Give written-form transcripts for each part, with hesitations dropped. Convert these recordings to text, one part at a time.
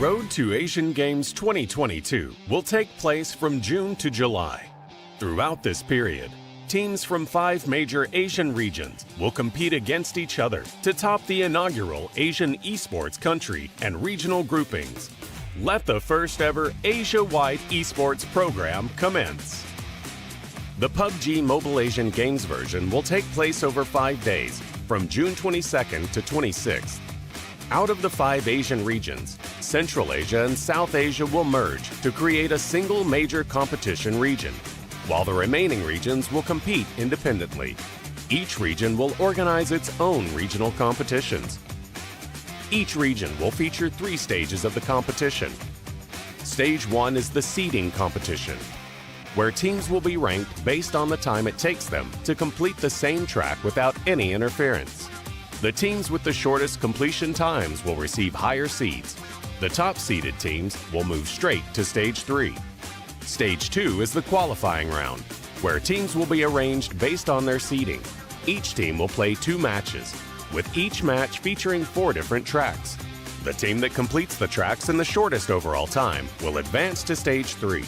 Road to Asian Games 2022 will take place from June to July. Throughout this period, teams from 5 major Asian regions will compete against each other to top the inaugural Asian Esports country and regional groupings. Let the first ever Asia-wide esports program commence. The PUBG Mobile Asian Games version will take place over 5 days, from June 22nd to 26th. Out of the 5 Asian regions, Central Asia and South Asia will merge to create a single major competition region, while the remaining regions will compete independently. Each region will organize its own regional competitions. Each region will feature 3 stages of the competition. Stage 1 is the seeding competition, where teams will be ranked based on the time it takes them to complete the same track without any interference. The teams with the shortest completion times will receive higher seeds. The top seeded teams will move straight to Stage 3. Stage 2 is the qualifying round, where teams will be arranged based on their seeding. Each team will play 2 matches, with each match featuring 4 different tracks. The team that completes the tracks in the shortest overall time will advance to Stage 3.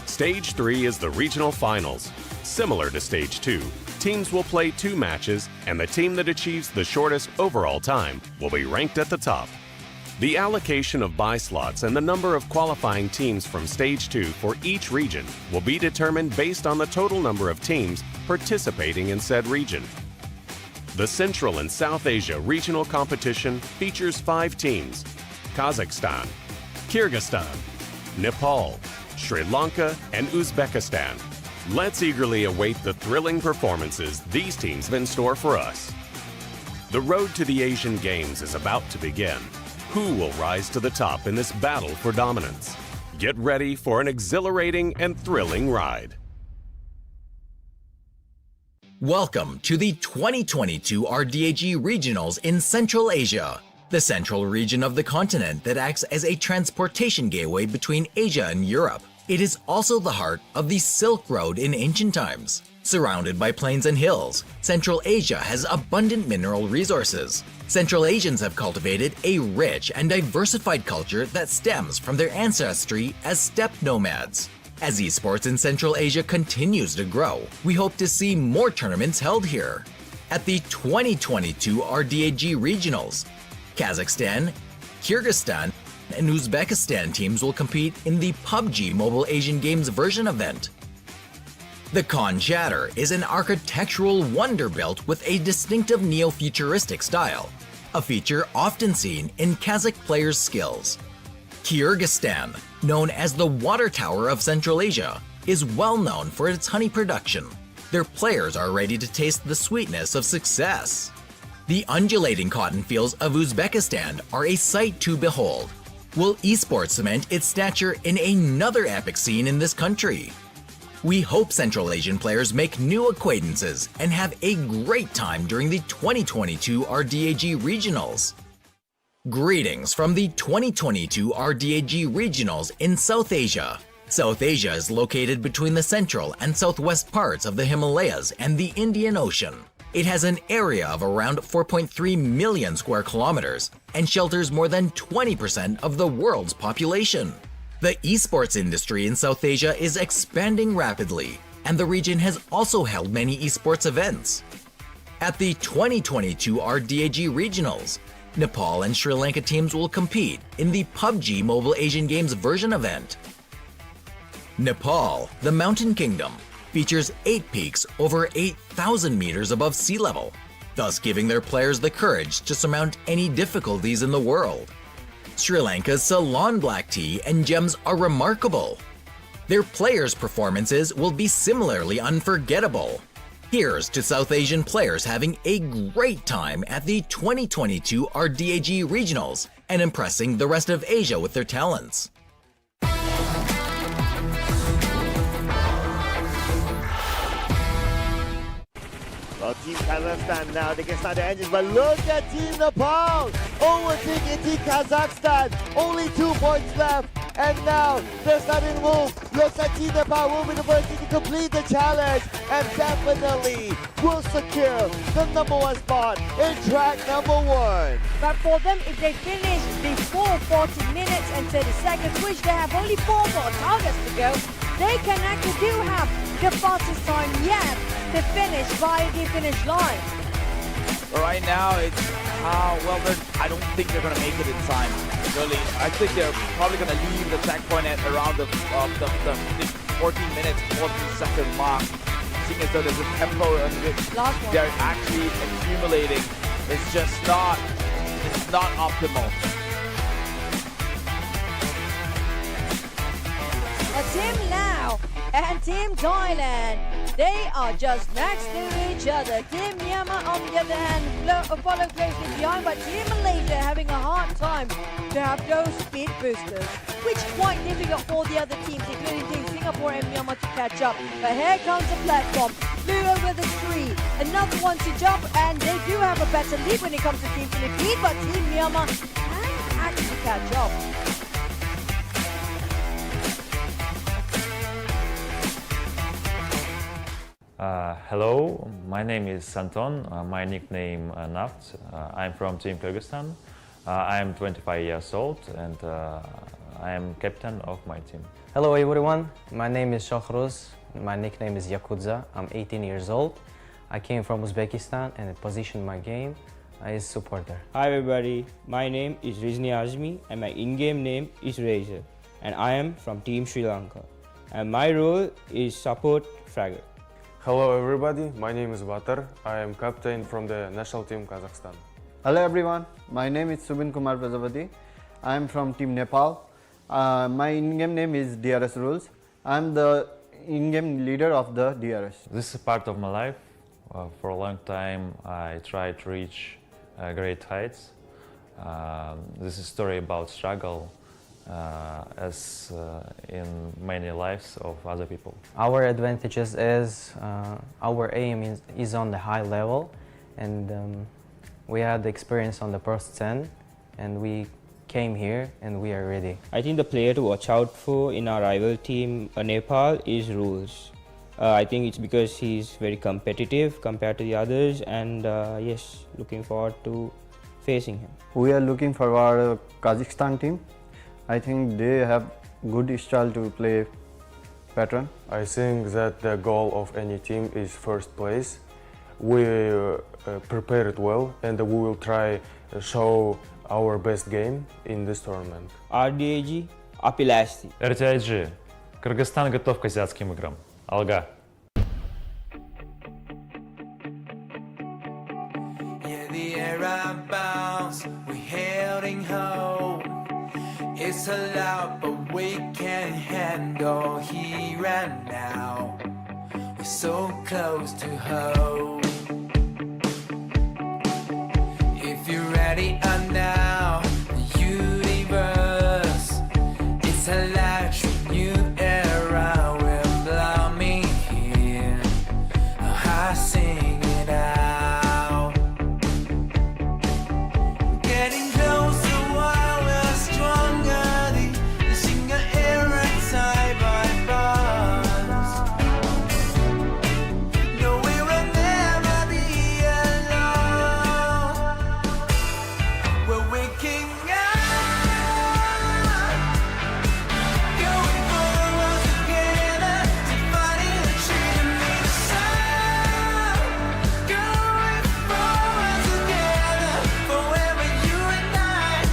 Stage 3 is the regional finals. Similar to Stage 2, teams will play 2 matches, and the team that achieves the shortest overall time will be ranked at the top. The allocation of buy slots and the number of qualifying teams from Stage 2 for each region will be determined based on the total number of teams participating in said region. The Central and South Asia regional competition features 5 teams: Kazakhstan, Kyrgyzstan, Nepal, Sri Lanka, and Uzbekistan. Let's eagerly await the thrilling performances these teams have in store for us. The road to the Asian Games is about to begin. Who will rise to the top in this battle for dominance? Get ready for an exhilarating and thrilling ride. Welcome to the 2022 RDAG Regionals in Central Asia, the central region of the continent that acts as a transportation gateway between Asia and Europe. It is also the heart of the Silk Road in ancient times. Surrounded by plains and hills, Central Asia has abundant mineral resources. Central Asians have cultivated a rich and diversified culture that stems from their ancestry as steppe nomads. As esports in Central Asia continues to grow, we hope to see more tournaments held here. At the 2022 RDAG Regionals, Kazakhstan, Kyrgyzstan, and Uzbekistan teams will compete in the PUBG Mobile Asian Games version event. The Khan Shatter is an architectural wonder built with a distinctive neo-futuristic style, a feature often seen in Kazakh players' skills. Kyrgyzstan, known as the Water Tower of Central Asia, is well known for its honey production. Their players are ready to taste the sweetness of success. The undulating cotton fields of Uzbekistan are a sight to behold. Will esports cement its stature in another epic scene in this country? We hope Central Asian players make new acquaintances and have a great time during the 2022 RDAG Regionals. Greetings from the 2022 RDAG Regionals in South Asia. South Asia is located between the central and southwest parts of the Himalayas and the Indian Ocean. It has an area of around 4.3 million square kilometers and shelters more than 20% of the world's population. The esports industry in South Asia is expanding rapidly, and the region has also held many esports events. At the 2022 RDAG Regionals, Nepal and Sri Lanka teams will compete in the PUBG Mobile Asian Games version event. Nepal, the Mountain Kingdom, features 8 peaks over 8,000 meters above sea level, thus giving their players the courage to surmount any difficulties in the world. Sri Lanka's Ceylon black tea and gems are remarkable. Their players' performances will be similarly unforgettable. Here's to South Asian players having a great time at the 2022 RDAG Regionals and impressing the rest of Asia with their talents. Well, Team Kazakhstan now, they can start their engines, but look at Team Nepal overtaking Team Kazakhstan. Only 2 points left. And now the sudden move looks like Team Nepal will be the first team to complete the challenge and definitely will secure the #1 spot in track #1. But for them, if they finish before 40 minutes and 30 seconds, which they have only 4 more targets to go, they can actually do have the fastest time yet to finish by the finish line. Right now, it's I don't think they're going to make it in time. Really, I think they're probably going to leave the checkpoint at around the 14 minutes, 14-second mark. Seeing as though there's a tempo on which they're actually accumulating, it's just not optimal. Team Lao and Team Thailand, they are just next to each other. Team Myanmar on the other hand follow closely behind, but Team Malaysia having a hard time to have those speed boosters, which is quite difficult for the other teams, including Team Singapore and Myanmar to catch up. But here comes the platform. Luo with a 3, another one to jump, and they do have a better lead when it comes to Team Philippines, but Team Myanmar can actually catch up. Hello, my name is Santon, my nickname Naft. I'm from Team Kyrgyzstan. I am 25 years old and I am captain of my team. Hello everyone, my name is Shokhruz. My nickname is Yakudza. I'm 18 years old. I came from Uzbekistan and the position my game is supporter. Hi everybody, my name is Rizni Azmi and my in-game name is Razor, and I am from Team Sri Lanka and my role is support fragger. Hello everybody, my name is Batar. I am captain from the national team Kazakhstan. Hello everyone, my name is Subin Kumar Prajapati. I am from Team Nepal. My in-game name is DRS Rules. I am the in-game leader of the DRS. This is part of my life. For a long time I tried to reach great heights. This is a story about struggle as in many lives of other people. Our advantages is our aim is on the high level, and we had the experience on the first 10 and we came here and we are ready. I think the player to watch out for in our rival team Nepal is Rules. I think it's because he's very competitive compared to the others, and yes, looking forward to facing him. We are looking for our Kazakhstan team. I think they have good style to play pattern. I think that the goal of any team is first place. We prepared well and we will try to show our best game in this tournament. RDAG, Apilasti. RDAG. Кыргызстан готов к азиатским играм. Алга. Yeah, the air I bounce, we're heading home. It's allowed, but we can't handle here and now. We're so close to home. If you're ready now, the universe, it's a luxury new era. We're blooming here. I sing it out. Getting closer while we're stronger. The singer era side by bars. No, we will never be alone. We're waking up, going forward together to fighting the truth and be the sun. Going forward together, forever you and I.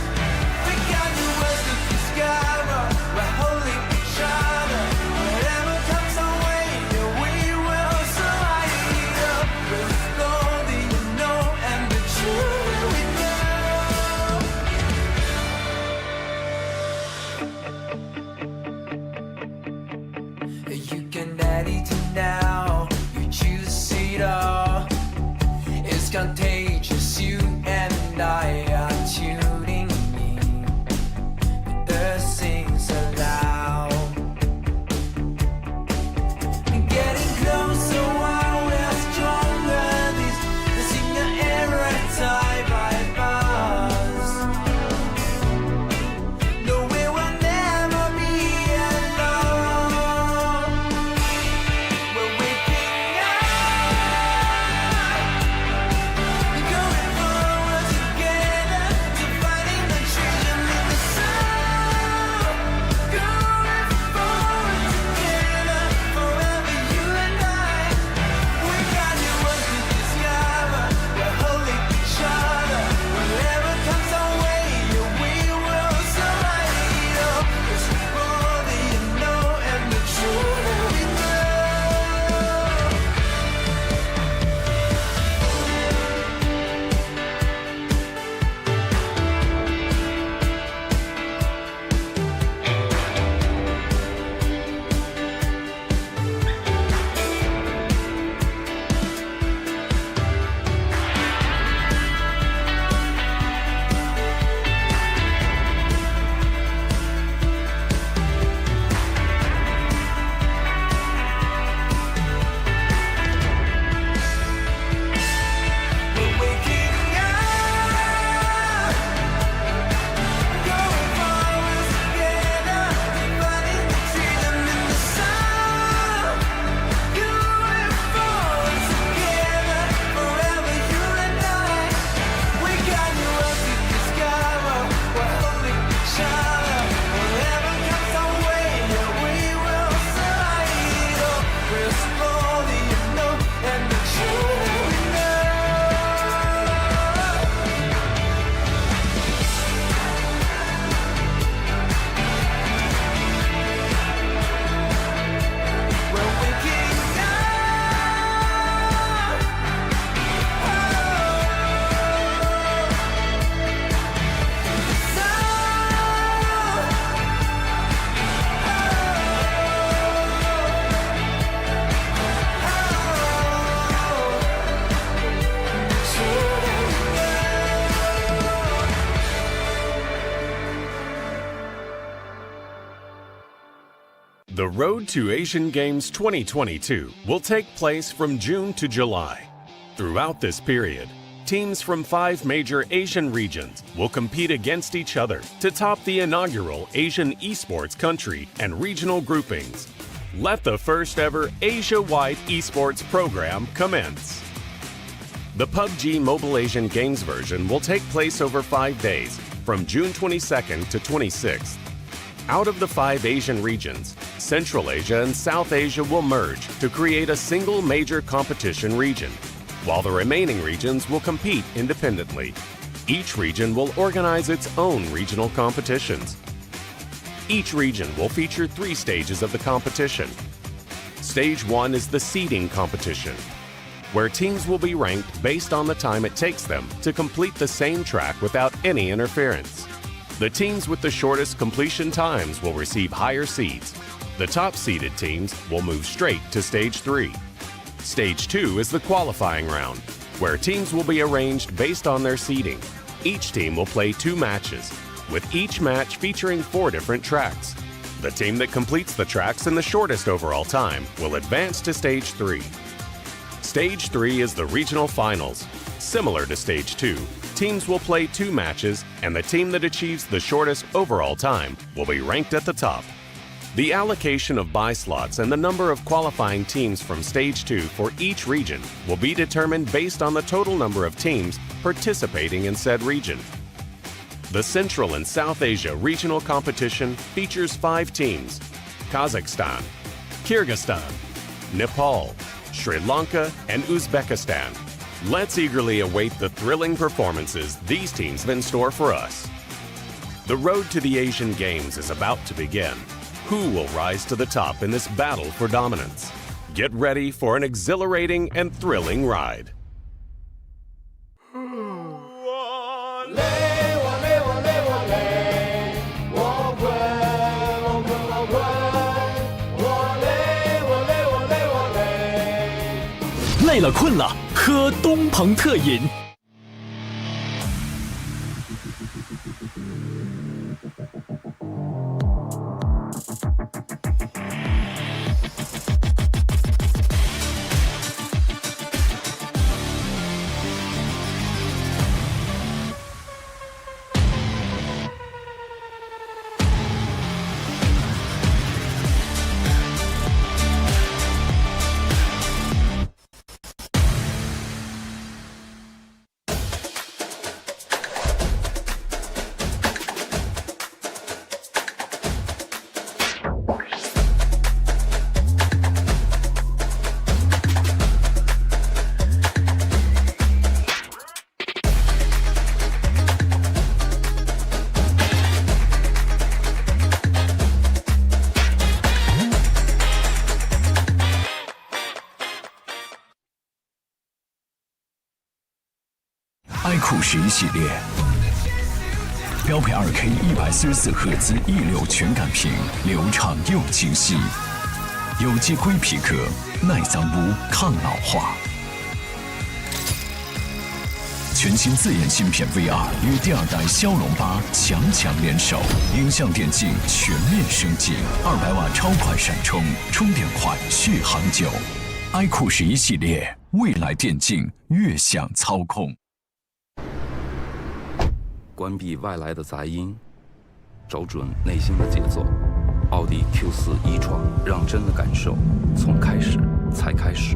We got the words to discover. We're holding each other. Whatever comes our way, yeah, we will survive it up. We'll explore the unknown and the truth we know. You can add it now. You choose it all. It's contagious. You and I are tuning in. The earth sings aloud. Getting closer while we're stronger. The singer era tie by bars. No, we will never The road to Asian Games 2022 will take place from June to July. Throughout this period, teams from 5 major Asian regions will compete against each other to top the inaugural Asian Esports country and regional groupings. Let the first ever Asia-wide esports program commence. The PUBG Mobile Asian Games version will take place over 5 days, from June 22nd to 26th. Out of the 5 Asian regions, Central Asia and South Asia will merge to create a single major competition region, while the remaining regions will compete independently. Each region will organize its own regional competitions. Each region will feature 3 stages of the competition. Stage 1 is the seeding competition, where teams will be ranked based on the time it takes them to complete the same track without any interference. The teams with the shortest completion times will receive higher seeds. The top-seeded teams will move straight to Stage 3. Stage 2 is the qualifying round, where teams will be arranged based on their seeding. Each team will play 2 matches, with each match featuring 4 different tracks. The team that completes the tracks in the shortest overall time will advance to Stage 3. Stage 3 is the regional finals. Similar to Stage 2, teams will play 2 matches, and the team that achieves the shortest overall time will be ranked at the top. The allocation of buy slots and the number of qualifying teams from Stage 2 for each region will be determined based on the total number of teams participating in said region. The Central and South Asia regional competition features 5 teams: Kazakhstan, Kyrgyzstan, Nepal, Sri Lanka, and Uzbekistan. Let's eagerly await the thrilling performances these teams have in store for us. The road to the Asian Games is about to begin. Who will rise to the top in this battle for dominance? Get ready for an exhilarating and thrilling ride. “累了困了，喝东鹏特饮。” iQOO11系列，标配 2K 144赫兹一流全感屏，流畅又清晰，有机硅皮革，耐脏污、抗老化。全新自研芯片 VR 与第2代骁龙8强联手，影像电竞全面升级，200瓦超快闪充，充电快，续航久。iQOO11系列，未来电竞悦享操控。 关闭外来的杂音，找准内心的节奏。奥迪 Q4 e-tron，让真的感受从开始才开始。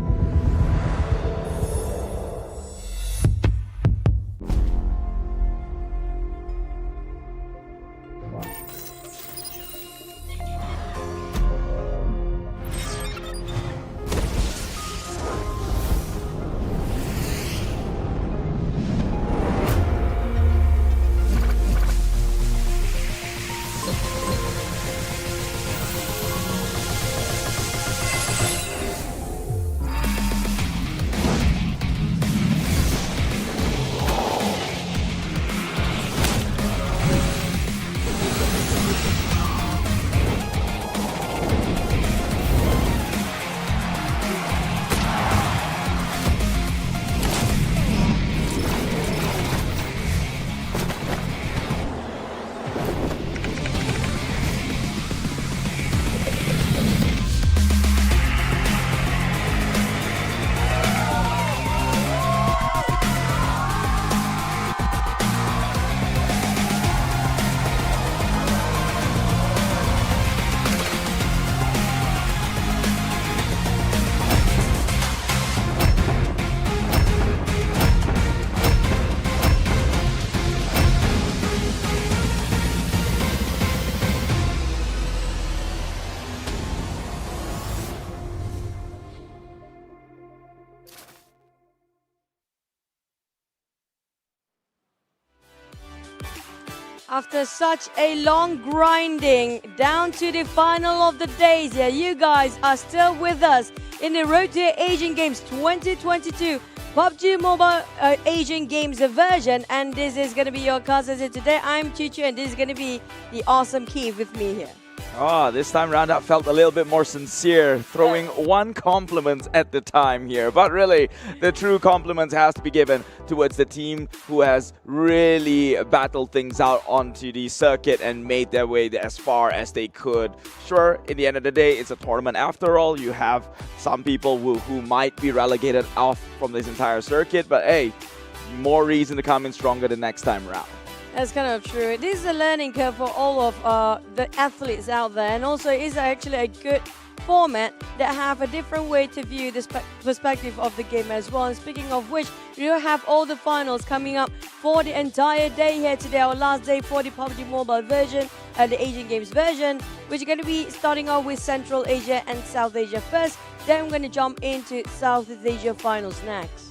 After such a long grinding down to the final of the days, yeah, you guys are still with us in the Road to Asian Games 2022 PUBG Mobile Asian Games version. And this is going to be your cousin today. I'm Chichu, and this is going to be the awesome Keith with me here. Oh, this time round I felt a little bit more sincere, throwing one compliment at the time here. But really, the true compliments has to be given towards the team who has really battled things out onto the circuit and made their way as far as they could. Sure, in the end of the day, it's a tournament after all. You have some people who might be relegated off from this entire circuit, but hey, more reason to come in stronger the next time around. That's kind of true. This is a learning curve for all of the athletes out there, and also it's actually a good format that have a different way to view the perspective of the game as well. And speaking of which, we will have all the finals coming up for the entire day here today, our last day for the PUBG Mobile version and the Asian Games version, which is going to be starting off with Central Asia and South Asia first. Then we're going to jump into Southeast Asia finals next.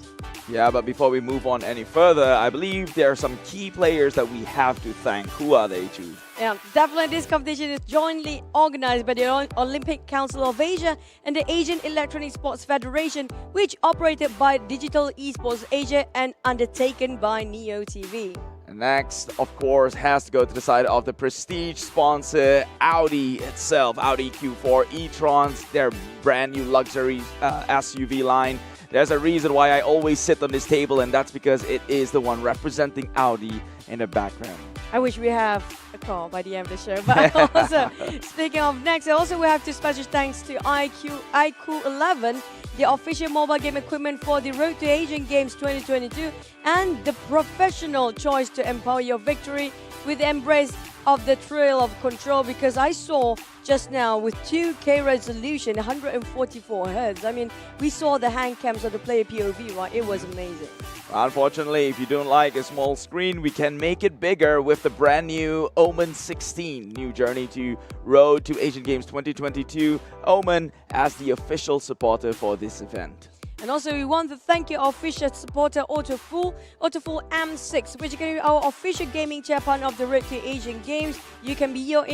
Yeah, but before we move on any further, I believe there are some key players that we have to thank. Who are they, Chu? Yeah, definitely this competition is jointly organized by the Olympic Council of Asia and the Asian Electronic Sports Federation, which operated by Digital Esports Asia and undertaken by Neo TV. And next, of course, has to go to the side of the prestige sponsor, Audi itself. Audi Q4 e-trons, their brand new luxury SUV line. There's a reason why I always sit on this table, and that's because it is the one representing Audi in the background. I wish we have a call by the end of the show. But also, speaking of next, also we have to special thanks to iQOO11, the official mobile game equipment for the Road to Asian Games 2022, and the professional choice to empower your victory with the embrace of the thrill of control, because I saw just now with 2K resolution, 144 Hz. I mean, we saw the hand cams of the player POV, right? It was amazing. Unfortunately, if you don't like a small screen, we can make it bigger with the brand new Omen 16. New journey to Road to Asian Games 2022. Omen as the official supporter for this event. And also, we want to thank our official supporter, Autofull M6, which is going to be our official gaming chair partner of the Road to Asian Games. You can be your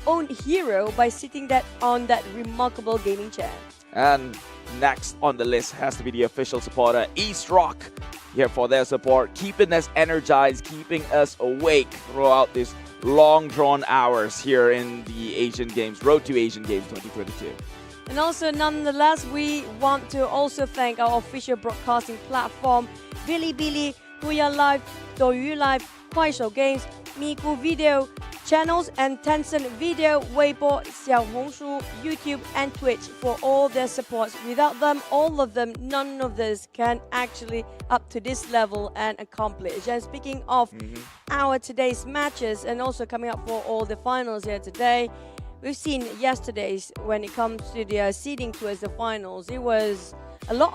own hero by sitting on that remarkable gaming chair. And next on the list has to be the official supporter, East Rock, here for their support, keeping us energized, keeping us awake throughout this long drawn hours here in the Asian Games, Road to Asian Games 2022. And also, nonetheless, we want to also thank our official broadcasting platform, Bilibili, Huya Live, Douyu Live, Kuaishou Games, Miku Video channels, and Tencent Video, Weibo, Xiaohongshu, YouTube, and Twitch for all their supports. Without them, all of them, none of this can actually up to this level and accomplish. And speaking of our today's matches, and also coming up for all the finals here today, we've seen yesterday's when it comes to the seeding towards the finals. It was a lot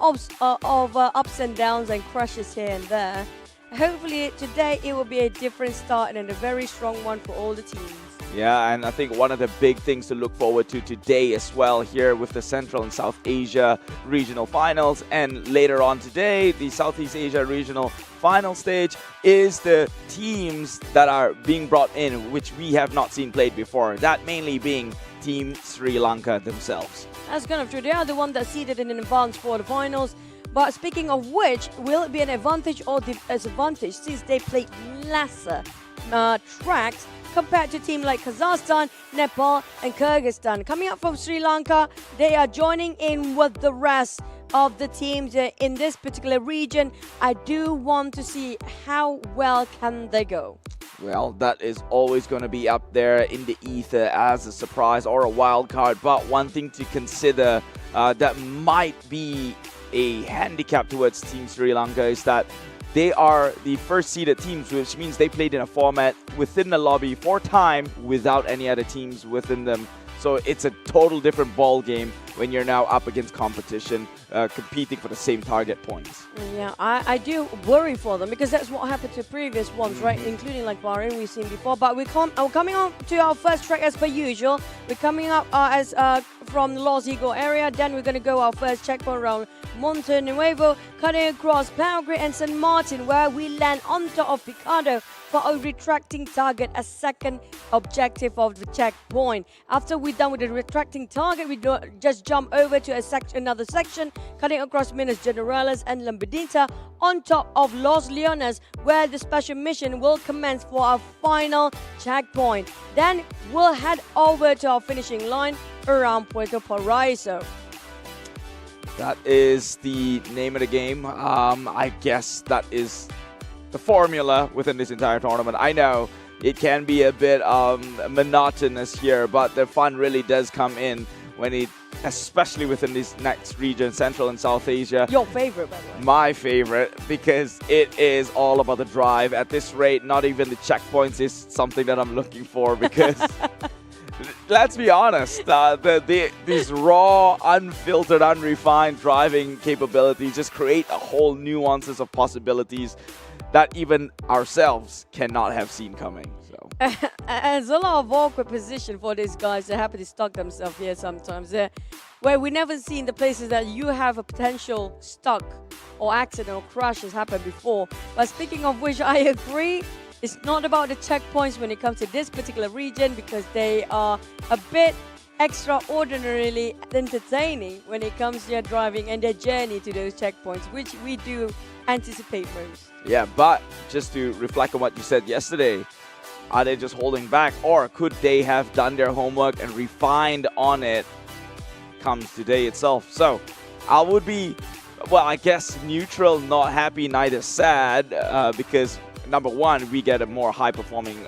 of ups and downs and crushes here and there. Hopefully today it will be a different start and a very strong one for all the teams. Yeah, and I think one of the big things to look forward to today as well here with the Central and South Asia regional finals, and later on today the Southeast Asia regional final stage, is the teams that are being brought in which we have not seen played before, that mainly being Team Sri Lanka themselves. That's kind of true. They are the one that seeded in advance for the finals. But speaking of which, will it be an advantage or disadvantage since they played lesser tracks compared to teams like Kazakhstan, Nepal, and Kyrgyzstan? Coming up from Sri Lanka, they are joining in with the rest of the teams in this particular region. I do want to see how well can they go. Well, that is always going to be up there in the ether as a surprise or a wild card. But one thing to consider that might be a handicap towards Team Sri Lanka is that they are the first seeded teams, which means they played in a format within the lobby for time without any other teams within them. So it's a total different ball game when you're now up against competition, competing for the same target points. Yeah, I do worry for them because that's what happened to previous ones, right? Including like Bahrain we've seen before. But we're coming on to our first track as per usual. We're coming up from the Los Eagle area. Then we're going to go our first checkpoint around Monte Nuevo, cutting across Belgrade and San Martin, where we land on top of Picado for a retracting target, a second objective of the checkpoint. After we're done with the retracting target, we just jump over to another section, cutting across Minas Generales and Lambedita on top of Los Leones, where the special mission will commence for our final checkpoint. Then we'll head over to our finishing line around Puerto Paraíso. That is the name of the game. I guess that is the formula within this entire tournament. I know it can be a bit monotonous here, but the fun really does come in when it, especially within this next region, Central and South Asia. Your favorite, by the way. My favorite, because it is all about the drive. At this rate, not even the checkpoints is something that I'm looking for, because let's be honest, these raw, unfiltered, unrefined driving capabilities just create a whole nuances of possibilities that even ourselves cannot have seen coming. So it's a lot of awkward position for these guys. They're happy to stuck themselves here sometimes. Where we never seen the places that you have a potential stuck or accident or crashes happen before. But speaking of which, I agree. It's not about the checkpoints when it comes to this particular region, because they are a bit extraordinarily entertaining when it comes to their driving and their journey to those checkpoints, which we do anticipate most. yeah, but just to reflect on what you said yesterday, are they just holding back, or could they have done their homework and refined on it comes today itself? So I would be, well, I guess neutral, not happy, neither sad, because number one, we get a more high-performing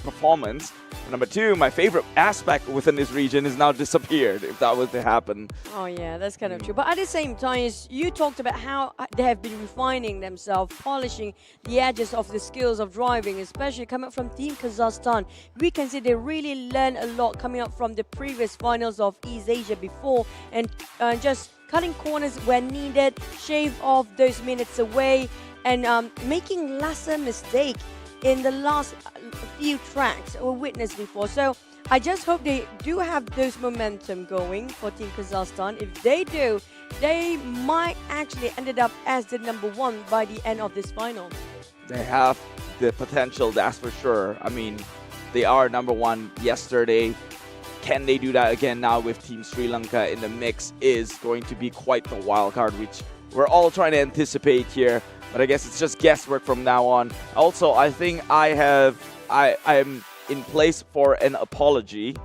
performance. Number two, my favorite aspect within this region is now disappeared, if that was to happen. Oh yeah, that's kind of true. But at the same time, you talked about how they have been refining themselves, polishing the edges of the skills of driving, especially coming from Team Kazakhstan. We can see they really learned a lot coming up from the previous finals of East Asia before, and just cutting corners where needed, shave off those minutes away, and making lesser mistake in the last few tracks we witnessed before. So I just hope they do have those momentum going for Team Kazakhstan. If they do, they might actually ended up as the number one by the end of this final. They have the potential, that's for sure. I mean, they are number one yesterday. Can they do that again now with Team Sri Lanka in the mix is going to be quite the wild card, which we're all trying to anticipate here. But I guess it's just guesswork from now on. Also, I think I'm in place for an apology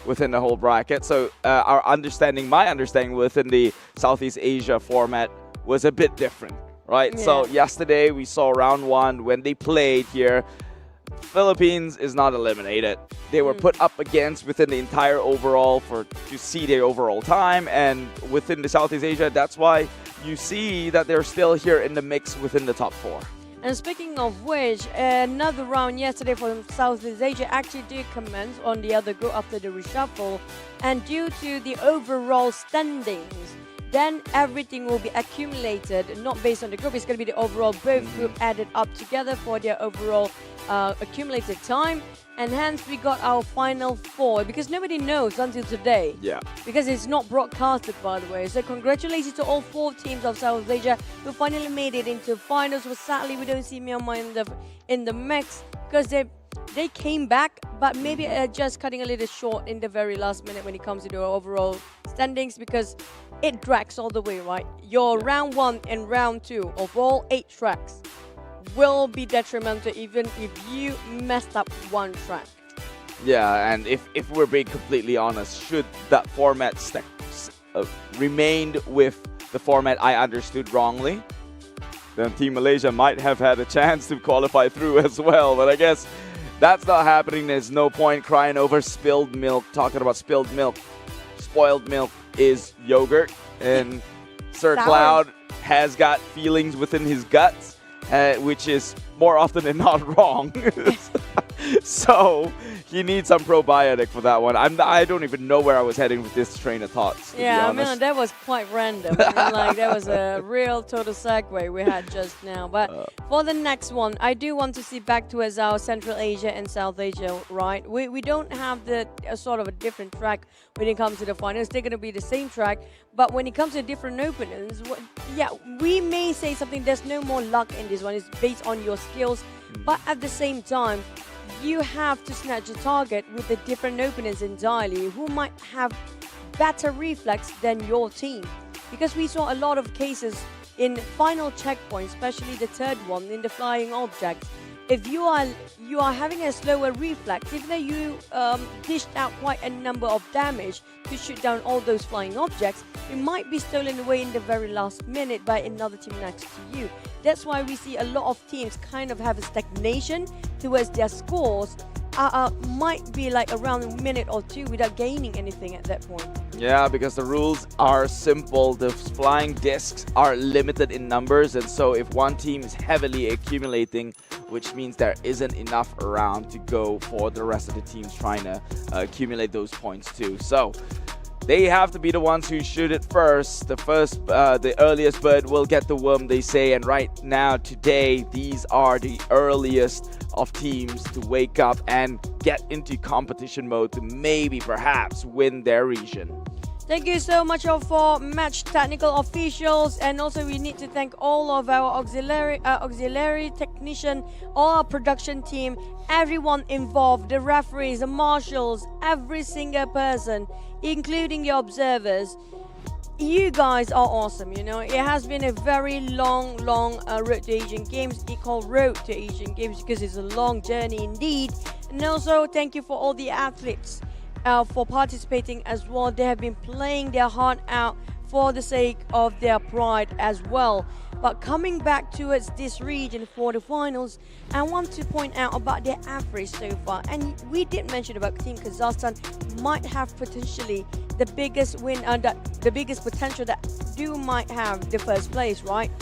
within the whole bracket. So my understanding within the Southeast Asia format was a bit different, right? Yeah. So yesterday we saw round one when they played here. Philippines is not eliminated. They were put up against within the entire overall to see their overall time, and within the Southeast Asia, that's why you see that they're still here in the mix within the top four. And speaking of which, another round yesterday for Southeast Asia actually did commence on the other group after the reshuffle, and due to the overall standings, then everything will be accumulated, not based on the group. It's going to be the overall both group added up together for their overall accumulated time, and hence we got our final four, because nobody knows until today. Yeah. Because it's not broadcasted, by the way. So congratulations to all four teams of South Asia who finally made it into finals. But sadly, we don't see Myanmar in the mix, because they came back, but maybe just cutting a little short in the very last minute when it comes to the overall standings, because it drags all the way, right? Your round one and round two of all 8 tracks will be detrimental even if you messed up one track. Yeah, and if we're being completely honest, should that format remained with the format I understood wrongly, then Team Malaysia might have had a chance to qualify through as well. But I guess that's not happening. There's no point crying over spilled milk. Talking about spilled milk, spoiled milk is yogurt, and Sir Cloud has got feelings within his guts, which is more often than not wrong. So he needs some probiotic for that one. I don't even know where I was heading with this train of thoughts. Yeah, I mean, that was quite random. I mean, like, that was a real total segue we had just now. But for the next one, I do want to see back towards our Central Asia and South Asia, right? We don't have the sort of a different track when it comes to the finals. They're going to be the same track. But when it comes to different openings, yeah, we may say something, there's no more luck in this one. It's based on your skills. But at the same time, you have to snatch a target with the different openings entirely who might have better reflex than your team. Because we saw a lot of cases in final checkpoints, especially the third one in the flying objects. If you are having a slower reflex, even though you dished out quite a number of damage to shoot down all those flying objects, it might be stolen away in the very last minute by another team next to you. That's why we see a lot of teams kind of have a stagnation towards their scores. Might be like around a minute or two without gaining anything at that point. Yeah, because the rules are simple. The flying discs are limited in numbers, and so if one team is heavily accumulating, which means there isn't enough around to go for the rest of the teams trying to accumulate those points too. So they have to be the ones who shoot it first. The earliest bird will get the worm, they say. And right now, today, these are the earliest of teams to wake up and get into competition mode to maybe, perhaps, win their region. Thank you so much all for match technical officials, and also we need to thank all of our auxiliary technician, all our production team, everyone involved, the referees, the marshals, every single person, including your observers. You guys are awesome, you know. It has been a very long road to Asian Games. It's called Road to Asian Games because it's a long journey indeed. And also thank you for all the athletes for participating as well. They have been playing their heart out for the sake of their pride as well. But coming back towards this region for the finals, I want to point out about their average so far. And we did mention about Team Kazakhstan might have potentially the biggest win, the biggest potential that might have the first place, right?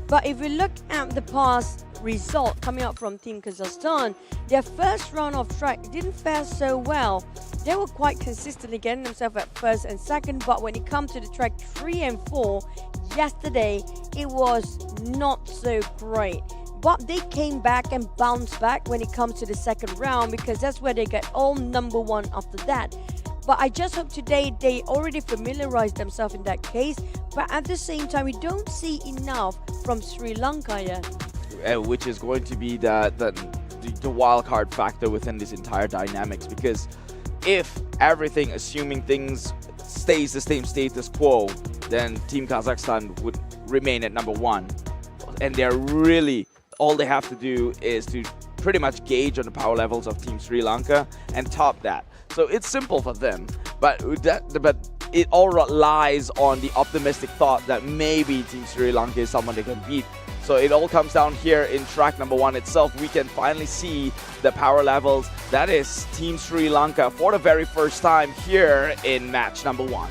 But if we look at the past result coming up from Team Kazakhstan, their first round of track didn't fare so well. They were quite consistently getting themselves at first and second, but when it comes to the track 3 and 4, yesterday it was not so great. But they came back and bounced back when it comes to the second round, because that's where they get all number one after that. But I just hope today they already familiarized themselves in that case. But at the same time, we don't see enough from Sri Lanka yet. Which is going to be the wild card factor within this entire dynamics, because if everything, assuming things stays the same status quo, then Team Kazakhstan would remain at number one. And they're really, all they have to do is to pretty much gauge on the power levels of Team Sri Lanka and top that. So it's simple for them, but it all lies on the optimistic thought that maybe Team Sri Lanka is someone they can beat. So it all comes down here in track number 1 itself. We can finally see the power levels. That is Team Sri Lanka for the very first time here in match number 1.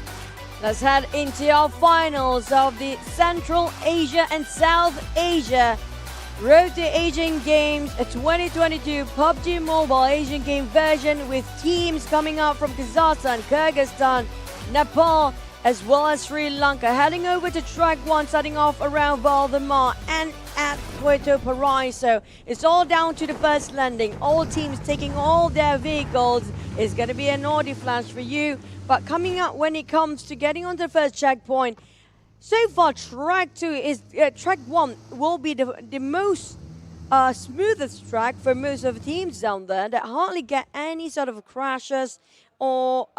Let's head into our finals of the Central Asia and South Asia Road to Asian Games 2022 PUBG Mobile Asian Game version, with teams coming up from Kazakhstan, Kyrgyzstan, Nepal, as well as Sri Lanka. Heading over to track 1, starting off around Valdemar and at Puerto Paraiso. It's all down to the first landing. All teams taking all their vehicles. It's going to be an Audi flash for you. But coming up when it comes to getting on the first checkpoint, so far track 2 is track 1 will be the most smoothest track for most of the teams down there that hardly get any sort of crashes, or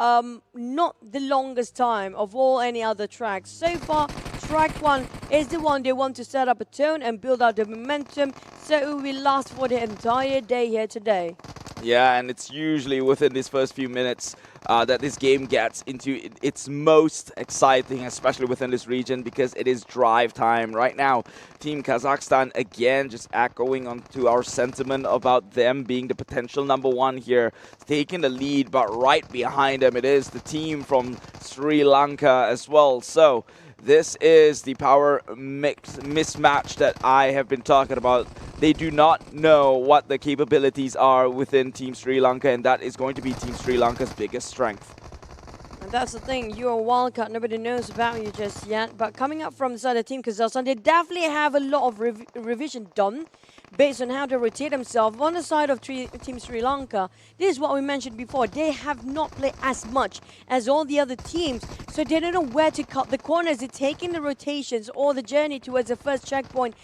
not the longest time of all any other tracks. So far, track 1 is the one they want to set up a tone and build out the momentum, so it will last for the entire day here today. Yeah, and it's usually within these first few minutes that this game gets into its most exciting, especially within this region, because it is drive time. Right now, Team Kazakhstan, again, just echoing onto our sentiment about them being the potential number 1 here, taking the lead, but right behind them it is the team from Sri Lanka as well. So this is the power mismatch that I have been talking about They do not know what the capabilities are within Team Sri Lanka, and that is going to be Team Sri Lanka's biggest strength. And that's the thing, you're a wild card, nobody knows about you just yet. But coming up from the side of Team Kazakhstan, they definitely have a lot of revision done based on how to rotate themselves. On the side of Team Sri Lanka, this is what we mentioned before, they have not played as much as all the other teams, so they don't know where to cut the corners. They're taking the rotations or the journey towards the first checkpoint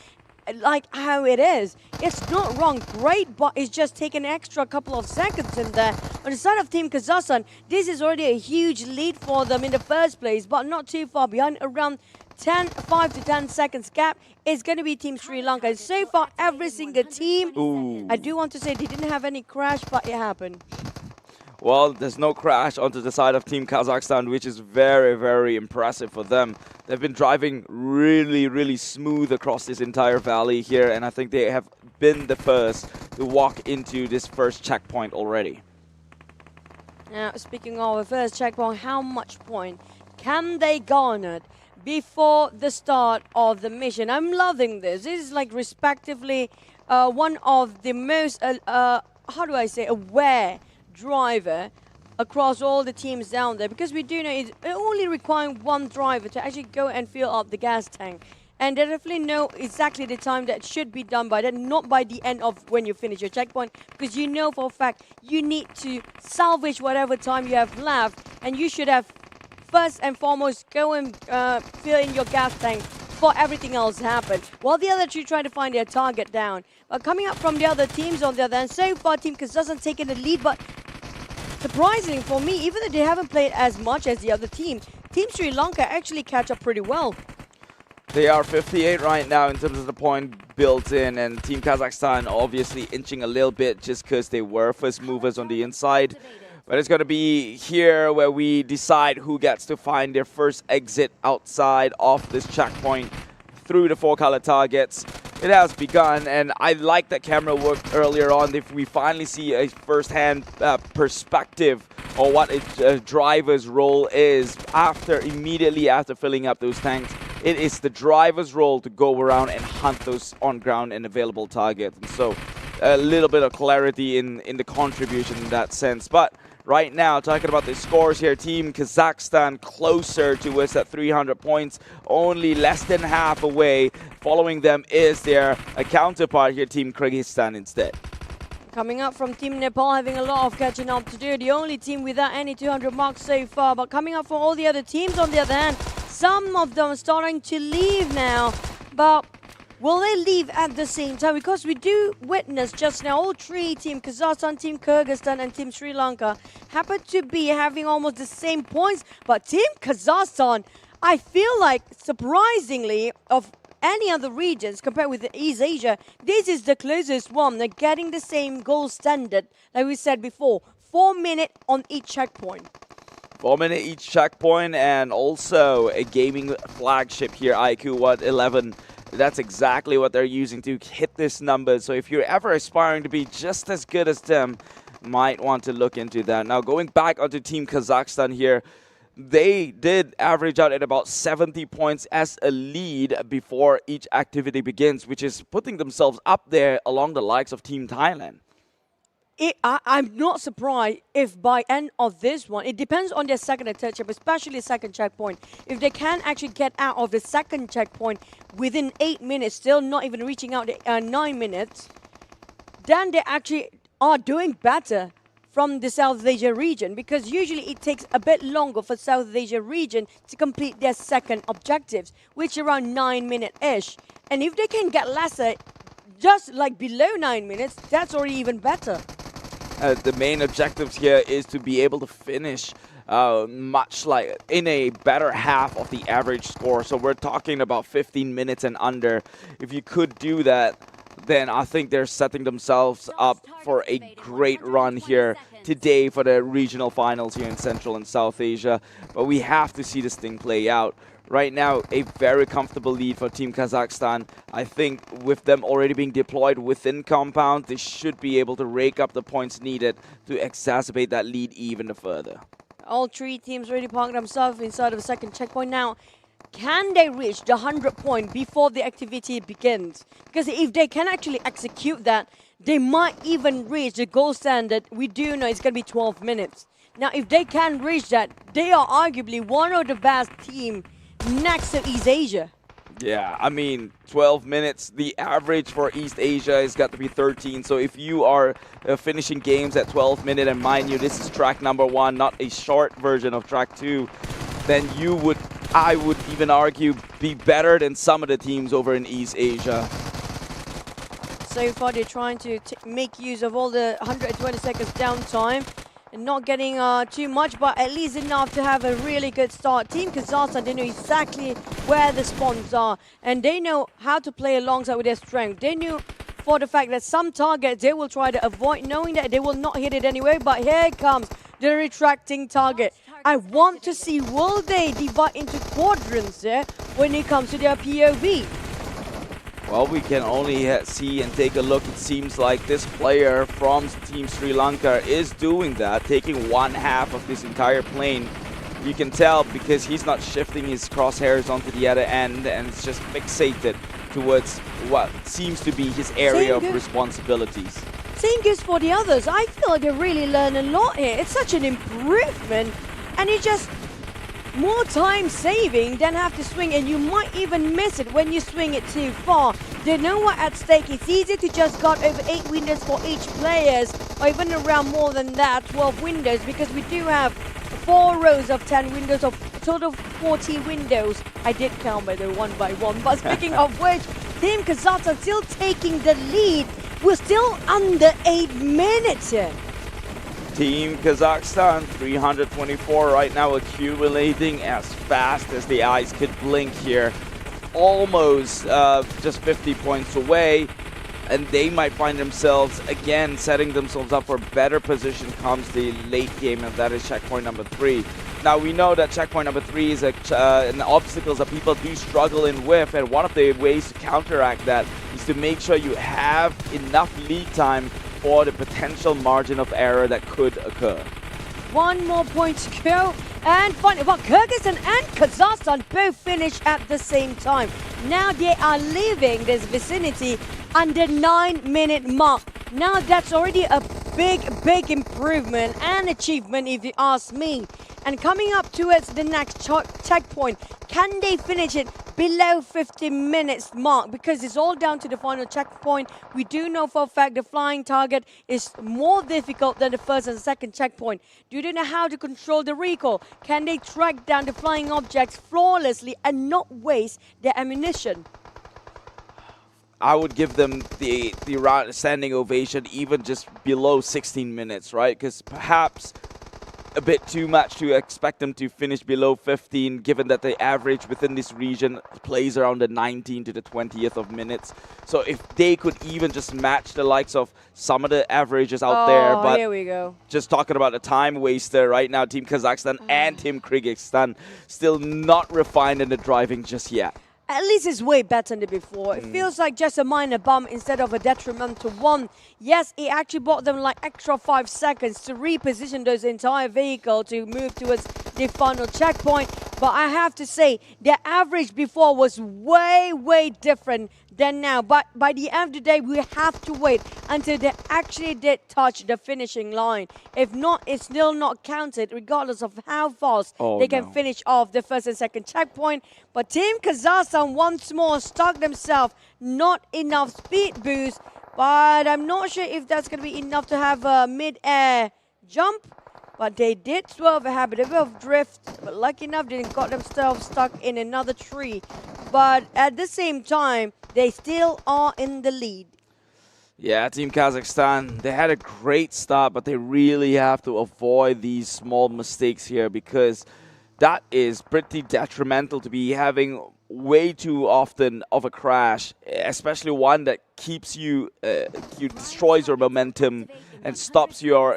like how it is. It's not wrong, great, but it's just taking an extra couple of seconds in there. On the side of Team Kazakhstan, this is already a huge lead for them in the first place, but not too far behind, around 5 to 10 seconds gap is going to be Team Sri Lanka. And so far, every single team, I do want to say they didn't have any crash, but it happened. Well, there's no crash onto the side of Team Kazakhstan, which is very, very impressive for them. They've been driving really, really smooth across this entire valley here, and I think they have been the first to walk into this first checkpoint already. Now, speaking of the first checkpoint, how much point can they garner before the start of the mission? I'm loving this. This is like respectively one of the most, how do I say, aware driver across all the teams down there, because we do know it's only requiring one driver to actually go and fill up the gas tank, and they definitely know exactly the time that should be done by that, not by the end of when you finish your checkpoint, because you know for a fact you need to salvage whatever time you have left, and you should have first and foremost go and fill in your gas tank before everything else happen, while the other two try to find their target down. But coming up from the other teams on the other hand, so far Team Kazakhstan taking the lead, but surprisingly for me, even though they haven't played as much as the other team, Team Sri Lanka actually catch up pretty well. They are 58 right now in terms of the point built in, and Team Kazakhstan obviously inching a little bit just because they were first movers on the inside. But it's going to be here where we decide who gets to find their first exit outside of this checkpoint through the 4-color targets. It has begun, and I like that camera work earlier on. If we finally see a first-hand perspective on what a driver's role is immediately after filling up those tanks, it is the driver's role to go around and hunt those on-ground and available targets. And so a little bit of clarity in the contribution in that sense. But right now, talking about the scores here, Team Kazakhstan closer towards that 300 points, only less than half away. Following them is their counterpart here, Team Kyrgyzstan instead. Coming up from Team Nepal, having a lot of catching up to do. The only team without any 200 marks so far. But coming up from all the other teams on the other hand, some of them starting to leave now. But will they leave at the same time? Because we do witness just now all three, Team Kazakhstan, Team Kyrgyzstan and Team Sri Lanka, happen to be having almost the same points. But Team Kazakhstan, I feel like surprisingly, of any other regions compared with East Asia, this is the closest one. They're getting the same goal standard, like we said before, 4 minutes on each checkpoint. 4 minute each checkpoint, and also a gaming flagship here, IQ What 11. That's exactly what they're using to hit this number. So if you're ever aspiring to be just as good as them, might want to look into that. Now going back onto Team Kazakhstan here, they did average out at about 70 points as a lead before each activity begins, which is putting themselves up there along the likes of Team Thailand. I'm not surprised if by end of this one, it depends on their second and third check, especially second checkpoint. If they can actually get out of the second checkpoint within 8 minutes, still not even reaching out the 9 minutes, then they actually are doing better from the South Asia region, because usually it takes a bit longer for South Asia region to complete their second objectives, which are around 9 minutes-ish. And if they can get lesser, just like below 9 minutes, that's already even better. The main objectives here is to be able to finish much like in a better half of the average score. So we're talking about 15 minutes and under. If you could do that, then I think they're setting themselves up for a great run here today for the regional finals here in Central and South Asia. But we have to see this thing play out. Right now, a very comfortable lead for Team Kazakhstan. I think with them already being deployed within compound, they should be able to rake up the points needed to exacerbate that lead even further. All three teams already parked themselves inside of a second checkpoint now. can they reach the 100 point before the activity begins? Because if they can actually execute that, they might even reach the gold standard. We do know it's going to be 12 minutes. Now, if they can reach that, they are arguably one of the best team next to East Asia. Yeah, I mean, 12 minutes, the average for East Asia has got to be 13. So if you are finishing games at 12 minutes, and mind you, this is track number 1, not a short version of track 2, then you would, I would even argue, be better than some of the teams over in East Asia. So far, they're trying to make use of all the 120 seconds downtime. And not getting too much, but at least enough to have a really good start. Team Kazakhstan, they know exactly where the spawns are, and they know how to play alongside with their strength. They knew for the fact that some targets they will try to avoid, knowing that they will not hit it anyway, but here it comes, the retracting target. I want to see, will they divide into quadrants there when it comes to their POV? Well, we can only see and take a look. It seems like this player from Team Sri Lanka is doing that, taking one half of this entire plane. You can tell because he's not shifting his crosshairs onto the other end, and it's just fixated towards what seems to be his area of responsibilities. Same goes for the others. I feel like they really learn a lot here. It's such an improvement, and it's just more time saving than have to swing, and you might even miss it when you swing it too far. They know what at stake. It's easy to just got over 8 windows for each players, or even around more than that, 12 windows, because we do have 4 rows of 10 windows, of total 40 windows. I did count by the one by one. But speaking of which, Team Kazakhstan still taking the lead. We're still under 8 minutes here. Team Kazakhstan, 324 right now, accumulating as fast as the eyes could blink here. Almost just 50 points away, and they might find themselves again setting themselves up for better position comes the late game, and that is checkpoint number 3. Now we know that checkpoint number 3 is an obstacle that people do struggle in with, and one of the ways to counteract that is to make sure you have enough lead time for the potential margin of error that could occur. One more point to go. And finally, well, Kyrgyzstan and Kazakhstan both finish at the same time. Now they are leaving this vicinity under 9-minute mark. Now that's already a big improvement and achievement if you ask me. And coming up towards the next checkpoint, can they finish it below 50 minutes mark? Because it's all down to the final checkpoint. We do know for a fact the flying target is more difficult than the first and second checkpoint. Do they know how to control the recoil? Can they track down the flying objects flawlessly and not waste their ammunition? I would give them the standing ovation even just below 16 minutes, right? Because perhaps a bit too much to expect them to finish below 15, given that the average within this region plays around the 19 to the 20th of minutes. So if they could even just match the likes of some of the averages out there, but here we go. Just talking about the time waster right now, Team Kazakhstan and Team Kyrgyzstan still not refined in the driving just yet. At least it's way better than before. It feels like just a minor bump instead of a detrimental one. Yes, it actually bought them like extra 5 seconds to reposition those entire vehicle to move towards the final checkpoint. But I have to say, their average before was way different than now. But by the end of the day, we have to wait until they actually did touch the finishing line. If not, it's still not counted, regardless of how fast they can finish off the first and second checkpoint. But Team Kazakhstan once more stuck themselves. Not enough speed boost, but I'm not sure if that's going to be enough to have a mid-air jump. But they did swerve, have a bit of drift, but lucky enough they got themselves stuck in another tree. But at the same time, they still are in the lead. Yeah, Team Kazakhstan, they had a great start, but they really have to avoid these small mistakes here, because that is pretty detrimental to be having way too often of a crash, especially one that keeps you, destroys your momentum and stops your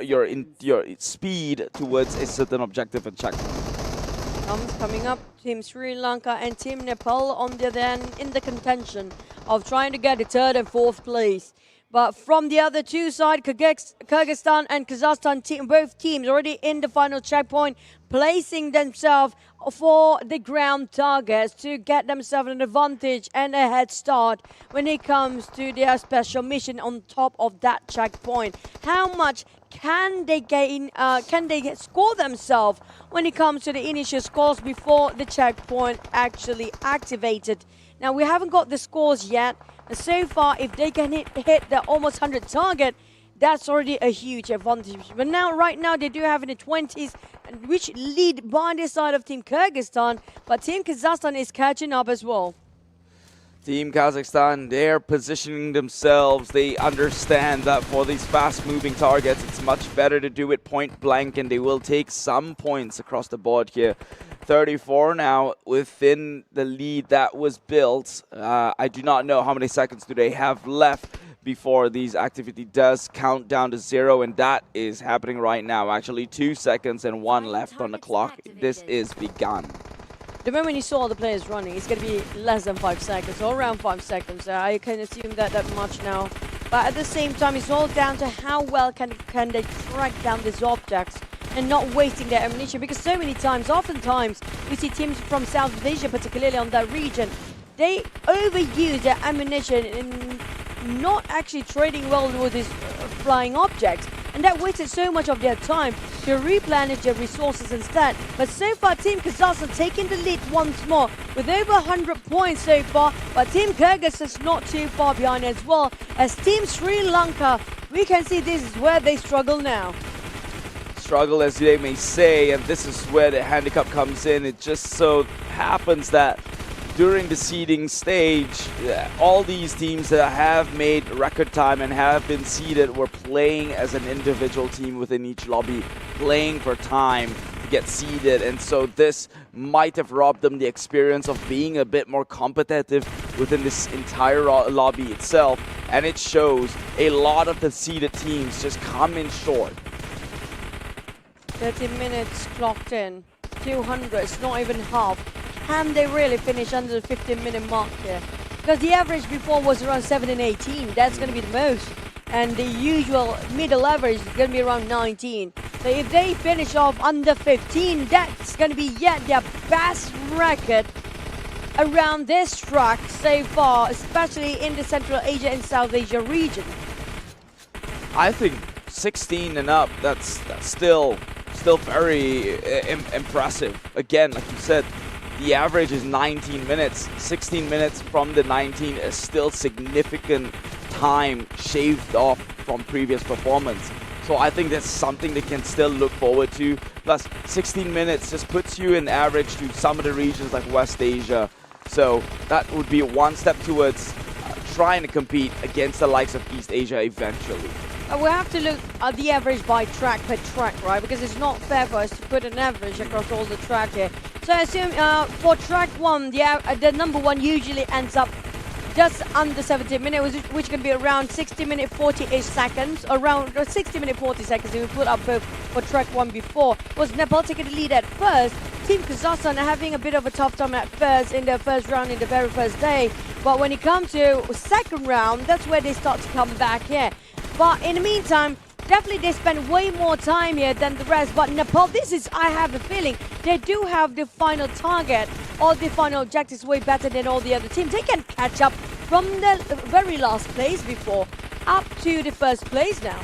speed towards a certain objective and checkpoint. Coming up, Team Sri Lanka and Team Nepal on the other end in the contention of trying to get the third and fourth place. But from the other two sides, Kyrgyzstan and Kazakhstan, both teams already in the final checkpoint, placing themselves for the ground targets to get themselves an advantage and a head start when it comes to their special mission on top of that checkpoint. How much can they gain, can they score themselves when it comes to the initial scores before the checkpoint actually activated? Now, we haven't got the scores yet. So far, if they can hit the almost 100 target, that's already a huge advantage. But now, right now, they do have in the 20s, which lead by the side of Team Kyrgyzstan. But Team Kazakhstan is catching up as well. Team Kazakhstan, they're positioning themselves. They understand that for these fast-moving targets, it's much better to do it point blank, and they will take some points across the board here. 34 now within the lead that was built. I do not know how many seconds do they have left before these activity does count down to 0, and that is happening right now. Actually, 2 seconds and 1 left on the clock. This is begun. The moment you saw the players running, it's going to be less than 5 seconds, or around 5 seconds. I can assume that much now. But at the same time, it's all down to how well can they track down these objects and not wasting their ammunition. Because so many times, oftentimes, we see teams from South Asia, particularly on that region, they overuse their ammunition and not actually trading well with these flying objects. And that wasted so much of their time to replenish their resources instead. But so far, Team Kazakhstan taking the lead once more with over 100 points so far. But Team Kyrgyzstan is not too far behind as well. As Team Sri Lanka, we can see this is where they struggle now. Struggle, as they may say, and this is where the handicap comes in. It just so happens that during the seeding stage, all these teams that have made record time and have been seeded were playing as an individual team within each lobby, playing for time to get seeded, and so this might have robbed them the experience of being a bit more competitive within this entire lobby itself, and it shows a lot of the seeded teams just come in short. 30 minutes clocked in, 200, it's not even half. Can they really finish under the 15-minute mark here? Because the average before was around 7 and 18, that's going to be the most. And the usual middle average is going to be around 19. So if they finish off under 15, that's going to be yet their best record around this track so far, especially in the Central Asia and South Asia region. I think 16 and up, that's still very impressive. Again, like you said, the average is 19 minutes. 16 minutes from the 19 is still significant time shaved off from previous performance. So I think that's something they can still look forward to. Plus, 16 minutes just puts you in average to some of the regions like West Asia. So that would be one step towards trying to compete against the likes of East Asia eventually. We have to look at the average by track per track, right? Because it's not fair for us to put an average across all the track here. So I assume for track 1, the number 1 usually ends up just under 70 minutes, which can be around 60 minute 40-ish seconds, around 60 minute 40 seconds. If we put up both for track 1 before, was Nepal taking the lead at first. Team Kazakhstan are having a bit of a tough time at first in their first round, in the very first day. But when it comes to second round, that's where they start to come back here. But in the meantime, definitely they spend way more time here than the rest. But Nepal, I have a feeling, they do have the final target or the final objectives way better than all the other teams. They can catch up from the very last place before up to the first place now.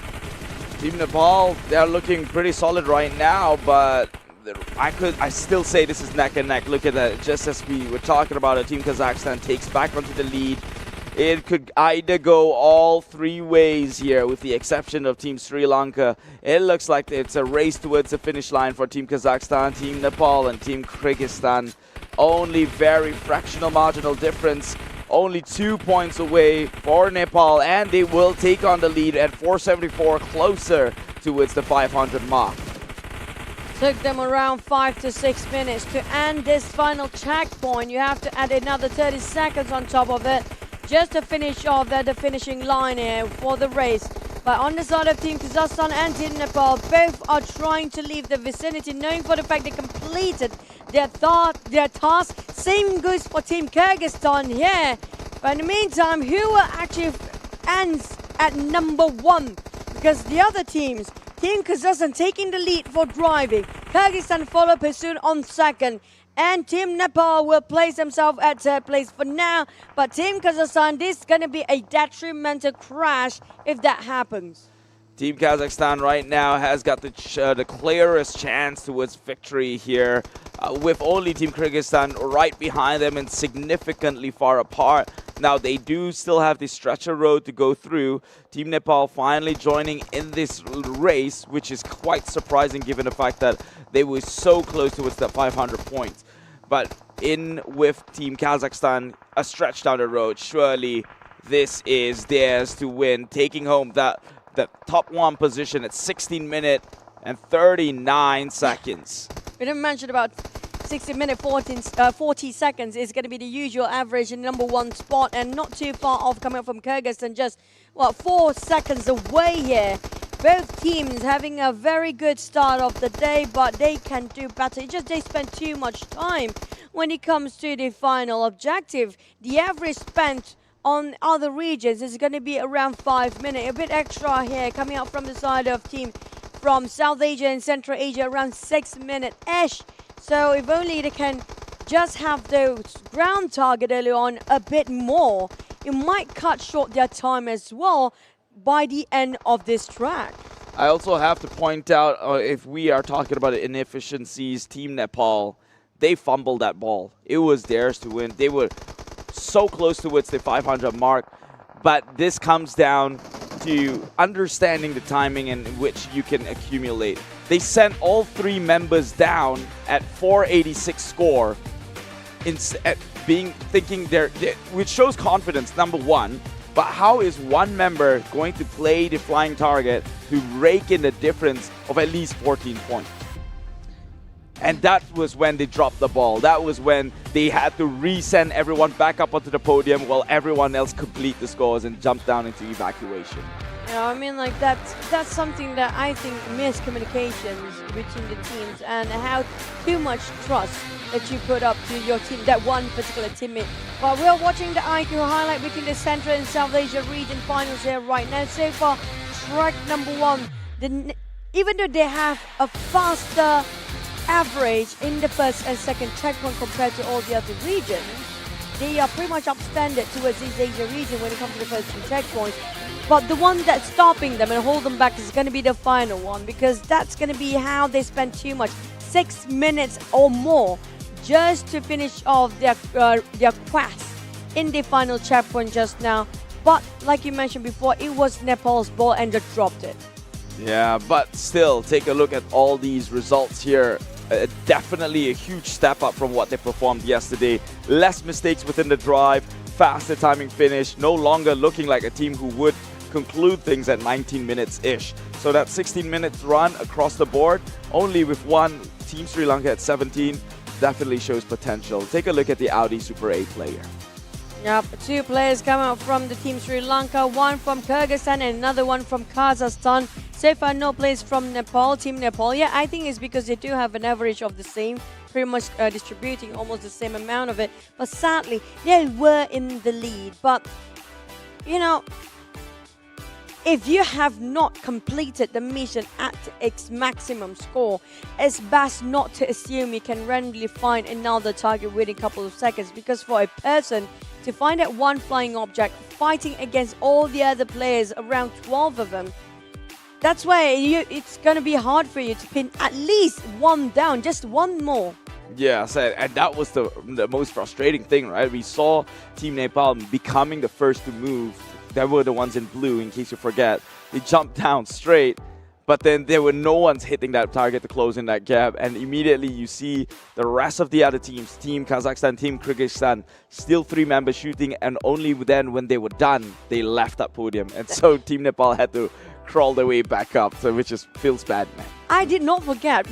Team Nepal, they're looking pretty solid right now, but I still say this is neck and neck. Look at that, just as we were talking about it, Team Kazakhstan takes back onto the lead. It could either go all 3 ways here, with the exception of Team Sri Lanka. It looks like it's a race towards the finish line for Team Kazakhstan, Team Nepal, and Team Kyrgyzstan. Only very fractional marginal difference. Only 2 points away for Nepal, and they will take on the lead at 474, closer towards the 500 mark. Took them around 5 to 6 minutes to end this final checkpoint. You have to add another 30 seconds on top of it, just to finish off the finishing line here for the race. But on the side of Team Kazakhstan and Team Nepal, both are trying to leave the vicinity, knowing for the fact they completed their task. Same goes for Team Kyrgyzstan here. But in the meantime, who actually ends at number 1 because the other teams, Team Kazakhstan taking the lead for driving, Kyrgyzstan follow pursuit on second, and Team Nepal will place themselves at third place for now. But Team Kazakhstan, this is going to be a detrimental crash if that happens. Team Kazakhstan right now has got the clearest chance towards victory here, with only Team Kyrgyzstan right behind them and significantly far apart. Now they do still have the stretcher road to go through. Team Nepal finally joining in this race, which is quite surprising given the fact that they were so close towards the 500 points. But in with Team Kazakhstan, a stretch down the road, surely this is theirs to win, taking home the top 1 position at 16 minutes and 39 seconds. We didn't mention about 16 minutes, 40 seconds is going to be the usual average in number 1 spot, and not too far off coming up from Kyrgyzstan, just, 4 seconds away here. Both teams having a very good start of the day, but they can do better. It's just they spend too much time when it comes to the final objective. The average spent on other regions is going to be around 5 minutes. A bit extra here coming up from the side of team from South Asia and Central Asia, around 6 minutes-ish. So if only they can just have those ground target early on a bit more, it might cut short their time as well by the end of this track. I also have to point out, if we are talking about inefficiencies, Team Nepal, they fumbled that ball. It was theirs to win. They were so close towards the 500 mark, but this comes down to understanding the timing in which you can accumulate. They sent all 3 members down at 486 score, thinking which shows confidence, number 1. But how is one member going to play the flying target to rake in the difference of at least 14 points? And that was when they dropped the ball. That was when they had to resend everyone back up onto the podium while everyone else complete the scores and jump down into evacuation. Yeah, I mean, like that's something that I think miscommunications between the teams and how too much trust that you put up to your team, that one particular teammate. But we're watching the IQ highlight between the Central and South Asia region finals here right now. So far, track number 1, even though they have a faster average in the first and second checkpoint compared to all the other regions, they are pretty much upstandard towards this Asia region when it comes to the first 2 checkpoints. But the one that's stopping them and hold them back is going to be the final one, because that's going to be how they spend too much, 6 minutes or more, just to finish off their quest in the final checkpoint just now. But like you mentioned before, it was Nepal's ball and they dropped it. Yeah, but still, take a look at all these results here. Definitely a huge step up from what they performed yesterday. Less mistakes within the drive, faster timing finish, no longer looking like a team who would conclude things at 19 minutes-ish. So that 16 minutes run across the board, only with one Team Sri Lanka at 17, definitely shows potential. Take a look at the Audi Super 8 player. Yep, 2 players coming out from the Team Sri Lanka, one from Kyrgyzstan and another one from Kazakhstan. So far, no players from Nepal, Team Nepal. Yeah, I think it's because they do have an average of the same, pretty much distributing almost the same amount of it. But sadly, they were in the lead. But, you know, if you have not completed the mission at its maximum score, it's best not to assume you can randomly find another target within a couple of seconds, because for a person to find that one flying object fighting against all the other players, around 12 of them, that's why it's going to be hard for you to pin at least one down, just one more. Yeah, and that was the most frustrating thing, right? We saw Team Nepal becoming the first to move. They were the ones in blue, in case you forget. They jumped down straight, but then there were no ones hitting that target to close in that gap. And immediately you see the rest of the other teams, Team Kazakhstan, Team Kyrgyzstan, still 3 members shooting. And only then, when they were done, they left that podium. And so Team Nepal had to crawl their way back up, so which just feels bad, man. I did not forget.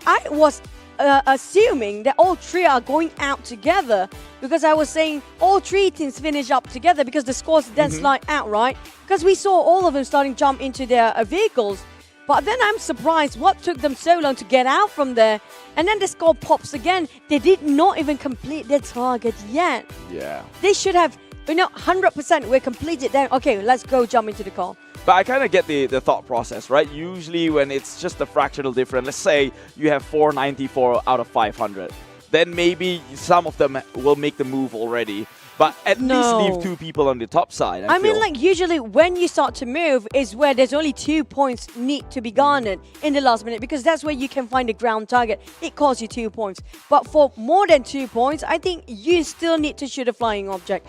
I was assuming that all 3 are going out together, because I was saying all 3 teams finish up together because the scores then slide out, right? Because we saw all of them starting to jump into their vehicles. But then I'm surprised what took them so long to get out from there. And then the score pops again. They did not even complete their target yet. Yeah. They should have We know 100% we're completed. Then okay, let's go jump into the car. But I kind of get the thought process, right? Usually when it's just a fractional difference, let's say you have 494 out of 500, then maybe some of them will make the move already. But at least leave 2 people on the top side. I mean, like, usually when you start to move is where there's only 2 points need to be garnered in the last minute, because that's where you can find the ground target. It costs you 2 points. But for more than 2 points, I think you still need to shoot a flying object.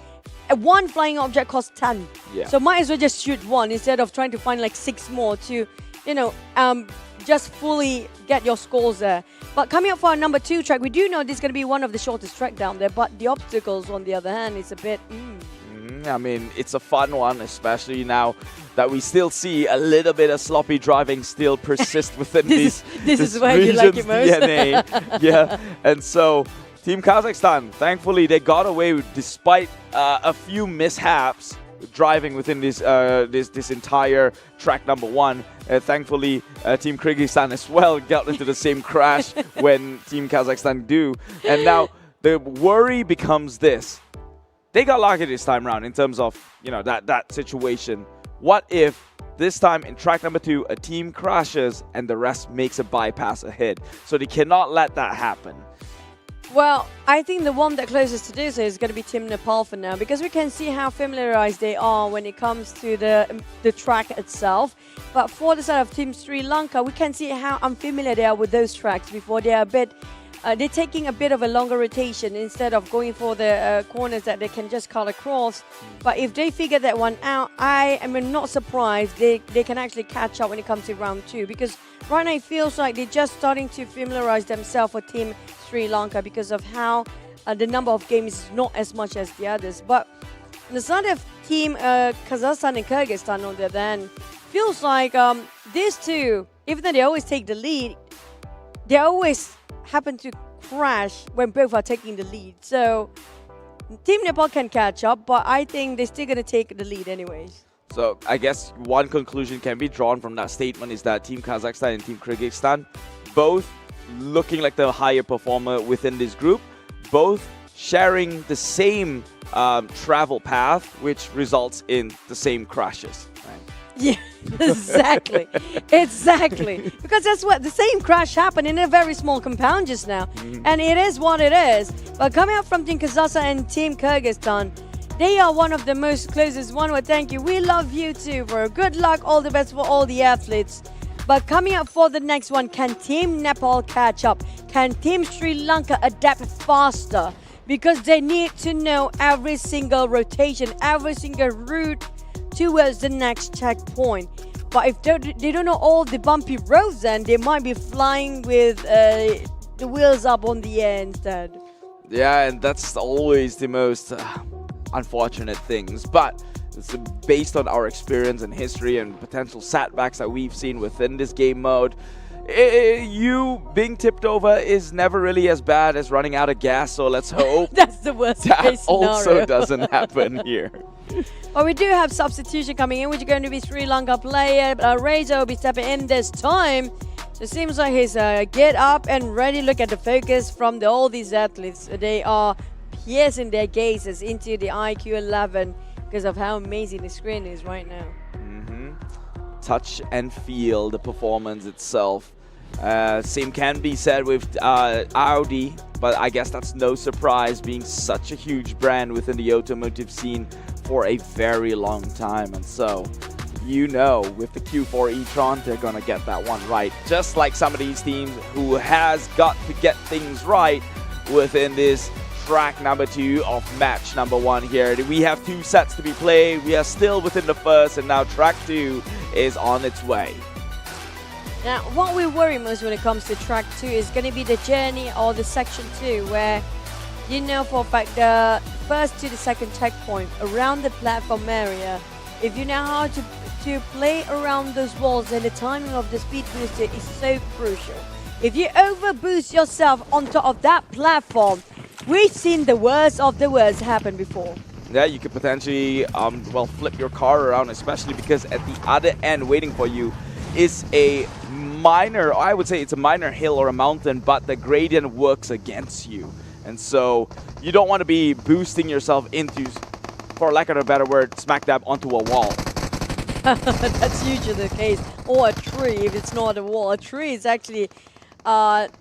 One flying object costs 10. Yeah. So might as well just shoot one instead of trying to find like 6 more to, you know, just fully get your scores there. But coming up for our number 2 track, we do know this is going to be one of the shortest track down there, but the obstacles, on the other hand, is a bit... I mean, it's a fun one, especially now that we still see a little bit of sloppy driving still persist within this this is where you like it most. DNA. Yeah, and so Team Kazakhstan, thankfully, they got away with, despite a few mishaps driving within this this entire track number 1. Thankfully, Team Kyrgyzstan as well got into the same crash when Team Kazakhstan do. And now the worry becomes this. They got lucky this time around in terms of, you know, that situation. What if this time in track number 2, a team crashes and the rest makes a bypass ahead? So they cannot let that happen. Well, I think the one that closest to this is going to be Team Nepal for now, because we can see how familiarized they are when it comes to the track itself. But for the side of Team Sri Lanka, we can see how unfamiliar they are with those tracks before. They are a bit, they're taking a bit of a longer rotation instead of going for the corners that they can just cut across. But if they figure that one out, I am not surprised they can actually catch up when it comes to round 2, because right now it feels like they're just starting to familiarize themselves for Team Sri Lanka because of how the number of games is not as much as the others. But on the side of Team Kazakhstan and Kyrgyzstan, on the other hand, feels like these two, even though they always take the lead, they always happen to crash when both are taking the lead. So Team Nepal can catch up, but I think they're still going to take the lead anyways. So I guess one conclusion can be drawn from that statement is that Team Kazakhstan and Team Kyrgyzstan, both looking like the higher performer within this group, both sharing the same travel path, which results in the same crashes. Right? Yeah, exactly. Exactly. Because that's what the same crash happened in a very small compound just now. And it is what it is. But coming up from Team Kazakhstan and Team Kyrgyzstan, they are one of the most closest. One would thank you. We love you too, bro. Good luck. All the best for all the athletes. But coming up for the next one, can Team Nepal catch up? Can Team Sri Lanka adapt faster? Because they need to know every single rotation, every single route towards the next checkpoint. But if they don't know all the bumpy roads, then they might be flying with the wheels up on the air instead. Yeah, and that's always the most unfortunate things. But it's based on our experience and history and potential setbacks that we've seen within this game mode. You being tipped over is never really as bad as running out of gas, so let's hope that's the worst that case scenario. also doesn't happen here. Well, we do have substitution coming in, which is going to be Sri Lanka player. Reza will be stepping in this time. So it seems like he's get up and ready. Look at the focus from all these athletes. They are piercing their gazes into the IQ 11 because of how amazing the screen is right now. Touch and feel the performance itself. Same can be said with Audi, but I guess that's no surprise, being such a huge brand within the automotive scene for a very long time. And so, you know, with the Q4 e-tron, they're gonna get that one right. Just like some of these teams who has got to get things right within this track number 2 of match number 1 here. We have 2 sets to be played. We are still within the first, and now track 2 is on its way. Now, what we worry most when it comes to track 2 is going to be the journey or the section 2, where you know for a fact the first to the second checkpoint around the platform area, if you know how to play around those walls, then the timing of the speed booster is so crucial. If you overboost yourself on top of that platform, we've seen the worst of the worst happen before. Yeah, you could potentially, well, flip your car around, especially because at the other end waiting for you is a minor, I would say it's a minor hill or a mountain, but the gradient works against you. And so you don't want to be boosting yourself into for lack of a better word, smack dab onto a wall. That's usually the case. Or a tree if it's not a wall. A tree is actually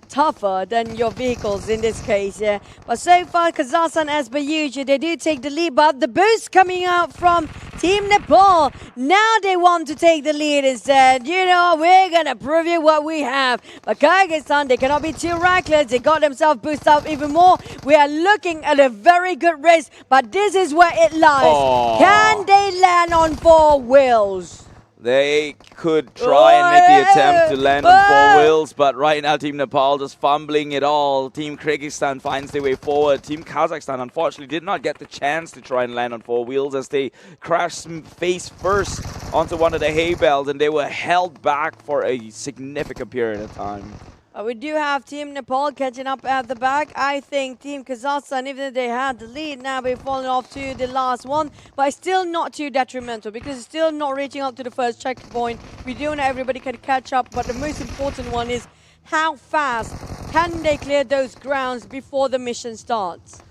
tougher than your vehicles in this case, yeah. But so far, Kazakhstan, as per usual, they do take the lead. But the boost coming out from Team Nepal. Now they want to take the lead instead. You know, we're going to prove you what we have. But Kyrgyzstan, they cannot be too reckless. They got themselves boosted up even more. We are looking at a very good race. But this is where it lies. Oh. Can they land on 4 wheels? They could try and make the attempt to land on 4 wheels, but right now Team Nepal just fumbling it all. Team Kyrgyzstan finds their way forward. Team Kazakhstan unfortunately did not get the chance to try and land on 4 wheels as they crashed face first onto one of the hay bales, and they were held back for a significant period of time. We do have Team Nepal catching up at the back. I think Team Kazakhstan, even though they had the lead, now they've fallen off to the last one. But it's still not too detrimental because it's still not reaching up to the first checkpoint. We do know everybody can catch up, but the most important one is how fast can they clear those grounds before the mission starts?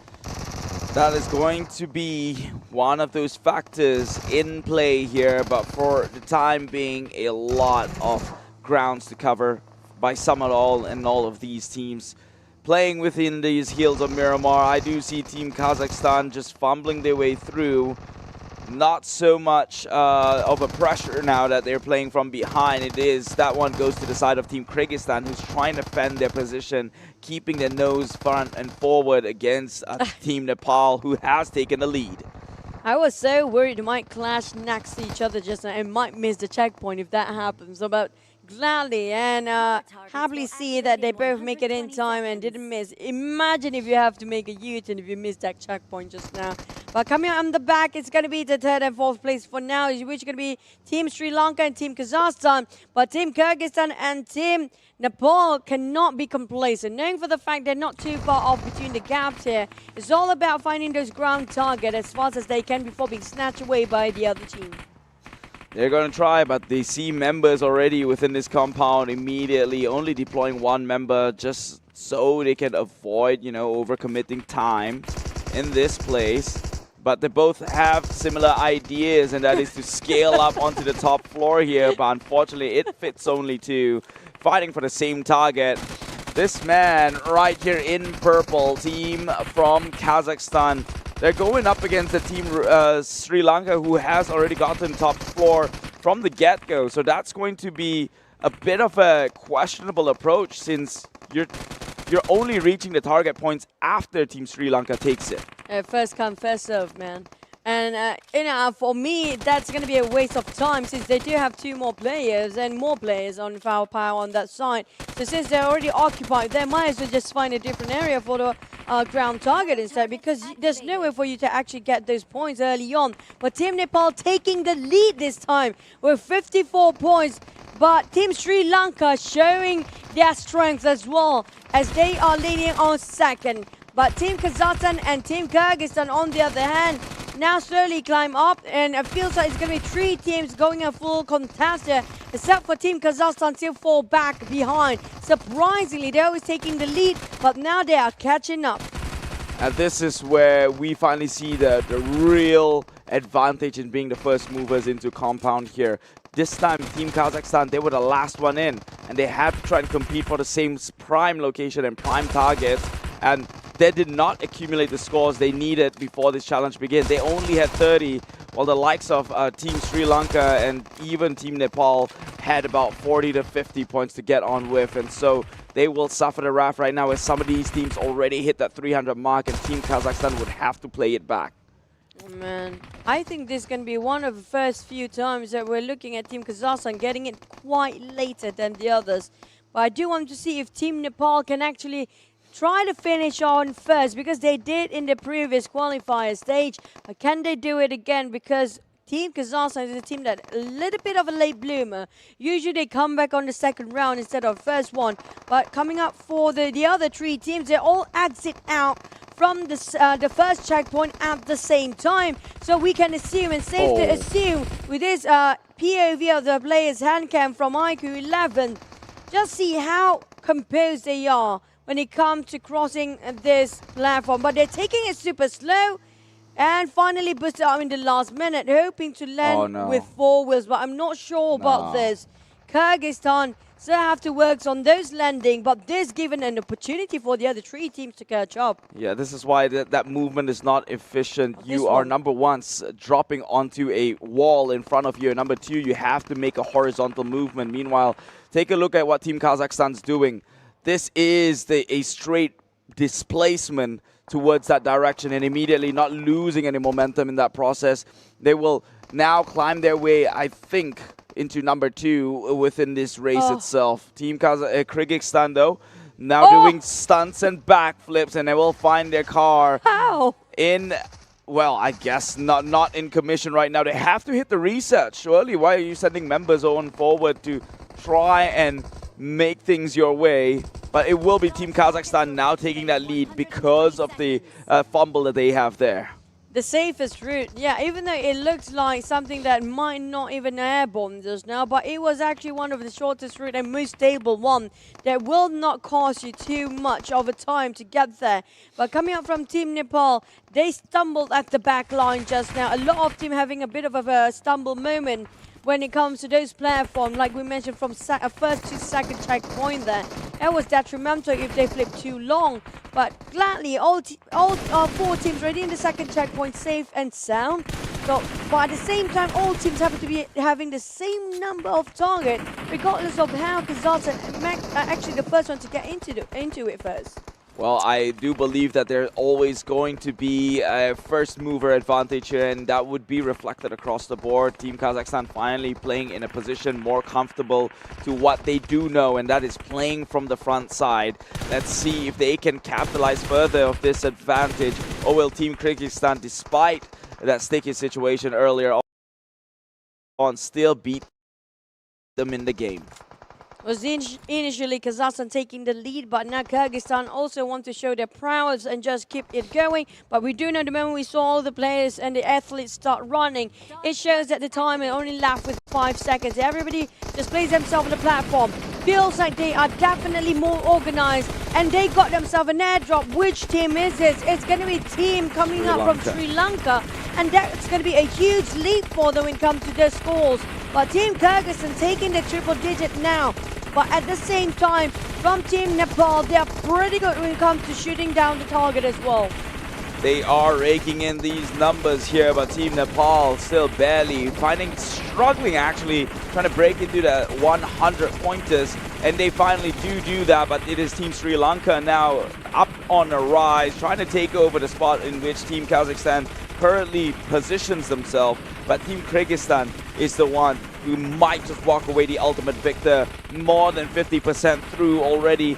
That is going to be one of those factors in play here, but for the time being, a lot of grounds to cover by some at all, and all of these teams playing within these hills of Miramar. I do see Team Kazakhstan just fumbling their way through. Not so much of a pressure now that they're playing from behind. It is that one goes to the side of Team Kyrgyzstan, who's trying to fend their position, keeping their nose front and forward against Team Nepal, who has taken the lead. I was so worried it might clash next to each other just now and might miss the checkpoint if that happens. But gladly and happily see that they both make it in time and didn't miss. Imagine if you have to make a U-turn if you missed that checkpoint just now. But coming on the back, it's going to be the 3rd and 4th place for now, which is going to be Team Sri Lanka and Team Kazakhstan. But Team Kyrgyzstan and Team Nepal cannot be complacent, knowing for the fact they're not too far off between the gaps here. It's all about finding those ground targets as fast as they can before being snatched away by the other team. They're going to try, but they see members already within this compound immediately, only deploying one member just so they can avoid, you know, overcommitting time in this place. But they both have similar ideas, and that is to scale up onto the top floor here, but unfortunately it fits only 2. Fighting for the same target. This man right here in purple, team from Kazakhstan, they're going up against the team Sri Lanka, who has already gotten top floor from the get-go. So that's going to be a bit of a questionable approach, since you're only reaching the target points after Team Sri Lanka takes it. First come, first serve, man. And, you know, for me, that's going to be a waste of time since they do have 2 more players and more players on firepower on that side. So since they're already occupied, they might as well just find a different area for the ground target instead, because there's no way for you to actually get those points early on. But Team Nepal taking the lead this time with 54 points. But Team Sri Lanka showing their strength as well, as they are leading on 2nd. But Team Kazakhstan and Team Kyrgyzstan, on the other hand, now slowly climb up, and it feels like it's going to be 3 teams going a full contest here, except for Team Kazakhstan still fall back behind. Surprisingly, they're always taking the lead, but now they are catching up. And this is where we finally see the real advantage in being the first movers into compound here. This time, Team Kazakhstan, they were the last one in, and they had to try and compete for the same prime location and prime targets, and they did not accumulate the scores they needed before this challenge began. They only had 30, while the likes of Team Sri Lanka and even Team Nepal had about 40 to 50 points to get on with, and so they will suffer the wrath right now as some of these teams already hit that 300 mark, and Team Kazakhstan would have to play it back. Oh, man, I think this is going to be one of the first few times that we're looking at Team Kazakhstan getting it quite later than the others. But I do want to see if Team Nepal can actually try to finish on first, because they did in the previous qualifier stage. But can they do it again? Because Team Kazakhstan is a team that a little bit of a late bloomer. Usually they come back on the 2nd round instead of first one. But coming up for the other 3 teams, they all exit out from the first checkpoint at the same time. So we can assume, and safe to assume, with this POV of the player's hand cam from IQ 11, just see how composed they are when it comes to crossing this platform. But they're taking it super slow. And finally boosted out in the last minute, hoping to land no. with 4 wheels, but I'm not sure about No. this. Kyrgyzstan still have to work on those landing, but this given an opportunity for the other 3 teams to catch up. Yeah, this is why that movement is not efficient. This You are one. number one, dropping onto a wall in front of you. Number 2, you have to make a horizontal movement. Meanwhile, take a look at what Team Kazakhstan's doing. This is a straight displacement towards that direction and immediately not losing any momentum in that process. They will now climb their way, I think, into number 2 within this race itself. Team Kyrgyzstan, though, now doing stunts and backflips, and they will find their car in, well, I guess not in commission right now. They have to hit the reset. Surely, why are you sending members on forward to try and make things your way? But it will be Team Kazakhstan now taking that lead because of the fumble that they have there. The safest route, yeah, even though it looks like something that might not even airborne just now, but it was actually one of the shortest route and most stable one that will not cost you too much of a time to get there. But coming up from Team Nepal, they stumbled at the back line just now. A lot of team having a bit of a stumble moment when it comes to those platforms, like we mentioned from first to second checkpoint there. That was detrimental if they flipped too long. But gladly, all 4 teams ready in the second checkpoint, safe and sound. So, but at the same time, all teams happen to be having the same number of target, regardless of how Kazakhstan are actually the first one to get into it first. Well, I do believe that there's always going to be a first mover advantage here, and that would be reflected across the board. Team Kazakhstan finally playing in a position more comfortable to what they do know, and that is playing from the front side. Let's see if they can capitalize further of this advantage, or will Team Kyrgyzstan, despite that sticky situation earlier on, still beat them in the game. Was initially Kazakhstan taking the lead, but now Kyrgyzstan also want to show their prowess and just keep it going. But we do know the moment we saw all the players and the athletes start running, it shows that the time is only left with 5 seconds. Everybody just plays themselves on the platform. Feels like they are definitely more organized, and they got themselves an airdrop. Which team is this? It's going to be a team coming up from Sri Lanka, and that's going to be a huge leap for them when it comes to their scores. But Team Kyrgyzstan taking the triple digit now. But at the same time, from Team Nepal, they are pretty good when it comes to shooting down the target as well. They are raking in these numbers here, but Team Nepal still barely struggling actually, trying to break into the 100 pointers, and they finally do that. But it is Team Sri Lanka now up on a rise, trying to take over the spot in which Team Kazakhstan currently positions themselves. But Team Kyrgyzstan is the one who might just walk away the ultimate victor. More than 50% through already,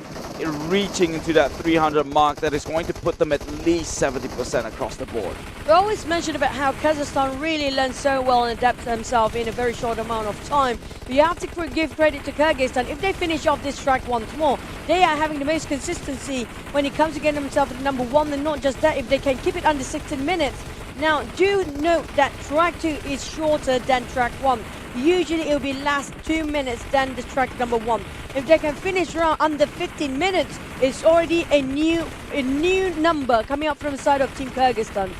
reaching into that 300 mark. That is going to put them at least 70% across the board. We always mention about how Kazakhstan really learned so well and adapt themselves in a very short amount of time. But you have to give credit to Kyrgyzstan. If they finish off this track once more, they are having the most consistency when it comes to getting themselves at number 1. And not just that, if they can keep it under 16 minutes. Now, do note that track 2 is shorter than track 1. Usually it will be last 2 minutes than the track number 1. If they can finish around under 15 minutes, it's already a new number coming up from the side of Team Kyrgyzstan.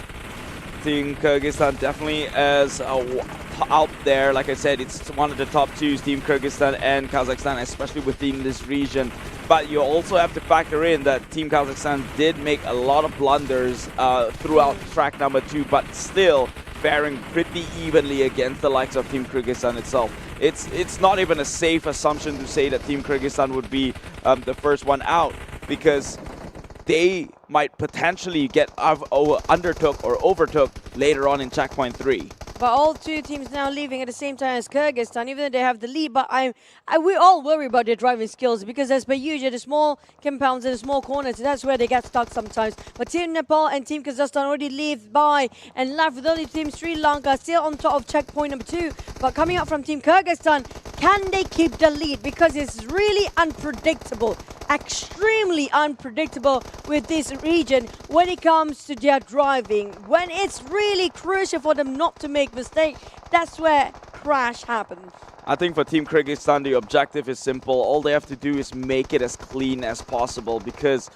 Team Kyrgyzstan definitely is out there. Like I said, it's one of the top 2s, Team Kyrgyzstan and Kazakhstan, especially within this region. But you also have to factor in that Team Kazakhstan did make a lot of blunders throughout track number 2, but still faring pretty evenly against the likes of Team Kyrgyzstan itself. It's not even a safe assumption to say that Team Kyrgyzstan would be the first one out, because they might potentially get undertook or overtook later on in checkpoint 3. But all 2 teams now leaving at the same time as Kyrgyzstan, even though they have the lead. But we all worry about their driving skills, because as per usual, the small compounds and the small corners, that's where they get stuck sometimes. But Team Nepal and Team Kazakhstan already leave by and left with only Team Sri Lanka still on top of checkpoint number 2. But coming up from Team Kyrgyzstan, can they keep the lead? Because it's really unpredictable, extremely unpredictable with this region when it comes to their driving. When it's really crucial for them not to make mistakes, that's where crash happens. I think for Team Kyrgyzstan, the objective is simple. All they have to do is make it as clean as possible, because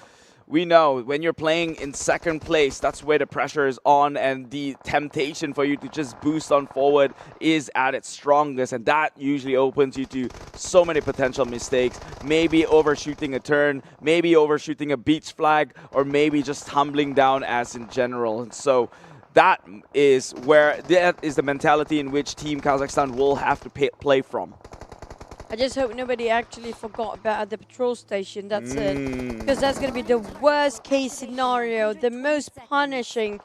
we know when you're playing in second place, that's where the pressure is on and the temptation for you to just boost on forward is at its strongest, and that usually opens you to so many potential mistakes. Maybe overshooting a turn, maybe overshooting a beach flag, or maybe just tumbling down as in general. And so that is the mentality in which Team Kazakhstan will have to play from. I just hope nobody actually forgot about the patrol station. That's it. Because that's going to be the worst case scenario, the most punishing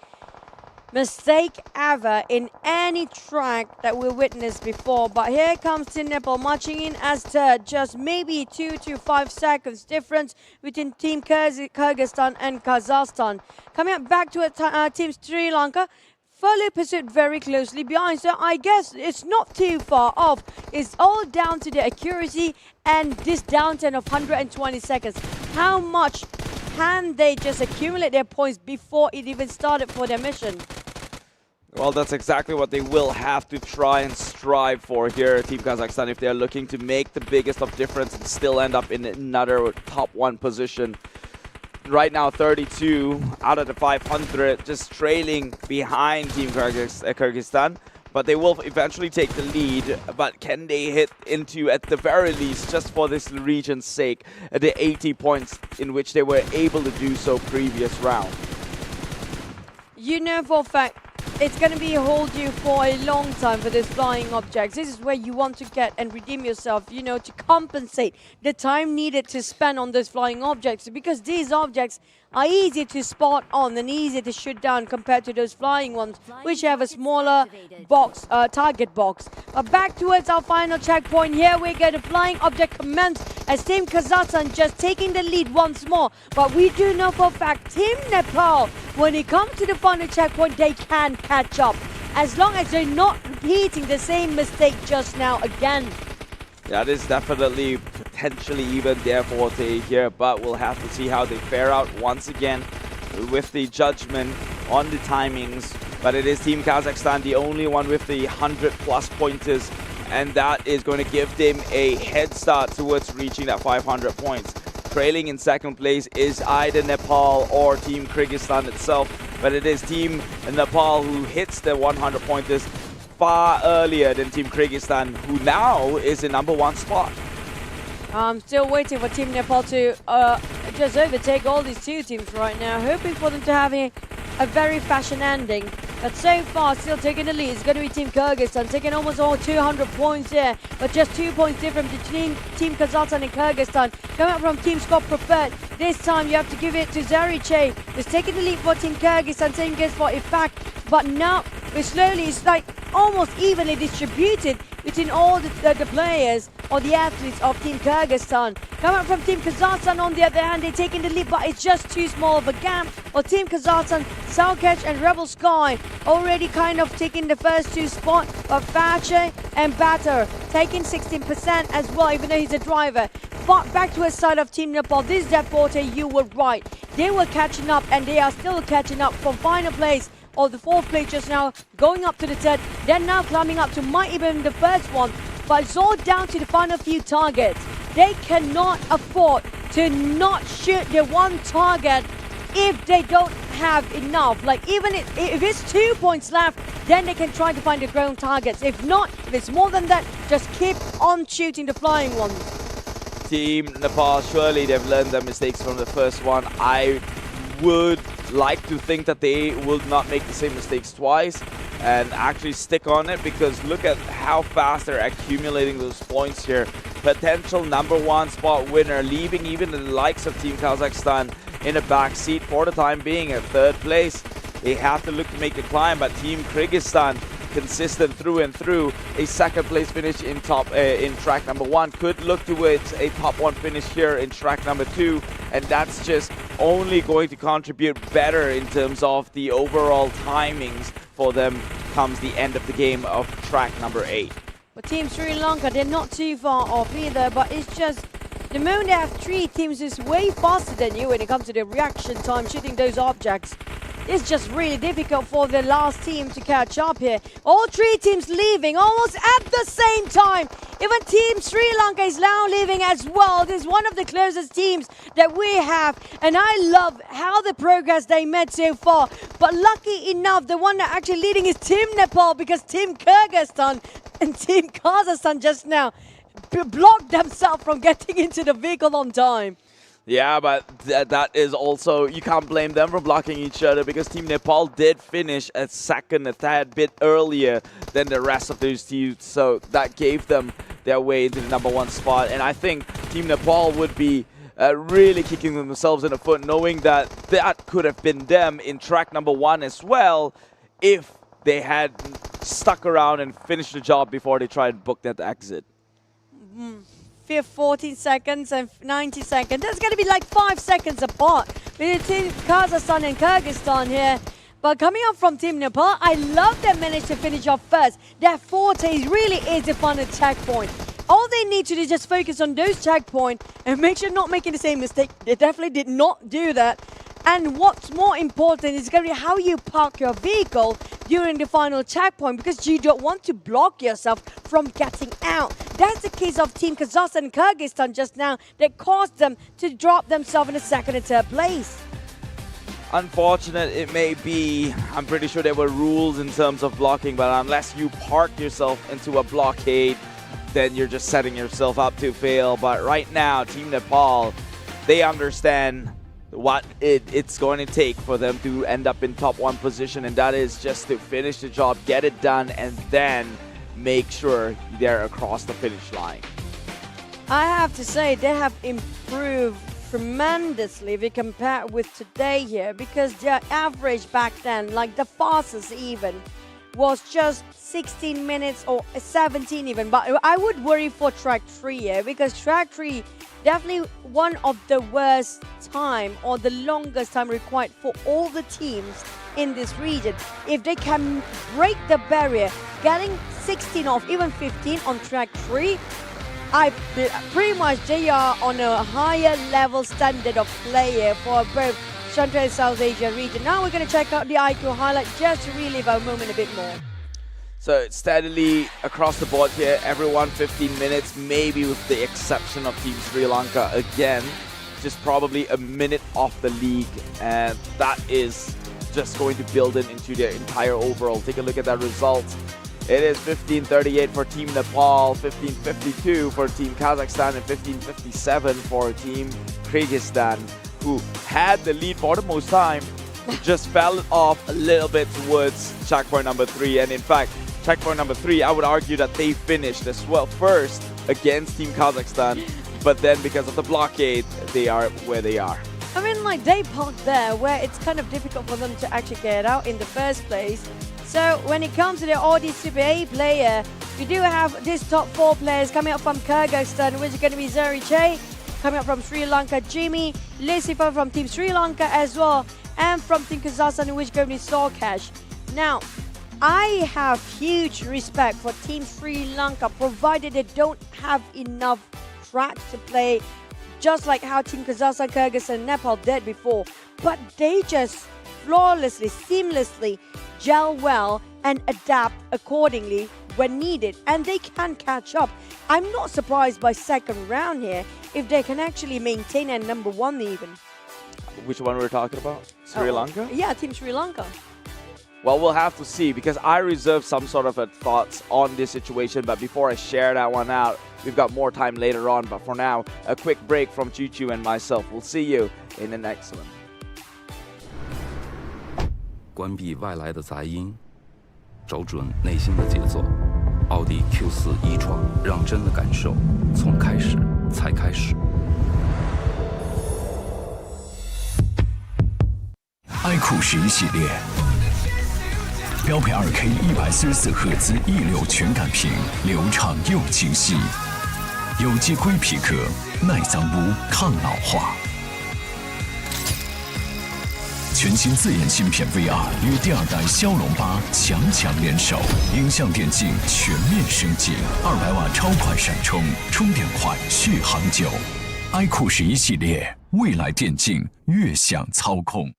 mistake ever in any track that we witnessed before. But here comes Team Nepal marching in as third. Just maybe 2 to 5 seconds difference between Team Kyrgyzstan and Kazakhstan. Coming up back to Team Sri Lanka. Follow pursuit very closely behind, so I guess it's not too far off. It's all down to the accuracy and this downtime of 120 seconds. How much can they just accumulate their points before it even started for their mission? Well, that's exactly what they will have to try and strive for here, Team Kazakhstan, if they're looking to make the biggest of difference and still end up in another top 1 position. Right now 32 out of the 500, just trailing behind Team Kyrgyzstan, but they will eventually take the lead. But can they hit into, at the very least, just for this region's sake, the 80 points in which they were able to do so previous round? You know for a fact it's going to be hold you for a long time for these flying objects. This is where you want to get and redeem yourself, you know, to compensate the time needed to spend on those flying objects, because these objects are easy to spot on and easy to shoot down compared to those flying ones, which have a smaller box, target box. But back towards our final checkpoint here, we get a flying object commence as Team Kazakhstan just taking the lead once more. But we do know for a fact Team Nepal, when it comes to the final checkpoint, they can catch up, as long as they're not repeating the same mistake just now again. That is definitely potentially even their forte here, but we'll have to see how they fare out once again with the judgment on the timings. But it is Team Kazakhstan, the only one with the 100+ pointers, and that is going to give them a head start towards reaching that 500 points. Trailing in second place is either Nepal or Team Kyrgyzstan itself, but it is Team Nepal who hits the 100 pointers far earlier than Team Kyrgyzstan, who now is in #1 spot. I'm still waiting for Team Nepal to just overtake all these two teams right now, hoping for them to have a very fashion ending. But so far, still taking the lead. It's going to be Team Kyrgyzstan, taking almost all 200 points here, but just 2 points different between Team Kazakhstan and Kyrgyzstan. Coming up from Team Squad Preferred, this time you have to give it to Zariche. He's taking the lead for Team Kyrgyzstan, same goes for Ifak. But now, it's like almost evenly distributed between all the players or the athletes of Team Kyrgyzstan. Coming up from Team Kazakhstan, on the other hand, they're taking the lead, but it's just too small of a gap. Or Team Kazakhstan, Salkech and Rebel Sky already kind of taking the first 2 spots, but Fache and Batter taking 16% as well, even though he's a driver. But back to the side of Team Nepal, this is their forte, you were right. They were catching up, and they are still catching up from final place, or the 4th place just now, going up to the 3rd, then now climbing up to might even the 1st one. But it's all down to the final few targets. They cannot afford to not shoot the one target if they don't have enough. Like, even if it's 2 points left, then they can try to find the ground targets. If not, if it's more than that, just keep on shooting the flying ones. Team Nepal, surely they've learned their mistakes from the first one. I would like to think that they will not make the same mistakes twice and actually stick on it, because look at how fast they're accumulating those points here. Potential #1 spot winner, leaving even the likes of Team Kazakhstan in a back seat for the time being at 3rd place. They have to look to make the climb, but Team Kyrgyzstan, consistent through and through, a 2nd place finish in track #1 could look towards a top 1 finish here in track #2, and that's just only going to contribute better in terms of the overall timings for them comes the end of the game of track #8. But Team Sri Lanka, they're not too far off either, but it's just the moment they have 3 teams is way faster than you when it comes to the reaction time shooting those objects. it's just really difficult for the last team to catch up here. All three teams leaving almost at the same time. Even Team Sri Lanka is now leaving as well. This is one of the closest teams that we have. And I love how the progress they made so far. But lucky enough, the one that actually leading is Team Nepal, because Team Kyrgyzstan and Team Kazakhstan just now blocked themselves from getting into the vehicle on time. Yeah, but that is also, you can't blame them for blocking each other, because Team Nepal did finish a tad bit earlier than the rest of those teams. So that gave them their way into the #1 spot. And I think Team Nepal would be really kicking themselves in the foot, knowing that that could have been them in track #1 as well, if they had stuck around and finished the job before they tried to book that exit. 14 seconds and 90 seconds. That's going to be like 5 seconds apart between Kazakhstan and Kyrgyzstan here. But coming up from Team Nepal, I love they managed to finish off first. Their forte really is to find a checkpoint. All they need to do is just focus on those checkpoints and make sure not making the same mistake. They definitely did not do that. And what's more important is going to be how you park your vehicle during the final checkpoint, because you don't want to block yourself from getting out. That's the case of Team Kazakhstan and Kyrgyzstan just now that caused them to drop themselves in the second and third place. Unfortunate it may be. I'm pretty sure there were rules in terms of blocking, but unless you park yourself into a blockade, then you're just setting yourself up to fail. But right now, Team Nepal, they understand what it's going to take for them to end up in #1 position, and that is just to finish the job, get it done, and then make sure they're across the finish line. I have to say they have improved tremendously if we compare with today here, because their average back then, like the fastest even, was just 16 minutes or 17 even. But I would worry for track 3 here, because track 3 definitely one of the worst time or the longest time required for all the teams in this region. If they can break the barrier, getting 16 off, even 15 on track 3, pretty much they are on a higher level standard of player for both Central and South Asia region. Now we're going to check out the IQ highlight just to relive our moment a bit more. So it's steadily across the board here, everyone 15 minutes, maybe with the exception of Team Sri Lanka again, just probably a minute off the league, and that is just going to build it into their entire overall. Take a look at that result. It is 15:38 for Team Nepal, 15:52 for Team Kazakhstan, and 15:57 for Team Kyrgyzstan, who had the lead for the most time, just fell off a little bit towards checkpoint #3. And in fact, checkpoint #3, I would argue that they finished as well first against Team Kazakhstan, but then because of the blockade, they are where they are. I mean, like, they parked there where it's kind of difficult for them to actually get out in the first place. So when it comes to the RD Super A player, we do have these top 4 players coming up from Kyrgyzstan, which is going to be Zeriche, coming up from Sri Lanka, Jimmy, Lucifer from Team Sri Lanka as well, and from Team Kazakhstan, which is going to be Sorkash. Now, I have huge respect for Team Sri Lanka, provided they don't have enough tracks to play, just like how Team Kazakhstan, Kyrgyzstan, and Nepal did before. But they just flawlessly, seamlessly gel well and adapt accordingly when needed, and they can catch up. I'm not surprised by second round here if they can actually maintain a #1 even. Which one we're talking about? Sri Lanka? Yeah, Team Sri Lanka. Well, we'll have to see, because I reserve some sort of thoughts on this situation, but before I share that one out, we've got more time later on. But for now, a quick break from Chu and myself. We'll see you in the next one. 关闭外来的杂音，找准内心的节奏。奥迪 Q4 e-tron，让真的感受从开始才开始。iQOO 11系列，标配2K 144赫兹1.6全感屏，流畅又清晰，有机硅皮革，耐脏污、抗老化。全新自研芯片 VR 与第2代骁龙8强联手，影像电竞全面升级，200瓦超快闪充，充电快，续航久。iQOO 11系列，未来电竞越想操控。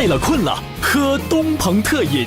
累了困了，喝东鹏特饮。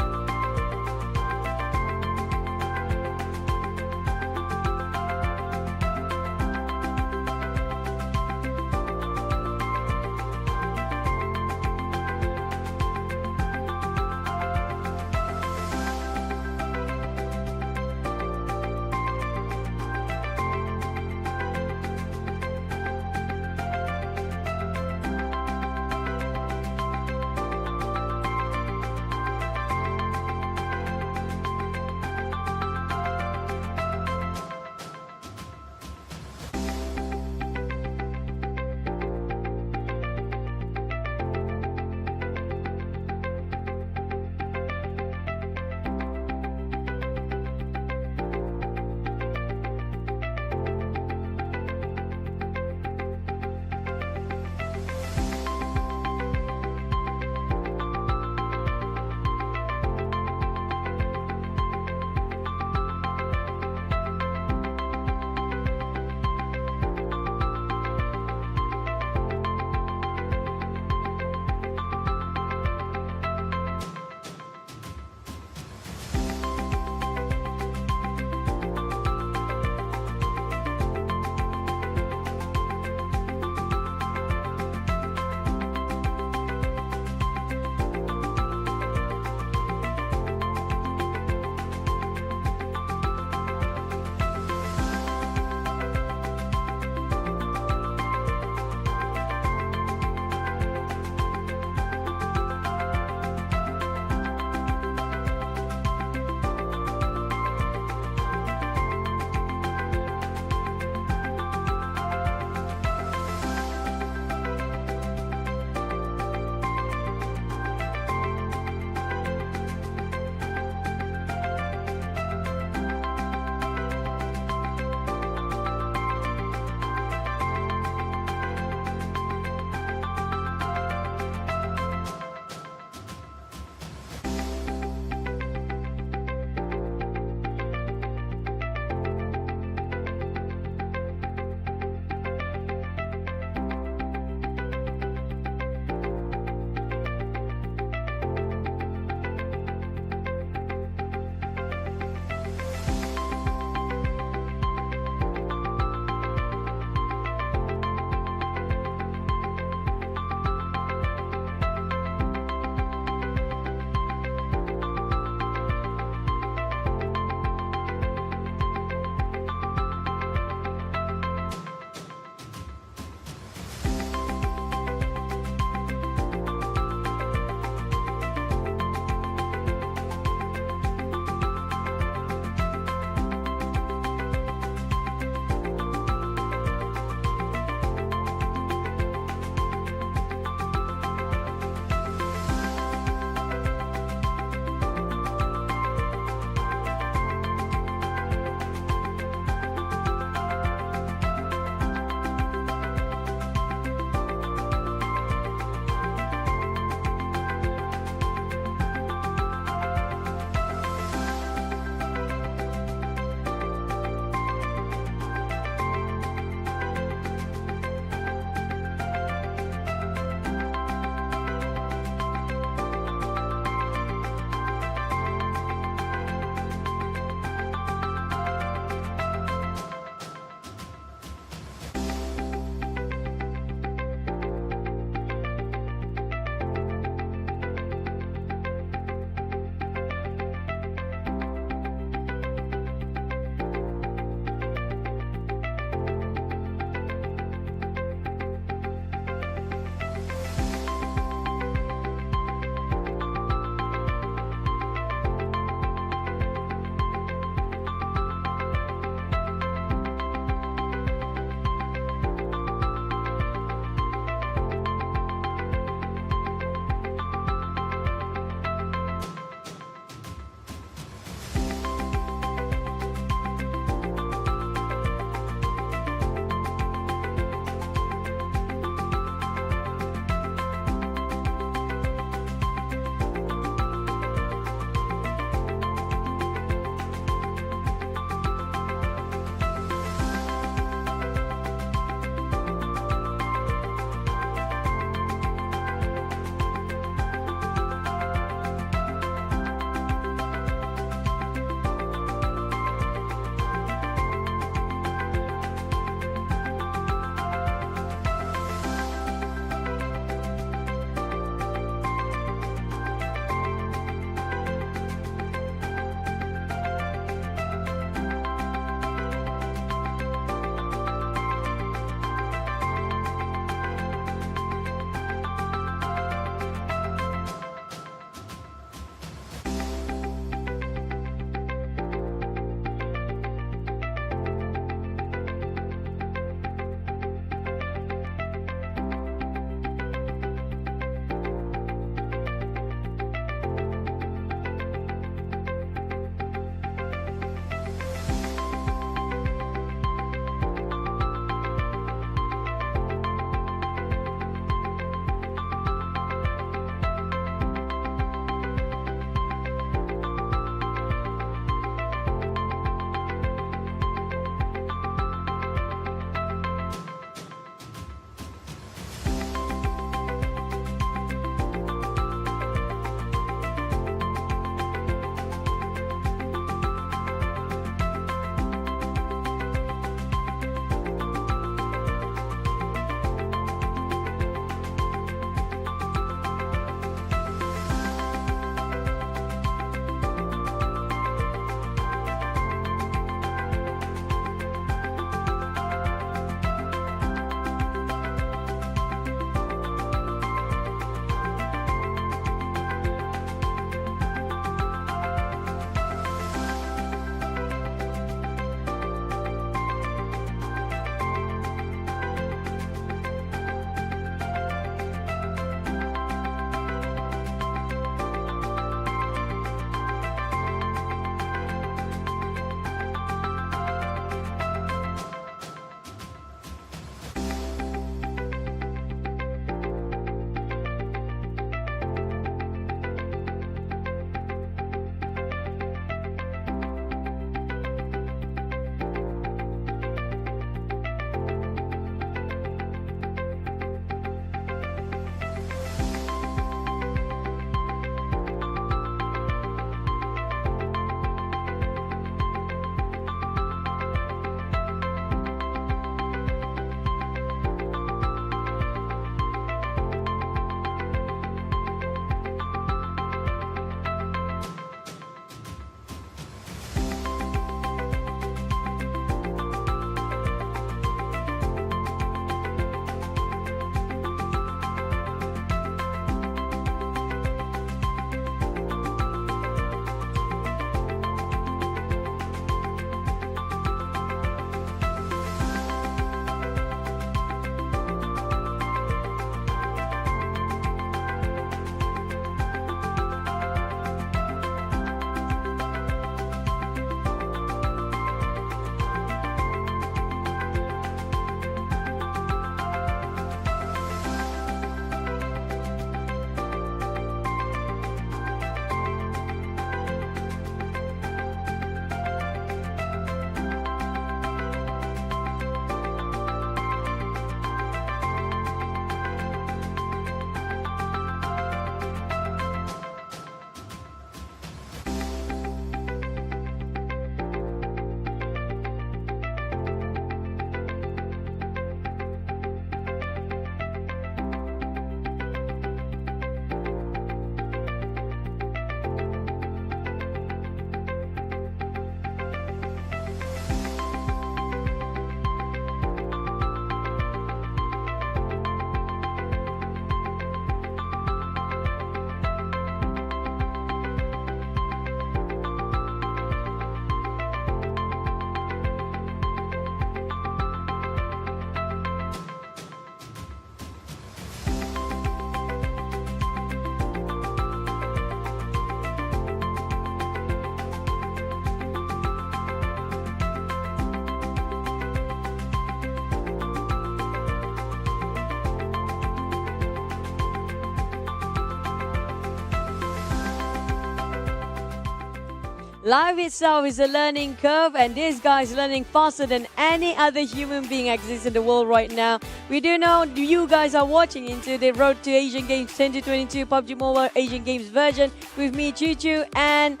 Life itself is a learning curve, and this guy is learning faster than any other human being exists in the world right now. We do know you guys are watching into the Road to Asian Games 2022 PUBG Mobile Asian Games version with me, Choo Choo, and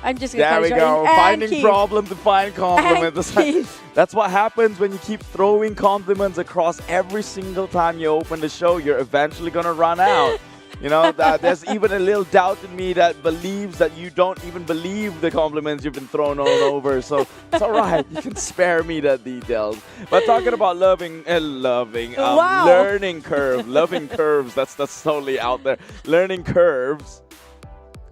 I'm just gonna There we go. Finding Keith. problem to find compliment. That's what happens when you keep throwing compliments across every single time you open the show. You're eventually gonna run out. You know, there's even a little doubt in me that believes that you don't even believe the compliments you've been thrown all over. So it's all right. You can spare me the details. But talking about learning curve, loving curves, that's totally out there. Learning curves.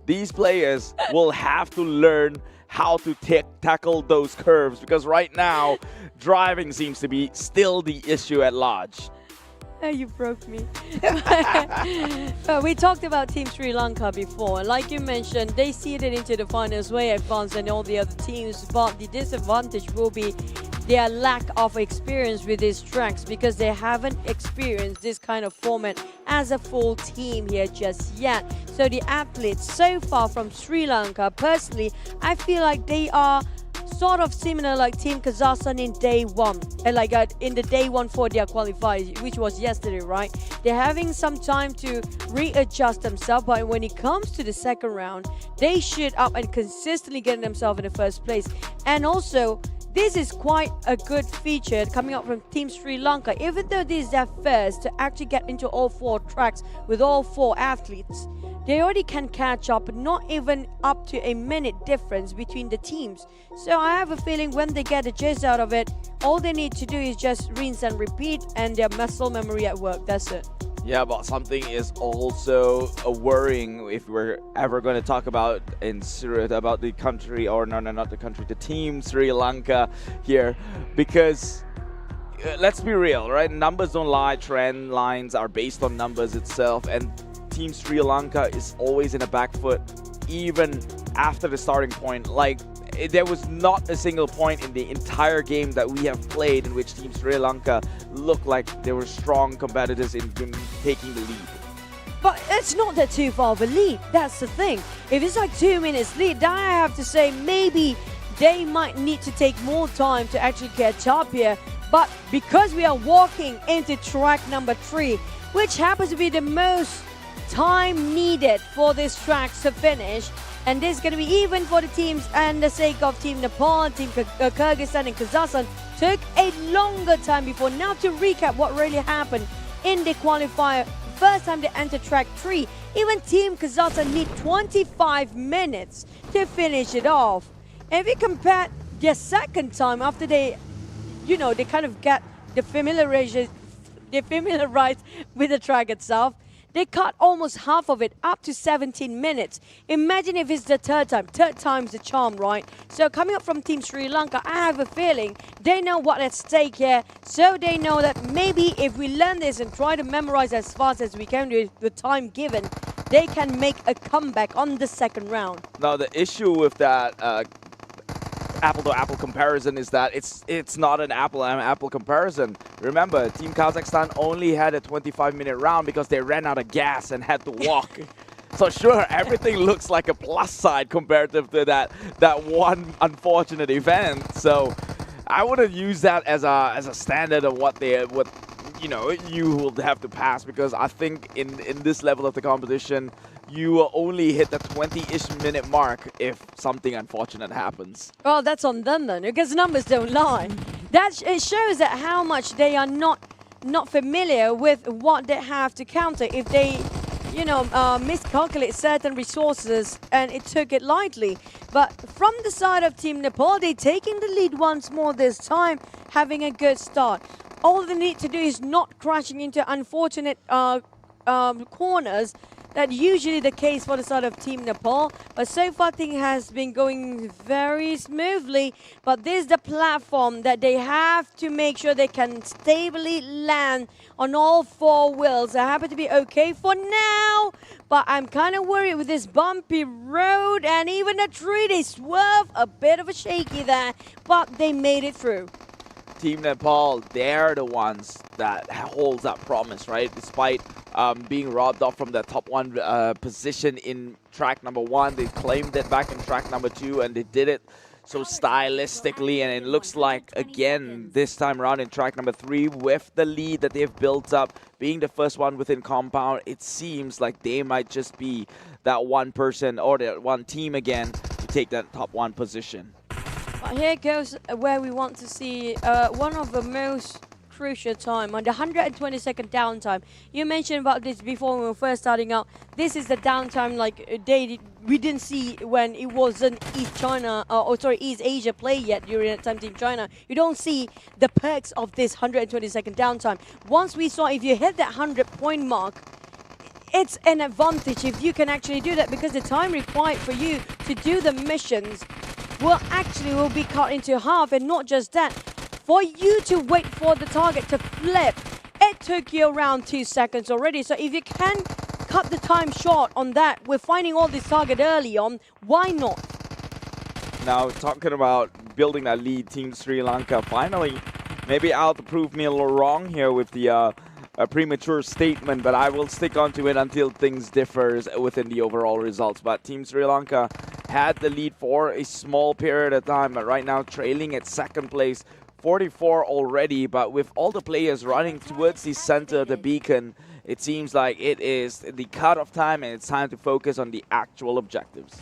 These players will have to learn how to tackle those curves, because right now, driving seems to be still the issue at large. You broke me. We talked about Team Sri Lanka before, and like you mentioned, they seeded into the finals way advanced than all the other teams, but the disadvantage will be their lack of experience with these tracks, because they haven't experienced this kind of format as a full team here just yet. So the athletes so far from Sri Lanka, personally, I feel like they are sort of similar like Team Kazakhstan in day one, and like in the day one for their qualifiers, which was yesterday, right? They're having some time to readjust themselves, but when it comes to the second round, they shoot up and consistently getting themselves in the first place. And also, this is quite a good feature coming up from Team Sri Lanka. Even though this is their first to actually get into all 4 tracks with all 4 athletes, they already can catch up, not even up to a minute difference between the teams. So I have a feeling when they get the gist out of it, all they need to do is just rinse and repeat, and their muscle memory at work. That's it. Yeah, but something is also worrying if we're ever going to talk about about the country, or no, not the country, the team Sri Lanka here, because let's be real, right? Numbers don't lie. Trend lines are based on numbers itself, and Team Sri Lanka is always in a back foot, even after the starting point. Like, there was not a single point in the entire game that we have played in which Team Sri Lanka looked like they were strong competitors in taking the lead. But it's not that too far of a lead. That's the thing. If it's like 2 minutes lead, then I have to say maybe they might need to take more time to actually catch up here. But because we are walking into track number 3, which happens to be the most time needed for this track to finish, and this is going to be even for the teams, and the sake of Team Nepal, Team Kyrgyzstan and Kazakhstan took a longer time before. Now to recap what really happened in the qualifier, first time they entered track 3, even Team Kazakhstan need 25 minutes to finish it off. And if you compare their second time after they kind of get familiarized with the track itself, they cut almost half of it, up to 17 minutes. Imagine if it's the third time. Third time's the charm, right? So coming up from Team Sri Lanka, I have a feeling they know what's at stake here. So they know that maybe if we learn this and try to memorize as fast as we can with the time given, they can make a comeback on the second round. Now, the issue with that apple-to-apple comparison is that it's not an apple-to-apple comparison. Remember, Team Kazakhstan only had a 25-minute round because they ran out of gas and had to walk. So sure, everything looks like a plus side comparative to that one unfortunate event. So I wouldn't use that as a standard of what you will have to pass, because I think in this level of the competition, you will only hit the 20-ish minute mark if something unfortunate happens. Well, that's on them then, because numbers don't lie. It shows that how much they are not familiar with what they have to counter if they, miscalculate certain resources and it took it lightly. But from the side of Team Nepal, they're taking the lead once more this time, having a good start. All they need to do is not crashing into unfortunate corners. That's usually the case for the side of Team Nepal, but so far things has been going very smoothly. But this is the platform that they have to make sure they can stably land on all 4 wheels. They happen to be okay for now, but I'm kind of worried with this bumpy road, and even the tree, they swerve a bit of a shaky there, but they made it through. Team Nepal, they're the ones that holds that promise, right? Despite being robbed off from the top 1 position in track number 1, they claimed it back in track number 2, and they did it so stylistically, and it looks like, again, this time around in track number 3, with the lead that they've built up, being the first one within compound, it seems like they might just be that one person or that one team again to take that top 1 position. Here goes where we want to see one of the most crucial time on the 120-second downtime. You mentioned about this before when we were first starting out. This is the downtime like we didn't see when it wasn't East China East Asia play yet during that time Team China. You don't see the perks of this 120-second downtime. Once we saw if you hit that 100-point mark, it's an advantage if you can actually do that, because the time required for you to do the missions will be cut into half. And not just that, for you to wait for the target to flip, it took you around 2 seconds already. So if you can cut the time short on that, we're finding all this target early on, why not? Now, talking about building that lead, Team Sri Lanka finally maybe out to prove me a little wrong here with the a premature statement, but I will stick onto it until things differs within the overall results. But Team Sri Lanka had the lead for a small period of time, but right now trailing at 2nd place, 44 already. But with all the players running towards the center, the beacon, it seems like it is the cut-off time and it's time to focus on the actual objectives.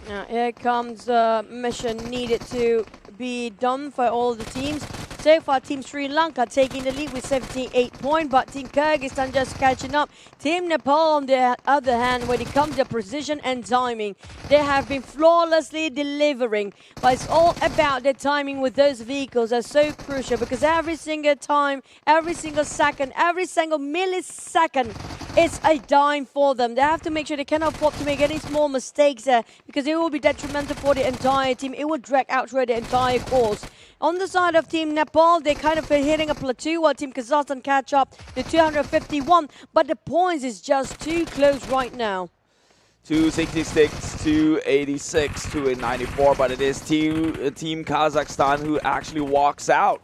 Now here comes the mission needed to be done for all the teams. So far, Team Sri Lanka taking the lead with 78 points, but Team Kyrgyzstan just catching up. Team Nepal, on the other hand, when it comes to precision and timing, they have been flawlessly delivering. But it's all about the timing with those vehicles are so crucial, because every single time, every single second, every single millisecond, it's a dime for them. They have to make sure they cannot afford to make any small mistakes there, because it will be detrimental for the entire team. It will drag out through the entire course. On the side of Team Nepal, they kind of been hitting a plateau while Team Kazakhstan catch up to 251, but the points is just too close right now. 266, 286, 294, but it is Team Kazakhstan who actually walks out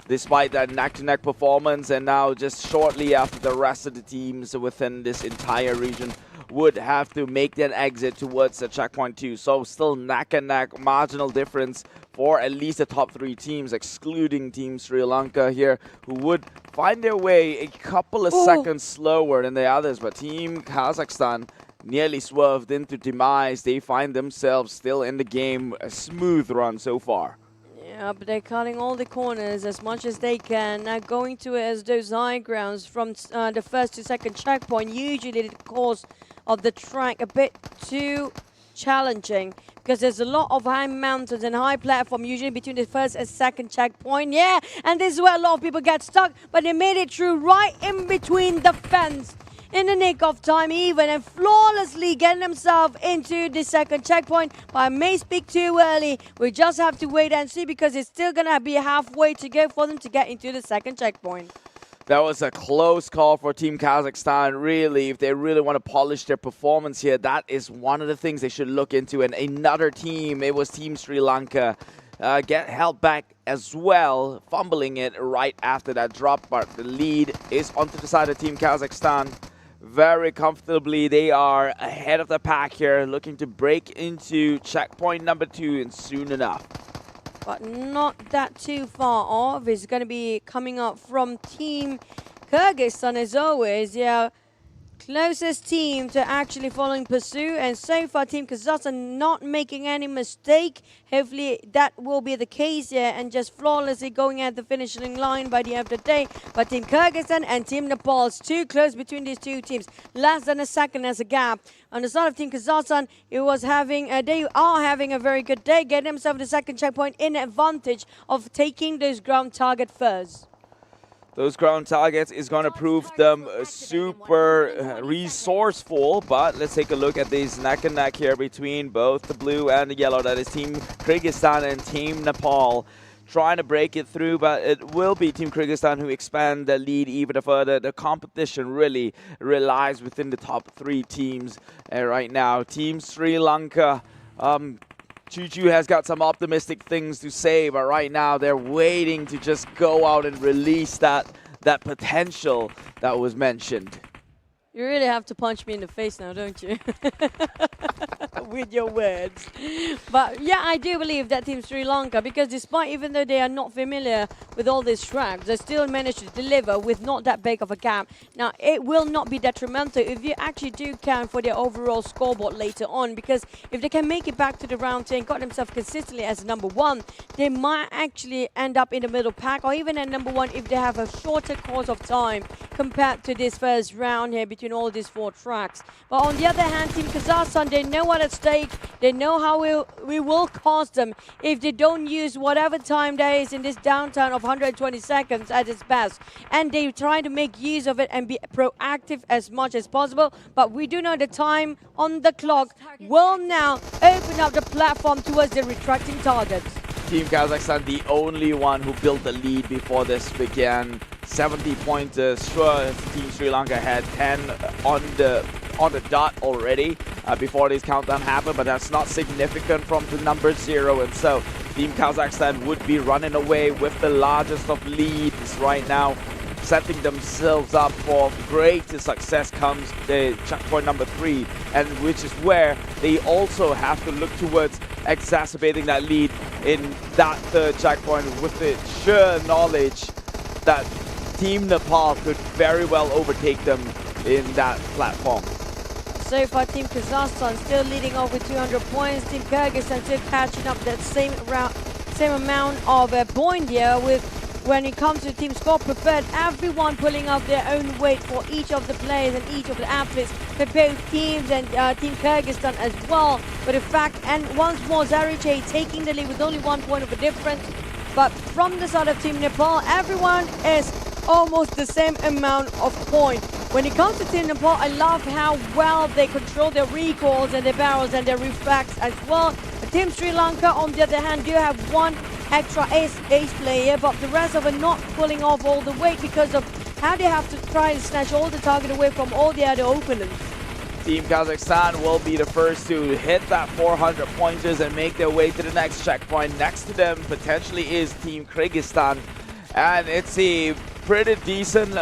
despite that neck-to-neck performance, and now just shortly after the rest of the teams within this entire region would have to make that exit towards the checkpoint 2. So still neck and neck, marginal difference for at least the top 3 teams, excluding Team Sri Lanka here, who would find their way a couple of seconds slower than the others. But Team Kazakhstan nearly swerved into demise. They find themselves still in the game. A smooth run so far. Yeah, but they're cutting all the corners as much as they can. Now going to it as those high grounds from the 1st to 2nd checkpoint. Usually the course of the track a bit too challenging, because there's a lot of high mountains and high platform usually between the 1st and 2nd checkpoint. Yeah, and this is where a lot of people get stuck, but they made it through right in between the fence in the nick of time even, and flawlessly getting themselves into the 2nd checkpoint. But I may speak too early. We just have to wait and see, because it's still gonna be halfway to go for them to get into the 2nd checkpoint. That was a close call for Team Kazakhstan. Really, if they really want to polish their performance here, that is one of the things they should look into. And another team, it was Team Sri Lanka, get held back as well, fumbling it right after that drop. But the lead is onto the side of Team Kazakhstan. Very comfortably, they are ahead of the pack here, looking to break into checkpoint number 2 and soon enough. But not that too far off. It's going to be coming up from Team Kyrgyzstan as always. Yeah, closest team to actually following pursuit. And so far, Team Kazakhstan not making any mistake. Hopefully that will be the case here, and just flawlessly going at the finishing line by the end of the day. But Team Kyrgyzstan and Team Nepal is too close between these two teams. Less than a second as a gap. On the side of Team Kazakhstan, they are having a very good day, getting themselves the 2nd checkpoint in advantage of taking those ground target first. Those ground targets is going to prove them super resourceful, but let's take a look at these neck and neck here between both the blue and the yellow. That is Team Kyrgyzstan and Team Nepal trying to break it through, but it will be Team Kyrgyzstan who expand the lead even further. The competition really relies within the top 3 teams right now. Team Sri Lanka Choo has got some optimistic things to say, but right now they're waiting to just go out and release that potential that was mentioned. You really have to punch me in the face now, don't you? With your words. But yeah, I do believe that Team Sri Lanka, because despite, even though they are not familiar with all these tracks, they still managed to deliver with not that big of a gap. Now, it will not be detrimental if you actually do count for their overall scoreboard later on, because if they can make it back to the round 10, got themselves consistently as number 1, they might actually end up in the middle pack, or even at number 1 if they have a shorter course of time compared to this first round here between all these 4 tracks. But on the other hand, Team Kazakhstan, they know what at stake. They know how we will cost them if they don't use whatever time there is in this downtime of 120 seconds at its best. And they try to make use of it and be proactive as much as possible. But we do know the time on the clock will now open up the platform towards the retracting targets. Team Kazakhstan, the only one who built the lead before this began. 70 pointers. Sure, Team Sri Lanka had 10 on the dot already before this countdown happened, but that's not significant from the number 0, and so Team Kazakhstan would be running away with the largest of leads right now, setting themselves up for greater success comes the checkpoint number 3, and which is where they also have to look towards exacerbating that lead in that third checkpoint with the sure knowledge that Team Nepal could very well overtake them in that platform. So far, Team Kazakhstan still leading off with 200 points. Team Kyrgyzstan still catching up that same amount of point here. With when it comes to Team Score Preferred, everyone pulling up their own weight for each of the players and each of the athletes for both teams, and Team Kyrgyzstan as well. But in fact, and once more Zariche taking the lead with only 1 point of a difference. But from the side of Team Nepal, everyone is almost the same amount of points. When it comes to Team Nepal, I love how well they control their recoils and their barrels and their reflex as well. But Team Sri Lanka, on the other hand, do have 1 extra ace player, but the rest of it not pulling off all the weight because of how they have to try and snatch all the target away from all the other opponents. Team Kazakhstan will be the first to hit that 400 pointers and make their way to the next checkpoint. Next to them potentially is Team Kyrgyzstan, and it's a pretty decent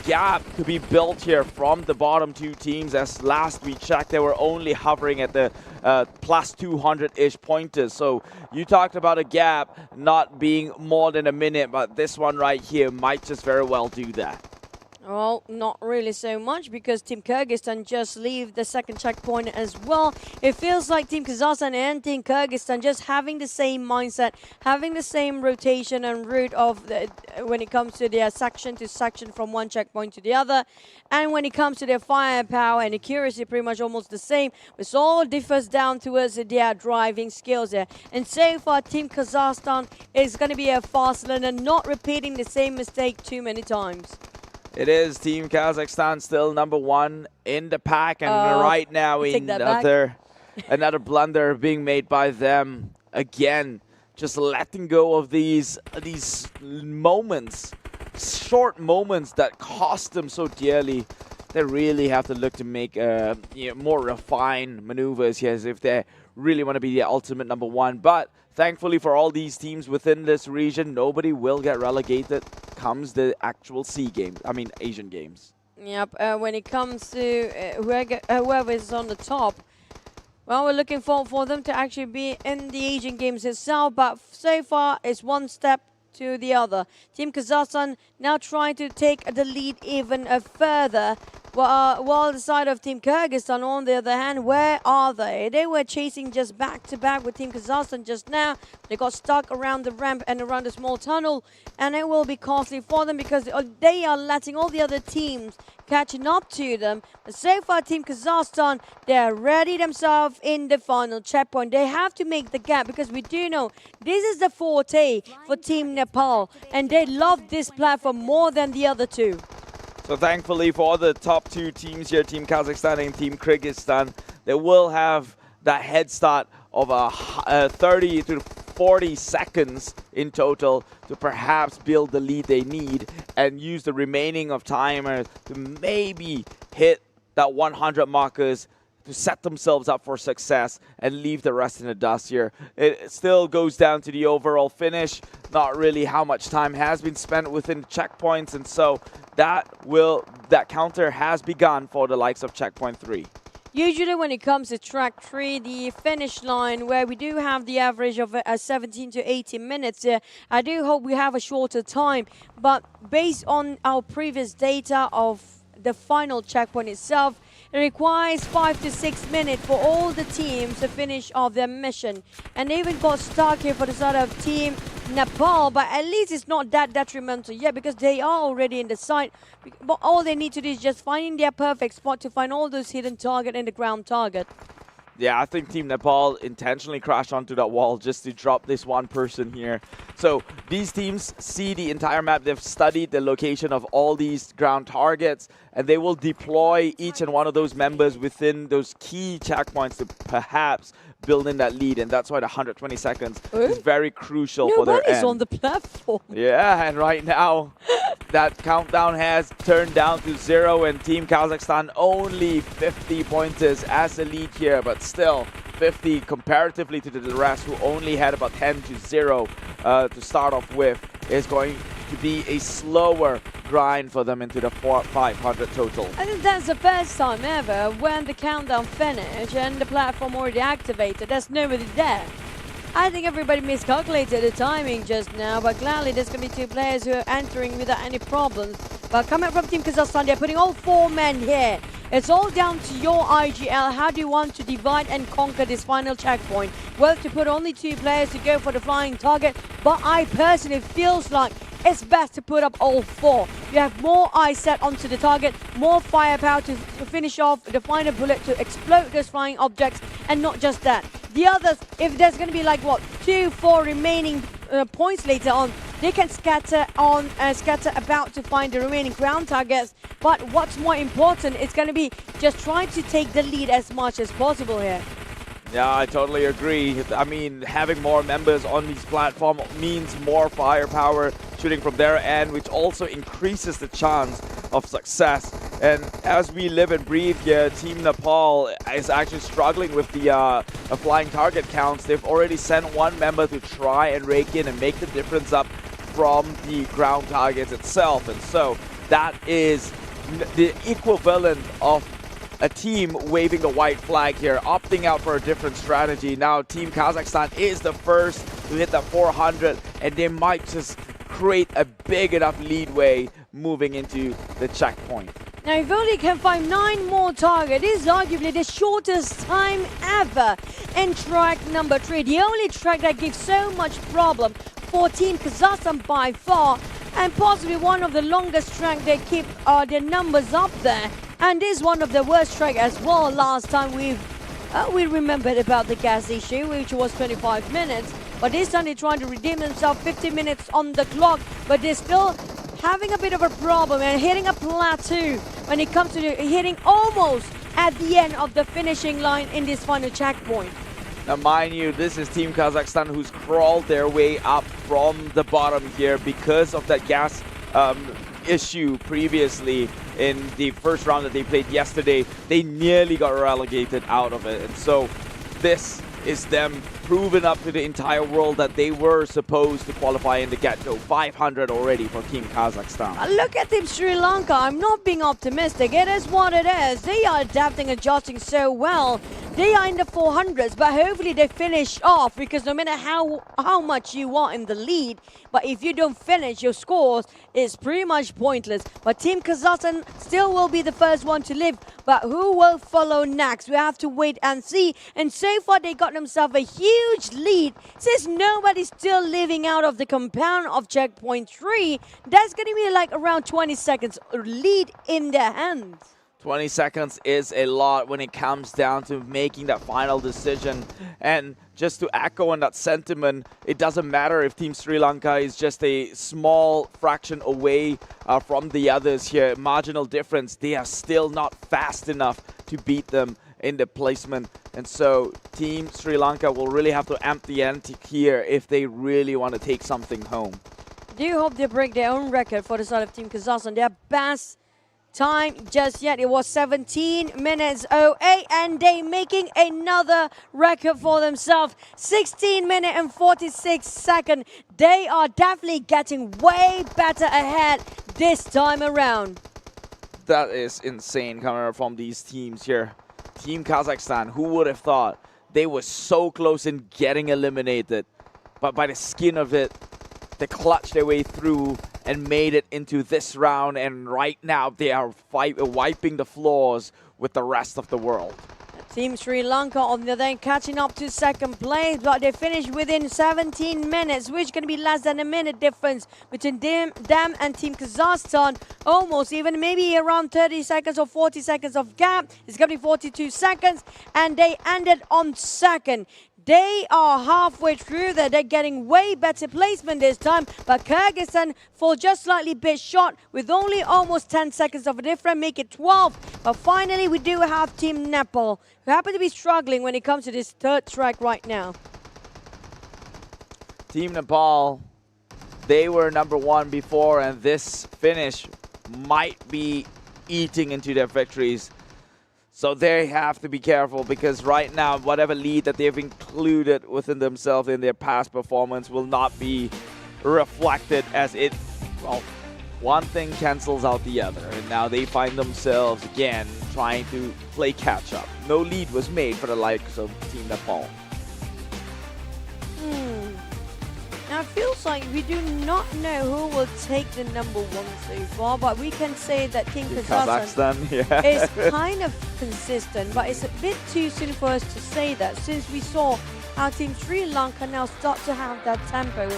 gap to be built here from the bottom 2 teams, as last we checked they were only hovering at the plus 200-ish pointers. So you talked about a gap not being more than a minute, but this one right here might just very well do that. Well, not really so much, because Team Kyrgyzstan just leave the second checkpoint as well. It feels like Team Kazakhstan and Team Kyrgyzstan just having the same mindset, having the same rotation and route of when it comes to their section to section from one checkpoint to the other. And when it comes to their firepower and accuracy, pretty much almost the same. It all differs down towards their driving skills there. And so far, Team Kazakhstan is going to be a fast learner, not repeating the same mistake too many times. It is Team Kazakhstan still number 1 in the pack, and right now another blunder being made by them again, just letting go of these moments, short moments that cost them so dearly. They really have to look to make more refined maneuvers here, as if they really want to be the ultimate number 1. But thankfully for all these teams within this region, nobody will get relegated comes the actual Asian games. Yep, when it comes to whoever is on the top, well, we're looking forward for them to actually be in the Asian games itself, but so far it's one step to the other. Team Kazakhstan now trying to take the lead even further. While the side of Team Kyrgyzstan, on the other hand, where are they? They were chasing just back-to-back with Team Kazakhstan just now. They got stuck around the ramp and around the small tunnel, and it will be costly for them because they are letting all the other teams catching up to them. But so far, Team Kazakhstan, they're ready themselves in the final checkpoint. They have to make the gap, because we do know this is the forte for Team Nepal, and they love this platform more than the other 2. So thankfully for the top 2 teams here, Team Kazakhstan and Team Kyrgyzstan, they will have that head start of 30 to 40 seconds in total to perhaps build the lead they need and use the remaining of timer to maybe hit that 100 markers to set themselves up for success and leave the rest in the dust here. It still goes down to the overall finish, not really how much time has been spent within checkpoints, and so that counter has begun for the likes of checkpoint 3. Usually when it comes to track 3, the finish line where we do have the average of 17 to 18 minutes, I do hope we have a shorter time. But based on our previous data of the final checkpoint itself, it requires 5 to 6 minutes for all the teams to finish off their mission. And they even got stuck here for the side of Team Nepal, but at least it's not that detrimental yet because they are already in the site. But all they need to do is just finding their perfect spot to find all those hidden target and the ground target. Yeah, I think Team Nepal intentionally crashed onto that wall just to drop this one person here. So these teams see the entire map. They've studied the location of all these ground targets, and they will deploy each and one of those members within those key checkpoints to perhaps build in that lead. And that's why the 120 seconds is very crucial for their end. Nobody's on the platform. Yeah, and right now, that countdown has turned down to 0, and Team Kazakhstan only 50 pointers as a lead here, but still 50 comparatively to the rest who only had about 10 to 0 to start off with is going to be a slower grind for them into the 500 total. I think that's the first time ever when the countdown finished and the platform already activated. There's nobody there. I think everybody miscalculated the timing just now, but gladly there's going to be 2 players who are entering without any problems. But coming from Team Kazakhstan, they're putting all 4 men here. It's all down to your IGL. How do you want to divide and conquer this final checkpoint? Well, to put only 2 players to go for the flying target, but I personally feels like it's best to put up all 4. You have more eyes set onto the target, more firepower to finish off the final bullet to explode those flying objects, and not just that. The others, if there's going to be like, 2-4 remaining points later on, they can scatter about to find the remaining ground targets. But what's more important, it's going to be just trying to take the lead as much as possible here. Yeah, I totally agree. I mean, having more members on this platform means more firepower shooting from their end, which also increases the chance of success. And as we live and breathe here, Team Nepal is actually struggling with the flying target counts. They've already sent 1 member to try and rake in and make the difference up from the ground targets itself. And so that is the equivalent of a team waving the white flag here, opting out for a different strategy. Now Team Kazakhstan is the first to hit that 400, and they might just create a big enough leadway moving into the checkpoint. Now, if only can find 9 more targets, this is arguably the shortest time ever in track number 3. The only track that gives so much problem for Team Kazakhstan by far, and possibly one of the longest track they keep their numbers up there. And this is one of the worst track as well. Last time we remembered about the gas issue, which was 25 minutes. But this time they're trying to redeem themselves, 50 minutes on the clock, but they're still having a bit of a problem and hitting a plateau when it comes to hitting almost at the end of the finishing line in this final checkpoint. Now, mind you, this is Team Kazakhstan who's crawled their way up from the bottom here because of that gas issue previously in the first round that they played yesterday. They nearly got relegated out of it. And so this is them proving up to the entire world that they were supposed to qualify in the get-go. 500 already for Team Kazakhstan. Look at Team Sri Lanka. I'm not being optimistic. It is what it is. They are adapting, adjusting so well. They are in the 400s, but hopefully they finish off, because no matter how much you are in the lead, but if you don't finish your scores, it's pretty much pointless. But Team Kazakhstan still will be the first one to live, but who will follow next? We have to wait and see. And so far they got themselves a huge lead. Since nobody's still living out of the compound of checkpoint 3, that's going to be like around 20 seconds lead in their hands. 20 seconds is a lot when it comes down to making that final decision. And just to echo on that sentiment, it doesn't matter if Team Sri Lanka is just a small fraction away from the others here. Marginal difference, they are still not fast enough to beat them in the placement. And so Team Sri Lanka will really have to amp the ante here if they really want to take something home. Do you hope they break their own record for the side of Team Kazakhstan? Their best time just yet. It was 17 minutes 08, and they making another record for themselves. 16 minute and 46 second. They are definitely getting way better ahead this time around. That is insane coming from these teams here. Team Kazakhstan, who would have thought they were so close in getting eliminated, but by the skin of it, they clutched their way through and made it into this round, and right now they are wiping the floors with the rest of the world. Team Sri Lanka on the other end catching up to second place, but they finished within 17 minutes, which is going to be less than a minute difference between them and Team Kazakhstan. Almost even, maybe around 30 seconds or 40 seconds of gap. It's going to be 42 seconds, and they ended on second. They are halfway through there. They're getting way better placement this time. But Kyrgyzstan fall just slightly bit short with only almost 10 seconds of a difference, make it 12. But finally, we do have Team Nepal, who happen to be struggling when it comes to this third track right now. Team Nepal, they were number one before, and this finish might be eating into their victories. So they have to be careful, because right now, whatever lead that they've included within themselves in their past performance will not be reflected, as it, well, one thing cancels out the other. And now they find themselves again trying to play catch up. No lead was made for the likes of Team Nepal. Now it feels like we do not know who will take the number one so far, but we can say that Team Kazakhstan is kind of consistent, but it's a bit too soon for us to say that, since we saw how Team Sri Lanka now start to have that tempo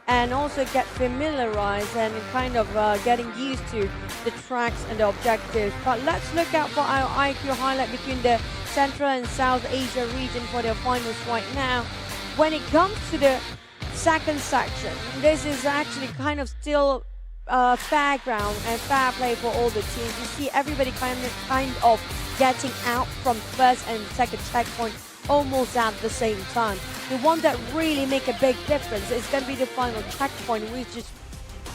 and also get familiarized and kind of getting used to the tracks and the objectives. But let's look out for our IQ highlight between the Central and South Asia region for their finals right now. When it comes to the second section, this is actually kind of still fair ground and fair play for all the teams. You see everybody kind of getting out from first and second checkpoint almost at the same time. The one that really make a big difference is going to be the final checkpoint, which is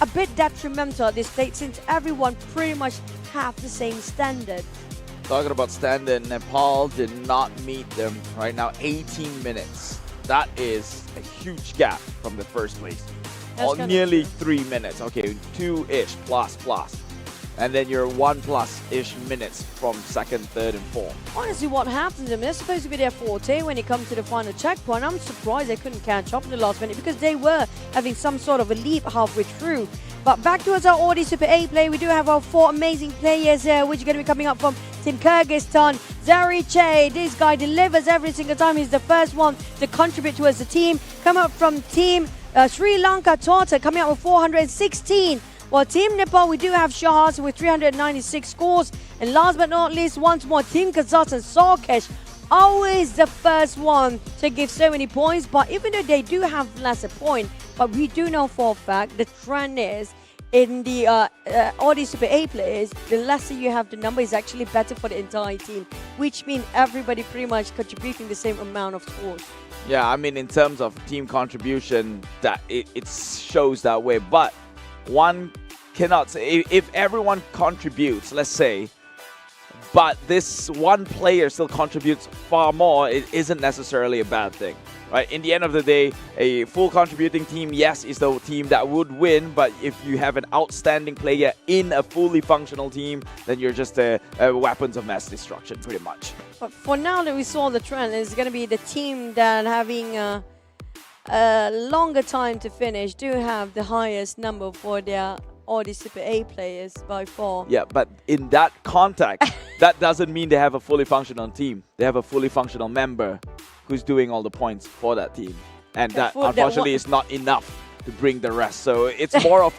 a bit detrimental at this stage, since everyone pretty much have the same standard. Talking about standard, Nepal did not meet them right now. 18 minutes. That is a huge gap from the first place. Nearly 3 minutes. Okay, 2-ish plus. And then you're 1+-ish minutes from second, third, and fourth. Honestly, what happened to them? They're supposed to be their forte when it comes to the final checkpoint. I'm surprised they couldn't catch up in the last minute, because they were having some sort of a leap halfway through. But back towards our Audi Super A play, we do have our 4 amazing players here, which are going to be coming up from Team Kyrgyzstan. Zariche, this guy delivers every single time. He's the first one to contribute towards the team. Come up from Team Sri Lanka, Tota, coming out with 416. While Team Nepal, we do have Shahaz with 396 scores. And last but not least, once more, Team Kazakhstan, Sarkesh, always the first one to give so many points. But even though they do have lesser points, but we do know for a fact the trend is in the Audi Super A players, the lesser you have the number is actually better for the entire team, which means everybody pretty much contributing the same amount of scores. Yeah, I mean, in terms of team contribution, that it shows that way. But one cannot say, if everyone contributes, let's say, but this one player still contributes far more, it isn't necessarily a bad thing, right? In the end of the day, a full contributing team, yes, is the team that would win, but if you have an outstanding player in a fully functional team, then you're just weapons of mass destruction, pretty much. But for now that we saw the trend, it's going to be the team that having a longer time to finish do have the highest number for their Audi Super A players by far. Yeah, but in that context, that doesn't mean they have a fully functional team. They have a fully functional member who's doing all the points for that team. And that, unfortunately, is not enough to bring the rest. So it's more of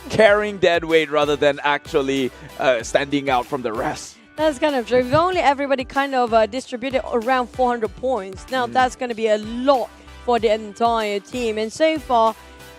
carrying dead weight rather than actually standing out from the rest. That's kind of true. If only everybody kind of distributed around 400 points, now that's going to be a lot for the entire team. And so far,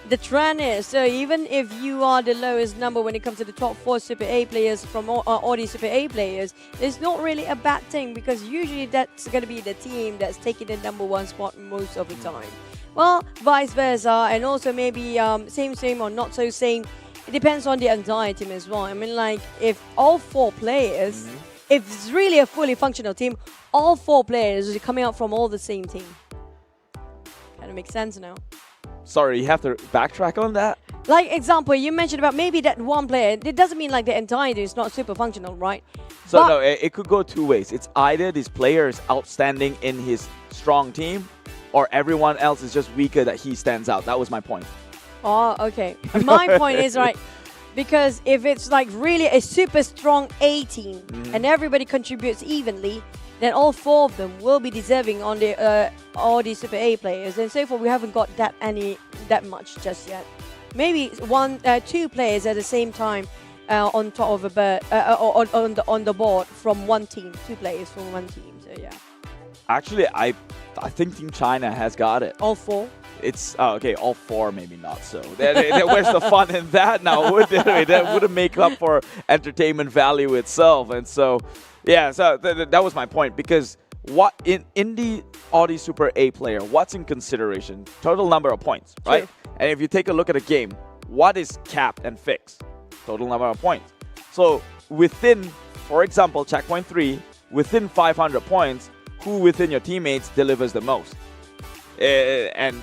the trend is, so even if you are the lowest number when it comes to the top 4 Super A players from Audi Super A players, it's not really a bad thing, because usually that's going to be the team that's taking the number 1 spot most of the time. Well, vice versa, and also maybe same or not so same it depends on the entire team as well. I mean, like, if all 4 players, if it's really a fully functional team, all 4 players are coming out from all the same team. Kind of makes sense now. Sorry, you have to backtrack on that? Like, example, you mentioned about maybe that one player. It doesn't mean like the entire team is not super functional, right? So But- no, it could go 2 ways. It's either this player is outstanding in his strong team, or everyone else is just weaker that he stands out. That was my point. Oh, okay. My point is, right, because if it's like really a super strong A team and everybody contributes evenly, then all 4 of them will be deserving on the all the super A players. And so far, we haven't got that much just yet. Maybe 2 players at the same time on top of a bird on the board from one team. 2 players from one team. So yeah. Actually, I think Team China has got it. All 4. It's okay. All 4, maybe not so. Where's the fun in that now? That wouldn't make up for entertainment value itself. And so, yeah. So that was my point, because what in the Audi Super A player, what's in consideration? Total number of points, right? Sure. And if you take a look at a game, what is capped and fixed? Total number of points. So within, for example, checkpoint 3, within 500 points, who within your teammates delivers the most? And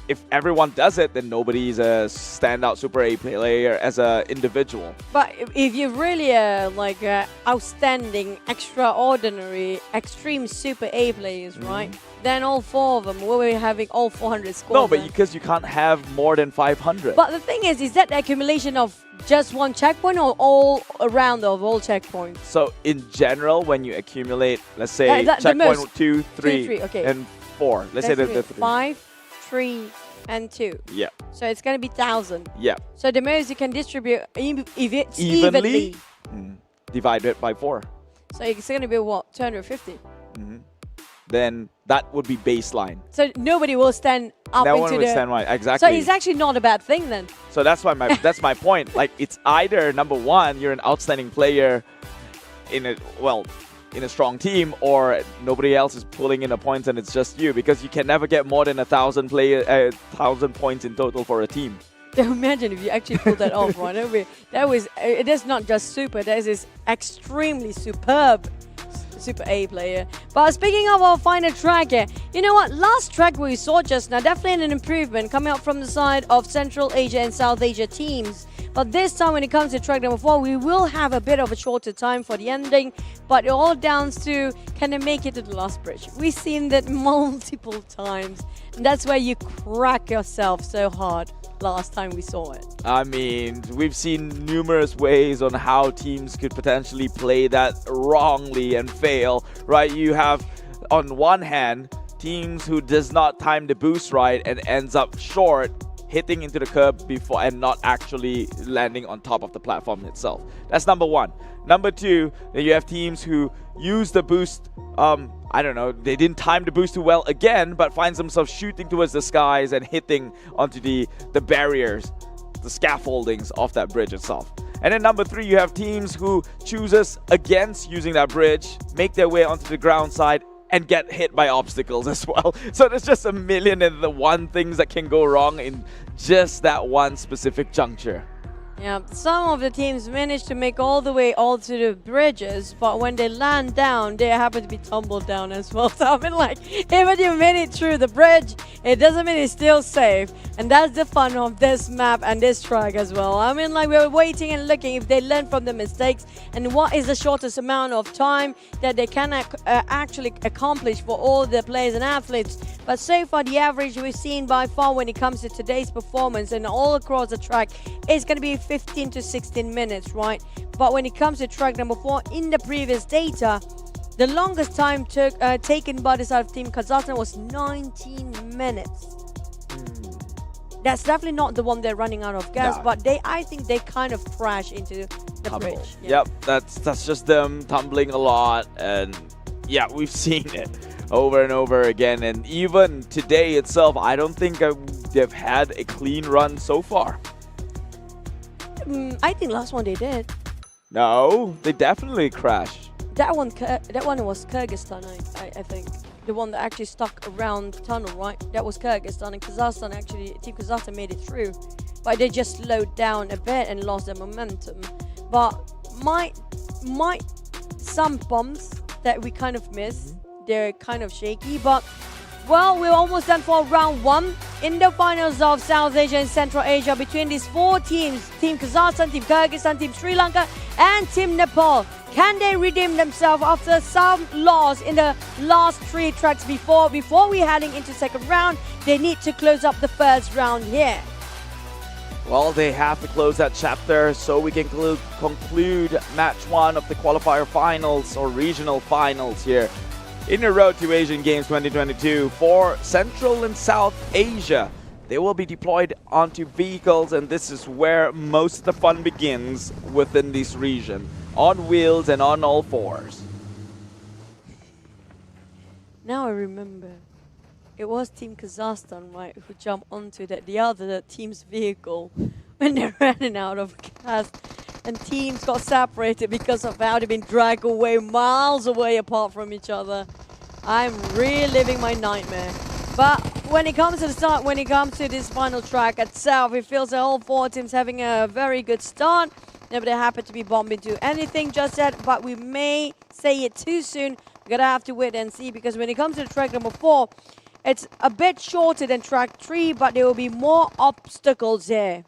if everyone does it, then nobody's a standout Super A player as an individual. But if you're really like outstanding, extraordinary, extreme Super A players, right? Then all 4 of them will be having all 400 scores. No, but because you can't have more than 500. But the thing is that the accumulation of just one checkpoint or all around of all checkpoints? So in general, when you accumulate, let's say the checkpoint most- 2, 3, 3, okay. and 4. Let's say the 3. 5, 3, and 2. Yeah. So it's going to be 1,000. Yeah. So the most you can distribute if it's evenly. Divided by 4. So it's going to be what? 250. Then that would be baseline. So nobody will stand up No into one would the... stand right. Exactly. So it's actually not a bad thing then. So that's why that's my point. Like, it's either number 1, you're an outstanding player in a strong team, or nobody else is pulling in the points and it's just you, because you can never get more than 1,000 points in total for a team. Imagine if you actually pulled that off, right? It is not just super. That is extremely superb Super A player. But speaking of our final track here, you know what? Last track we saw just now, definitely an improvement coming up from the side of Central Asia and South Asia teams. But this time when it comes to track number 4, we will have a bit of a shorter time for the ending. But it all down to, can they make it to the last bridge? We've seen that multiple times. And that's where you crack yourself so hard. Last time we saw it. I mean, we've seen numerous ways on how teams could potentially play that wrongly and fail, right? You have, on one hand, teams who does not time the boost right and ends up short, hitting into the curb before and not actually landing on top of the platform itself. That's number 1. Number 2, then you have teams who use the boost, I don't know, they didn't time the boost too well again, but finds themselves shooting towards the skies and hitting onto the barriers, the scaffoldings of that bridge itself. And then number 3, you have teams who chooses against using that bridge, make their way onto the ground side, and get hit by obstacles as well. So there's just a million and the one things that can go wrong in just that one specific juncture. Yeah, some of the teams manage to make all the way all to the bridges, but when they land down, they happen to be tumbled down as well. So I mean, like, even you made it through the bridge, it doesn't mean it's still safe. And that's the fun of this map and this track as well. I mean, like, we're waiting and looking if they learn from the mistakes and what is the shortest amount of time that they can actually accomplish for all the players and athletes. But so far, the average we've seen by far when it comes to today's performance and all across the track is going to be 15 to 16 minutes, right? But when it comes to track number 4, in the previous data, the longest time taken by the side of Team Kazakhstan was 19 minutes. That's definitely not the one they're running out of gas, No. but I think they kind of crash into the bridge. Yeah. Yep, that's just them tumbling a lot, and yeah, we've seen it over and over again. And even today itself, I don't think they've had a clean run so far. I think last one they did. No, they definitely crashed. That one was Kyrgyzstan, I think. The one that actually stuck around the tunnel, right? That was Kyrgyzstan, and Kazakhstan actually, Team Kazakhstan made it through. but they just slowed down a bit and lost their momentum. But might some bumps that we kind of miss. They're kind of shaky, but well, we're almost done for round 1 in the finals of South Asia and Central Asia between these 4 teams, Team Kazakhstan, Team Kyrgyzstan, Team Sri Lanka and Team Nepal. Can they redeem themselves after some loss in the last 3 tracks before we heading into second round? They need to close up the first round here. Well, they have to close that chapter so we can conclude match 1 of the qualifier finals or regional finals here in the road to Asian Games 2022 for Central and South Asia. They will be deployed onto vehicles, and this is where most of the fun begins within this region, on wheels and on all fours. Now I remember. It was Team Kazakhstan, right, who jumped onto the other team's vehicle when they ran out of gas. And teams got separated because of how they've been dragged away, miles away apart from each other. I'm reliving my nightmare. But when it comes to the start, when it comes to this final track itself, it feels that all 4 teams having a very good start. Never they happen to be bumped into anything just yet, but we may say it too soon. We're gonna have to wait and see, because when it comes to the track number 4, it's a bit shorter than track 3, but there will be more obstacles there.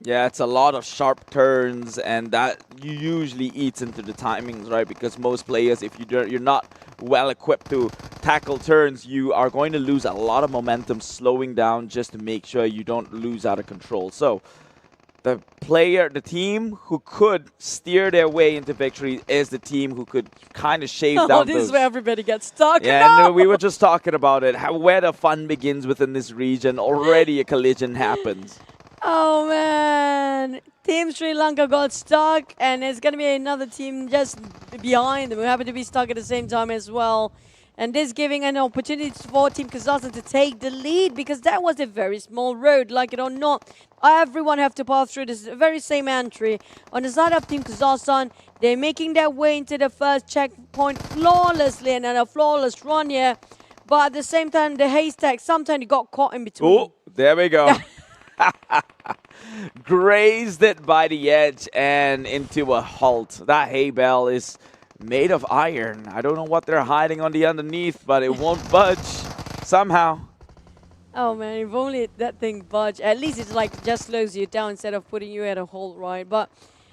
Yeah, it's a lot of sharp turns, and that usually eats into the timings, right? Because most players, if you're not well equipped to tackle turns, you are going to lose a lot of momentum slowing down just to make sure you don't lose out of control. So the team who could steer their way into victory is the team who could kind of shave down those. This is where everybody gets stuck. Yeah, no, we were just talking about it, where the fun begins within this region. Already a collision happens. Oh man, Team Sri Lanka got stuck, and there's going to be another team just behind them who happen to be stuck at the same time as well. And this giving an opportunity for Team Kazakhstan to take the lead, because that was a very small road, like it or not. Everyone have to pass through this very same entry. On the side of Team Kazakhstan, they're making their way into the first checkpoint flawlessly, and then a flawless run here. But at the same time, the haystack, sometimes got caught in between. Oh, there we go. Grazed it by the edge and into a halt. That hay bale is made of iron. I don't know what they're hiding on the underneath, but it won't budge somehow. Oh man, if only that thing budged. At least it's like just slows you down instead of putting you at a halt, right? But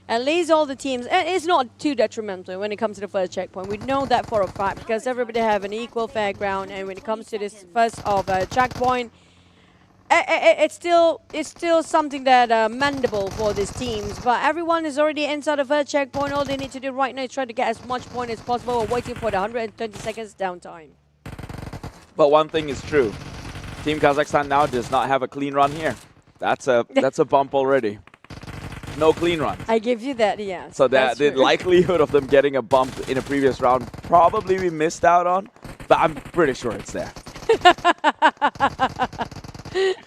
at least all the teams, and it's not too detrimental when it comes to the first checkpoint. We know that for a fact, because everybody have an equal fair ground, and when it comes to this first checkpoint, it's still something that mendable for these teams. But everyone is already inside the first checkpoint. All they need to do right now is try to get as much point as possible while waiting for the 120 seconds downtime. But one thing is true. Team Kazakhstan now does not have a clean run here. That's a bump already. No clean run. I give you that, yeah. So that the likelihood of them getting a bump in a previous round probably we missed out on, but I'm pretty sure it's there.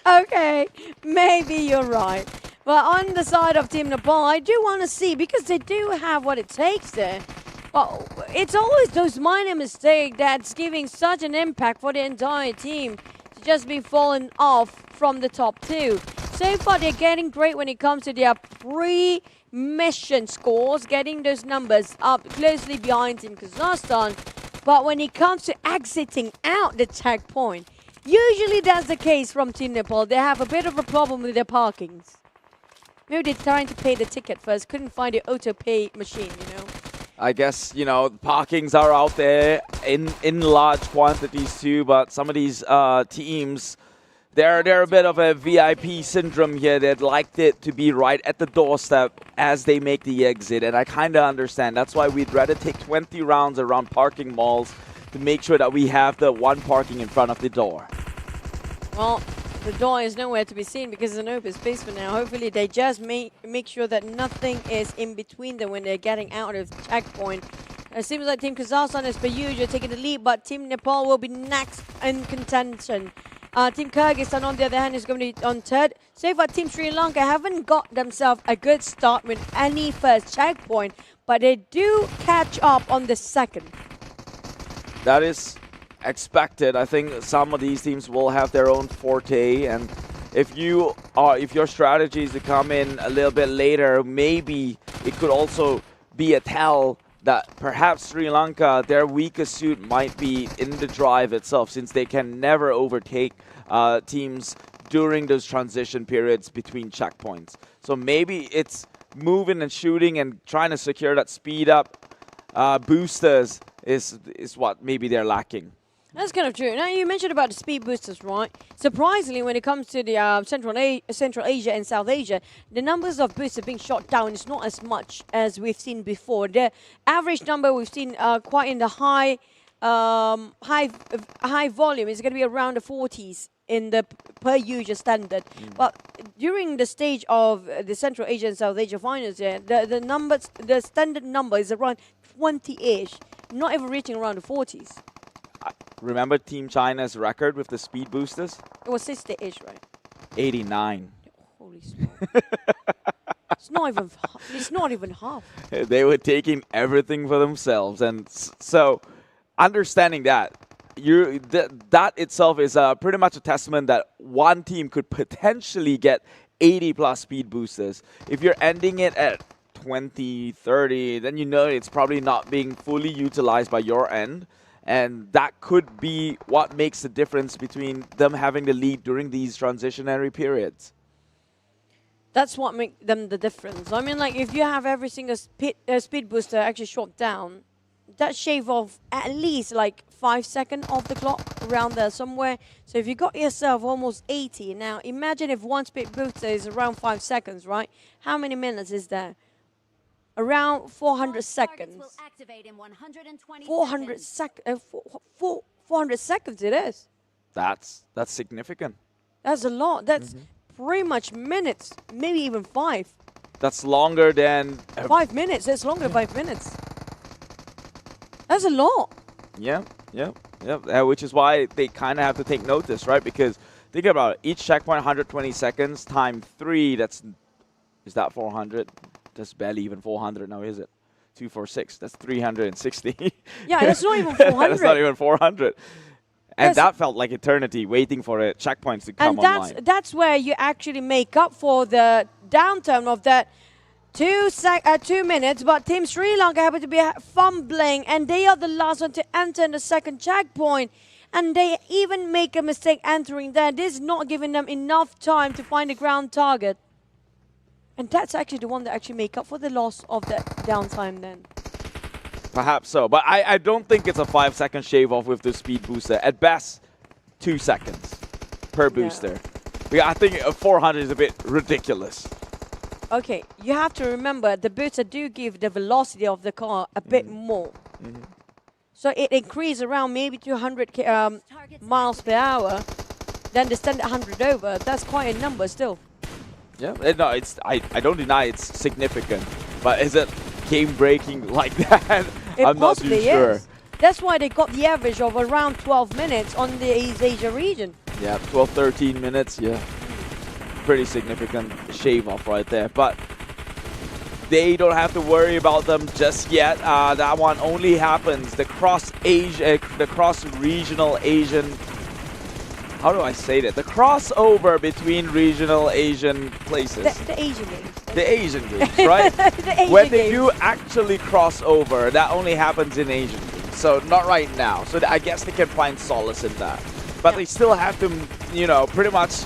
Okay, maybe you're right. But on the side of Team Nepal, I do want to see, because they do have what it takes there. Well, it's always those minor mistakes that's giving such an impact for the entire team to just be falling off from the top 2. So far, they're getting great when it comes to their pre-mission scores, getting those numbers up closely behind Team Kazakhstan. But when it comes to exiting out the checkpoint, usually that's the case from Team Nepal. They have a bit of a problem with their parkings. Maybe they're trying to pay the ticket first, couldn't find the auto pay machine, you know. I guess, you know, parkings are out there in large quantities too, but some of these teams, they're a bit of a VIP syndrome here. They'd like it to be right at the doorstep as they make the exit, and I kind of understand. That's why we'd rather take 20 rounds around parking malls to make sure that we have the one parking in front of the door. Well, the door is nowhere to be seen because it's an open space for now. Hopefully they just make sure that nothing is in between them when they're getting out of the checkpoint. It seems like Team Kazakhstan is per usual taking the lead, but Team Nepal will be next in contention. Team Kyrgyzstan, on the other hand, is going to be on third. So far, Team Sri Lanka haven't got themselves a good start with any first checkpoint, but they do catch up on the second. That is expected. I think some of these teams will have their own forte, and if your strategy is to come in a little bit later, maybe it could also be a tell that perhaps Sri Lanka, their weakest suit might be in the drive itself, since they can never overtake teams during those transition periods between checkpoints. So maybe it's moving and shooting and trying to secure that speed up boosters is what maybe they're lacking. That's kind of true. Now, you mentioned about the speed boosters, right? Surprisingly, when it comes to the Central Asia and South Asia, the numbers of boosters being shot down is not as much as we've seen before. The average number we've seen quite in the high volume is going to be around the 40s in the per user standard. But during the stage of the Central Asia and South Asia finals, the standard number is around 20-ish, not even reaching around the 40s. Remember Team China's record with the speed boosters? It was 60-ish, right? 89. Holy smoke. It's not even half. They were taking everything for themselves, and so understanding that, that itself is pretty much a testament that one team could potentially get 80+ speed boosters. If you're ending it at 20, 30, then you know it's probably not being fully utilized by your end. And that could be what makes the difference between them having the lead during these transitionary periods. That's what makes them the difference. I mean, like, if you have every single speed booster actually shot down, that shave off at least like 5 seconds off the clock around there somewhere. So if you got yourself almost 80, now imagine if one speed booster is around 5 seconds, right? How many minutes is there? Around 400 seconds. 400 seconds. 400 seconds it is. That's significant. That's a lot. That's pretty much minutes, maybe even 5. That's longer than 5 minutes. That's longer than 5 minutes. That's a lot. Yeah. Which is why they kind of have to take notice, right? Because think about it. Each checkpoint, 120 seconds, time 3. Is that 400? That's barely even 400 now, is it? 246. That's 360. Yeah, that's not even 400. That's not even 400. And that felt like eternity waiting for the checkpoints to come online. And that's where you actually make up for the downtime of that 2 minutes. But Team Sri Lanka happened to be fumbling, and they are the last one to enter in the second checkpoint. And they even make a mistake entering there. This is not giving them enough time to find a ground target. And that's actually the one that actually make up for the loss of that downtime then. Perhaps so. But I don't think it's a 5-second shave off with the speed booster. At best, 2 seconds per booster. Yeah, I think 400 is a bit ridiculous. Okay, you have to remember the booster do give the velocity of the car a bit more. So it increases around maybe 200 miles per hour. Then the standard 100 over. That's quite a number still. Yeah, no, I don't deny it's significant, but is it game-breaking like that? I'm not too sure. Is. That's why they got the average of around 12 minutes on the East Asia region. Yeah, 12, 13 minutes, yeah. Pretty significant shave-off right there, but they don't have to worry about them just yet. That one only happens, the cross-regional Asian... How do I say that? The crossover between regional Asian places. The Asian games. The Asian games, right? When they do actually cross over, that only happens in Asian games. So not right now. So I guess they can find solace in that. But they still have to, pretty much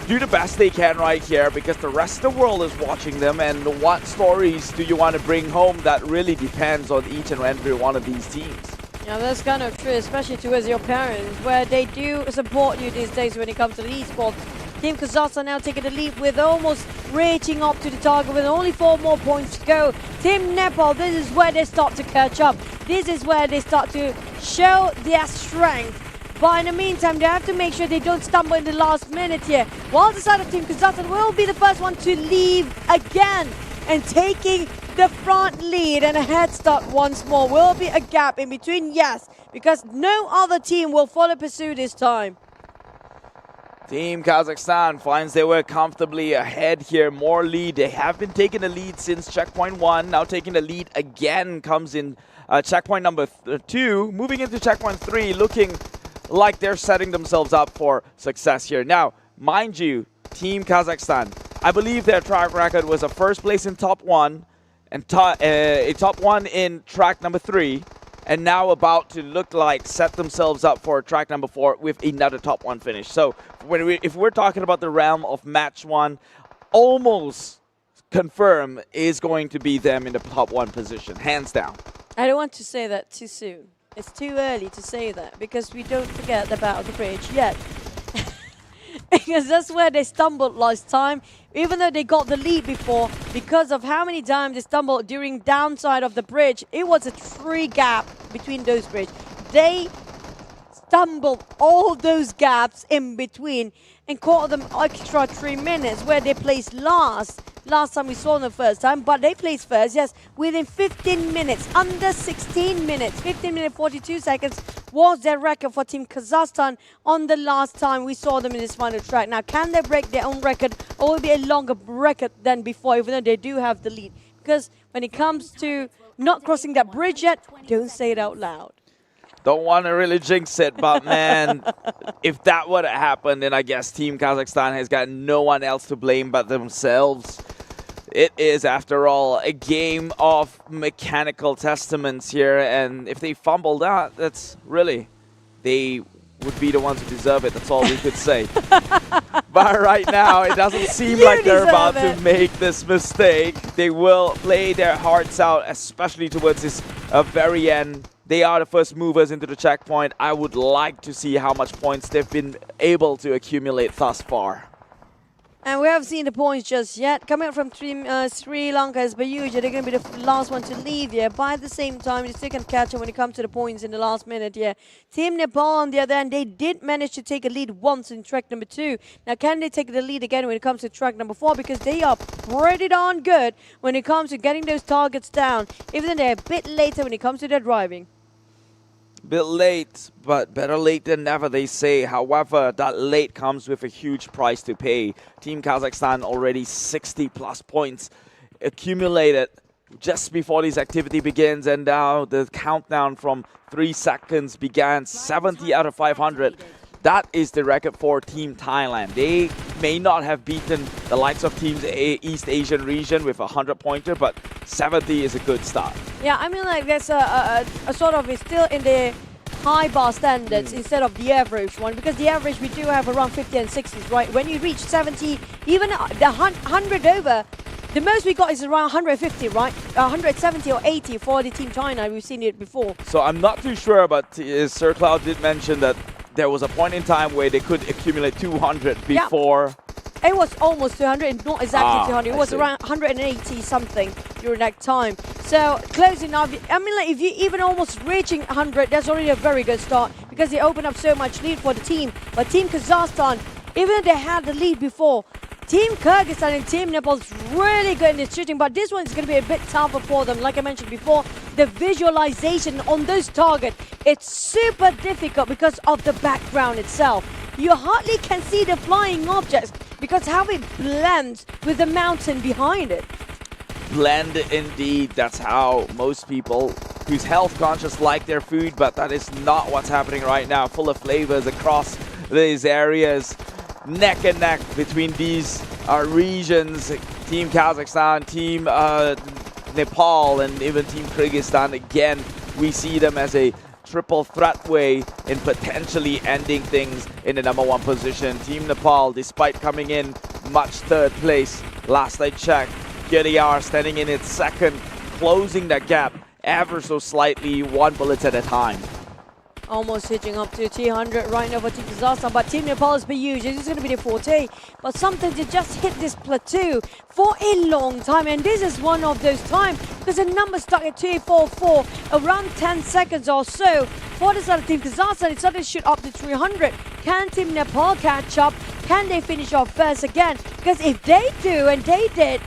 do the best they can right here, because the rest of the world is watching them. And what stories do you want to bring home? That really depends on each and every one of these teams. Yeah, that's kind of true, especially towards your parents, where they do support you these days when it comes to the esports. Team Kazakhstan now taking the lead with almost reaching up to the target with only 4 more points to go. Team Nepal, this is where they start to catch up. This is where they start to show their strength. But in the meantime, they have to make sure they don't stumble in the last minute here. While the side of Team Kazakhstan will be the first one to leave again, and taking the front lead, and a head start once more. Will be a gap in between, yes, because no other team will follow pursuit this time. Team Kazakhstan finds they were comfortably ahead here, more lead. They have been taking the lead since checkpoint 1, now taking the lead again comes in checkpoint number 2, moving into checkpoint 3, looking like they're setting themselves up for success here. Now, mind you, Team Kazakhstan. I believe their track record was a first place in top 1 and top 1 in track number 3, and now about to look like set themselves up for track number 4 with another top 1 finish. So if we're talking about the realm of match 1, almost confirm is going to be them in the top 1 position, hands down. I don't want to say that too soon. It's too early to say that because we don't forget the Battle of the Bridge yet. Because that's where they stumbled last time. Even though they got the lead before, because of how many times they stumbled during downside of the bridge, it was a 3 gap between those bridges. They stumbled all those gaps in between and caught them extra 3 minutes where they placed last time we saw them the first time, but they placed first, yes, within 15 minutes, under 16 minutes, 15 minutes 42 seconds was their record for Team Kazakhstan on the last time we saw them in this final track. Now, can they break their own record, or will it be a longer record than before, even though they do have the lead? Because when it comes to not crossing that bridge yet, don't say it out loud. Don't want to really jinx it, but man, if that would have happened, then I guess Team Kazakhstan has got no one else to blame but themselves. It is, after all, a game of mechanical testaments here, and if they fumble that, that's really, they would be the ones who deserve it. That's all we could say. But right now, it doesn't seem like they're about to make this mistake. They will play their hearts out, especially towards this very end. They are the first movers into the checkpoint. I would like to see how much points they've been able to accumulate thus far. And we haven't seen the points just yet. Coming up from Sri Lanka as per usual, they're going to be the last one to leave here. But at the same time, they still can catch up when it comes to the points in the last minute here. Team Nepal, on the other hand, they did manage to take a lead once in track number 2. Now, can they take the lead again when it comes to track number 4? Because they are pretty darn good when it comes to getting those targets down, even though they're a bit later when it comes to their driving. Bit late, but better late than never, they say. However, that late comes with a huge price to pay. Team Kazakhstan already 60+ points accumulated just before this activity begins, and now the countdown from 3 seconds began. 70 out of 500. That is the record for Team Thailand. They may not have beaten the likes of Teams East Asian region with a 100-pointer, but 70 is a good start. Yeah, I mean, like, there's a sort of, it's still in the high bar standards instead of the average one, because the average we do have around 50 and 60s, right? When you reach 70, even the 100 over, the most we got is around 150, right? 170 or 80 for the Team China. We've seen it before. So I'm not too sure, but Sir Cloud did mention that there was a point in time where they could accumulate 200 before. Yeah. It was almost 200, not exactly 200. It was see. around 180 something during that time. So close enough. I mean, like, if you even almost reaching 100, that's already a very good start because they opened up so much lead for the team. But Team Kazakhstan, even though they had the lead before, Team Kyrgyzstan and Team Nepal is really good in this shooting, but this one is going to be a bit tougher for them. Like I mentioned before, the visualization on those targets, it's super difficult because of the background itself. You hardly can see the flying objects because how it blends with the mountain behind it. Blend indeed. That's how most people who's health conscious like their food, but that is not what's happening right now. Full of flavors across these areas. Neck and neck between these regions. Team Kazakhstan, Team Nepal, and even Team Kyrgyzstan. Again, we see them as a triple threat way in potentially ending things in the #1 position. Team Nepal, despite coming in much 3rd place, last I checked, KDR standing in its 2nd, closing that gap ever so slightly, 1 bullet at a time. Almost hitching up to 300 right now for Team Kazakhstan, but Team Nepal is per usual. This is going to be their forte. But sometimes they just hit this plateau for a long time, and this is one of those times because the number stuck at 244, around 10 seconds or so. For this other Team Kazakhstan, it suddenly shoot up to 300. Can Team Nepal catch up? Can they finish off first again? Because if they do, and they did,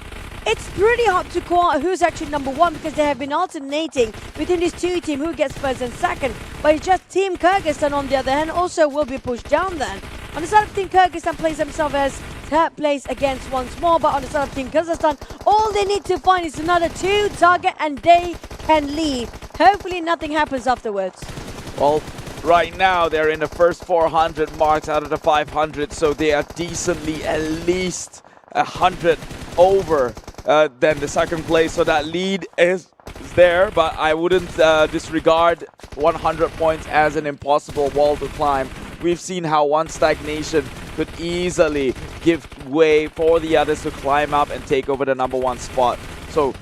it's pretty hard to call out who's actually #1 because they have been alternating within these two teams who gets first and second. But it's just Team Kyrgyzstan on the other hand also will be pushed down then. On the side of Team Kyrgyzstan plays themselves as 3rd place against once more, but on the side of Team Kazakhstan, all they need to find is another 2 target and they can leave. Hopefully nothing happens afterwards. Well, Right now, they're in the first 400 marks out of the 500, so they are decently at least 100 over than the second place. So that lead is there, but I wouldn't disregard 100 points as an impossible wall to climb. We've seen how one stagnation could easily give way for the others to climb up and take over the #1 spot. So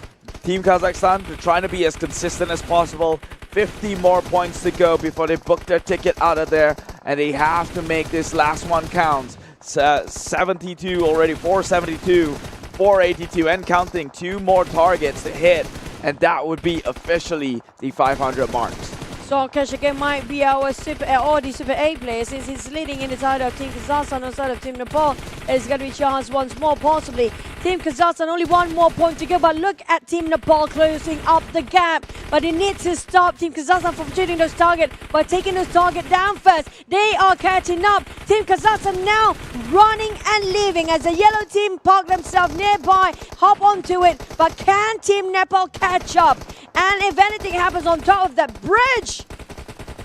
Team Kazakhstan, they're trying to be as consistent as possible. 50 more points to go before they book their ticket out of there, and they have to make this last one count. 72 already, 472, 482, and counting. 2 more targets to hit, and that would be officially the 500 marks. So Keshike might be our Super or the Super A player since he's leading in the side of Team Kazakhstan on the side of Team Nepal. It's going to be chance once more possibly. Team Kazakhstan only 1 more point to go, but look at Team Nepal closing up the gap. But it needs to stop Team Kazakhstan from shooting those targets by taking those targets down first. They are catching up. Team Kazakhstan now running and leaving as the yellow team park themselves nearby, hop onto it. But can Team Nepal catch up? And if anything happens on top of that bridge,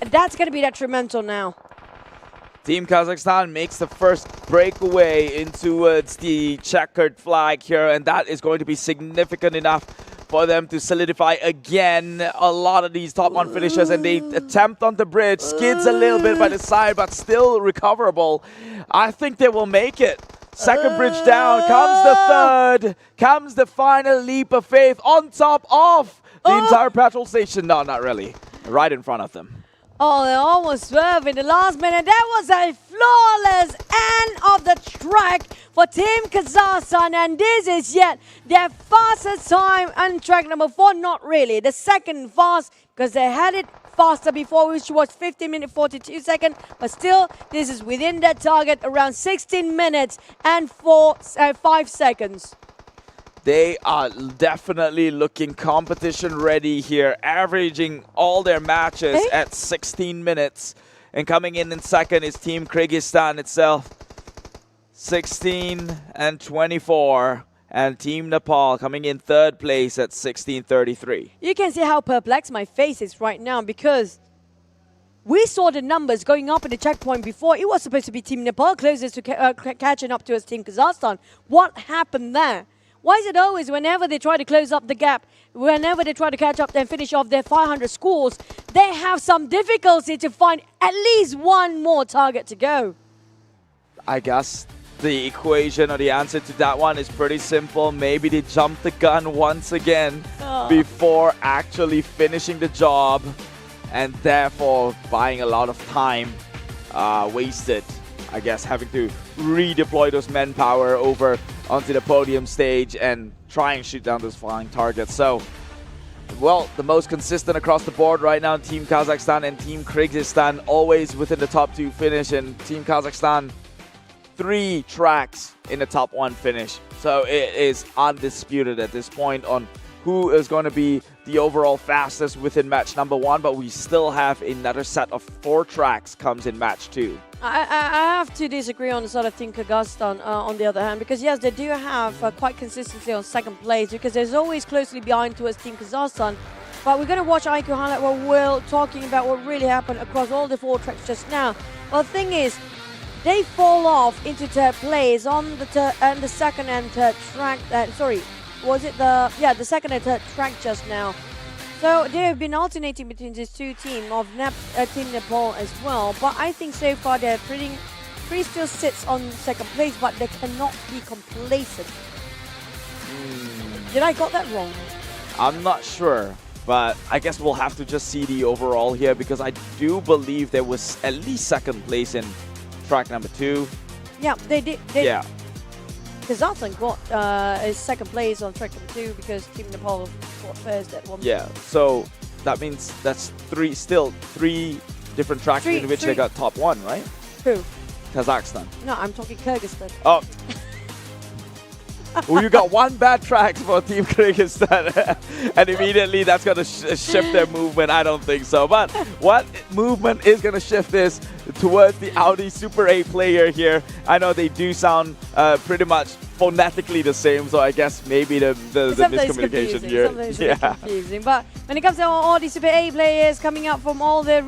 that's going to be detrimental now. Team Kazakhstan makes the first breakaway in towards the checkered flag here, and that is going to be significant enough for them to solidify again a lot of these top 1 finishers. And they attempt on the bridge, skids a little bit by the side, but still recoverable. I think they will make it. Second bridge down, comes the third, comes the final leap of faith on top of the entire patrol station. No, not really. Right in front of them. Oh, they almost swerved in the last minute. That was a flawless end of the track for Team Kazakhstan. And this is yet their fastest time on track number 4. Not really. The second fast, because they had it faster before, which was 15 minutes 42 seconds. But still, this is within that target, around 16 minutes and 5 seconds. They are definitely looking competition ready here, averaging all their matches at 16 minutes. And coming in second is Team Kyrgyzstan itself, 16 and 24. And Team Nepal coming in third place at 16:33. You can see how perplexed my face is right now, because we saw the numbers going up in the checkpoint before. It was supposed to be Team Nepal closest to catching up to us, Team Kazakhstan. What happened there? Why is it always whenever they try to close up the gap, whenever they try to catch up and finish off their 500 scores, they have some difficulty to find at least 1 more target to go? I guess the equation or the answer to that one is pretty simple. Maybe they jumped the gun once again before actually finishing the job, and therefore buying a lot of time wasted. I guess having to redeploy those manpower over onto the podium stage and try and shoot down those flying targets. So, well, the most consistent across the board right now, Team Kazakhstan and Team Kyrgyzstan, always within the top 2 finish, and Team Kazakhstan 3 tracks in the top 1 finish. So it is undisputed at this point on who is going to be the overall fastest within match number 1, but we still have another set of 4 tracks comes in match 2. I have to disagree on the side of Team Kyrgyzstan on the other hand, because yes, they do have quite consistency on second place, because there's always closely behind towards Team Kazakhstan. But we're going to watch IQ highlight while we're talking about what really happened across all the 4 tracks just now. Well, the thing is, they fall off into third place on the second and third track. Sorry, was it the second and third track just now? So they have been alternating between these 2 teams of Team Nepal as well. But I think so far they're pretty still sits on second place, but they cannot be complacent. Did I got that wrong? I'm not sure, but I guess we'll have to just see the overall here, because I do believe there was at least second place in track number 2. Yeah, they did. Yeah. Kazakhstan got a second place on track number 2 because Team Nepal got first at 1. Yeah, so that means that's 3 different tracks in which they got top 1, right? Who? Kazakhstan. No, I'm talking Kyrgyzstan. Oh. Well, you got one bad track for Team Kyrgyzstan, and immediately that's going to shift their movement. I don't think so. But what movement is going to shift this towards the Audi Super A player here? I know they do sound pretty much phonetically the same, so I guess maybe the miscommunication here. Sometimes confusing. But when it comes to all the Super A players coming up from all the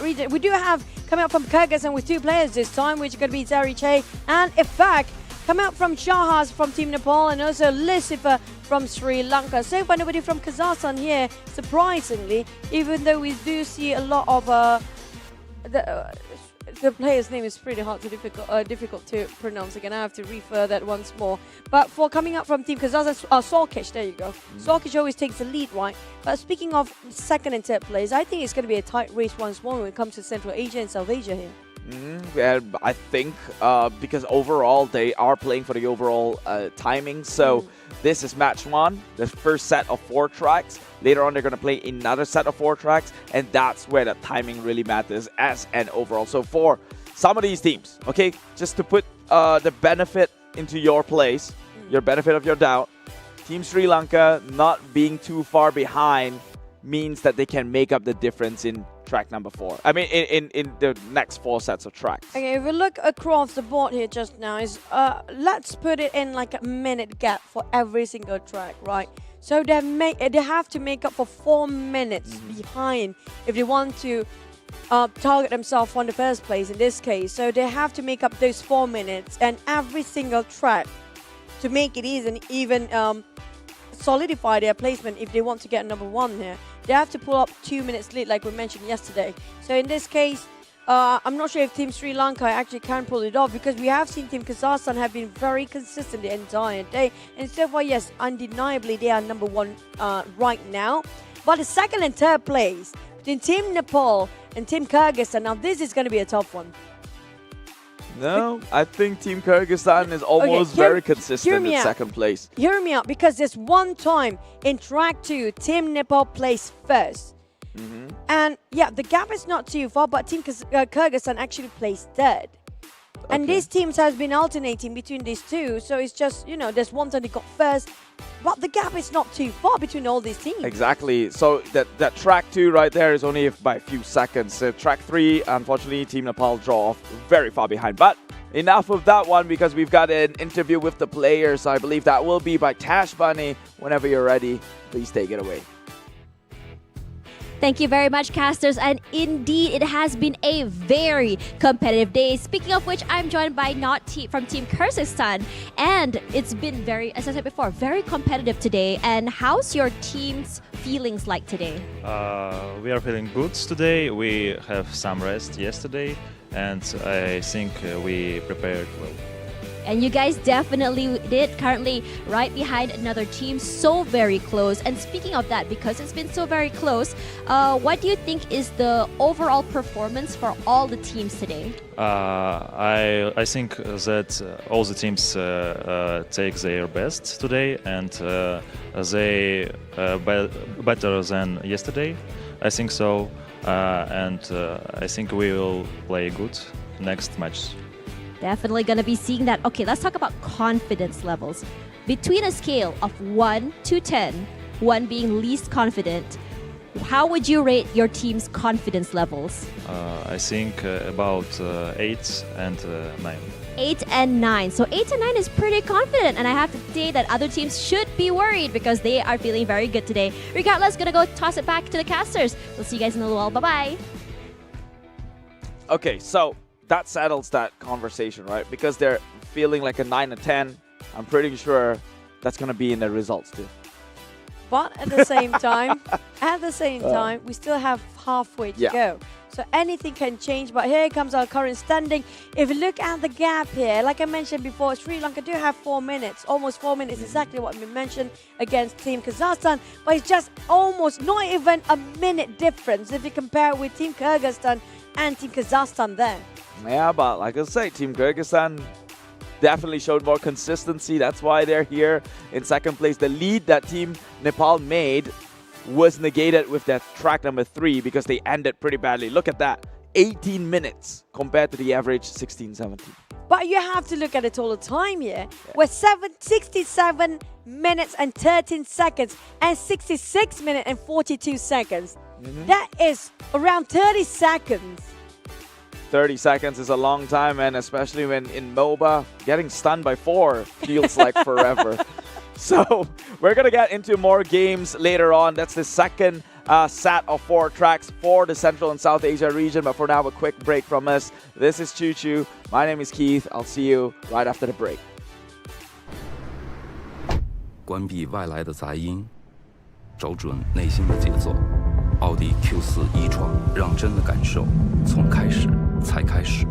regions, we do have coming up from Kyrgyzstan with 2 players this time, which are going to be Zari Che and Ifak. Come out from Shahaz from Team Nepal and also Lucifer from Sri Lanka. So far nobody from Kazakhstan here, surprisingly, even though we do see a lot of the player's name is pretty hard to difficult to pronounce. Again, I have to refer that once more. But for coming up from Team Kazakhstan, Sorkish, there you go. Sorkish always takes the lead, right? But speaking of second and third place, I think it's going to be a tight race once more when it comes to Central Asia and South Asia here. And I think because overall they are playing for the overall timing. So this is match 1, the first set of 4 tracks. Later on, they're going to play another set of 4 tracks, and that's where the timing really matters as an overall. So for some of these teams, okay, just to put the benefit into your place, your benefit of your doubt, Team Sri Lanka not being too far behind means that they can make up the difference in track number 4. I mean, in the next 4 sets of tracks. Okay, if we look across the board here just now, is let's put it in like a minute gap for every single track, right? So they have to make up for 4 minutes behind if they want to target themselves on the first place in this case. So they have to make up those 4 minutes, and every single track to make it even solidify their placement if they want to get number 1 here. They have to pull up 2 minutes lead like we mentioned yesterday. So in this case, I'm not sure if Team Sri Lanka actually can pull it off, because we have seen Team Kazakhstan have been very consistent the entire day. And so far, yes, undeniably they are number 1 right now. But the second and third place between Team Nepal and Team Kyrgyzstan, now this is going to be a tough one. No, I think Team Kyrgyzstan is almost very consistent in second place. Hear me out, because there's one time in track 2, Team Nepal placed first. And yeah, the gap is not too far, but Team Kyrgyzstan actually placed third. And these teams has been alternating between these two, so it's just, you know, there's one time they got first, but the gap is not too far between all these teams. Exactly. So that track 2 right there is only by a few seconds. Track 3, unfortunately, Team Nepal draw off very far behind. But enough of that one, because we've got an interview with the players. I believe that will be by Tash Bunny. Whenever you're ready, please take it away. Thank you very much, casters. And indeed, it has been a very competitive day. Speaking of which, I'm joined by from Team Kyrgyzstan. And it's been very, as I said before, very competitive today. And how's your team's feelings like today? We are feeling good today. We have some rest yesterday. And I think we prepared well. And you guys definitely did. Currently right behind another team, so very close. And speaking of that, because it's been so very close, what do you think is the overall performance for all the teams today? I think that all the teams take their best today, and they better than yesterday. I think so, and I think we will play good next match. Definitely going to be seeing that. Okay, let's talk about confidence levels. Between a scale of 1 to 10, 1 being least confident, how would you rate your team's confidence levels? I think about 8 and 9. 8 and 9. So 8 and 9 is pretty confident, and I have to say that other teams should be worried because they are feeling very good today. Regardless, gonna go toss it back to the casters. We'll see you guys in a little while. Bye-bye. Okay, so that settles that conversation, right? Because they're feeling like a 9 or 10. I'm pretty sure that's going to be in the results too. But at the same time, we still have halfway to go. So anything can change, but here comes our current standing. If you look at the gap here, like I mentioned before, Sri Lanka do have 4 minutes, almost 4 minutes, exactly what we mentioned against Team Kazakhstan, but it's just almost not even a minute difference if you compare it with Team Kyrgyzstan and Team Kazakhstan there. Yeah, but like I say, Team Kyrgyzstan definitely showed more consistency. That's why they're here in second place. The lead that Team Nepal made was negated with that track number 3 because they ended pretty badly. Look at that, 18 minutes compared to the average 16, 17. But you have to look at the total time here. We're 67 minutes and 13 seconds and 66 minutes and 42 seconds. That is around 30 seconds. 30 seconds is a long time, and especially when in MOBA, getting stunned by 4 feels like forever. So we're going to get into more games later on. That's the second set of 4 tracks for the Central and South Asia region. But for now, a quick break from us. This is Choo Choo. My name is Keith. I'll see you right after the break. 关闭外来的杂音，找准内心的节奏。奥迪 Q4 一创，让真的感受从开始才开始。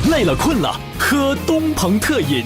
累了困了，喝东鹏特饮。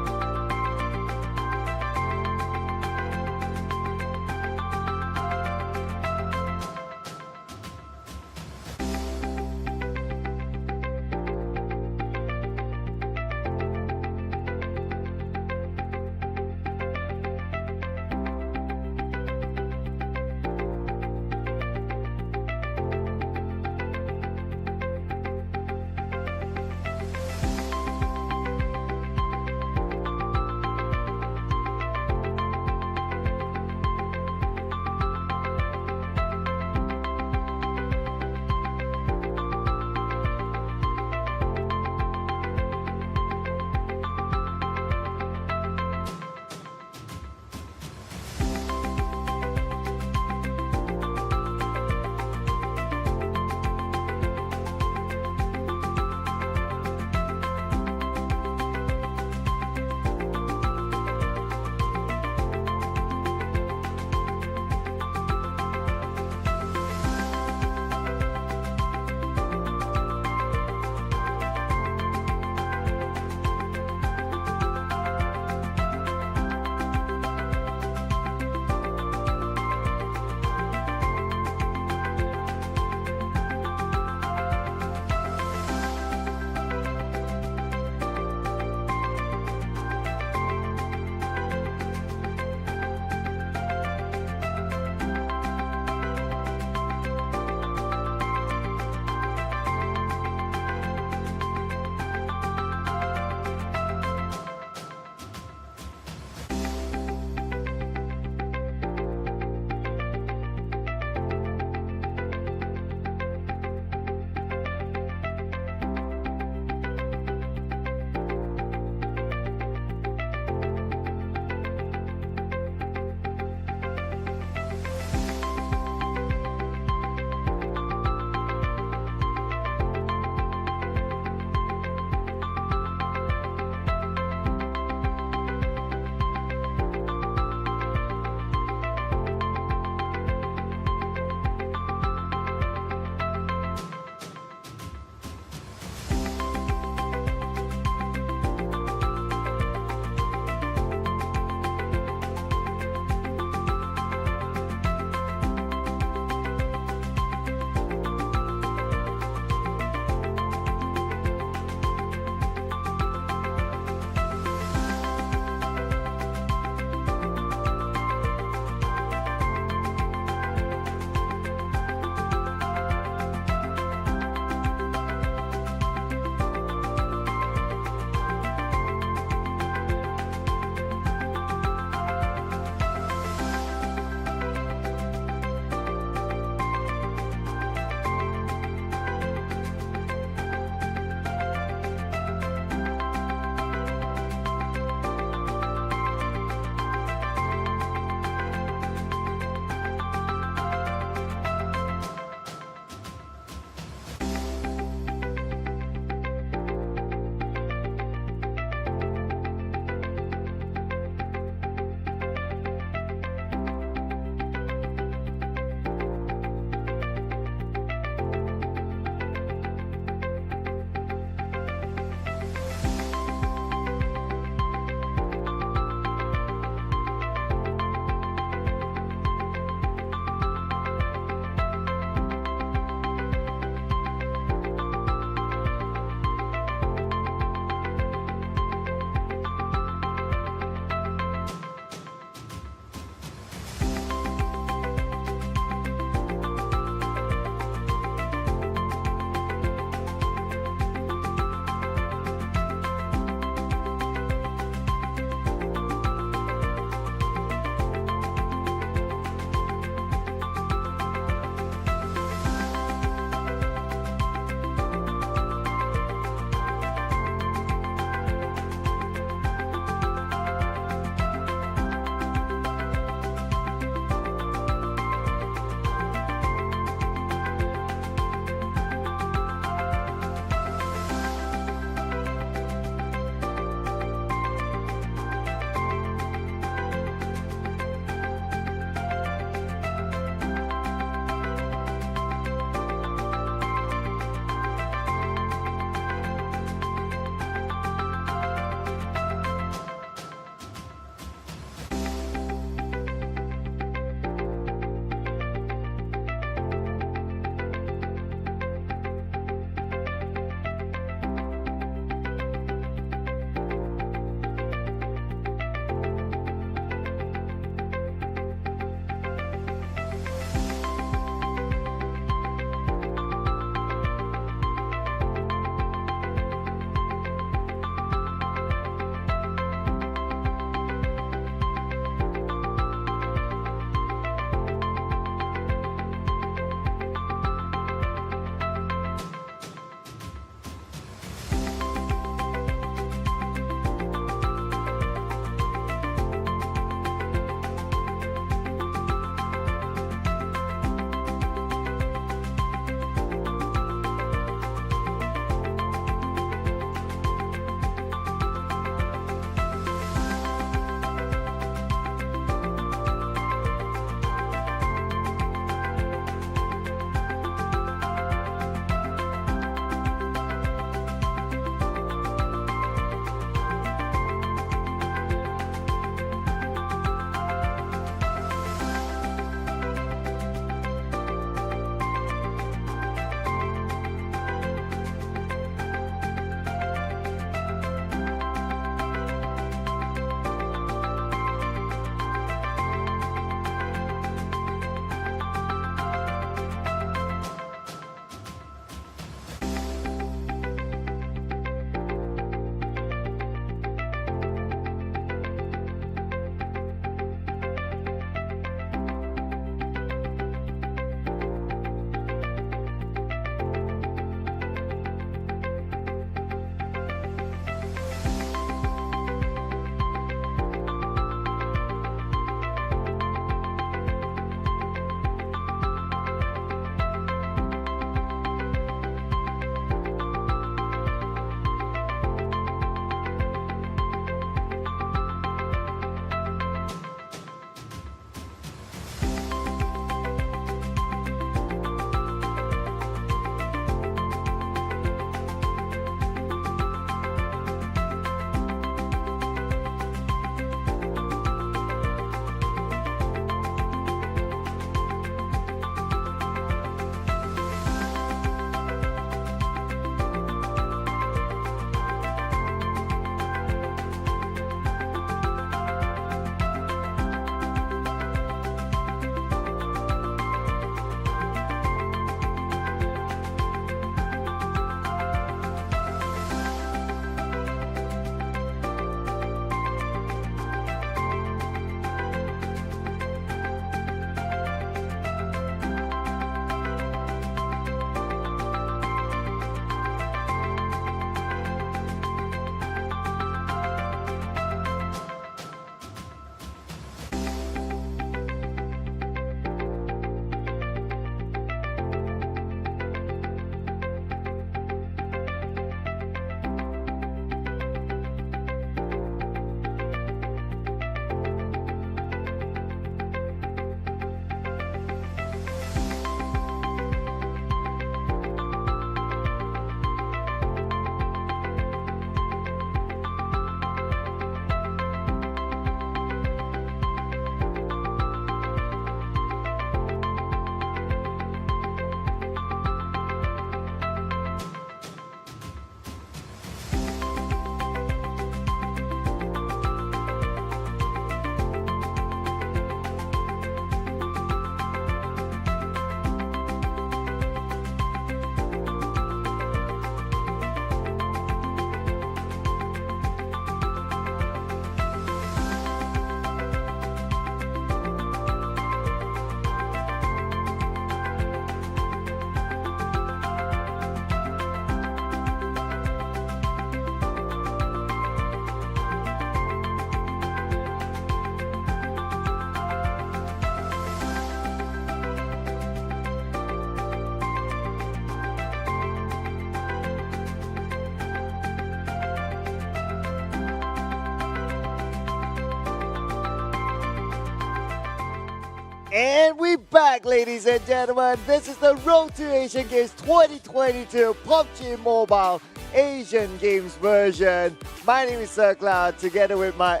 And we back, ladies and gentlemen. This is the Road to Asian Games 2022 PUBG Mobile Asian Games version. My name is Sir Cloud, together with my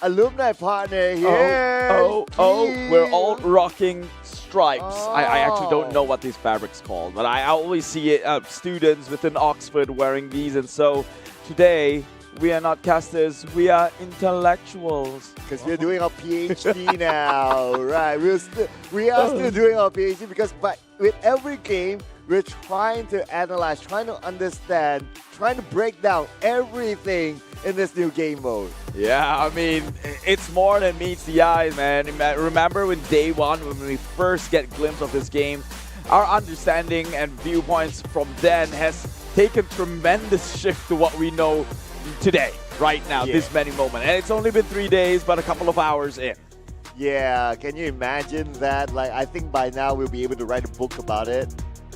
alumni partner here. We're all rocking stripes. I actually don't know what these fabrics called, but I always see it, students within Oxford wearing these, and so today we are not casters, we are intellectuals. Because we're doing our PhD now, right? We are still doing our PhD because with every game, we're trying to analyze, trying to understand, trying to break down everything in this new game mode. Yeah, I mean, it's more than meets the eye, man. Remember when day one, when we first get a glimpse of this game, our understanding and viewpoints from then has taken tremendous shift to what we know today, right now, this many moment. And it's only been 3 days, but a couple of hours in. Yeah, can you imagine that? Like, I think by now we'll be able to write a book about it.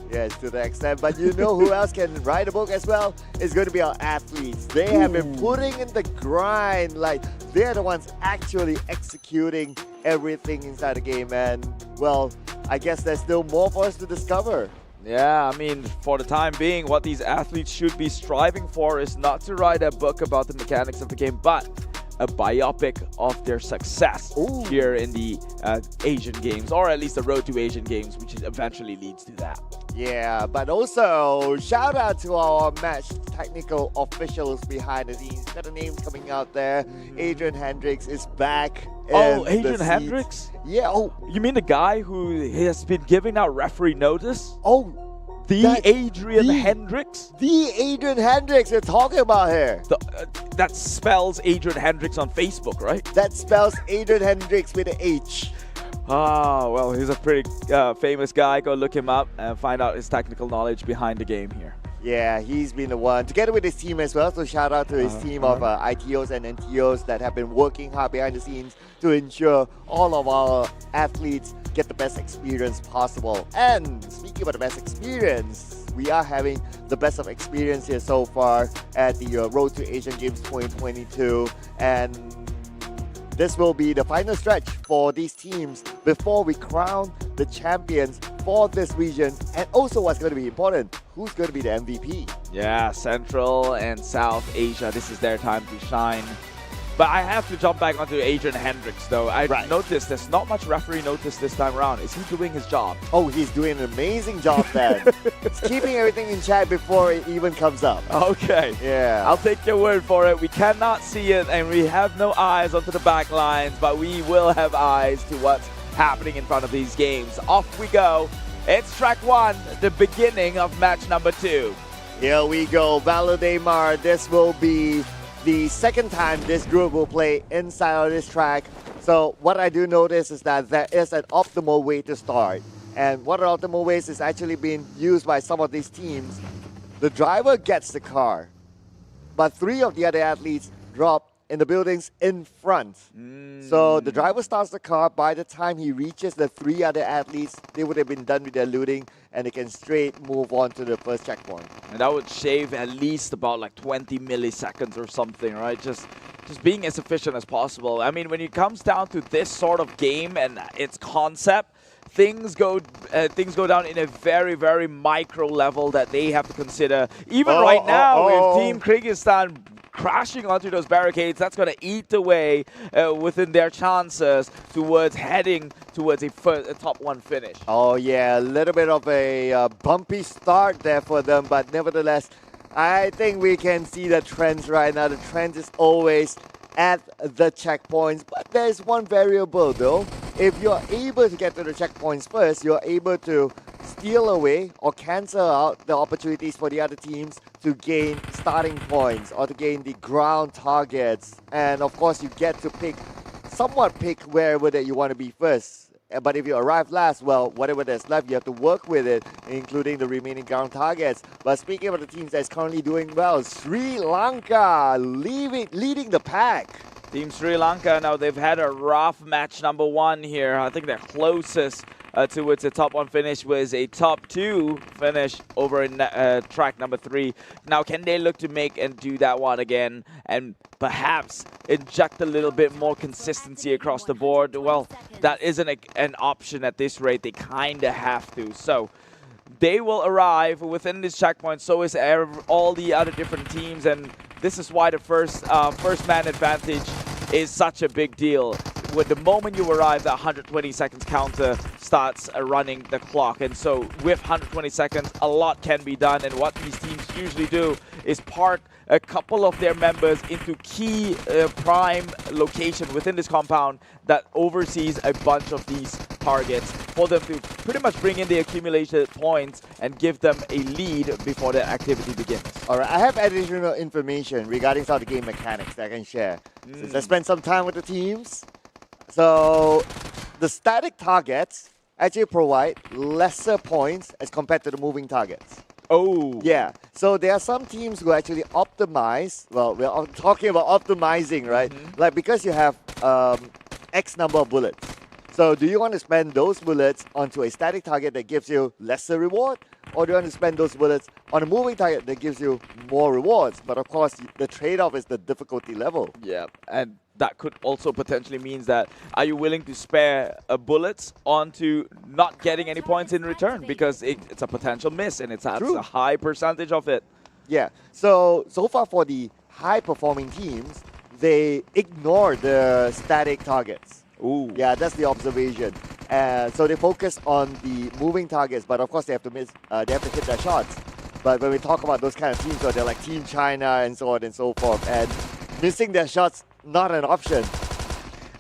Yes, to the extent. But you know who else can write a book as well? It's going to be our athletes. They have been putting in the grind. Like, they're the ones actually executing everything inside the game. And, well, I guess there's still more for us to discover. Yeah, I mean, for the time being, what these athletes should be striving for is not to write a book about the mechanics of the game, but a biopic of their success here in the Asian Games, or at least the Road to Asian Games, which eventually leads to that. Yeah, but also shout out to our match technical officials behind the scenes. Got the names coming out there. Adrian Hendricks is back. Adrian Hendricks? Yeah. You mean the guy who has been giving out referee notice? Adrian Hendricks? The Adrian Hendricks we're talking about here. That spells Adrian Hendricks on Facebook, right? That spells Adrian Hendricks with an H. Ah, well, he's a pretty famous guy. Go look him up and find out his technical knowledge behind the game here. Yeah, he's been the one, together with his team as well. So shout out to his team of ITOs and NTOs that have been working hard behind the scenes to ensure all of our athletes get the best experience possible. And speaking about the best experience, we are having the best of experience here so far at the Road to Asian Games 2022. And this will be the final stretch for these teams before we crown the champions for this region. And also what's going to be important, who's going to be the MVP? Yeah, Central and South Asia, this is their time to shine. But I have to jump back onto Adrian Hendricks, though. I noticed there's not much referee notice this time around. Is he doing his job? Oh, he's doing an amazing job then. He's keeping everything in check before it even comes up. Okay. Yeah. I'll take your word for it. We cannot see it, and we have no eyes onto the back lines, but we will have eyes to what's happening in front of these games. Off we go. It's track 1, the beginning of match number 2. Here we go. Valodemar. This will be the second time this group will play inside of this track. So what I do notice is that there is an optimal way to start. And what are optimal ways is actually being used by some of these teams. The driver gets the car, but 3 of the other athletes drop in the buildings in front. So the driver starts the car. By the time he reaches the 3 other athletes, they would have been done with their looting and they can straight move on to the first checkpoint. And that would shave at least about like 20 milliseconds or something, right? Just being as efficient as possible. I mean, when it comes down to this sort of game and its concept, things go down in a very, very micro level that they have to consider. Even right now, with Team Kyrgyzstan crashing onto those barricades, that's going to eat away within their chances towards heading towards a top 1 finish. Oh yeah, a little bit of a bumpy start there for them, but nevertheless, I think we can see the trends right now. The trend is always at the checkpoints, but there's one variable though. If you're able to get to the checkpoints first, you're able to steal away or cancel out the opportunities for the other teams to gain starting points or to gain the ground targets. And of course, you get to pick wherever that you want to be first. But if you arrive last, well, whatever there's left, you have to work with it, including the remaining ground targets. But speaking of the teams that's currently doing well, Sri Lanka leading the pack. Team Sri Lanka, now they've had a rough match number 1 here. I think their closest towards the top 1 finish was a top 2 finish over in track number 3. Now, can they look to make and do that one again and perhaps inject a little bit more consistency across the board? Well, that isn't an option at this rate. They kind of have to. So they will arrive within this checkpoint. So is all the other different teams, and this is why the first man advantage is such a big deal. With the moment you arrive, that 120 seconds counter starts running the clock. And so with 120 seconds, a lot can be done. And what these teams usually do is park a couple of their members into key prime location within this compound that oversees a bunch of these targets for them to pretty much bring in the accumulated points and give them a lead before the activity begins. All right, I have additional information regarding some of the game mechanics that I can share. Since I spent some time with the teams. So the static targets actually provide lesser points as compared to the moving targets. Oh. Yeah. So there are some teams who actually optimize. Well, we're talking about optimizing, right? Like because you have X number of bullets. So do you want to spend those bullets onto a static target that gives you lesser reward? Or do you want to spend those bullets on a moving target that gives you more rewards? But of course, the trade-off is the difficulty level. Yeah, and that could also potentially means that are you willing to spare bullets onto not getting any points in return because it's a potential miss and it's a high percentage of it. Yeah. So far for the high-performing teams, they ignore the static targets. Ooh. Yeah, that's the observation. So they focus on the moving targets, but of course they have to miss. They have to hit their shots. But when we talk about those kind of teams, so they're like Team China and so on and so forth, and missing their shots not an option.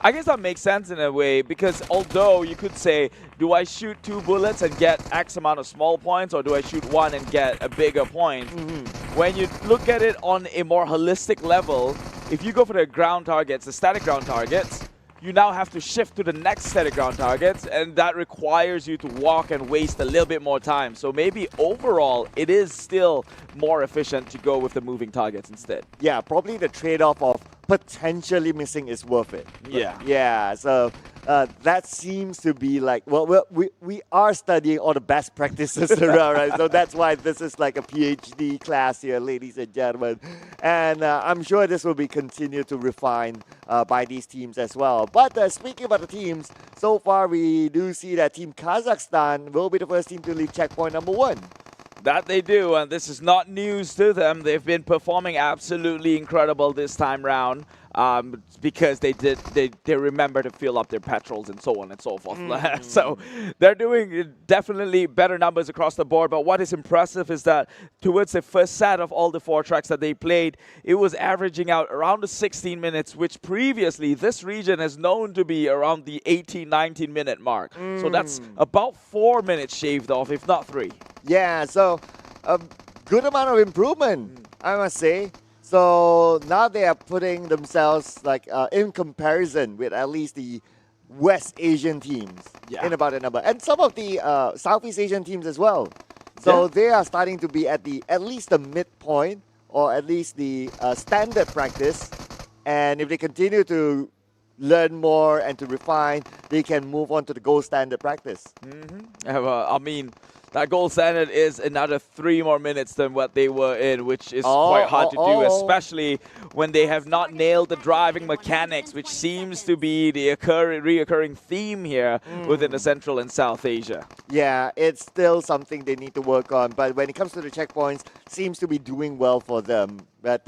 I guess that makes sense in a way because although you could say, do I shoot 2 bullets and get X amount of small points, or do I shoot 1 and get a bigger point? When you look at it on a more holistic level, if you go for the ground targets, the static ground targets, you now have to shift to the next static ground targets, and that requires you to walk and waste a little bit more time. So maybe overall, it is still more efficient to go with the moving targets instead. Yeah, probably the trade-off of potentially missing is worth it. Yeah. Yeah, so that seems to be like, well, we are studying all the best practices around, right? So that's why this is like a PhD class here, ladies and gentlemen. And I'm sure this will be continued to refine by these teams as well. But speaking about the teams, so far we do see that Team Kazakhstan will be the first team to leave checkpoint number 1. That they do, and this is not news to them. They've been performing absolutely incredible this time round because they remember to fill up their petrols and so on and so forth. So they're doing definitely better numbers across the board. But what is impressive is that towards the first set of all the 4 tracks that they played, it was averaging out around the 16 minutes, which previously this region has known to be around the 18, 19-minute mark. So that's about 4 minutes shaved off, if not 3. Yeah, so a good amount of improvement, I must say. So now they are putting themselves like in comparison with at least the West Asian teams in about a number, and some of the Southeast Asian teams as well. So they are starting to be at least the midpoint, or at least the standard practice. And if they continue to learn more and to refine, they can move on to the gold standard practice. I mean, that gold standard is another 3 more minutes than what they were in, which is quite hard to do, especially when they have not nailed the driving mechanics, which seems to be the reoccurring theme here within the Central and South Asia. Yeah, it's still something they need to work on, but when it comes to the checkpoints, seems to be doing well for them. But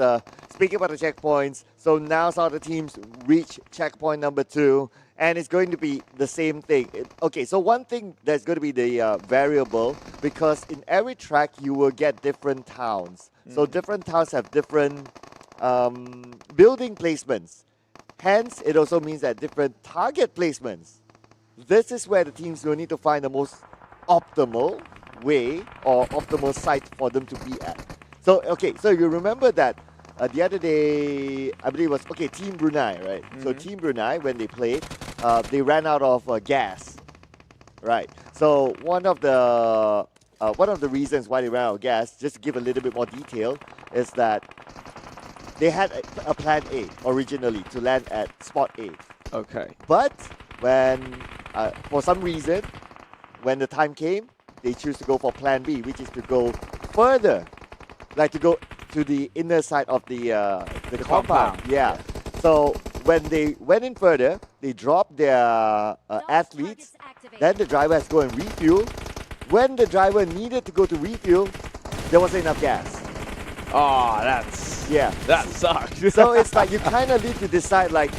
speaking about the checkpoints, so now some of the teams reach checkpoint number 2, and it's going to be the same thing. Okay, so one thing that's going to be the variable, because in every track you will get different towns. So different towns have different building placements. Hence, it also means that different target placements. This is where the teams will need to find the most optimal way or optimal site for them to be at. So, okay, so you remember that the other day, I believe it was, Team Brunei, right? So Team Brunei, when they played, they ran out of gas, right? So one of the reasons why they ran out of gas, just to give a little bit more detail, is that they had a plan A originally to land at spot A. Okay. But when, for some reason, when the time came, they choose to go for plan B, which is to go further, like to go to the inner side of the compound. Yeah. So when they went in further, they dropped their athletes. Then the driver has to go and refuel. When the driver needed to go to refuel, there wasn't enough gas. Oh, that sucks. So it's like you kind of need to decide, like,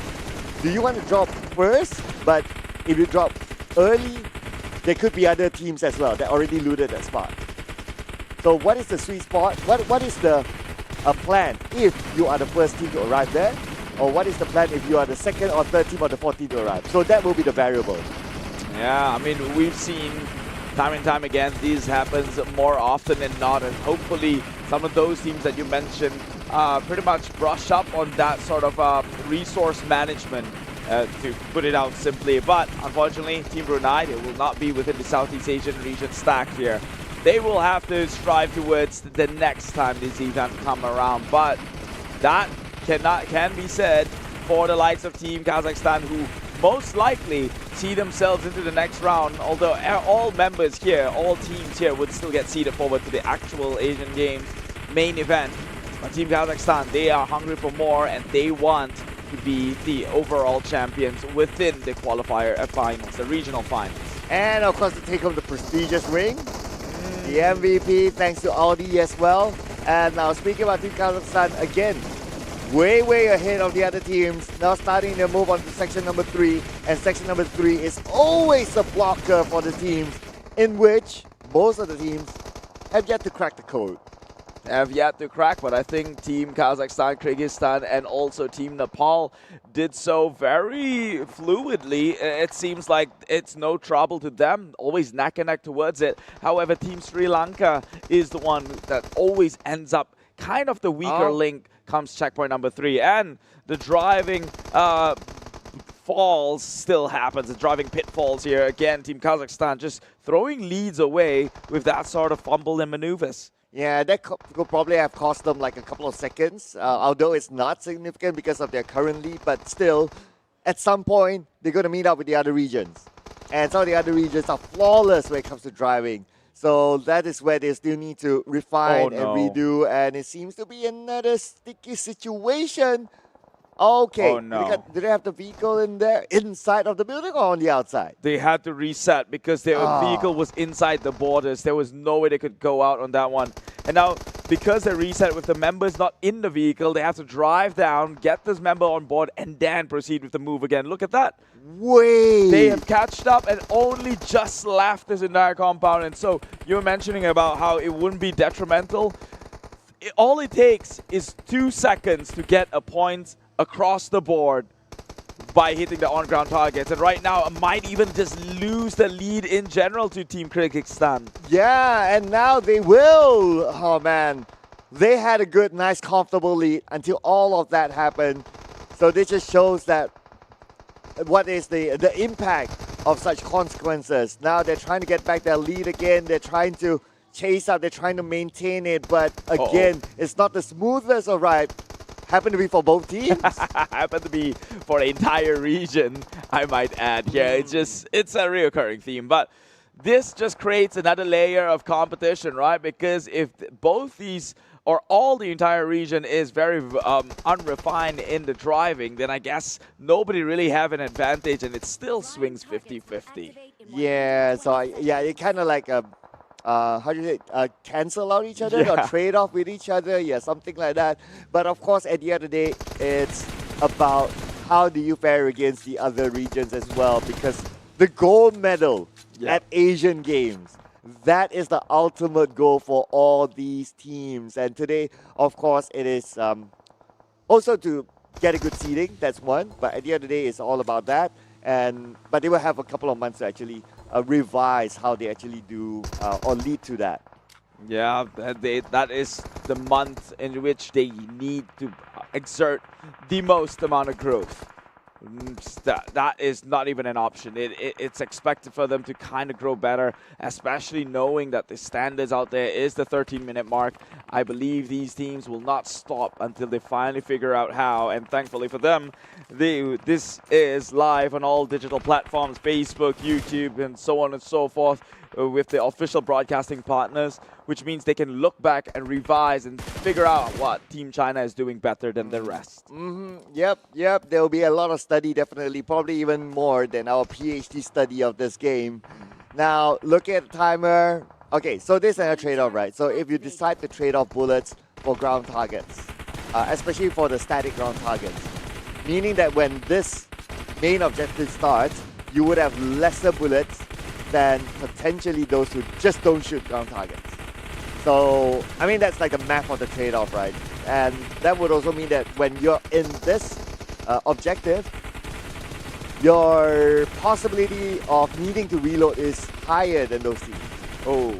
do you want to drop first? But if you drop early, there could be other teams as well that already looted that spot. So what is the sweet spot? What is the plan if you are the first team to arrive there? Or what is the plan if you are the second or third team or the fourth team to arrive? So that will be the variable. Yeah, I mean, we've seen time and time again, this happens more often than not, and hopefully some of those teams that you mentioned pretty much brush up on that sort of resource management, to put it out simply. But unfortunately, Team Brunei, they will not be within the Southeast Asian region stack here. They will have to strive towards the next time this event come around, but that can be said for the likes of Team Kazakhstan, who most likely see themselves into the next round, although all members here, all teams here would still get seeded forward to the actual Asian Games main event. But Team Kazakhstan, they are hungry for more, and they want to be the overall champions within the qualifier finals, the regional finals. And of course, to take home the prestigious ring, the MVP, thanks to Audi as well. And now speaking about Team Kazakhstan, again, way ahead of the other teams. Now starting their move on to section number 3. And section number 3 is always a blocker for the teams, in which most of the teams have yet to crack the code. Have yet to crack, but I think Team Kazakhstan, Kyrgyzstan, and also Team Nepal did so very fluidly. It seems like it's no trouble to them, always neck and neck towards it. However, Team Sri Lanka is the one that always ends up kind of the weaker link comes checkpoint number 3, and the driving falls still happens. The driving pitfalls here. Again, Team Kazakhstan just throwing leads away with that sort of fumble and maneuvers. Yeah, that could probably have cost them like a couple of seconds, although it's not significant because of their current lead, but still, at some point, they're going to meet up with the other regions. And some of the other regions are flawless when it comes to driving. So that is where they still need to refine and redo, and it seems to be another sticky situation. Okay, do they have the vehicle in there, inside of the building or on the outside? They had to reset because their vehicle was inside the borders. There was no way they could go out on that one. And now, because they reset with the members not in the vehicle, they have to drive down, get this member on board, and then proceed with the move again. Look at that. Wait! They have catched up and only just left this entire compound. And so, you were mentioning about how it wouldn't be detrimental. All it takes is 2 seconds to get a point across the board by hitting the on-ground targets. And right now, I might even just lose the lead in general to Team Kyrgyzstan. Yeah, and now they will. Oh, man. They had a good, nice, comfortable lead until all of that happened. So this just shows that what is the impact of such consequences. Now they're trying to get back their lead again. They're trying to chase up. They're trying to maintain it. But again, it's not the smoothest of ride. Happened to be for both teams. Happened to be for the entire region, I might add here. It's a reoccurring theme. But this just creates another layer of competition, right? Because if both these, or all the entire region is very unrefined in the driving, then I guess nobody really have an advantage, and it still swings 50-50. Yeah, so it kind of like how do you say, cancel out each other or trade off with each other, something like that. But of course, at the end of the day, it's about how do you fare against the other regions as well, because the gold medal at Asian Games, that is the ultimate goal for all these teams. And today, of course, it is also to get a good seeding, that's one, but at the end of the day, it's all about that. But they will have a couple of months to actually revise how they actually do or lead to that. Yeah, that is the month in which they need to exert the most amount of growth. That is not even an option. It's expected for them to kind of grow better, especially knowing that the standards out there is the 13-minute mark. I believe these teams will not stop until they finally figure out how, and thankfully for them, this is live on all digital platforms, Facebook, YouTube, and so on and so forth, with the official broadcasting partners, which means they can look back and revise and figure out what Team China is doing better than the rest. Yep. There will be a lot of study, definitely, probably even more than our PhD study of this game. Now, look at the timer. Okay, so this is a trade-off, right? So if you decide to trade off bullets for ground targets, especially for the static ground targets, meaning that when this main objective starts, you would have lesser bullets than potentially those who just don't shoot ground targets. So, I mean, that's like the math of the trade-off, right? And that would also mean that when you're in this objective, your possibility of needing to reload is higher than those teams. Oh.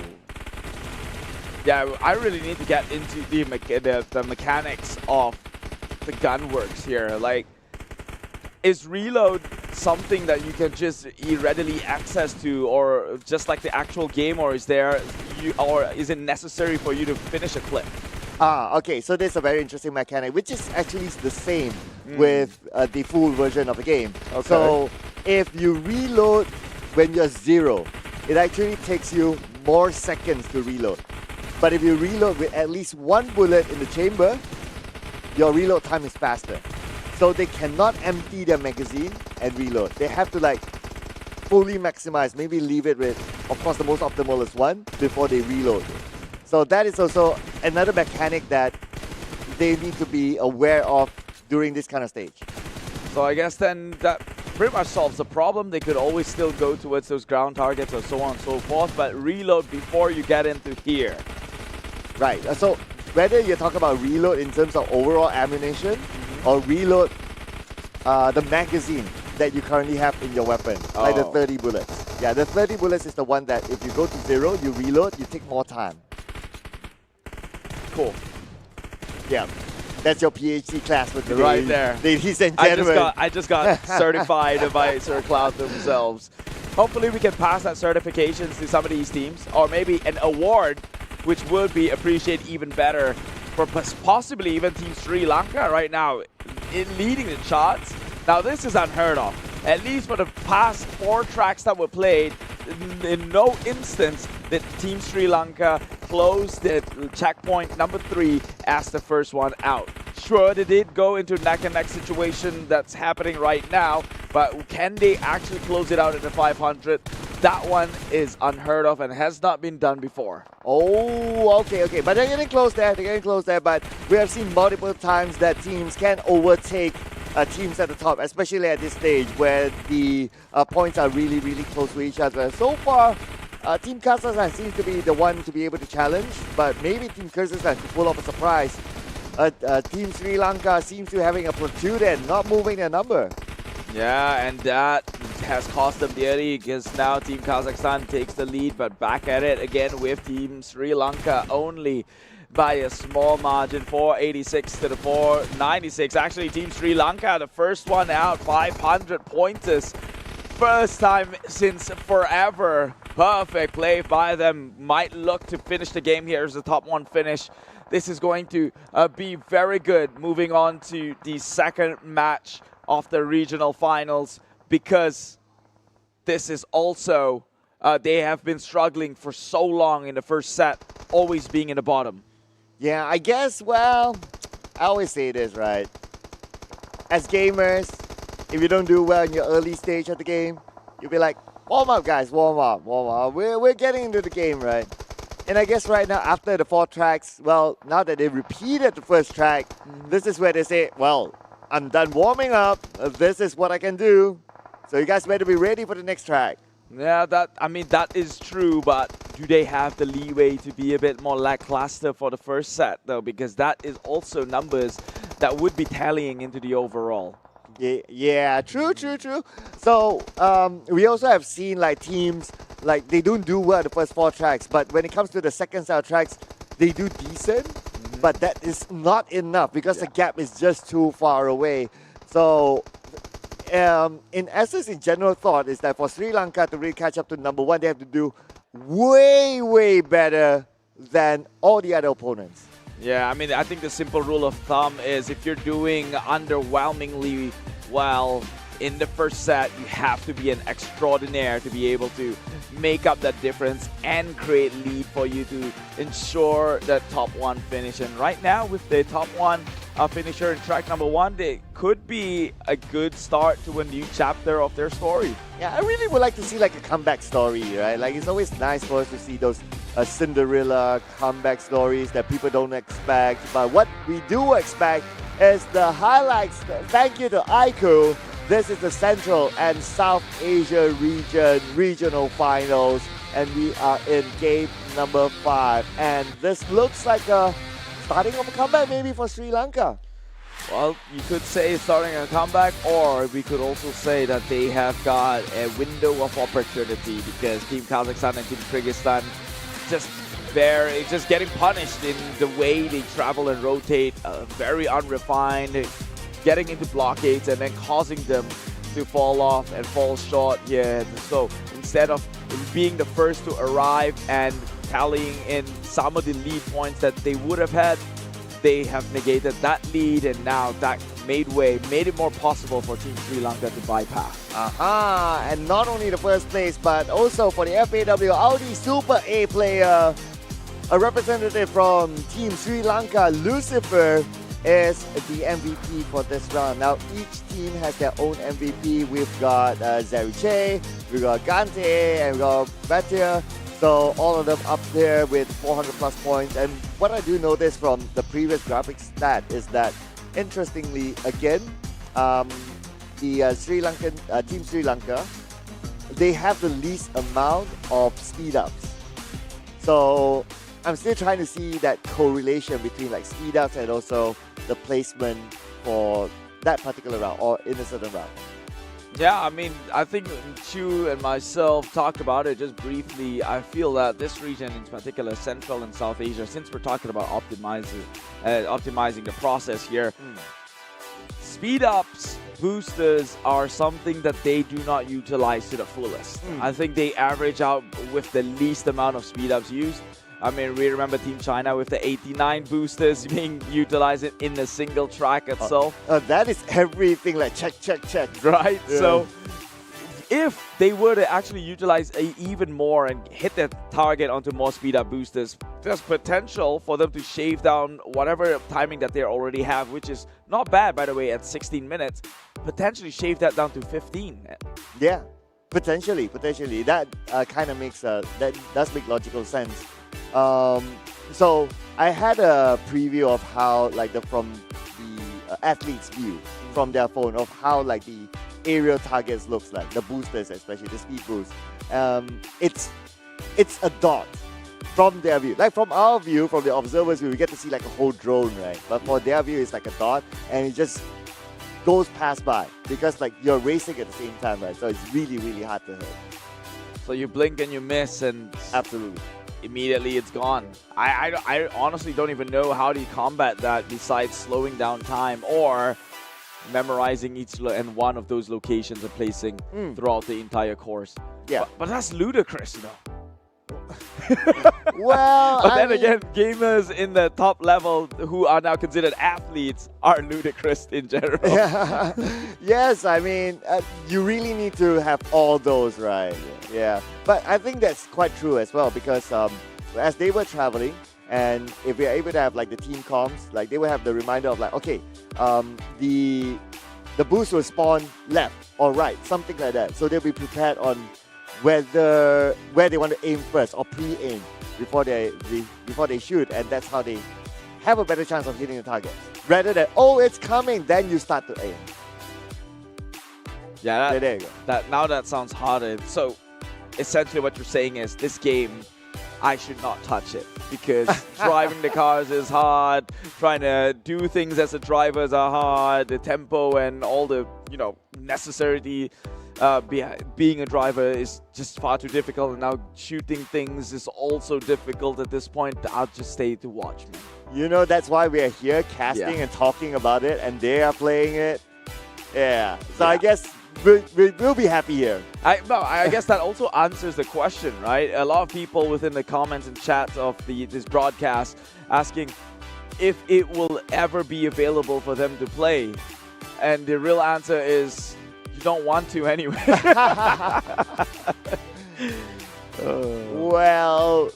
Yeah, I really need to get into the mechanics of the gun works here. Like, is reload something that you can just readily access to, or just like the actual game, or is it necessary for you to finish a clip? Okay, so there's a very interesting mechanic, which is actually the same with the full version of the game. Okay. So if you reload when you're 0, it actually takes you more seconds to reload. But if you reload with at least 1 bullet in the chamber, your reload time is faster. So they cannot empty their magazine and reload. They have to like fully maximize, maybe leave it with, of course, the most optimal is 1 before they reload. So that is also another mechanic that they need to be aware of during this kind of stage. So I guess then that pretty much solves the problem. They could always still go towards those ground targets or so on and so forth, but reload before you get into here. Right, so whether you're talking about reload in terms of overall ammunition or reload the magazine that you currently have in your weapon, like the 30 bullets. Yeah, the 30 bullets is the one that if you go to 0, you reload, you take more time. Cool. Yeah, that's your PhD class for today. Right there. Ladies and gentlemen. I just got certified by Sir Cloud themselves. Hopefully we can pass that certifications to some of these teams, or maybe an award, which would be appreciated even better for possibly even Team Sri Lanka right now in leading the charts. Now this is unheard of. At least for the past 4 tracks that were played, in no instance did Team Sri Lanka close the checkpoint number 3 as the first one out. Sure, they did go into neck-and-neck situation that's happening right now, but can they actually close it out at the 500? That one is unheard of and has not been done before. Oh, okay. But they're getting close there. But we have seen multiple times that teams can overtake teams at the top, especially at this stage where the points are really, really close to each other. So far, Team Kazakhstan seems to be the one to be able to challenge, but maybe Team Kyrgyzstan could pull off a surprise. Team Sri Lanka seems to be having a platoon and not moving their number. Yeah, and that has cost them dearly because now Team Kazakhstan takes the lead, but back at it again with Team Sri Lanka only by a small margin, 486 to the 496. Actually, Team Sri Lanka, the first one out, 500 pointers. First time since forever. Perfect play by them. Might look to finish the game here as the top 1 finish. This is going to be very good moving on to the second match of the regional finals, because this is also, they have been struggling for so long in the first set, always being in the bottom. Yeah, I guess, well, I always say this, right? As gamers, if you don't do well in your early stage of the game, you'll be like, warm up, guys, warm up. We're getting into the game, right? And I guess right now, after the 4 tracks, well, now that they repeated the first track, this is where they say, well, I'm done warming up. This is what I can do. So you guys better be ready for the next track. Yeah, that is true, but do they have the leeway to be a bit more lackluster for the first set, though? Because that is also numbers that would be tallying into the overall. Yeah, true. So we also have seen like teams, like they don't do well the first 4 tracks, but when it comes to the second set of tracks, they do decent. But that is not enough because the gap is just too far away. So in essence, in general thought, is that for Sri Lanka to really catch up to number one, they have to do way, way better than all the other opponents. Yeah, I mean, I think the simple rule of thumb is if you're doing underwhelmingly well in the first set, you have to be an extraordinaire to be able to make up that difference and create lead for you to ensure that top one finish. And right now, with the top one finisher in track number one, they could be a good start to a new chapter of their story. Yeah, I really would like to see like a comeback story, right? Like it's always nice for us to see those Cinderella comeback stories that people don't expect. But what we do expect is the highlights. Thank you to Aiku. This is the Central and South Asia regional finals, and we are in game number 5. And this looks like a starting of a comeback maybe for Sri Lanka. Well, you could say starting a comeback, or we could also say that they have got a window of opportunity because Team Kazakhstan and Team Kyrgyzstan just getting punished in the way they travel and rotate, very unrefined, getting into blockades and then causing them to fall off and fall short here. So instead of being the first to arrive and tallying in some of the lead points that they would have had, they have negated that lead, and now that made it more possible for Team Sri Lanka to bypass. And not only the first place, but also for the FAW Audi Super A player, a representative from Team Sri Lanka, Lucifer, is the MVP for this round. Now, each team has their own MVP. We've got Zeriche, we've got Gante, and we've got Batia. So all of them up there with 400 plus points. And what I do notice from the previous graphics stat is that, interestingly, again, the Sri Lankan Team Sri Lanka, they have the least amount of speed ups. So I'm still trying to see that correlation between like speed ups and also the placement for that particular round or in a certain round. Yeah, I mean, I think Chu and myself talked about it just briefly. I feel that this region, in particular Central and South Asia, since we're talking about optimizing the process here, speed ups, boosters are something that they do not utilize to the fullest. I think they average out with the least amount of speed ups used. I mean, we remember Team China with the 89 boosters being utilized in a single track itself. That is everything like check. Right? Yeah. So if they were to actually utilize even more and hit their target onto more speed up boosters, there's potential for them to shave down whatever timing that they already have, which is not bad, by the way, at 16 minutes. Potentially shave that down to 15. Yeah, potentially. That kind of makes, that does make logical sense. So I had a preview of how, like, from the athlete's view from their phone of how like the aerial targets looks like, the boosters especially, the speed boost. It's a dot from their view. Like from our view, from the observer's view, we get to see like a whole drone, right? But for their view, it's like a dot and it just goes past by because like you're racing at the same time, right? So it's really, really hard to hit. So you blink and you miss, and absolutely immediately it's gone. I honestly don't even know how to combat that besides slowing down time or memorizing each and one of those locations and placing throughout the entire course. Yeah. But that's ludicrous, you know. Well, but then again, gamers in the top level who are now considered athletes are ludicrous in general. Yes, I mean, you really need to have all those, right? Yeah. But I think that's quite true as well because as they were traveling, and if we are able to have like the team comms, like they will have the reminder of like, okay, the boost will spawn left or right, something like that. So they'll be prepared on where they want to aim first or pre-aim before they shoot, and that's how they have a better chance of hitting the target. Rather than, oh, it's coming, then you start to aim. Yeah, there you go. Now that sounds harder. So essentially what you're saying is this game, I should not touch it because driving the cars is hard, trying to do things as a drivers are hard, the tempo and all the, necessity being a driver is just far too difficult, and now shooting things is also difficult at this point. I'll just stay to watch, man. That's why we are here casting and talking about it, and they are playing it. Yeah. So I guess we'll be happy here. I guess that also answers the question, right? A lot of people within the comments and chats of this broadcast asking if it will ever be available for them to play. And the real answer is you don't want to anyway. Well,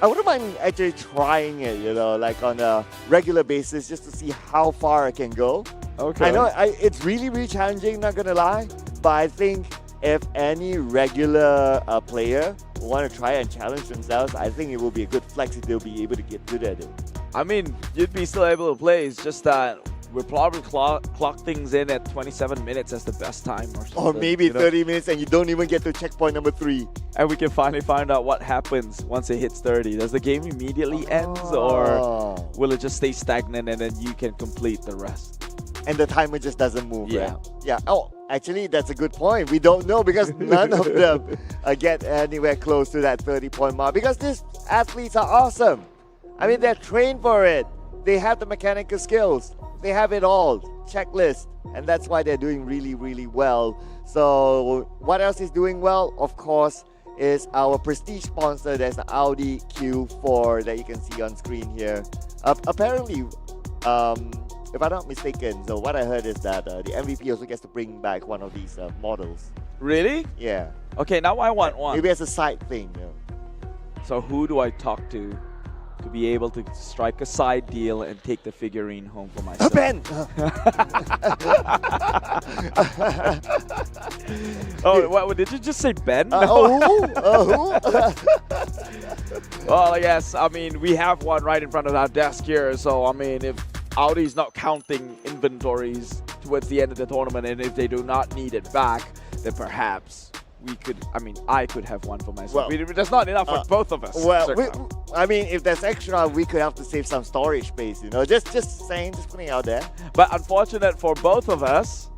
I wouldn't mind actually trying it, like on a regular basis just to see how far I can go. Okay. I know it's really, really challenging, not gonna lie, but I think if any regular player want to try and challenge themselves, I think it will be a good flex if they'll be able to get good at it. I mean, you'd be still able to play. It's just that we'll probably clock things in at 27 minutes as the best time or something. Or maybe 30 minutes and you don't even get to checkpoint number 3. And we can finally find out what happens once it hits 30. Does the game immediately end, or will it just stay stagnant and then you can complete the rest? And the timer just doesn't move, Yeah. right? Yeah. Oh, actually, that's a good point. We don't know because none of them get anywhere close to that 30-point mark because these athletes are awesome. I mean, they're trained for it. They have the mechanical skills. They have it all. Checklist. And that's why they're doing really, really well. So what else is doing well? Of course, is our prestige sponsor. There's the Audi Q4 that you can see on screen here. Apparently, if I'm not mistaken, so what I heard is that the MVP also gets to bring back one of these models. Really? Yeah. Okay, now I want one. Maybe as a side thing. So who do I talk to be able to strike a side deal and take the figurine home for myself? Ben! Oh, what, did you just say Ben? Who? Well, yes, I mean, we have one right in front of our desk here. So, I mean, if Audi's not counting inventories towards the end of the tournament, and if they do not need it back, then perhaps I could have one for myself. Well, There's not enough for both of us. Well, I mean, if there's extra, we could have to save some storage space, Just saying, just putting it out there. But unfortunate for both of us,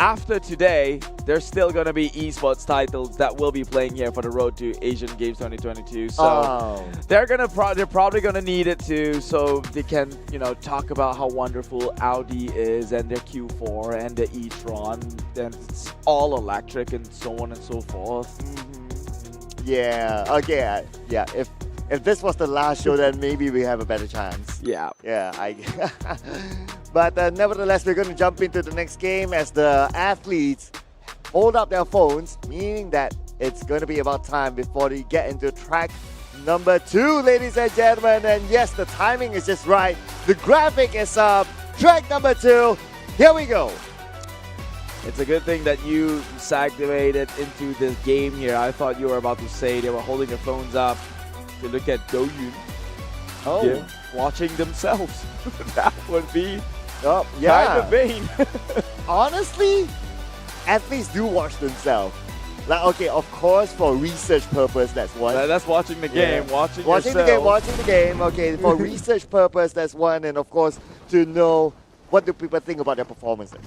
after today, there's still going to be esports titles that will be playing here for the road to Asian Games 2022. So they're probably going to need it too, so they can, talk about how wonderful Audi is and their Q4 and the e-tron, and it's all electric and so on and so forth. Yeah. Okay. Yeah. If this was the last show, then maybe we have a better chance. Yeah. Yeah. But nevertheless, we're going to jump into the next game as the athletes hold up their phones, meaning that it's going to be about time before they get into track number 2, ladies and gentlemen. And yes, the timing is just right. The graphic is up. Track number 2. Here we go. It's a good thing that you activated into this game here. I thought you were about to say they were holding their phones up to look at Doyun. Oh. Watching themselves. That would be yeah. kind of vain. Honestly, athletes do watch themselves. Like, okay, of course, for research purpose, that's one. That's watching the game, watching the game. Okay, for research purpose, that's one. And of course, to know what do people think about their performances.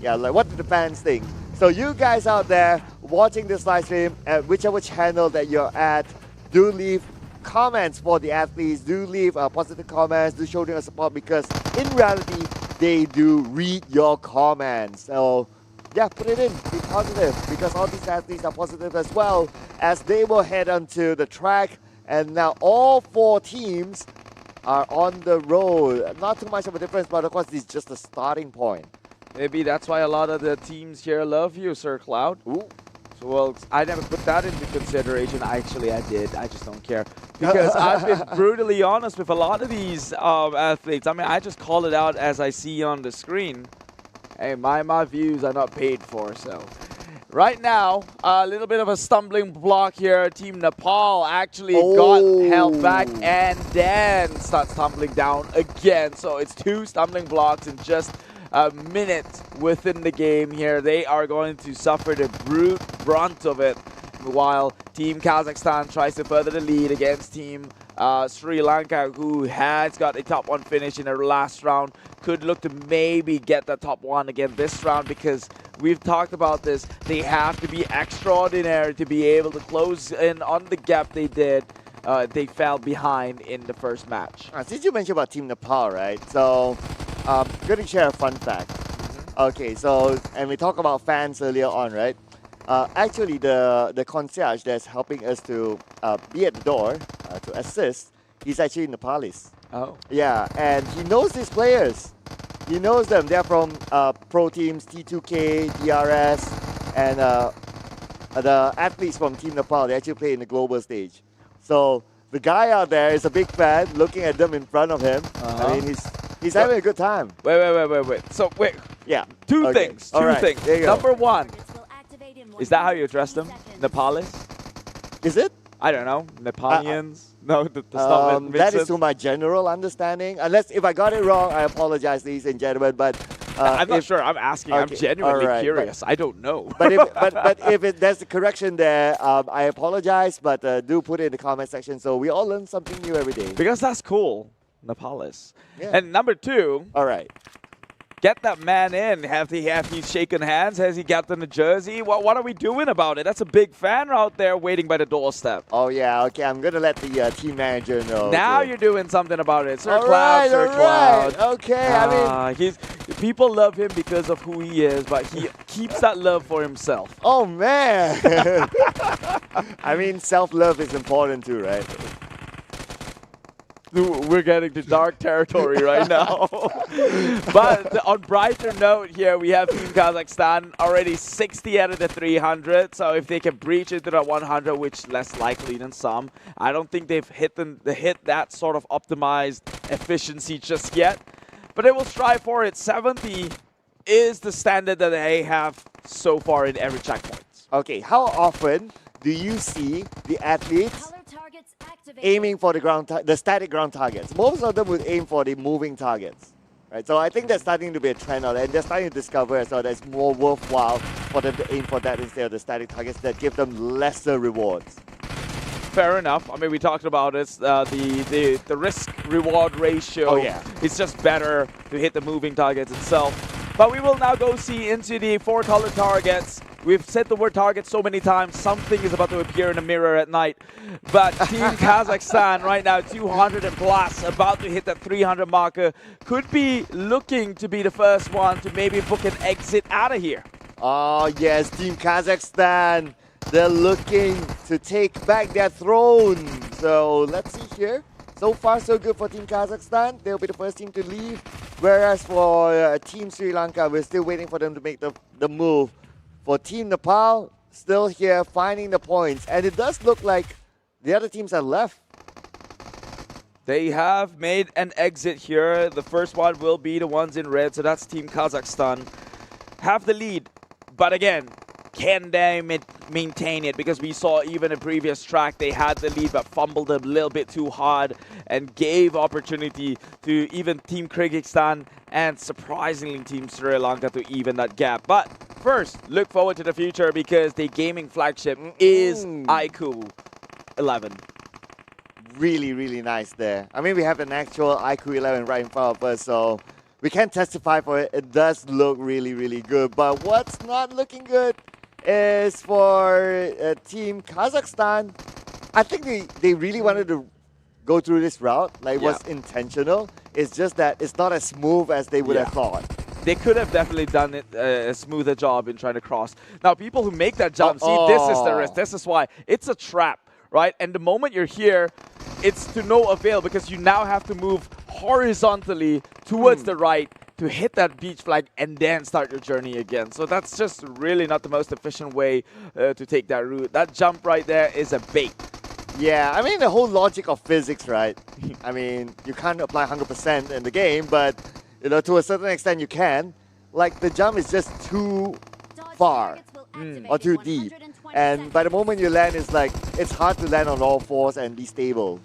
Yeah, like what do the fans think? So you guys out there watching this live stream at whichever channel that you're at, do leave comments for the athletes. Do leave positive comments. Do show them your support because in reality, they do read your comments. So yeah, put it in. Be positive because all these athletes are positive as well as they will head onto the track. And now all 4 teams are on the road. Not too much of a difference, but of course, it's just a starting point. Maybe that's why a lot of the teams here love you, Sir Cloud. Ooh. So, well, I never put that into consideration. Actually, I did. I just don't care. Because I've been brutally honest with a lot of these athletes. I mean, I just call it out as I see on the screen. Hey, my views are not paid for, so. Right now, a little bit of a stumbling block here. Team Nepal actually got held back and then starts tumbling down again. So it's 2 stumbling blocks in just a minute within the game here. They are going to suffer the brunt of it, while Team Kazakhstan tries to further the lead against Team Sri Lanka, who has got a top 1 finish in their last round. Could look to maybe get the top 1 again this round because we've talked about this. They have to be extraordinary to be able to close in on the gap they did. They fell behind in the first match. Since you mentioned about Team Nepal, right? So, I'm going to share a fun fact. Okay, so, and we talked about fans earlier on, right? Actually, the concierge that's helping us to be at the door to assist, he's actually Nepalese. Oh. Yeah, and he knows these players. He knows them. They're from pro teams, T2K, DRS, and the athletes from Team Nepal. They actually play in the global stage. So the guy out there is a big fan, looking at them in front of him. I mean, he's having a good time. Wait. So, wait. Yeah. Two things. All Two right, things. there you go. Number one, is that how you address them? Nepalese? Is it? I don't know. Nepalians? No, that's not that is to my general understanding. Unless if I got it wrong, I apologize, ladies and gentlemen. But I'm not sure. I'm asking. I'm Okay, genuinely all right, curious. I don't know. But if there's a correction there, I apologize. But do put it in the comment section so we all learn something new every day. Because that's cool. Nepalese. Yeah. And number two, All right. get that man in. Have he shaken hands? Has he gotten a jersey? What are we doing about it? That's a big fan out there waiting by the doorstep. Oh yeah. Okay. I'm gonna let the team manager know. Now too. you're doing something about it. Sir All Cloud, right, Sir all Cloud. right. Okay. I mean, people love him because of who he is, but he keeps that love for himself. oh man. I mean, self-love is important too, right? We're getting to dark territory right now. But on brighter note here, we have Team Kazakhstan already 60 out of the 300. So if they can breach into the 100, which less likely than some, I don't think they've hit that sort of optimized efficiency just yet. But they will strive for it. 70 is the standard that they have so far in every checkpoint. Okay. How often do you see the athletes aiming for the static ground targets? Most of them would aim for the moving targets, right? So I think that's starting to be a trend out there, and they're starting to discover as well that it's more worthwhile for them to aim for that instead of the static targets that give them lesser rewards. Fair enough. I mean, we talked about it. The risk-reward ratio. Oh, yeah. It's just better to hit the moving targets itself. But we will now go see into the 4-color targets. We've said the word target so many times, something is about to appear in the mirror at night. But Team Kazakhstan right now, 200 and plus, about to hit that 300 marker, could be looking to be the first one to maybe book an exit out of here. Oh yes, Team Kazakhstan. They're looking to take back their throne. So let's see here. So far, so good for Team Kazakhstan. They'll be the first team to leave. Whereas for Team Sri Lanka, we're still waiting for them to make the move. For Team Nepal, still here, finding the points. And it does look like the other teams have left. They have made an exit here. The first one will be the ones in red, so that's Team Kazakhstan. Have the lead, but again, can they maintain it? Because we saw even in previous track, they had the lead but fumbled a little bit too hard and gave opportunity to even Team Kyrgyzstan and surprisingly Team Sri Lanka to even that gap. But first, look forward to the future because the gaming flagship is MACAU 11. Really, really nice there. I mean, we have an actual MACAU 11 right in front of us, so we can testify for it. It does look really, really good. But what's not looking good is for Team Kazakhstan. I think they really wanted to go through this route. Like, it was intentional. It's just that it's not as smooth as they would have thought. They could have definitely done it a smoother job in trying to cross. Now, people who make that jump, see, this is the risk. This is why. It's a trap, right? And the moment you're here, it's to no avail because you now have to move horizontally towards the right to hit that beach flag and then start your journey again. So that's just really not the most efficient way to take that route. That jump right there is a bait. Yeah, I mean, the whole logic of physics, right? I mean, you can't apply 100% in the game, but, you know, to a certain extent you can. Like, the jump is just too far or too deep. And by the moment you land, it's like, it's hard to land on all fours and be stable.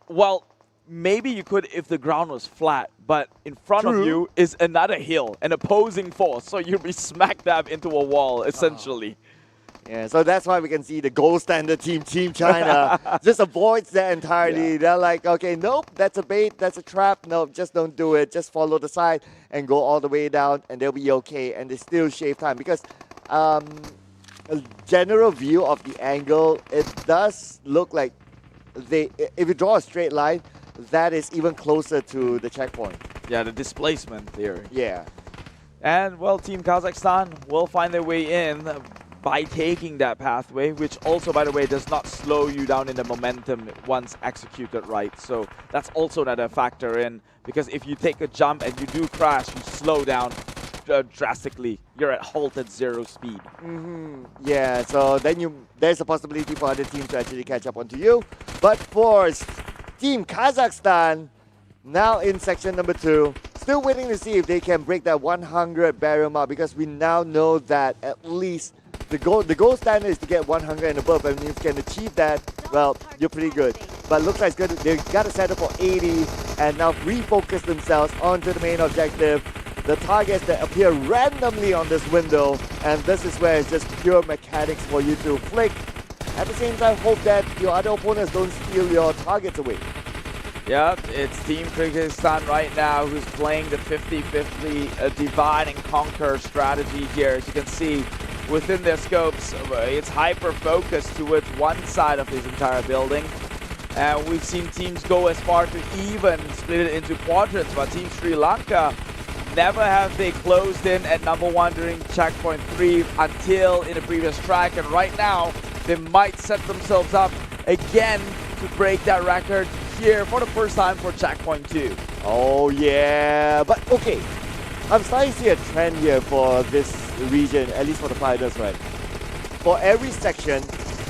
Well, maybe you could if the ground was flat, but in front of you is another hill, an opposing force, so you'll be smack dab into a wall, essentially. Yeah, so that's why we can see the gold standard team, Team China, just avoids that entirely. They're like, okay, nope, that's a bait, that's a trap. Nope, just don't do it. Just follow the side and go all the way down, and they'll be okay. And they still shave time because a general view of the angle, it does look like if you draw a straight line, that is even closer to the checkpoint. Yeah, the displacement theory. Yeah. And, well, Team Kazakhstan will find their way in by taking that pathway, which also, by the way, does not slow you down in the momentum once executed right. So that's also another factor in, because if you take a jump and you do crash, you slow down drastically. You're at halted 0 speed. Yeah, so then there's a possibility for other teams to actually catch up onto you. But for Team Kazakhstan, now in section number 2, still waiting to see if they can break that 100 barrier mark, because we now know that at least the goal standard is to get 100 and above, and if you can achieve that, well, you're pretty good. But looks like it's good. They've got to set up for 80 and now refocus themselves onto the main objective. The targets that appear randomly on this window, and this is where it's just pure mechanics for you to flick. At the same time, hope that your other opponents don't steal your targets away. Yeah, it's Team Kyrgyzstan right now who's playing the 50-50 divide and conquer strategy here. As you can see, within their scopes, it's hyper-focused towards one side of this entire building. And we've seen teams go as far to even split it into quadrants, but Team Sri Lanka, never have they closed in at number 1 during checkpoint 3 until in the previous track. And right now, they might set themselves up again to break that record here for the first time for checkpoint 2. Oh yeah, but okay. I'm starting to see a trend here for this region, at least for the finals, right? For every section,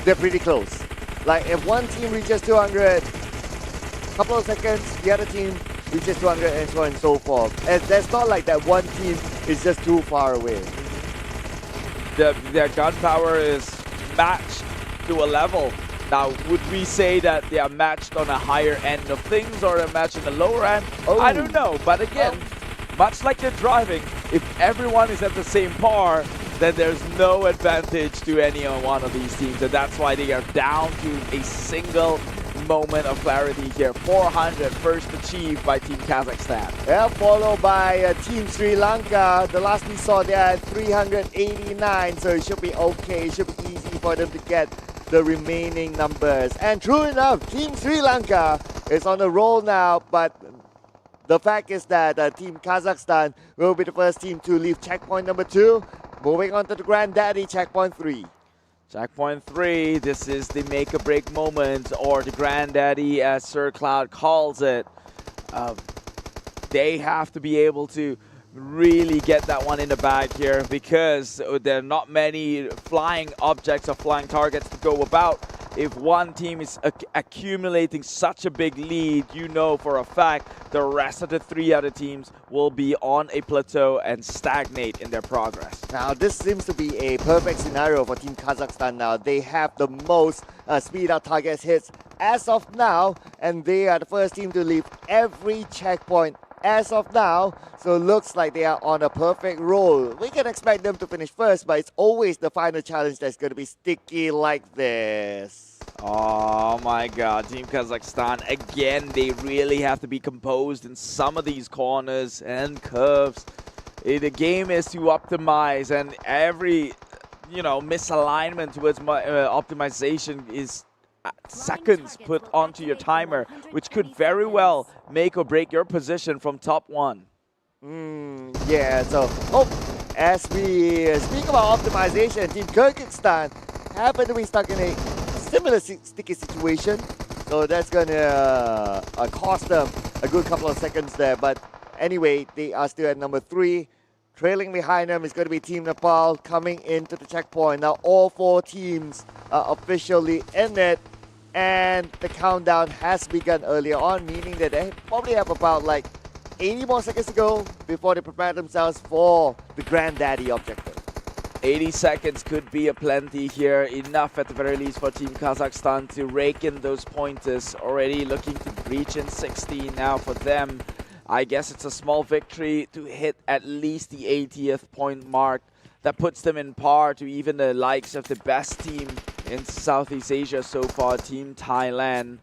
they're pretty close. Like if one team reaches 200, couple of seconds, the other team reaches 200 and so on and so forth. And there's not like that one team is just too far away. Their gun power is matched to a level. Now, would we say that they are matched on a higher end of things or they're matched on the lower end? I don't know. But again, much like they're driving, if everyone is at the same par, then there's no advantage to any one of these teams. And that's why they are down to a single moment of clarity here. 400 first achieved by Team Kazakhstan. Yeah, followed by Team Sri Lanka. The last we saw they had 389, so it should be okay. It should be easy for them to get the remaining numbers. And true enough, Team Sri Lanka is on the roll now, but the fact is that Team Kazakhstan will be the first team to leave checkpoint number 2, moving on to the granddaddy checkpoint 3. Checkpoint 3, this is the make or break moment, or the granddaddy as Sir Cloud calls it. They have to be able to really get that one in the bag here, because there are not many flying objects or flying targets to go about. If one team is accumulating such a big lead, you know for a fact the rest of the 3 other teams will be on a plateau and stagnate in their progress. Now this seems to be a perfect scenario for Team Kazakhstan now. They have the most speed out targets hits as of now, and they are the first team to leave every checkpoint as of now, so it looks like they are on a perfect roll. We can expect them to finish first, but it's always the final challenge that's going to be sticky like this. Oh my god, Team Kazakhstan, again, they really have to be composed in some of these corners and curves. The game is to optimize, and every, misalignment towards optimization is seconds put onto your timer, which could very well make or break your position from top 1. Yeah, so as we speak about optimization, Team Kyrgyzstan happen to be stuck in a similar sticky situation, so that's gonna cost them a good couple of seconds there. But anyway, they are still at number 3. Trailing behind them is going to be Team Nepal coming into the checkpoint. Now all 4 teams are officially in it, and the countdown has begun earlier on, meaning that they probably have about like 80 more seconds to go before they prepare themselves for the granddaddy objective. 80 seconds could be a plenty here, enough at the very least for Team Kazakhstan to rake in those pointers. Already looking to breach in 60 now for them. I guess it's a small victory to hit at least the 80th point mark. That puts them in par to even the likes of the best team in Southeast Asia so far, Team Thailand.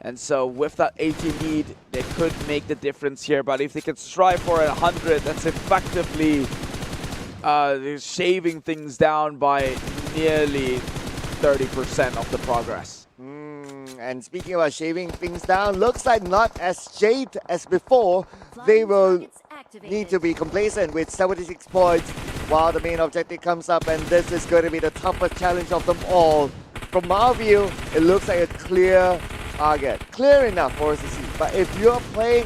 And so with that 80 lead, they could make the difference here. But if they can strive for 100, that's effectively shaving things down by nearly 30% of the progress. And speaking about shaving things down, looks like not as shaved as before. They will need to be complacent with 76 points while the main objective comes up, and this is going to be the toughest challenge of them all. From our view, it looks like a clear target, clear enough for us to see. But if you're playing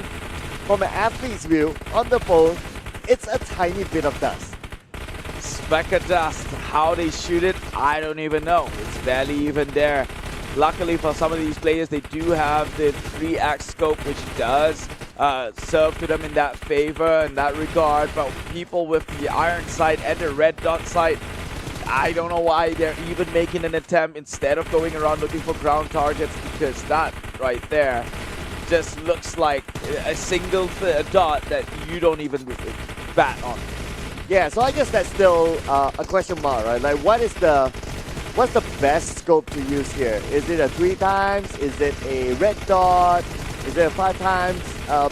from an athlete's view on the phone, it's a tiny bit of dust. Speck of dust. How they shoot it, I don't even know. It's barely even there. Luckily for some of these players, they do have the 3x scope, which does serve to them in that favor, in that regard. But people with the iron sight and the red dot sight, I don't know why they're even making an attempt instead of going around looking for ground targets, because that right there just looks like a single dot that you don't even bat on. Yeah, so I guess that's still a question mark, right? Like, what's the best scope to use here? Is it a 3 times? Is it a red dot? Is it a 5 times?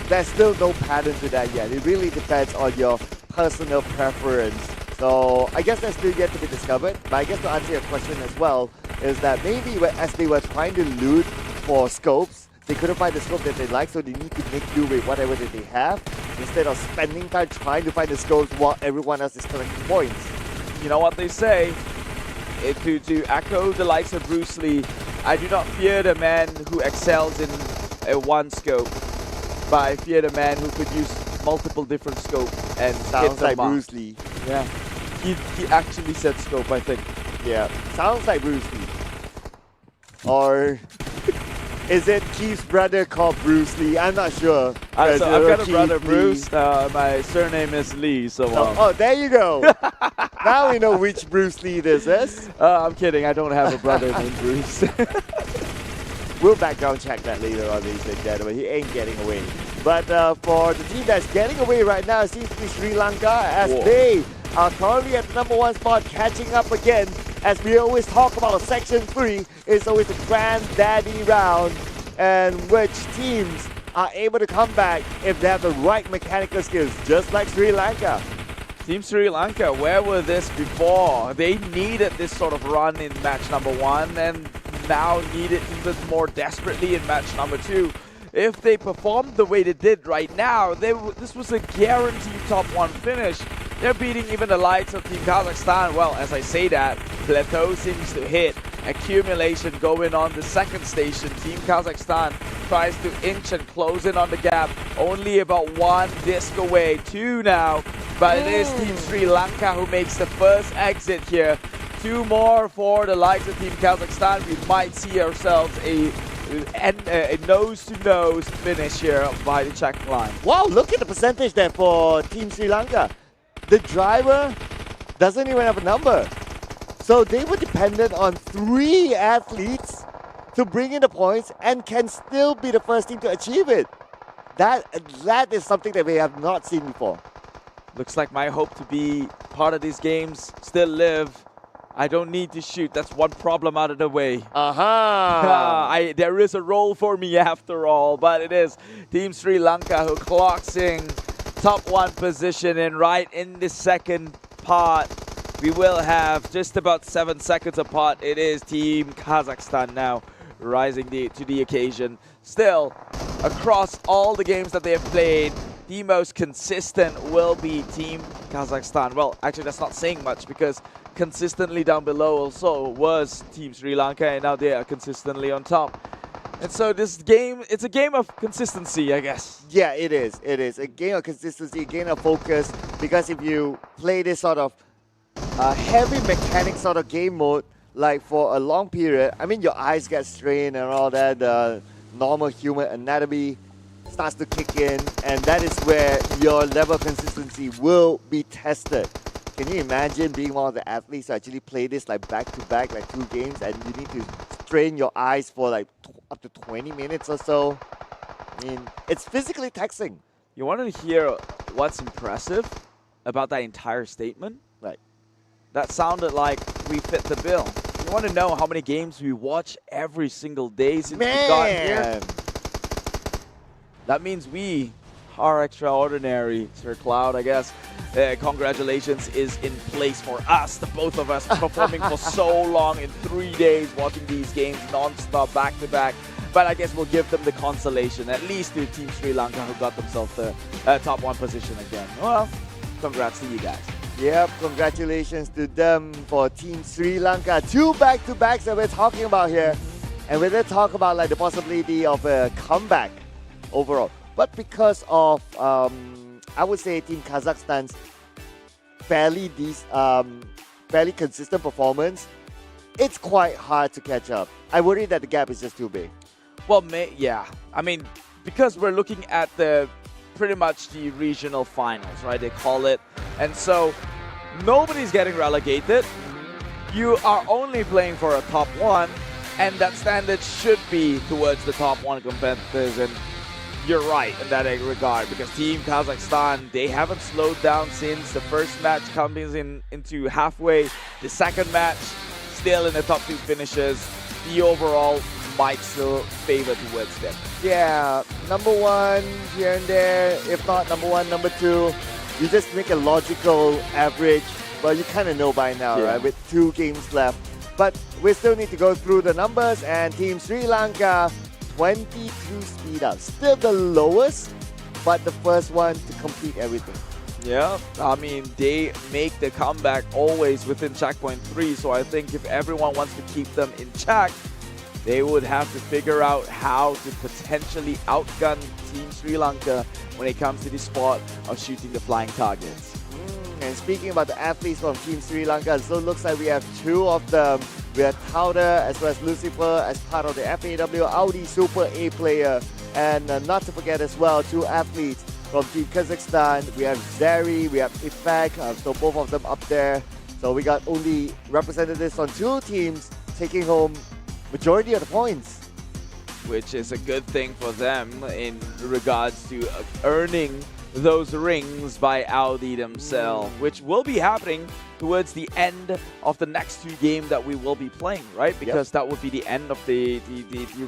There's still no pattern to that yet. It really depends on your personal preference. So I guess that's still yet to be discovered. But I guess to answer your question as well, is that maybe as they were trying to loot for scopes, they couldn't find the scope that they like, so they need to make do with whatever that they have, instead of spending time trying to find the scopes while everyone else is collecting points. You know what they say? To echo the likes of Bruce Lee, I do not fear the man who excels in one scope, but I fear the man who could use multiple different scope and Sounds like Bruce Lee. Yeah, he actually said scope, I think. Yeah, sounds like Bruce Lee. Or is it Keith's brother called Bruce Lee? I'm not sure. So I've got a brother, Keith Bruce. My surname is Lee, so... oh, there you go. Now we know which Bruce Lee this is. I'm kidding. I don't have a brother named Bruce. We'll background check that later on, ladies and gentlemen. He ain't getting away. But for the team that's getting away right now, it seems to be Sri Lanka, as they are currently at the #1 spot, catching up again. As we always talk about, Section 3 is always the granddaddy round, and which teams are able to come back if they have the right mechanical skills, just like Sri Lanka. Team Sri Lanka, where were this before? They needed this sort of run in match #1 and now need it even more desperately in match #2. If they performed the way they did right now, this was a guaranteed top 1 finish. They're beating even the likes of Team Kazakhstan. Well, as I say that, plateau seems to hit. Accumulation going on the second station. Team Kazakhstan tries to inch and close in on the gap. Only about 1 disc away, 2 now. But it is Team Sri Lanka who makes the first exit here. 2 more for the likes of Team Kazakhstan. We might see ourselves a nose-to-nose finish here by the check line. Wow, look at the percentage there for Team Sri Lanka. The driver doesn't even have a number. So they were dependent on 3 athletes to bring in the points and can still be the first team to achieve it. That is something that we have not seen before. Looks like my hope to be part of these games still live. I don't need to shoot. That's one problem out of the way. There is a role for me after all, but it is Team Sri Lanka who clocks in top 1 position, and right in the second part, we will have just about 7 seconds apart. It is Team Kazakhstan now rising to the occasion. Still, across all the games that they have played, the most consistent will be Team Kazakhstan. Well, actually, that's not saying much, because consistently down below also was Team Sri Lanka, and now they are consistently on top. And so this game, it's a game of consistency, I guess. Yeah, it is. It is a game of consistency, a game of focus, because if you play this sort of heavy mechanic sort of game mode, like for a long period, I mean, your eyes get strained and all that, the normal human anatomy starts to kick in, and that is where your level of consistency will be tested. Can you imagine being one of the athletes who actually play this like back-to-back, like 2 games, and you need to strain your eyes for like up to 20 minutes or so? I mean, it's physically taxing. You want to hear what's impressive about that entire statement? Right. That sounded like we fit the bill. You want to know how many games we watch every single day since we got here? That means we are extraordinary, Sir Cloud, I guess. Congratulations is in place for us, the both of us, performing for so long in 3 days, watching these games non-stop, back-to-back. but I guess we'll give them the consolation, at least to Team Sri Lanka, who got themselves the top 1 position again. Well, congrats to you guys. Yep, congratulations to them for Team Sri Lanka. 2 back-to-backs that we're talking about here. And we're going to talk about like the possibility of a comeback overall. But because of, I would say, Team Kazakhstan's fairly consistent performance, it's quite hard to catch up. I worry that the gap is just too big. Well, yeah. I mean, because we're looking at pretty much the regional finals, right? They call it. And so nobody's getting relegated. You are only playing for a top 1, and that standard should be towards the top 1 competitors. And you're right in that regard, because Team Kazakhstan, they haven't slowed down since the first match coming into halfway. The second match, still in the top 2 finishes. The overall might still favor towards them. Yeah, number 1 here and there. If not number 1, number 2. You just make a logical average, but you kind of know by now, right? With 2 games left. But we still need to go through the numbers, and Team Sri Lanka, 22 speed up. Still the lowest, but the first one to complete everything. Yeah, I mean, they make the comeback always within checkpoint 3, so I think if everyone wants to keep them in check, they would have to figure out how to potentially outgun Team Sri Lanka when it comes to the spot of shooting the flying targets. And speaking about the athletes from Team Sri Lanka, so it looks like we have 2 of them. We have Tauder as well as Lucifer as part of the FAW Audi Super A player. And not to forget as well, 2 athletes from Team Kazakhstan. We have Zeri, we have Ifak, so both of them up there. So we got only representatives on 2 teams taking home majority of the points. Which is a good thing for them in regards to earning those rings by Audi themselves, which will be happening towards the end of the next 2 games that we will be playing, right? Because that would be the end of the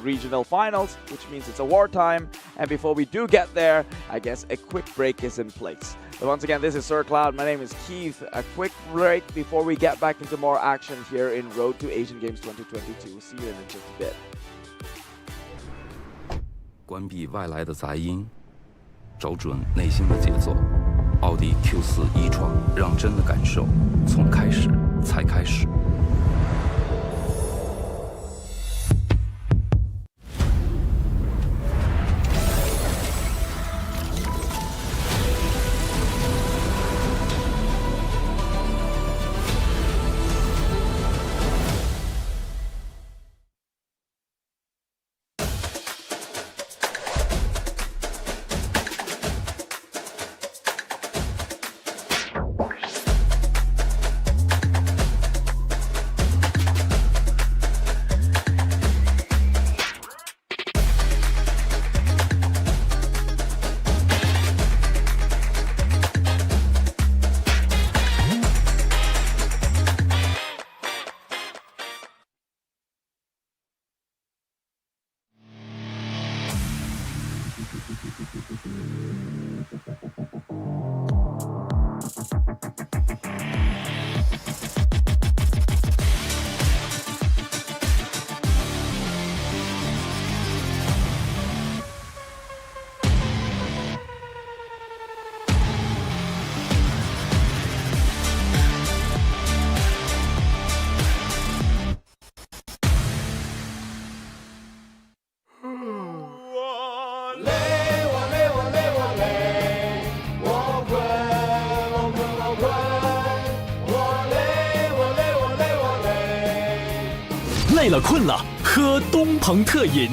regional finals, which means it's a wartime. And before we do get there, I guess a quick break is in place. But once again, this is Sir Cloud. My name is Keith. A quick break before we get back into more action here in Road to Asian Games 2022. We'll see you in just a bit. 关闭外来的杂音，找准内心的节奏。奥迪 Q4 e-tron，让真的感受从开始才开始。累了困了，喝东鹏特饮。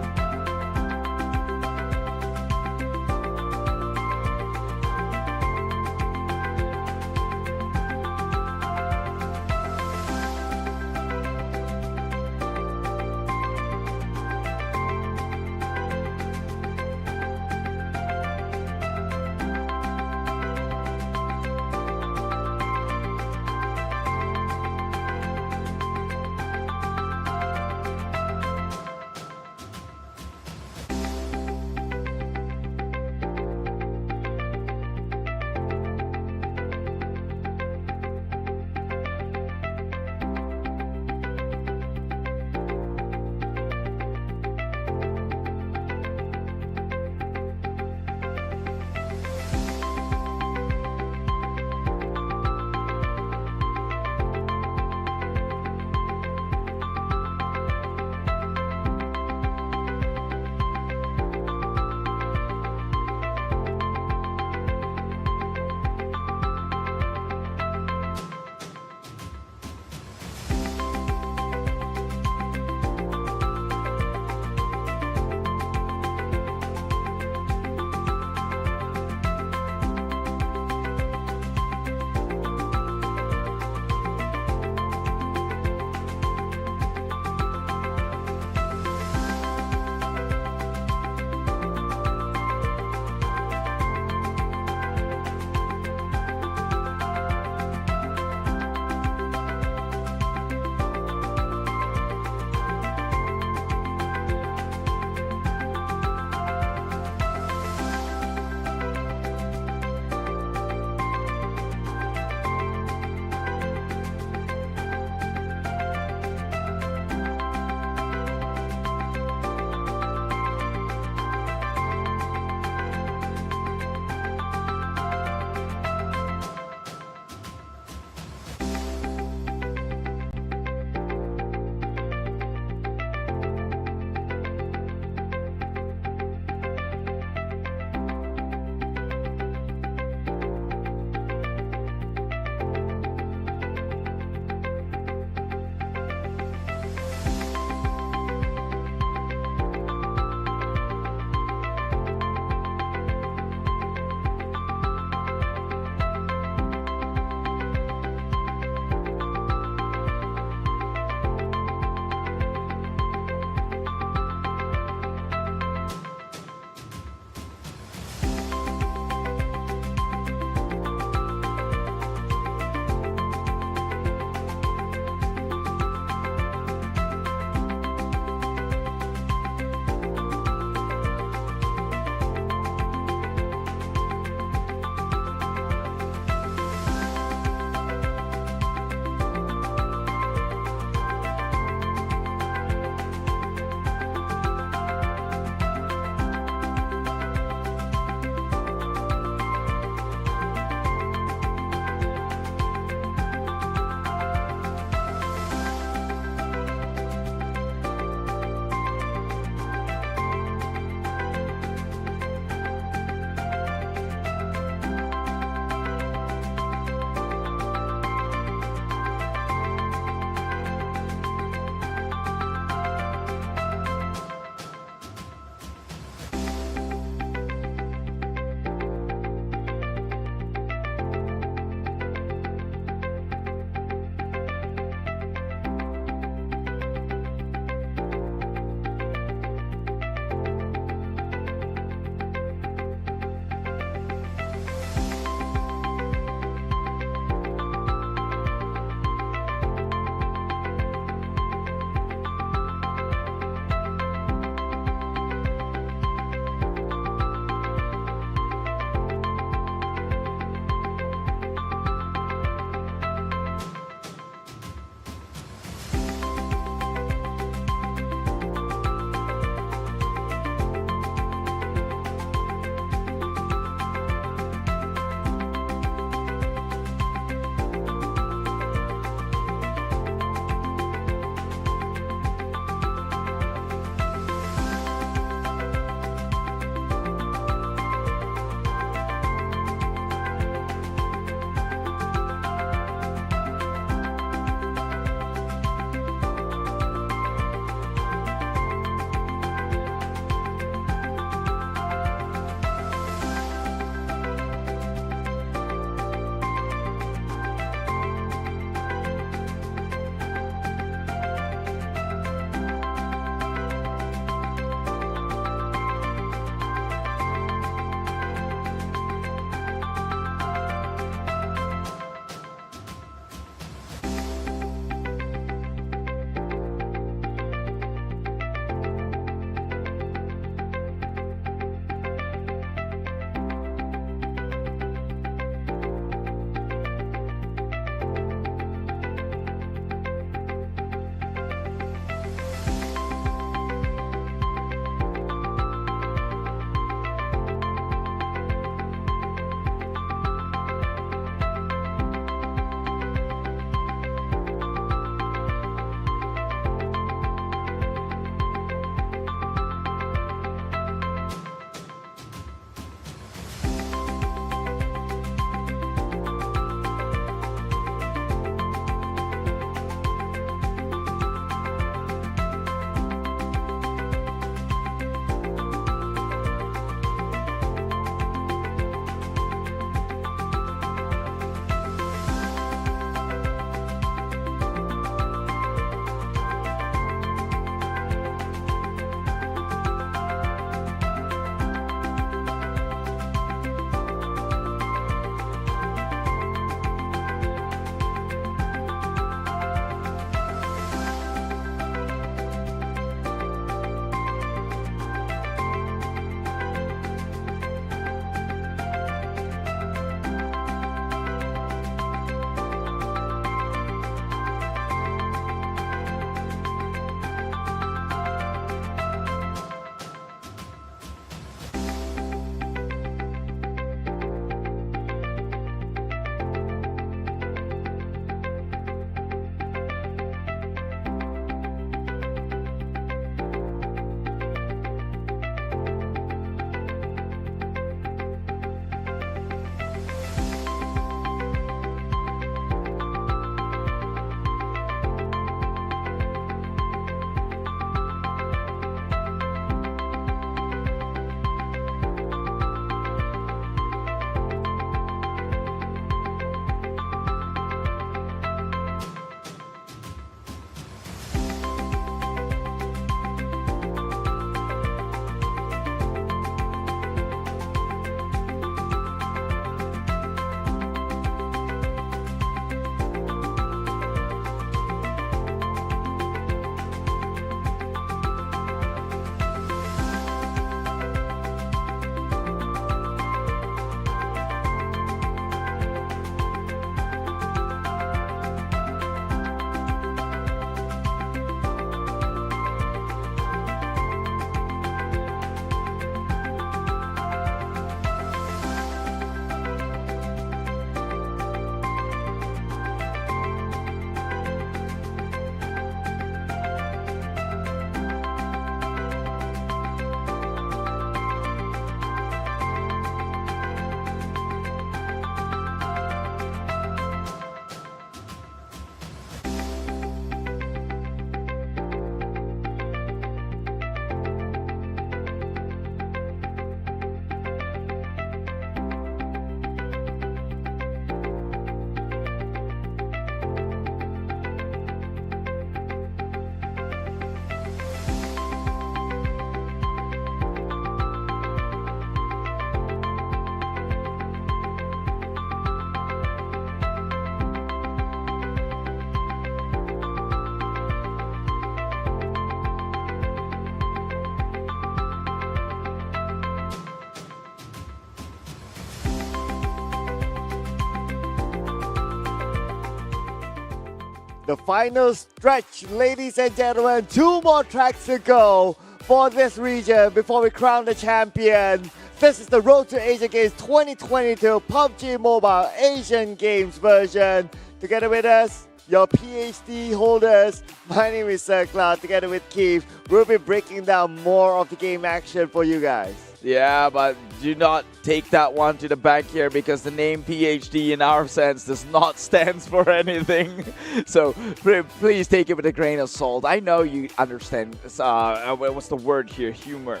The final stretch, ladies and gentlemen. 2 more tracks to go for this region before we crown the champion. This is the Road to Asia Games 2022 PUBG Mobile Asian Games version. Together with us, your PhD holders. My name is Sir Cloud. Together with Keith, we'll be breaking down more of the game action for you guys. Yeah, but do not take that one to the bank here because the name PhD in our sense does not stand for anything. So please take it with a grain of salt. I know you understand, what's the word here? Humor,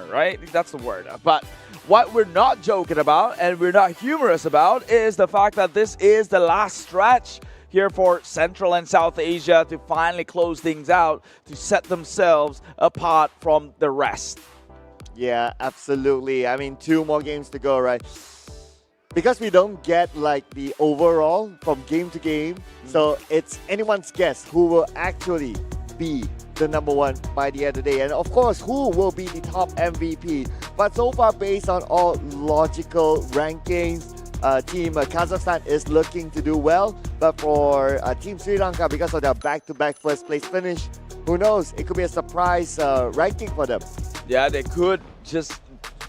right? That's the word. But what we're not joking about and we're not humorous about is the fact that this is the last stretch here for Central and South Asia to finally close things out, to set themselves apart from the rest. Yeah, absolutely. I mean, 2 more games to go, right? Because we don't get like the overall from game to game, so it's anyone's guess who will actually be the number 1 by the end of the day. And of course, who will be the top MVP. But so far, based on all logical rankings, Team Kazakhstan is looking to do well. But for Team Sri Lanka, because of their back-to-back first place finish, who knows? It could be a surprise ranking for them. Yeah, they could just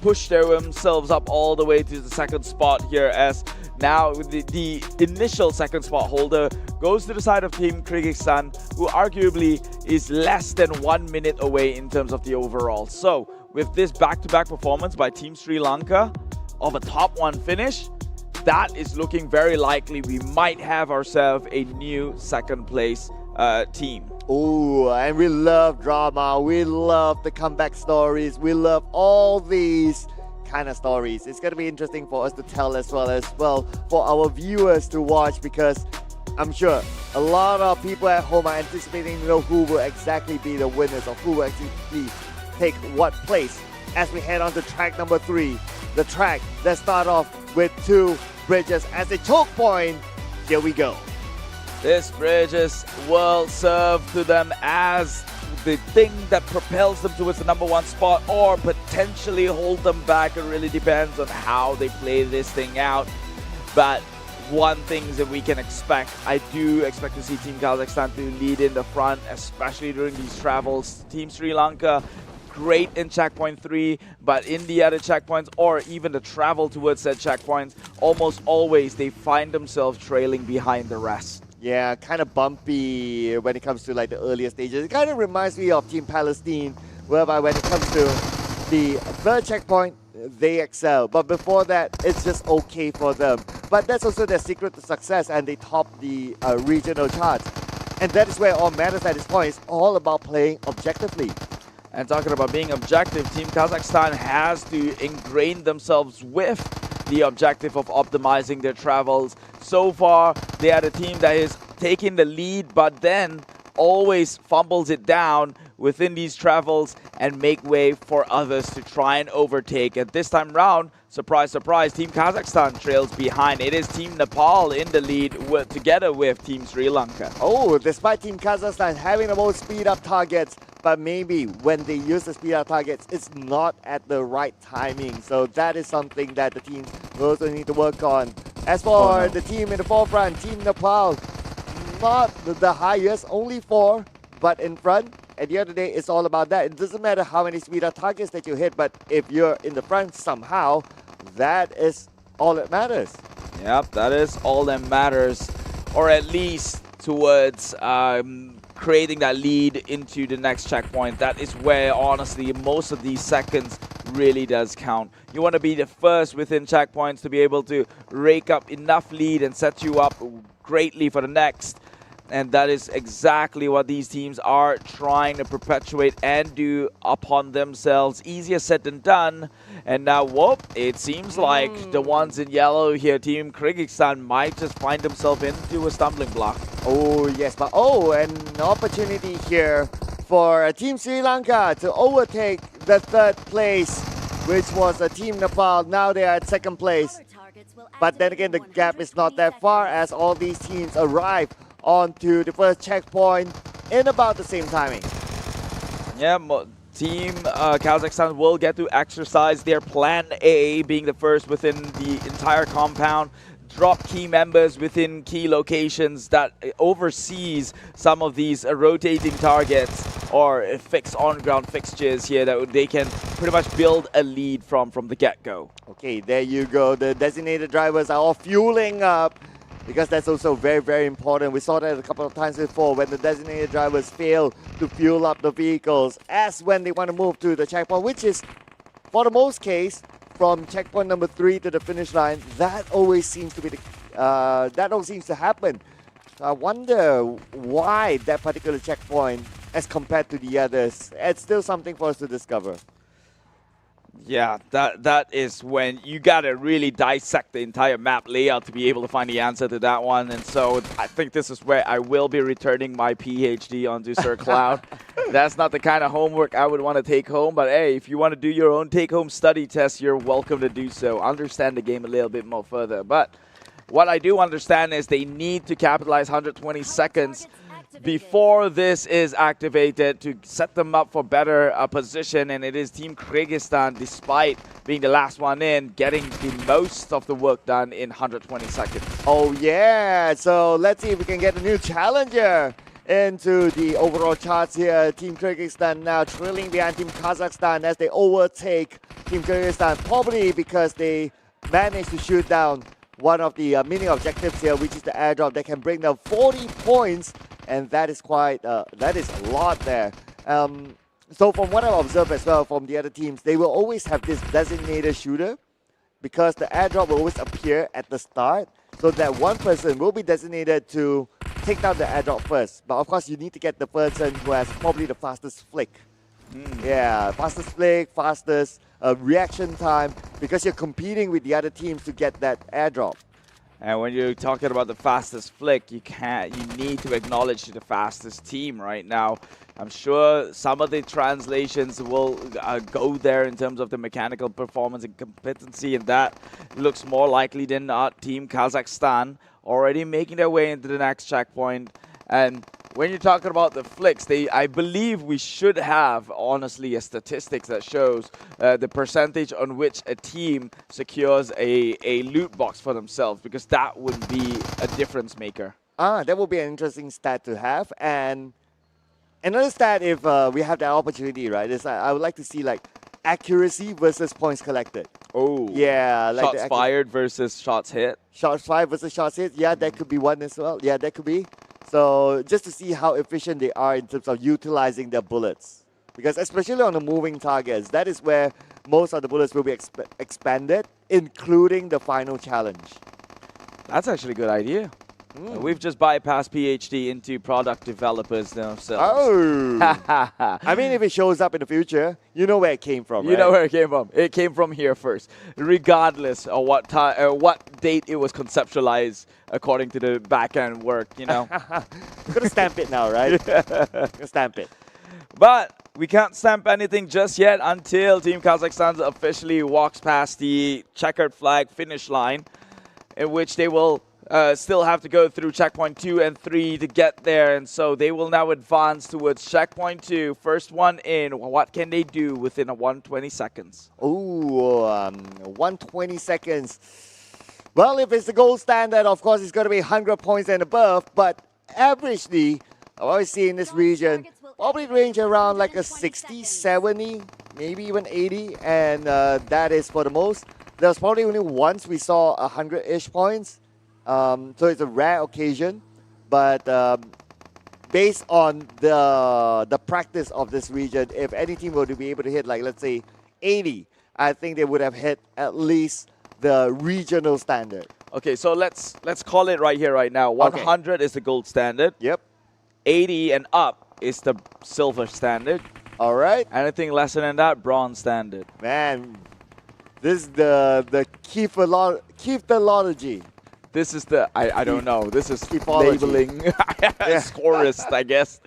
push themselves up all the way to the 2nd spot here, as now the initial 2nd spot holder goes to the side of Team Kyrgyzstan, who arguably is less than 1 minute away in terms of the overall. So with this back-to-back performance by Team Sri Lanka of a top 1 finish, that is looking very likely we might have ourselves a new 2nd place team. Oh, and we love drama. We love the comeback stories. We love all these kind of stories. It's going to be interesting for us to tell as well for our viewers to watch, because I'm sure a lot of people at home are anticipating to know who will exactly be the winners or who will actually take what place as we head on to track number 3. The track that start off with 2 bridges as a choke point. Here we go. This bridges will serve to them as the thing that propels them towards the number 1 spot or potentially hold them back. It really depends on how they play this thing out. But one thing that we can expect, I do expect to see Team Kazakhstan to lead in the front, especially during these travels. Team Sri Lanka, great in checkpoint 3, but in the other checkpoints or even the travel towards said checkpoints, almost always they find themselves trailing behind the rest. Yeah, kind of bumpy when it comes to like the earlier stages. It kind of reminds me of Team Palestine, whereby when it comes to the 3rd checkpoint, they excel. But before that, it's just okay for them. But that's also their secret to success, and they top the regional charts. And that is where all matters at this point. It's all about playing objectively. And talking about being objective, Team Kazakhstan has to ingrain themselves with the objective of optimizing their travels. So far, they are the team that is taking the lead, but then always fumbles it down within these travels and make way for others to try and overtake. At this time round, surprise, surprise, Team Kazakhstan trails behind. It is Team Nepal in the lead together with Team Sri Lanka. Oh, despite Team Kazakhstan having the most speed-up targets, but maybe when they use the speed-up targets, it's not at the right timing. So that is something that the teams will also need to work on. As for the team in the forefront, Team Nepal, not the highest, only 4, but in front. At the end of the day, it's all about that. It doesn't matter how many speed-up targets that you hit, but if you're in the front somehow, that is all that matters. Yep, that is all that matters, or at least towards creating that lead into the next checkpoint. That is where, honestly, most of these seconds really does count. You want to be the first within checkpoints to be able to rake up enough lead and set you up greatly for the next. And that is exactly what these teams are trying to perpetuate and do upon themselves. Easier said than done. And now, whoop, it seems like the ones in yellow here, Team Kyrgyzstan, might just find themselves into a stumbling block. Oh, yes, but an opportunity here for Team Sri Lanka to overtake the 3rd place, which was Team Nepal. Now they are at 2nd place. But then again, the gap is not that far as all these teams arrive onto the 1st checkpoint in about the same timing. Yeah, Team Kazakhstan will get to exercise their plan A, being the first within the entire compound. drop key members within key locations that oversees some of these rotating targets or fixed on-ground fixtures here that they can pretty much build a lead from the get-go. Okay, there you go. The designated drivers are all fueling up because that's also very, very important. We saw that a couple of times before when the designated drivers fail to fuel up the vehicles as when they want to move to the checkpoint, which is, for the most case, from checkpoint number 3 to the finish line, that always seems to be that always seems to happen. So I wonder why that particular checkpoint as compared to the others. It's still something for us to discover. Yeah, that is when you gotta really dissect the entire map layout to be able to find the answer to that one. And so I think this is where I will be returning my PhD onto Sir Cloud. That's not the kind of homework I would want to take home, but hey, if you want to do your own take-home study test, you're welcome to do so. Understand the game a little bit more further. But what I do understand is they need to capitalize 120 seconds before this is activated to set them up for better position, and it is Team Kyrgyzstan, despite being the last one in, getting the most of the work done in 120 seconds. Oh yeah, so let's see if we can get a new challenger into the overall charts here. Team Kyrgyzstan now trailing behind Team Kazakhstan as they overtake Team Kyrgyzstan, probably because they managed to shoot down one of the mini objectives here, which is the airdrop that can bring them 40 points. And that is quite, that is a lot there. So from what I've observed as well from the other teams, they will always have this designated shooter because the airdrop will always appear at the start, so that one person will be designated to take down the airdrop first. But of course, you need to get the person who has probably the fastest flick. Yeah, fastest flick, fastest reaction time, because you're competing with the other teams to get that airdrop. And when you're talking about the fastest flick, you need to acknowledge the fastest team right now. I'm sure some of the translations will go there in terms of the mechanical performance and competency, and that looks more likely than not. Team Kazakhstan already making their way into the next checkpoint. And when you're talking about the flicks, I believe we should have, honestly, a statistics that shows the percentage on which a team secures a loot box for themselves, because that would be a difference maker. That would be an interesting stat to have. And another stat, if we have that opportunity, right, is I would like to see like accuracy versus points collected. Oh, yeah, like shots fired versus shots hit. Shots fired versus shots hit. Yeah, that could be one as well. Yeah, that could be. So just to see how efficient they are in terms of utilizing their bullets. Because especially on the moving targets, that is where most of the bullets will be expanded, including the final challenge. That's actually a good idea. We've just bypassed PhD into product developers themselves. Oh! I mean, if it shows up in the future, you know where it came from, You know where it came from. It came from here first, regardless of what date it was conceptualized according to the back-end work, you know. Gonna stamp it now, right? Gonna stamp it. But we can't stamp anything just yet until Team Kazakhstan officially walks past the checkered flag finish line, in which they will still have to go through checkpoint 2 and 3 to get there, and so they will now advance towards checkpoint 2. First one in. What can they do within 120 seconds? Ooh, 120 seconds. Well, if it's the gold standard, of course, it's going to be 100 points and above, but averagely, I always see in this region, probably range around like a 60, 70, maybe even 80, and that is for the most. There's probably only once we saw 100-ish points. So it's a rare occasion, but based on the practice of this region, if any team were to be able to hit, like, let's say 80, I think they would have hit at least the regional standard. Okay, so let's call it right here, right now. 100 is the gold standard. Yep. 80 and up is the silver standard. All right. Anything less than that, bronze standard. Man, this is the Keithology. This is the, I don't know, this is Keithology. labeling scorist, I guess.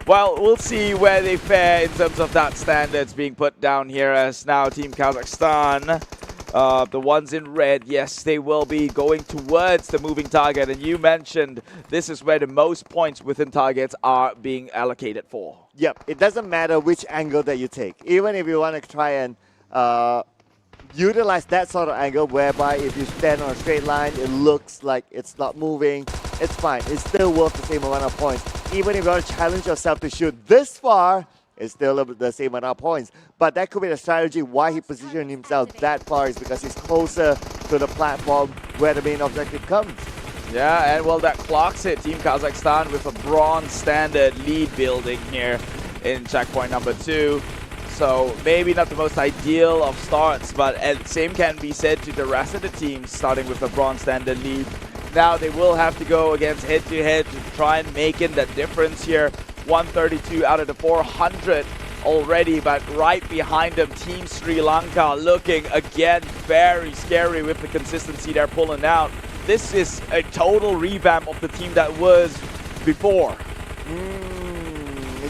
Well, we'll see where they fare in terms of that standards being put down here, as now Team Kazakhstan, the ones in red, yes, they will be going towards the moving target. And you mentioned this is where the most points within targets are being allocated for. Yep, it doesn't matter which angle that you take. Even if you want to try and utilize that sort of angle whereby if you stand on a straight line, it looks like it's not moving. It's fine. It's still worth the same amount of points. Even if you want to challenge yourself to shoot this far, it's still the same amount of points. But that could be the strategy why he positioned himself that far is because he's closer to the platform where the main objective comes. Yeah, and well, that clocks it. Team Kazakhstan with a bronze standard lead building here in checkpoint number 2. So maybe not the most ideal of starts, but same can be said to the rest of the teams starting with a bronze standard lead. Now they will have to go against head-to-head to try and make in that difference here. 132 out of the 400 already, but right behind them, Team Sri Lanka looking again very scary with the consistency they're pulling out. This is a total revamp of the team that was before.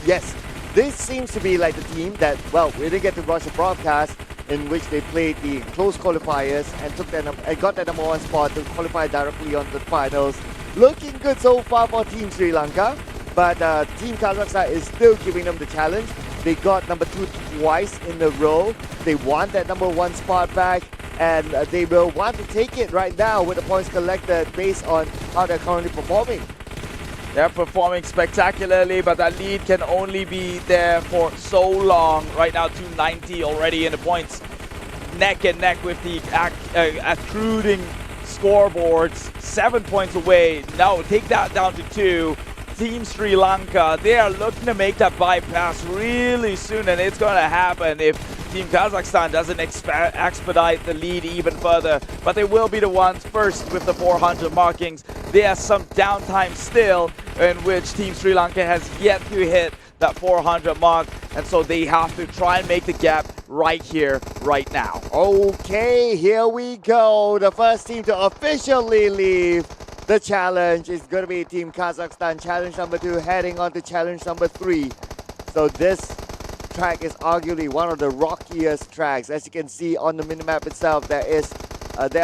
Yes, this seems to be like the team that, well, we didn't get to watch the broadcast in which they played the close qualifiers and took that and got that number 1 spot to qualify directly on the finals. Looking good so far for Team Sri Lanka, but Team Kazakhstan is still giving them the challenge. They got number 2 twice in a row. They want that number 1 spot back, and they will want to take it right now with the points collected based on how they're currently performing. They're performing spectacularly, but that lead can only be there for so long. Right now, 290 already in the points. Neck and neck with the accruing scoreboards. 7 points away. Now take that down to 2. Team Sri Lanka, they are looking to make that bypass really soon, and it's going to happen if Team Kazakhstan doesn't expedite the lead even further. But they will be the ones first with the 400 markings. There's some downtime still in which Team Sri Lanka has yet to hit that 400 mark, and so they have to try and make the gap right here, right now. Okay, here we go. The first team to officially leave the challenge is going to be Team Kazakhstan, challenge number 2, heading on to challenge number 3. So this track is arguably one of the rockiest tracks. As you can see on the minimap itself, there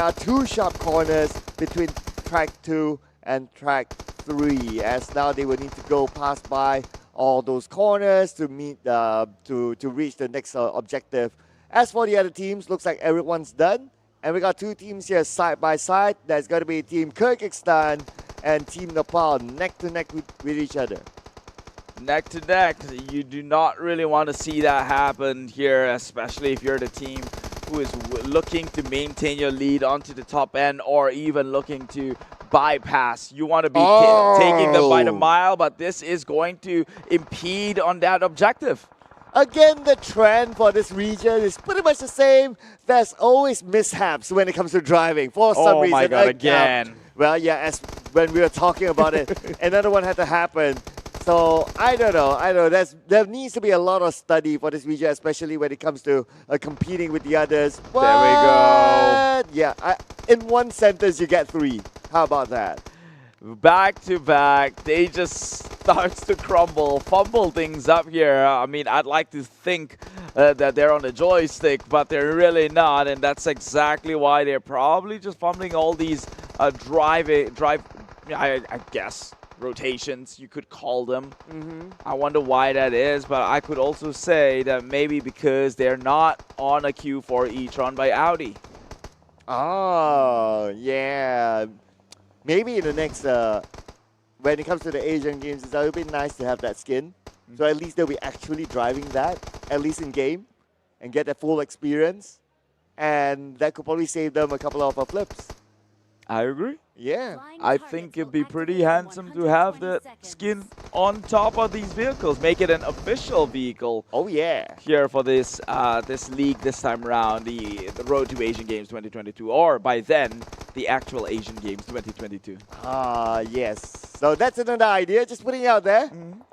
are 2 sharp corners between track 2 and track 3, as now they will need to go past by all those corners to meet to reach the next objective. As for the other teams, looks like everyone's done. And we got 2 teams here side by side. That's going to be Team Kyrgyzstan and Team Nepal neck to neck with each other. Neck to neck, you do not really want to see that happen here, especially if you're the team who is looking to maintain your lead onto the top end or even looking to bypass. You want to be taking them by the mile, but this is going to impede on that objective. Again, the trend for this region is pretty much the same. There's always mishaps when it comes to driving for some reason. Oh my God, again. Well, yeah, as when we were talking about it, another one had to happen. So, I don't know. There needs to be a lot of study for this region, especially when it comes to competing with the others. But, there we go. Yeah, in one sentence, you get 3. How about that? Back to back, they just starts to crumble, fumble things up here. I mean, I'd like to think that they're on the joystick, but they're really not, and that's exactly why they're probably just fumbling all these I guess, rotations, you could call them. I wonder why that is, but I could also say that maybe because they're not on a queue for e-tron by Audi. Oh, yeah. Maybe in the next, when it comes to the Asian games, it would be nice to have that skin. So at least they'll be actually driving that, at least in game, and get that full experience. And that could probably save them a couple of flips. I agree. Yeah. I think it'd be pretty handsome to have the skin on top of these vehicles. Make it an official vehicle. Oh, yeah. Here for this this league this time around, the Road to Asian Games 2022. Or by then, the actual Asian Games 2022. Yes. So that's another idea. Just putting it out there.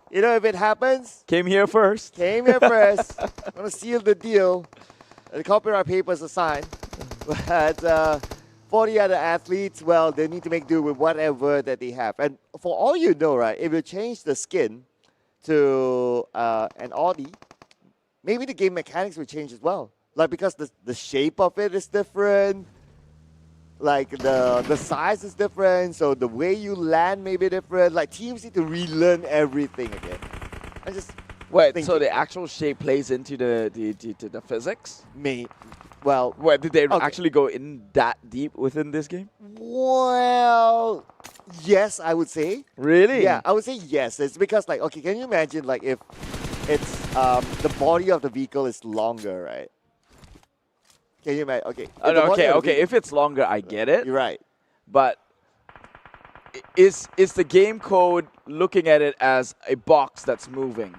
You know, if it happens. Came here first. Came here first. I'm going to seal the deal. The copyright papers are signed. But for the other athletes, well, they need to make do with whatever that they have. And for all you know, right, if you change the skin to an Audi, maybe the game mechanics will change as well. Like, because the shape of it is different. Like, the size is different. So the way you land may be different. Like, teams need to relearn everything again. Wait, so the actual shape plays into the physics? Well, Where did they okay. actually go in that deep within this game? Well, yes, I would say. Really? Yeah, I would say yes. It's because like, okay, can you imagine like if it's the body of the vehicle is longer, right? Can you imagine? Okay. if the body Okay, of the okay. vehicle- If it's longer, I get it. You're right. But is the game code looking at it as a box that's moving?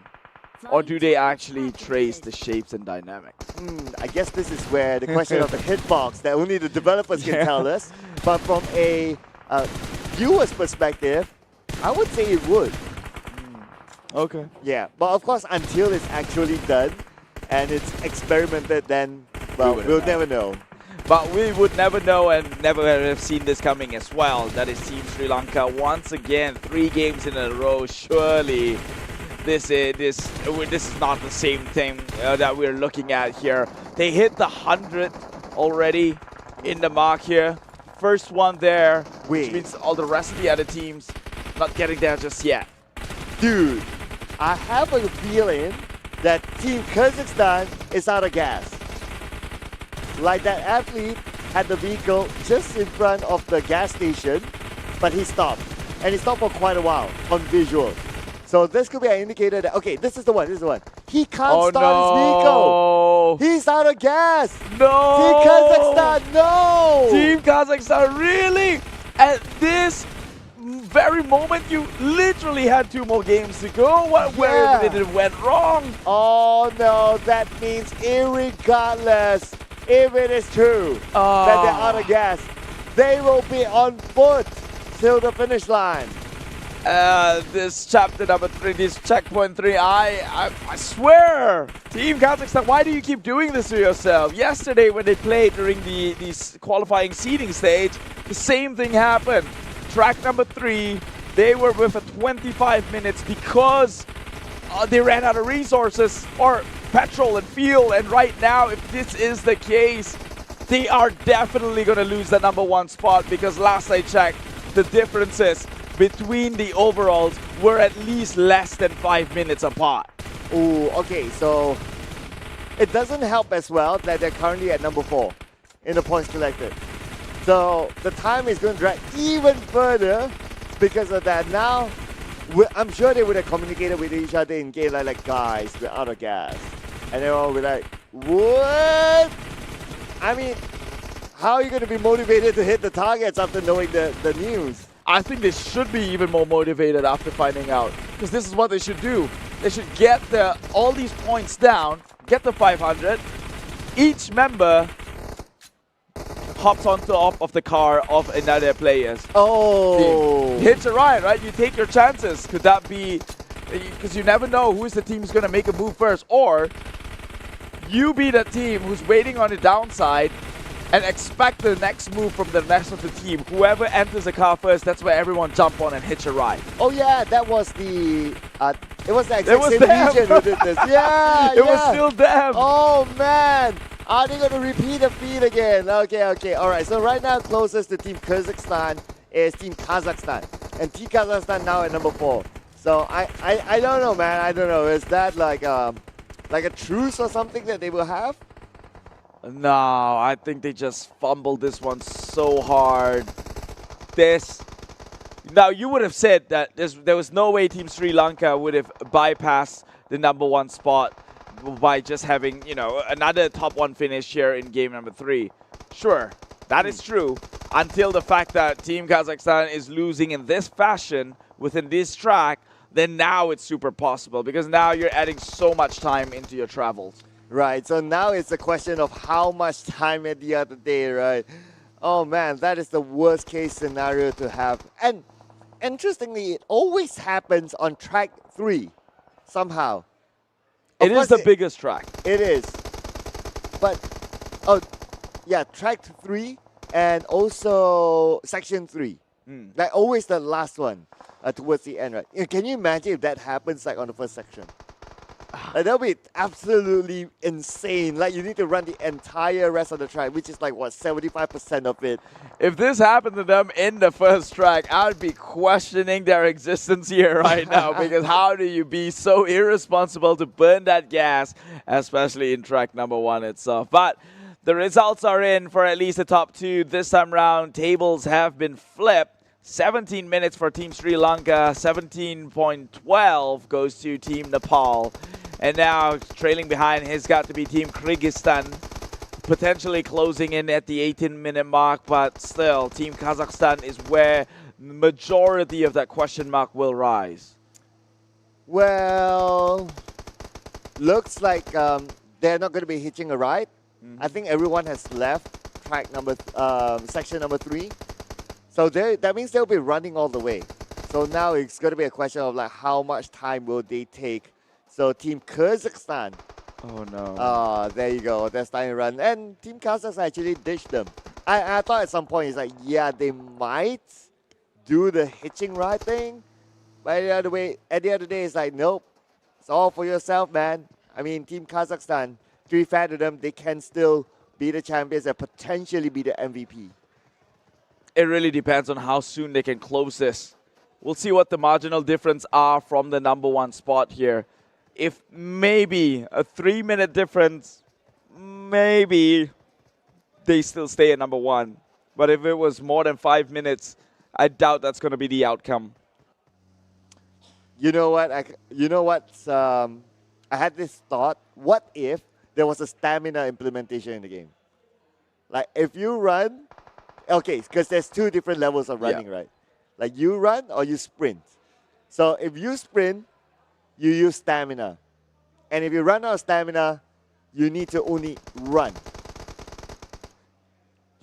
Or do they actually trace the shapes and dynamics? I guess this is where the question of the hitbox that only the developers can tell us. But from a viewer's perspective, I would say it would. Okay. Yeah, but of course, until it's actually done and it's experimented, then, well, we'll never know. But we would never know and never have seen this coming as well. That is Team Sri Lanka once again, 3 games in a row. Surely this is not the same thing that we're looking at here. They hit the 100 already in the mark here. First one there, which means all the rest of the other teams not getting there just yet. Dude, I have a feeling that Team Kazakhstan is out of gas. Like that athlete had the vehicle just in front of the gas station, but he stopped. And he stopped for quite a while on visual. So this could be an indicator that, okay, this is the one. He can't start his vehicle. He's out of gas. No. Team Kazakhstan, no. Team Kazakhstan, really? At this very moment, you literally had 2 more games to go. Where did it went wrong? Oh no, that means irregardless, if it is true that they're out of gas, they will be on foot till the finish line. This chapter number 3, this checkpoint 3, I swear, Team Kazakhstan, why do you keep doing this to yourself? Yesterday when they played during the qualifying seeding stage, the same thing happened. Track number 3, they were with a 25 minutes because they ran out of resources or petrol and fuel, and right now, if this is the case, they are definitely going to lose the number 1 spot because last I checked, the differences between the overalls were at least less than 5 minutes apart. Ooh, okay, so it doesn't help as well that they're currently at number 4 in the points collected. So the time is going to drag even further because of that. Now, I'm sure they would have communicated with each other in game like guys, we're out of gas. And they all be like, what? I mean, how are you going to be motivated to hit the targets after knowing the news? I think they should be even more motivated after finding out, because this is what they should do. They should get all these points down, get the 500. Each member hops on top of the car of another player's team. Hitch a ride, right? You take your chances. Could that be, because you never know who's the team who's going to make a move first, or you be the team who's waiting on the downside and expect the next move from the rest of the team. Whoever enters the car first, that's where everyone jump on and hitch a ride. Oh yeah, that was the, it was the exact same region who did this. Yeah, It was still them. Oh man, are they going to repeat the feat again? Okay, all right. So right now, closest to Team Kazakhstan is Team Kazakhstan. And Team Kazakhstan now at number 4. So I don't know, man. I don't know. Is that like a truce or something that they will have? No, I think they just fumbled this one so hard. Now, you would have said that there was no way Team Sri Lanka would have bypassed the number 1 spot by just having, another top 1 finish here in game number 3. Sure, that is true, until the fact that Team Kazakhstan is losing in this fashion within this track, then now it's super possible, because now you're adding so much time into your travels. Right, so now it's a question of how much time at the other day, right? Oh man, that is the worst case scenario to have. And interestingly, it always happens on track 3, somehow. It is the biggest track. It is. But, track 3 and also section 3. Like always the last one towards the end, right? Can you imagine if that happens like on the first section? Like, that'll be absolutely insane. Like, you need to run the entire rest of the track, which is like, what, 75% of it. If this happened to them in the first track, I would be questioning their existence here right now, because how do you be so irresponsible to burn that gas, especially in track number 1 itself? But The results are in for at least the top two this time round. Tables have been flipped. 17 minutes for Team Sri Lanka. 17.12 goes to Team Nepal. And now trailing behind has got to be Team Kyrgyzstan, potentially closing in at the 18-minute mark, but still Team Kazakhstan is where the majority of that question mark will rise. Well, looks like they're not going to be hitching a ride. I think everyone has left track section number 3. So that means they'll be running all the way. So now it's going to be a question of like how much time will they take. So Team Kazakhstan. Oh no. There you go. They're starting to run. And Team Kazakhstan actually ditched them. I thought at some point it's like, yeah, they might do the hitching ride thing. But at the end of the day, it's like, nope. It's all for yourself, man. I mean, Team Kazakhstan, to be fair to them, they can still be the champions and potentially be the MVP. It really depends on how soon they can close this. We'll see what the marginal difference are from the number 1 spot here. If maybe a 3-minute difference, maybe they still stay at number 1. But if it was more than 5 minutes, I doubt that's going to be the outcome. You know what? I had this thought. What if there was a stamina implementation in the game? Like if you run, okay, because there's 2 different levels of running, right? Like you run or you sprint. So if you sprint, you use stamina. And if you run out of stamina, you need to only run.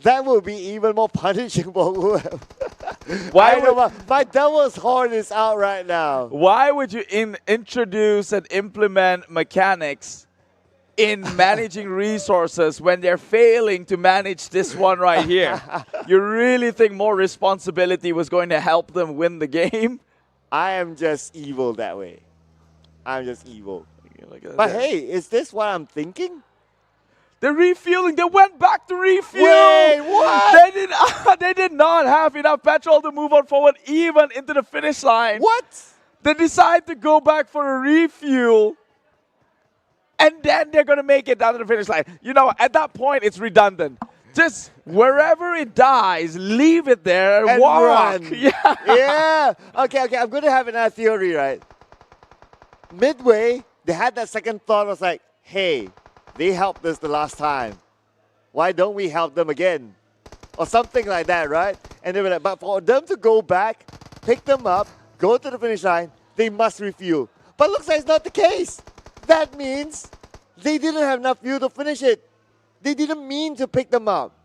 That will be even more punishable. My devil's horn is out right now. Why would you introduce and implement mechanics in managing resources when they're failing to manage this one right here? You really think more responsibility was going to help them win the game? I am just evil that way. I'm just evil. But hey, is this what I'm thinking? They're refueling. They went back to refuel. Wait, what? They did not have enough petrol to move on forward even into the finish line. What? They decide to go back for a refuel. And then they're going to make it down to the finish line. You know, at that point, it's redundant. Just wherever it dies, leave it there and walk. Run. Yeah. Yeah. Okay, I'm going to have another theory, right? Midway, they had that second thought. Was like, hey, they helped us the last time. Why don't we help them again? Or something like that, right? And they were like, but for them to go back, pick them up, go to the finish line, they must refuel. But looks like it's not the case. That means they didn't have enough fuel to finish it. They didn't mean to pick them up.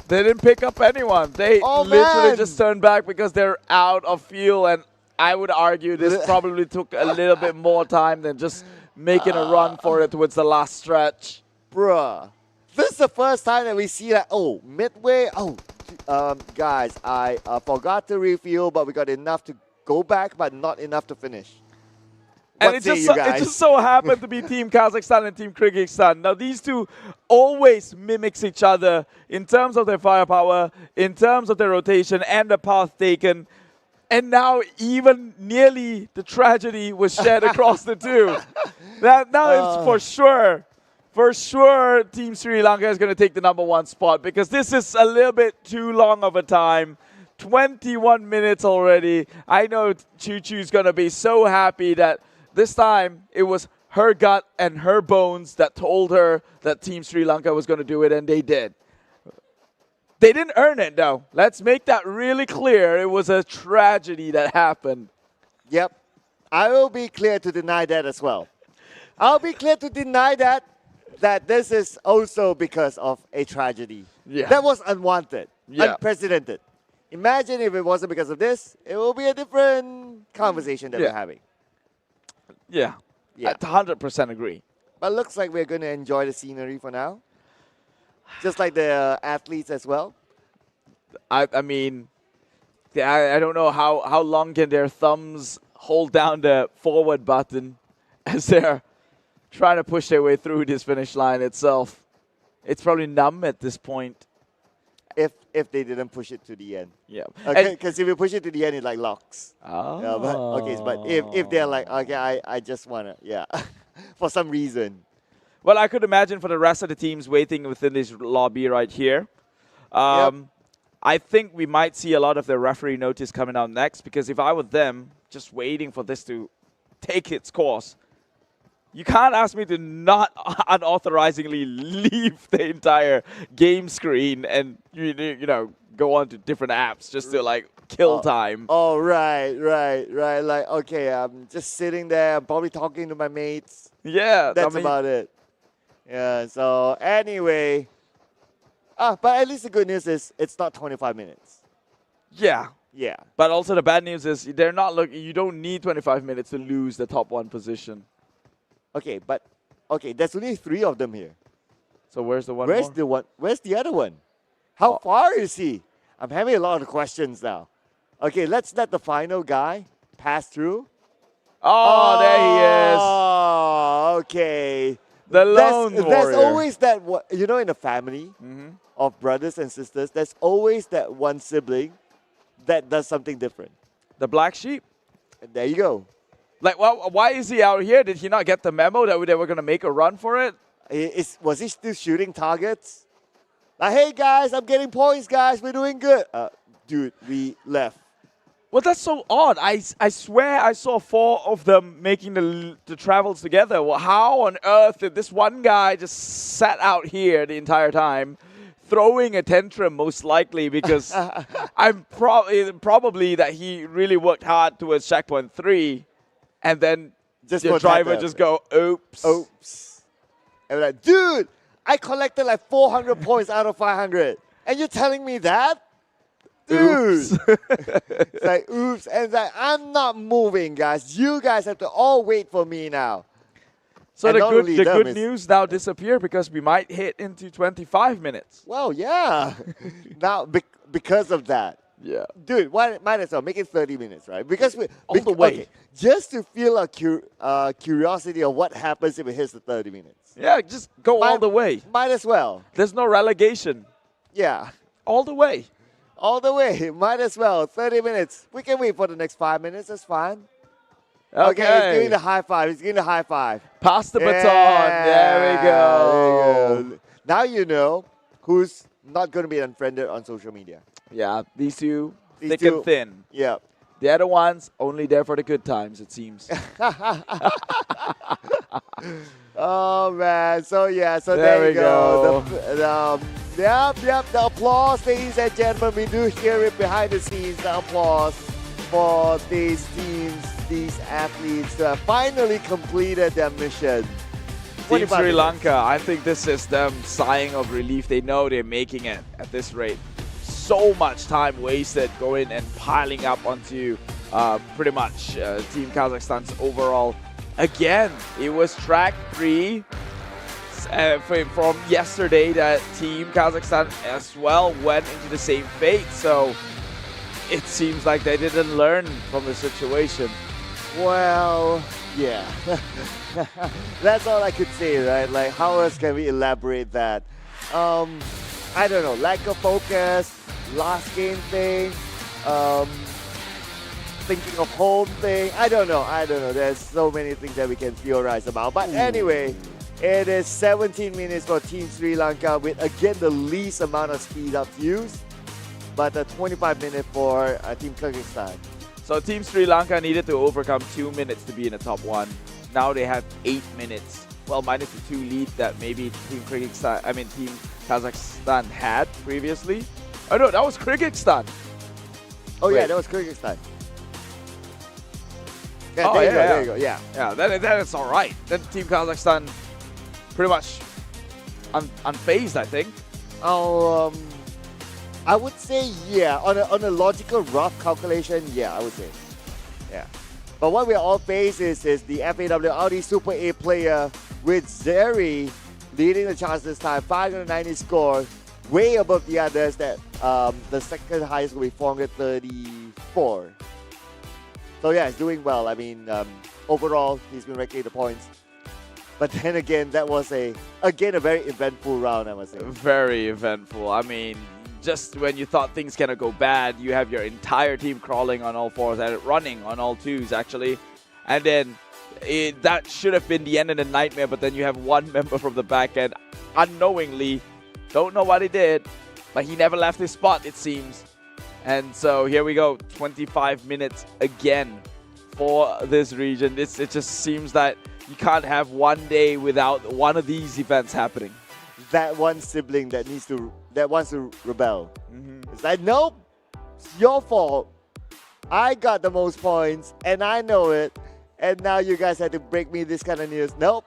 They didn't pick up anyone. They literally just turned back because they're out of fuel. And I would argue this probably took a little bit more time than just making a run for it towards the last stretch. Bruh. This is the first time that we see that, oh, midway, guys, I forgot to refuel, but we got enough to go back, but not enough to finish. And it just so happened to be Team Kazakhstan and Team Kyrgyzstan. Now, these two always mimics each other in terms of their firepower, in terms of their rotation and the path taken. And now even nearly the tragedy was shared across the two. Now it's for sure, Team Sri Lanka is going to take the number 1 spot because this is a little bit too long of a time. 21 minutes already. I know Choo Choo's going to be so happy that this time it was her gut and her bones that told her that Team Sri Lanka was going to do it, and they did. They didn't earn it, though. Let's make that really clear. It was a tragedy that happened. Yep. I will be clear to deny that as well. I'll be clear to deny that this is also because of a tragedy. Yeah. That was unwanted, unprecedented. Imagine if it wasn't because of this, it will be a different conversation that we're having. Yeah. I 100% agree. But looks like we're going to enjoy the scenery for now. Just like the athletes as well. I mean, I don't know how long can their thumbs hold down the forward button as they're trying to push their way through this finish line itself. It's probably numb at this point. If they didn't push it to the end. Yeah. Okay, because if you push it to the end, it like locks. Oh. Yeah, but if they're like, okay, I just want to, for some reason. Well, I could imagine for the rest of the teams waiting within this lobby right here. I think we might see a lot of the referee notice coming out next, because if I were them, just waiting for this to take its course, you can't ask me to not unauthorizingly leave the entire game screen and you know go on to different apps just to like kill time. Oh, right. Like, okay, I'm just sitting there. I'm probably talking to my mates. Yeah, That's about it. Yeah, so anyway. But at least the good news is it's not 25 minutes. Yeah. Yeah. But also the bad news is they're not looking. You don't need 25 minutes to lose the top 1 position. Okay, but there's only 3 of them here. So where's the one Where's more? the one? Where's the other one? How far is he? I'm having a lot of questions now. Okay, let's let the final guy pass through. Oh, there he is. Oh, okay. The lone warrior. There's always that in a family of brothers and sisters, there's always that one sibling that does something different. The black sheep. And there you go. Like, why is he out here? Did he not get the memo that they were going to make a run for it? Was he still shooting targets? Like, hey guys, I'm getting points, guys. We're doing good. Dude, we left. Well, that's so odd. I swear I saw 4 of them making the travels together. Well, how on earth did this one guy just sat out here the entire time, throwing a tantrum most likely because I'm probably that he really worked hard towards checkpoint 3, and then the driver just go, oops. And we're like, dude, I collected like 400 points out of 500. And you're telling me that? Dude. It's like, oops. And it's like, I'm not moving, guys. You guys have to all wait for me now. So and the good news now disappear because we might hit into 25 minutes. Well, yeah. Now, because of that. Yeah. Dude, might as well make it 30 minutes, right? Because all the way. Okay, just to feel a curiosity of what happens if it hits the 30 minutes. Yeah, just go all the way. Might as well. There's no relegation. Yeah. All the way. All the way. Might as well. 30 minutes. We can wait for the next 5 minutes. That's fine. Okay, he's giving the high five. Pass the baton. There we go. There you go. Now you know who's not going to be unfriended on social media. Yeah, these two, thick and thin. Yeah. The other ones, only there for the good times, it seems. Oh, man. So there you go. The applause, ladies and gentlemen. We do hear it behind the scenes, the applause for these teams, these athletes who have finally completed their mission. Team Sri Lanka, I think this is them sighing of relief. They know they're making it at this rate. So much time wasted going and piling up onto pretty much Team Kazakhstan's overall. Again, it was track 3 from yesterday that Team Kazakhstan as well went into the same fate. So it seems like they didn't learn from the situation. Well, yeah. That's all I could say, right? Like, how else can we elaborate that? I don't know, lack of focus, last game thing, thinking of home thing. I don't know. There's so many things that we can theorize about. But anyway, it is 17 minutes for Team Sri Lanka with, again, the least amount of speed up used, but a 25 minute for Team Kyrgyzstan. So Team Sri Lanka needed to overcome 2 minutes to be in the top 1. Now they have 8 minutes. Well, minus the 2 lead that maybe Team Kazakhstan had previously. Oh no, that was Kyrgyzstan. Oh Wait. yeah, that was Kyrgyzstan. Yeah, there you go. Yeah. Yeah, that is all right. Then Team Kazakhstan pretty much unfazed, I think. I would say yeah. On a logical rough calculation, yeah, I would say. Yeah. But what we are all faced is the FAW Audi Super A player with Zeri leading the charts this time, 590 score, way above the others. That the second highest will be 434. So yeah, he's doing well. I mean, overall, he's been ranking the points. But then again, that was a very eventful round, I must say. Very eventful. I mean, just when you thought things gonna go bad, you have your entire team crawling on all 4s and running on all 2s actually, and then that should have been the end of the nightmare, but then you have one member from the back end unknowingly, don't know what he did, but he never left his spot, it seems. And so here we go, 25 minutes again for this region. It just seems that you can't have one day without one of these events happening. That one sibling that wants to rebel. It's like, nope, it's your fault. I got the most points, and I know it. And now you guys had to break me this kind of news. Nope,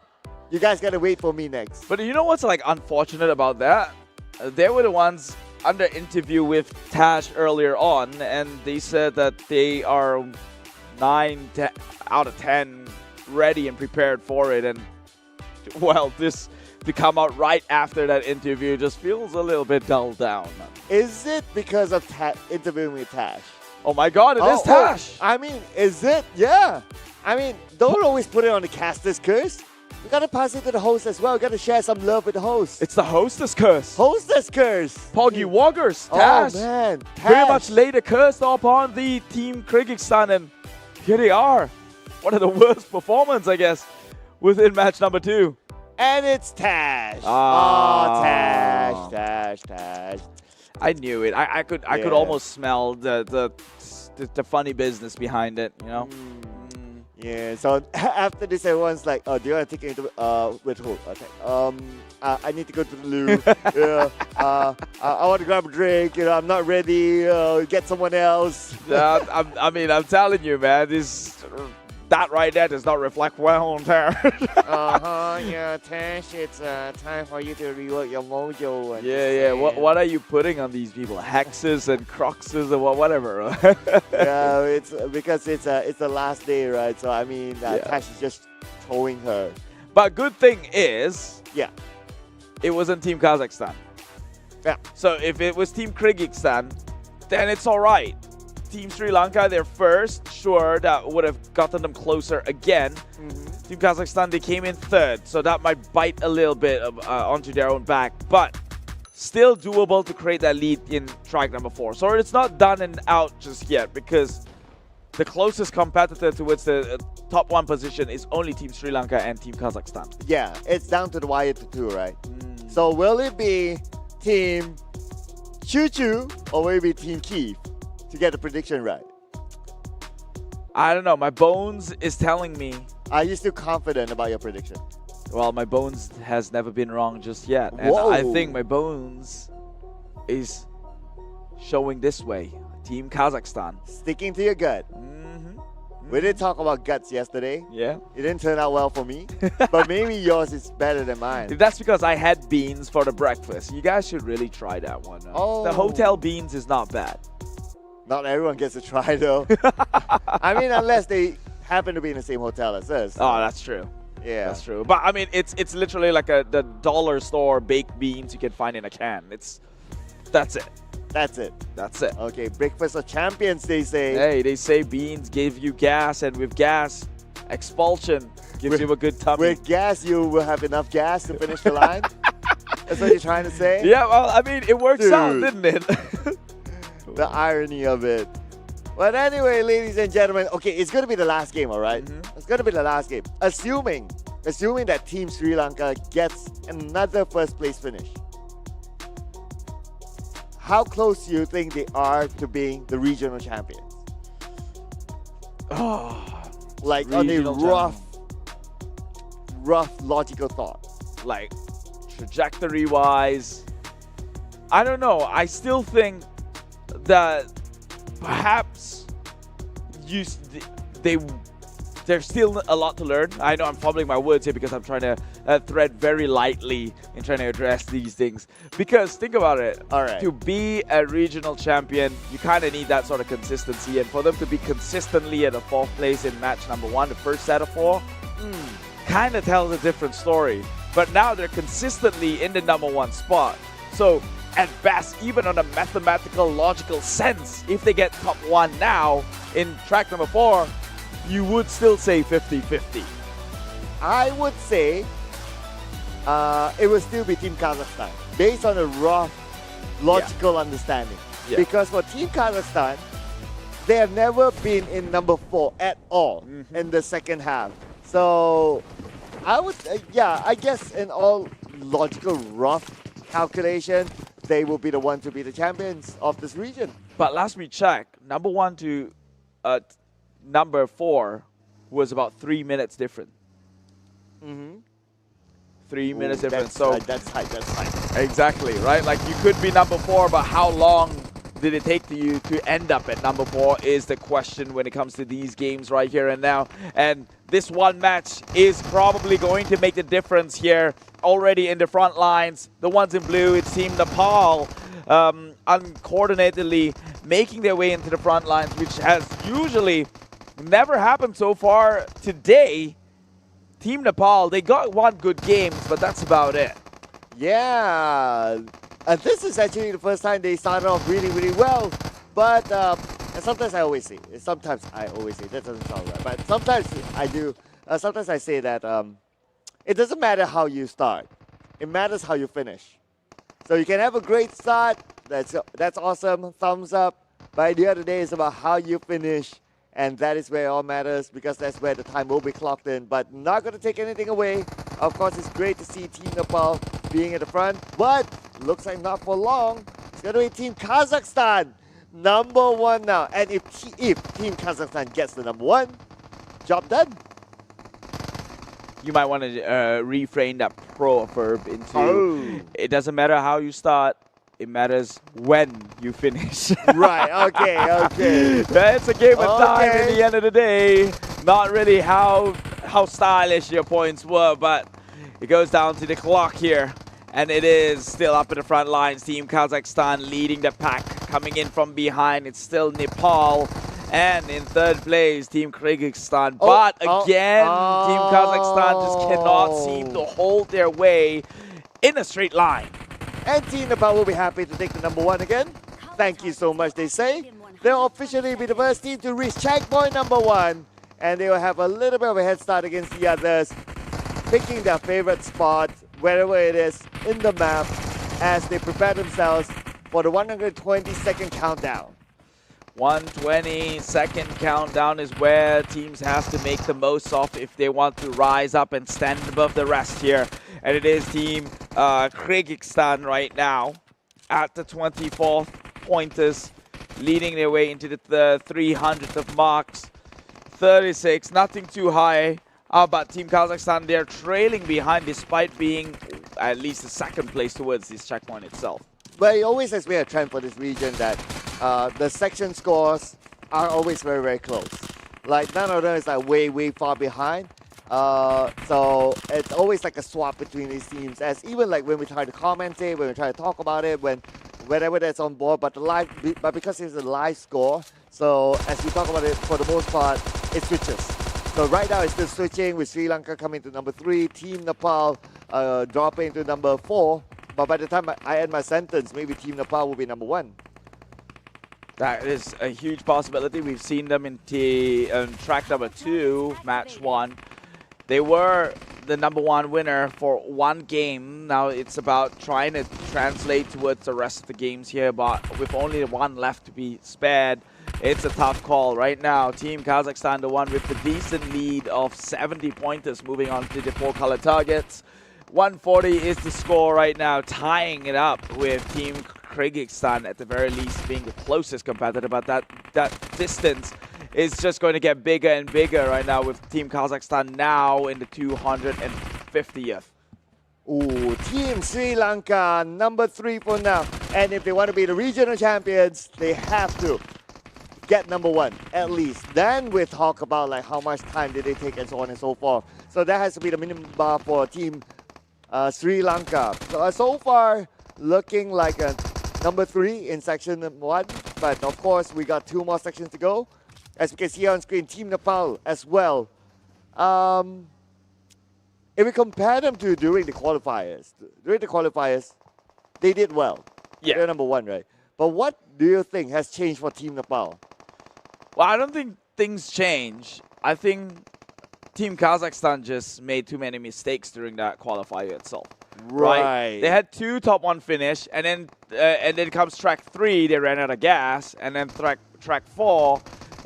you guys gotta wait for me next. But you know what's like unfortunate about that? They were the ones under interview with Tash earlier on, and they said that they are 9 out of 10 ready and prepared for it. And well, this to come out right after that interview just feels a little bit dulled down. Is it because of interviewing with Tash? Oh my God, it is Tash. I mean, is it? Yeah. I mean, don't always put it on the caster's curse. We gotta pass it to the host as well. We gotta share some love with the host. It's the hostess curse. Hostess curse. Poggy Woggers, Tash. Oh man, Tash. Pretty much laid a curse upon the Team Kyrgyzstan, and here they are. One of the worst performance, I guess, within match number 2. And it's Tash. Ah. Oh, Tash. I knew it. I could almost smell the funny business behind it, you know? Yeah, so after this, everyone's like, oh, do you want to take it with who? Okay. I need to go to the loo. Yeah. I want to grab a drink. You know, I'm not ready. Get someone else. I'm telling you, man, that right there does not reflect well on Tash. Yeah, Tash, it's time for you to rework your mojo. And yeah. What are you putting on these people? Hexes and croxes or whatever. Yeah, it's because it's the last day, right? So I mean, Tash is just throwing her. But good thing is, yeah, it wasn't Team Kazakhstan. Yeah. So if it was Team Kyrgyzstan, then it's all right. Team Sri Lanka, they're first. Sure, that would have gotten them closer again. Team Kazakhstan, they came in third, so that might bite a little bit onto their own back. But still doable to create that lead in track number 4. So it's not done and out just yet, because the closest competitor towards the top 1 position is only Team Sri Lanka and Team Kazakhstan. Yeah, it's down to the wire to 2, right? So will it be Team Choo Choo or will it be Team Keith to get the prediction right? I don't know. My bones is telling me. Are you still confident about your prediction? Well, my bones has never been wrong just yet. And Whoa. I think my bones is showing this way. Team Kazakhstan. Sticking to your gut. We did talk about guts yesterday. Yeah. It didn't turn out well for me. But maybe yours is better than mine. That's because I had beans for the breakfast. You guys should really try that one. Oh. The hotel beans is not bad. Not everyone gets to try though. I mean, unless they happen to be in the same hotel as us. Oh, that's true. Yeah. That's true. But I mean, it's literally like the dollar store baked beans you can find in a can. That's it. That's it. That's it. Okay, breakfast of champions, they say. Hey, they say beans give you gas, and with gas, expulsion gives you a good tummy. With gas, you will have enough gas to finish the line? That's what you're trying to say? Yeah, well, I mean, it works out, didn't it? The irony of it. But anyway, ladies and gentlemen, okay, it's going to be the last game, all right? It's going to be the last game. Assuming that Team Sri Lanka gets another first place finish. How close do you think they are to being the regional champions? Like on a rough logical thought. Like trajectory-wise, I don't know. I still think that perhaps there's still a lot to learn. I know I'm fumbling my words here because I'm trying to thread very lightly in trying to address these things. Because think about it. All right. To be a regional champion, you kind of need that sort of consistency. And for them to be consistently at the 4th place in match number 1, the first set of 4, kind of tells a different story. But now they're consistently in the number 1 spot. So at best, even on a mathematical, logical sense, if they get top 1 now in track number 4, you would still say 50-50. I would say it would still be Team Kazakhstan, based on a rough, logical understanding. Yeah. Because for Team Kazakhstan, they have never been in number 4 at all in the second half. So I would, yeah, I guess in all logical, rough calculation, they will be the one to be the champions of this region. But last we checked, number 1 to number 4 was about 3 minutes different. Mm-hmm. 3 minutes different. So that's tight. That's tight. exactly, right? Like you could be number 4, but how long did it take you to end up at number 4 is the question when it comes to these games right here and now. And this one match is probably going to make the difference here. Already in the front lines, the ones in blue, it's Team Nepal, uncoordinatedly making their way into the front lines, which has usually never happened so far today. Team Nepal, they got one good game, but that's about it. Yeah, and this is actually the first time they started off really, really well. But and sometimes I always say, that doesn't sound right, but sometimes I do. Sometimes I say that it doesn't matter how you start, it matters how you finish. So you can have a great start, that's awesome, thumbs up. But at the end of the day, it's about how you finish. And that is where it all matters, because that's where the time will be clocked in. But not going to take anything away. Of course, it's great to see Team Nepal being at the front. But looks like not for long. It's going to be Team Kazakhstan, number 1 now. And if Team Kazakhstan gets the number 1, job done. You might want to reframe that proverb into, it doesn't matter how you start, it matters when you finish. Right, okay. It's a game of time at the end of the day. Not really how stylish your points were, but it goes down to the clock here. And it is still up in the front lines. Team Kazakhstan leading the pack. Coming in from behind, it's still Nepal. And in third place, Team Kyrgyzstan. But again, Team Kazakhstan just cannot seem to hold their way in a straight line. And Team Nepal will be happy to take the number 1 again. Thank you so much, they say. They'll officially be the first team to reach checkpoint number 1. And they will have a little bit of a head start against the others, picking their favorite spot, wherever it is in the map, as they prepare themselves for the 120-second countdown. 120-second countdown is where teams have to make the most of if they want to rise up and stand above the rest here. And it is Team Kyrgyzstan right now at the 24th pointers, leading their way into the 300th of marks. 36, nothing too high. But Team Kazakhstan, they're trailing behind despite being at least the second place towards this checkpoint itself. But it always has been a trend for this region that the section scores are always very, very close. Like none of them is like way far behind. So it's always like a swap between these teams. As even like when we try to commentate, when we try to talk about it, whenever that's on board, but because it's a live score, so as we talk about it, for the most part, it switches. So right now it's still switching with Sri Lanka coming to number 3, Team Nepal dropping to number 4. But by the time I end my sentence, maybe Team Nepal will be number 1. That is a huge possibility. We've seen them in track number 2, match 1. They were the number 1 winner for 1 game. Now it's about trying to translate towards the rest of the games here, but with only 1 left to be spared, it's a tough call right now. Team Kazakhstan, the one with the decent lead of 70 pointers, moving on to the 4 color targets. 140 is the score right now, tying it up with Team Kyrgyzstan at the very least being the closest competitor, but that distance is just going to get bigger and bigger right now with Team Kazakhstan now in the 250th. Ooh, Team Sri Lanka, number 3 for now. And if they want to be the regional champions, they have to get number 1 at least. Then we talk about like how much time did they take and so on and so forth. So that has to be the minimum bar for Team Sri Lanka. So far, looking like a number 3 in section 1. But of course, we got 2 more sections to go. As we can see on screen, Team Nepal as well. If we compare them to during the qualifiers, they did well. Yeah. They're number 1, right? But what do you think has changed for Team Nepal? Well, I don't think things change. I think Team Kazakhstan just made too many mistakes during that qualifier itself. Right. They had 2 top 1 finish, and then comes track 3, they ran out of gas, and then track 4,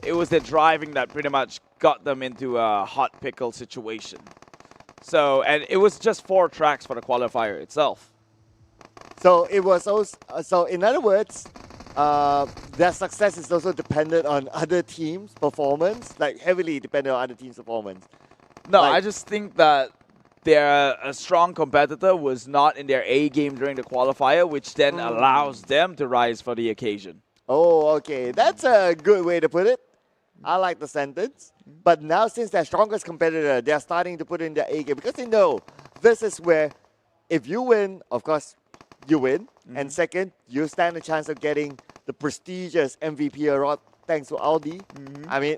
it was their driving that pretty much got them into a hot pickle situation. So, and it was just 4 tracks for the qualifier itself. So it was also, so in other words, their success is also dependent on other teams' performance, like heavily dependent on other teams' performance. No, Like- I just think that their a strong competitor was not in their A game during the qualifier, which then allows them to rise for the occasion. Oh, okay. That's a good way to put it. I like the sentence. But now, since their strongest competitor, they're starting to put in their A game because they know this is where, if you win, of course, you win. And second, you stand a chance of getting the prestigious MVP award thanks to Audi. I mean,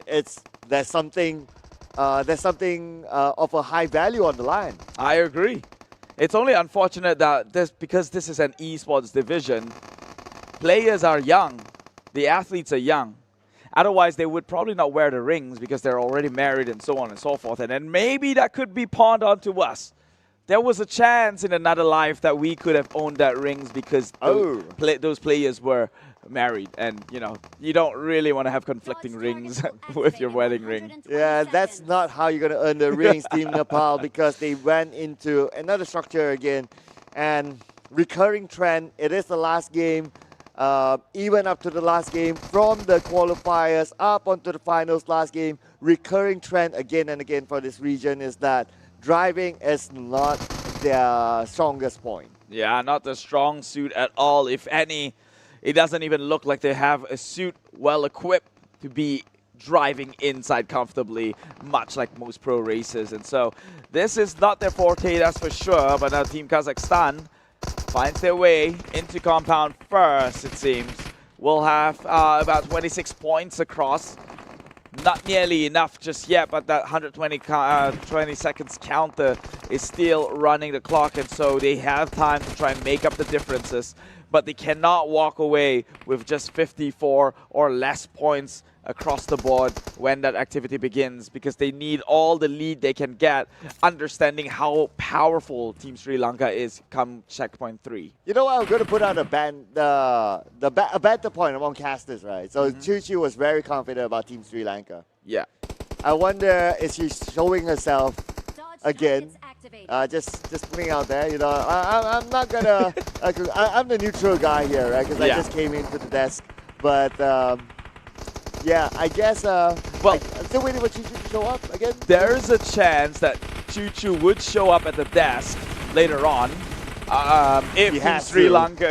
there's something of a high value on the line. I agree. It's only unfortunate that because this is an esports division, players are young. The athletes are young. Otherwise, they would probably not wear the rings because they're already married and so on and so forth. And then maybe that could be pawned onto us. There was a chance in another life that we could have owned that rings because those players were married. And, you know, you don't really want to have conflicting rings with your wedding ring. Yeah, that's not how you're going to earn the rings, Team Nepal, because they went into another structure again. And recurring trend, it is the last game. Even up to the last game, from the qualifiers up onto the finals last game, recurring trend again and again for this region is that driving is not their strongest point. Yeah, not the strong suit at all. If any, it doesn't even look like they have a suit well equipped to be driving inside comfortably, much like most pro racers. And so this is not their forte, that's for sure. But now Team Kazakhstan finds their way into compound first, it seems. We'll have about 26 points across. Not nearly enough just yet, but that 20 seconds counter is still running the clock, and so they have time to try and make up the differences. But they cannot walk away with just 54 or less points across the board when that activity begins, because they need all the lead they can get, understanding how powerful Team Sri Lanka is come checkpoint 3. You know what? I'm going to put out a banter point among casters, right? So Choo was very confident about Team Sri Lanka. Yeah. I wonder, is she showing herself again? Just putting out there, you know. I'm not gonna. I'm the neutral guy here, right? Because I just came into the desk, but. Yeah, I guess, well, I'm still waiting for Choo to show up again. There's a chance that Choo would show up at the desk later on. If Team Sri Lanka,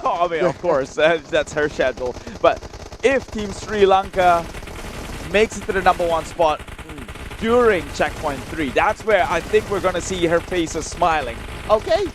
I mean, of course, that's her schedule. But if Team Sri Lanka makes it to the #1 spot during checkpoint 3, that's where I think we're going to see her faces smiling. Okay.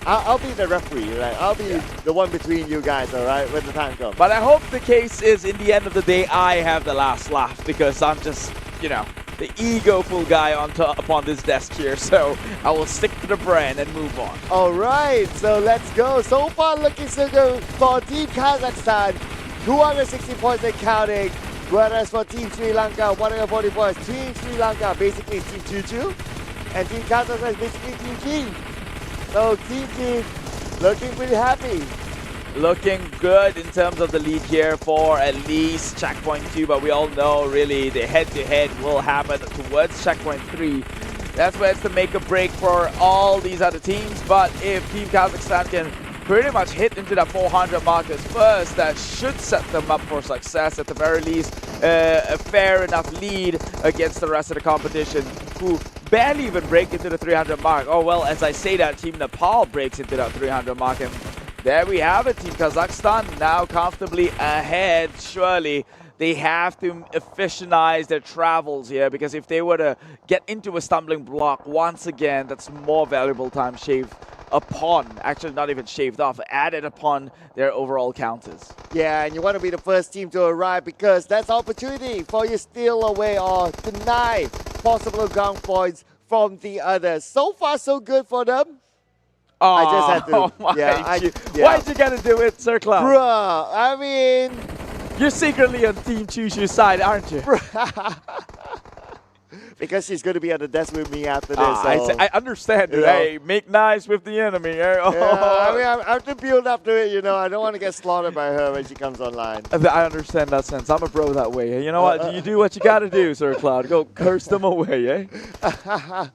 I'll be the referee, right? I'll be the one between you guys, all right, when the time comes. But I hope the case is, in the end of the day, I have the last laugh, because I'm just, you know, the egoful guy upon this desk here. So I will stick to the brand and move on. All right, so let's go. So far, looking so good for Team Kazakhstan. 260 points and counting. Whereas for Team Sri Lanka, 140 points. Team Sri Lanka basically is Team Choo. And Team Kazakhstan is basically Team King. So Team looking pretty happy. Looking good in terms of the lead here for at least checkpoint 2, but we all know really the head-to-head will happen towards checkpoint 3. That's where it's the make or break for all these other teams. But if Team Kazakhstan can pretty much hit into that 400 markers first, that should set them up for success, at the very least a fair enough lead against the rest of the competition, who barely even break into the 300 mark. Oh well, as I say that, Team Nepal breaks into that 300 mark, and there we have it. Team Kazakhstan now comfortably ahead. Surely they have to efficientize their travels here, because if they were to get into a stumbling block once again, that's more valuable time shaved upon, actually not even shaved off, added upon their overall counters. Yeah, and you want to be the first team to arrive, because that's opportunity for you steal away or deny possible ground points from the others. So far, so good for them. Oh, I just had to. Why'd you gotta do it, Sir Cloud? Bruh, I mean... You're secretly on Team Choo side, aren't you? because she's going to be at the desk with me after this. I understand, dude. You know. Hey, make nice with the enemy. Eh? Oh. Yeah, I mean, I have to build up to it, you know. I don't want to get slaughtered by her when she comes online. I understand that sense. I'm a bro that way. You know what? You do what you got to do, Sir Cloud. Go curse them away, eh?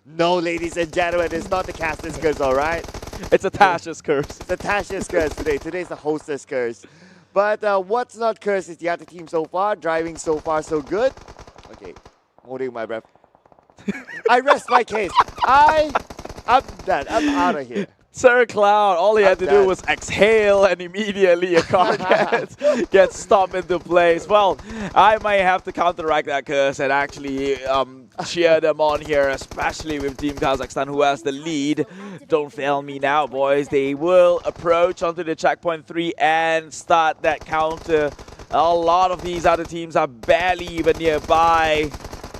No, ladies and gentlemen, it's not the caster's curse, all right? It's a Tasha's curse. It's a Tasha's curse today. Today's the hostess curse. But what's not cursed is the other team so far. Driving so far so good. Okay, holding my breath. I rest my case. I'm done. I'm out of here. Sir Cloud, all he had to do was exhale and immediately a car gets stopped into place. Well, I might have to counteract that curse and actually cheer them on here, especially with Team Kazakhstan who has the lead. Don't fail me now, boys. They will approach onto the checkpoint 3 and start that counter. A lot of these other teams are barely even nearby.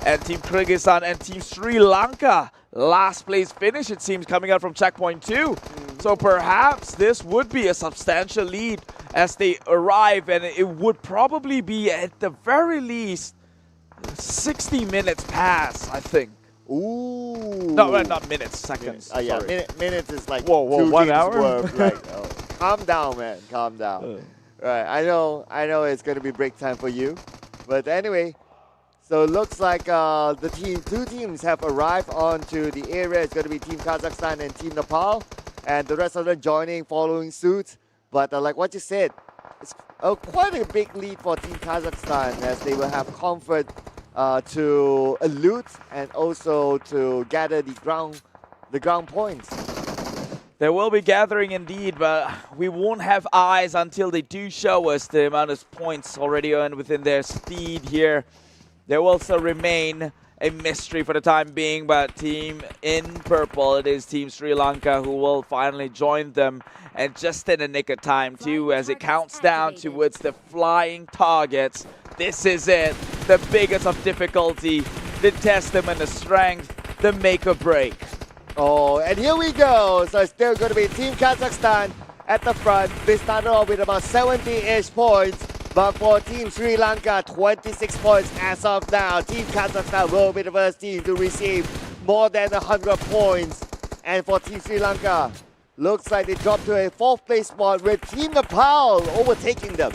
And Team Kyrgyzstan and Team Sri Lanka, last place finish, it seems, coming out from checkpoint 2. So perhaps this would be a substantial lead as they arrive, and it would probably be, at the very least, 60 minutes pass, I think. Ooh. No, not minutes, seconds. Yeah, sorry. minutes is like whoa, 2 1 games hour? worth. Right. Calm down, man. Calm down. Right. I know it's going to be break time for you. But anyway, so it looks like two teams have arrived onto the area. It's going to be Team Kazakhstan and Team Nepal. And the rest of them joining, following suit. But like what you said, it's quite a big lead for Team Kazakhstan as they will have comfort to loot and also to gather the ground points. They will be gathering indeed, but we won't have eyes until they do show us the amount of points already earned within their steed here. There will still remain a mystery for the time being, but team in purple, it is Team Sri Lanka who will finally join them, and just in the nick of time too, as it counts down towards the flying targets. This is it, the biggest of difficulty, the testament of strength, the make or break. Oh, and here we go. So it's still going to be Team Kazakhstan at the front. They started off with about 70-ish points. But for Team Sri Lanka, 26 points as of now. Team Kazakhstan will be the first team to receive more than 100 points. And for Team Sri Lanka, looks like they dropped to a 4th place spot with Team Nepal overtaking them.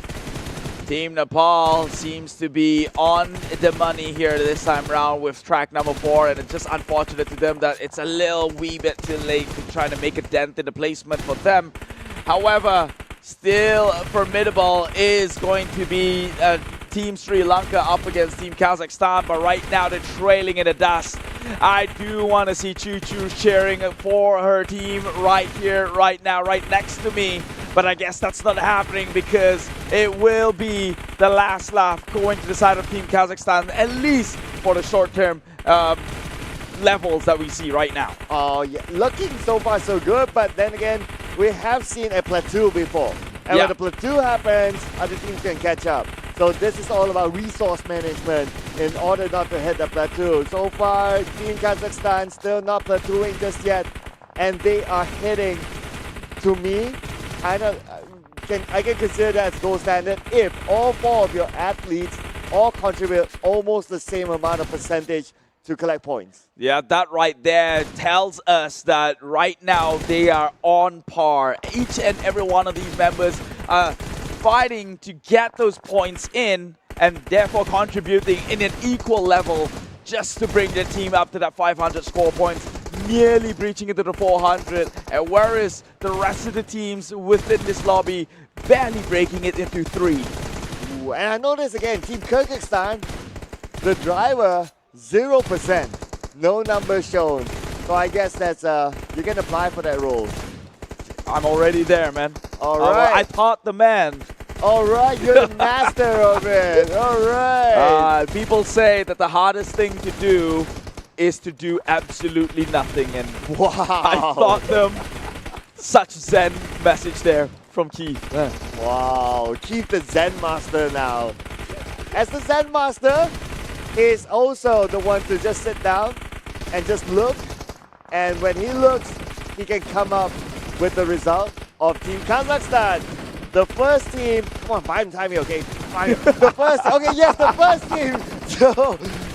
Team Nepal seems to be on the money here this time around with track number 4, and it's just unfortunate to them that it's a little wee bit too late to try to make a dent in the placement for them. However, still formidable is going to be Team Sri Lanka up against Team Kazakhstan, but right now they're trailing in the dust. I do want to see Choo Choo cheering for her team right here, right now, right next to me. But I guess that's not happening because it will be the last lap going to the side of Team Kazakhstan, at least for the short-term levels that we see right now. Oh, yeah. Looking so far so good, but then again, we have seen a plateau before. And when the plateau happens, other teams can catch up. So this is all about resource management in order not to hit the plateau. So far, Team Kazakhstan still not plateauing just yet. And they are hitting, to me, I can consider that as gold standard if all 4 of your athletes all contribute almost the same amount of percentage to collect points. Yeah, that right there tells us that right now they are on par. Each and every one of these members are fighting to get those points in and therefore contributing in an equal level just to bring their team up to that 500 score points, nearly breaching into the 400, and whereas the rest of the teams within this lobby barely breaking it into 3. Ooh, and I notice again, Team Kyrgyzstan, the driver, 0%. No numbers shown. So I guess that's, you can apply for that role. I'm already there, man. All right. I taught the man. All right, you're the master of it. All right. People say that the hardest thing to do is to do absolutely nothing. And wow. I taught them such Zen message there from Keith. Wow, Keith the Zen master now. As the Zen master, he's also the one to just sit down and just look. And when he looks, he can come up with the result of Team Kazakhstan. The first team, come on, buy him timing, okay? The first, okay, yes, the first team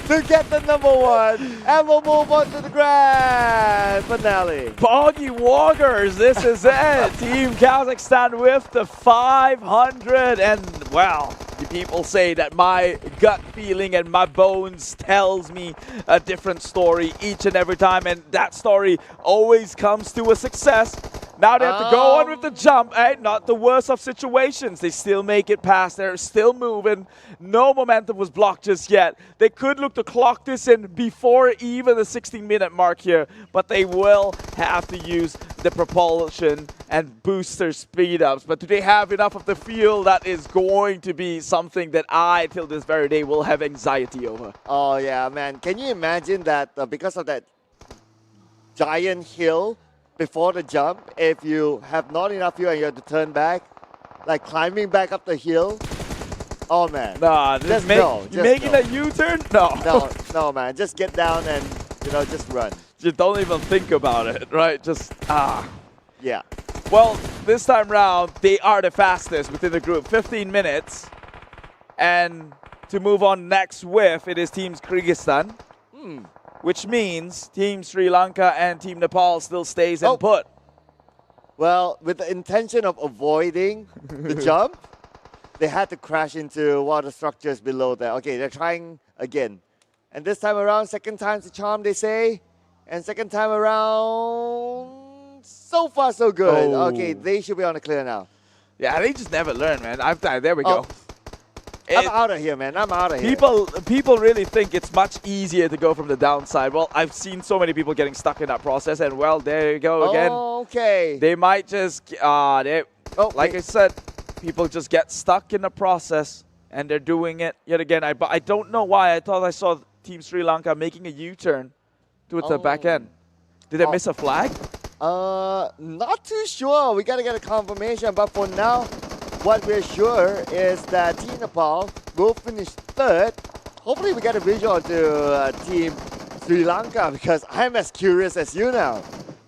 to get the #1, and we'll move on to the grand finale. Boggy Walkers, this is it. Team Kazakhstan with the 500. And, well, the people say that my gut feeling and my bones tells me a different story each and every time. And that story always comes to a success. Now they have to go on with the jump. Not the worst of situations. They still make it past. They're still moving. No momentum was blocked just yet. They could look to clock this in before even the 16-minute mark here, but they will have to use the propulsion and booster speed ups. But do they have enough of the fuel? That is going to be something that I, till this very day, will have anxiety over. Oh, yeah, man. Can you imagine that because of that giant hill before the jump, if you have not enough fuel and you have to turn back, like climbing back up the hill? Oh, man. Nah, just no. You making a U-turn? No. No, man. Just get down and, just run. Just don't even think about it, right? Just, Yeah. Well, this time round, they are the fastest within the group, 15 minutes. And to move on next with, it is Team Kyrgyzstan, which means Team Sri Lanka and Team Nepal still stays in put. Well, with the intention of avoiding the jump, they had to crash into one of the structures below there. Okay, they're trying again. And this time around, second time's the charm, they say. And second time around, so far so good. Okay, they should be on the clear now. Yeah, they just never learn, man. There we go. I'm out of here, man. I'm out of here. People really think it's much easier to go from the downside. Well, I've seen so many people getting stuck in that process, and well, there you go again. Okay. They might just, like I said, people just get stuck in the process, and they're doing it yet again. But I don't know why. I thought I saw Team Sri Lanka making a U-turn towards the back end. Did they miss a flag? Not too sure. We gotta get a confirmation. But for now, what we're sure is that Team Nepal will finish third. Hopefully we get a visual to Team Sri Lanka, because I'm as curious as you now.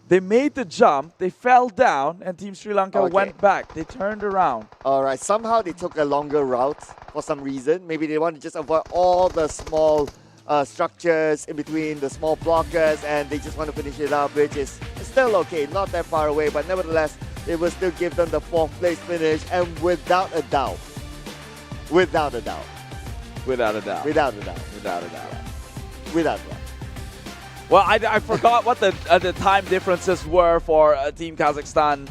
They made the jump, they fell down, and Team Sri Lanka went back. They turned around. All right, somehow they took a longer route for some reason. Maybe they want to just avoid all the small structures in between the small blockers, and they just want to finish it up, which is still okay, not that far away, but nevertheless, it will still give them the 4th place finish, and without a doubt. Well, I forgot what the time differences were for Team Kazakhstan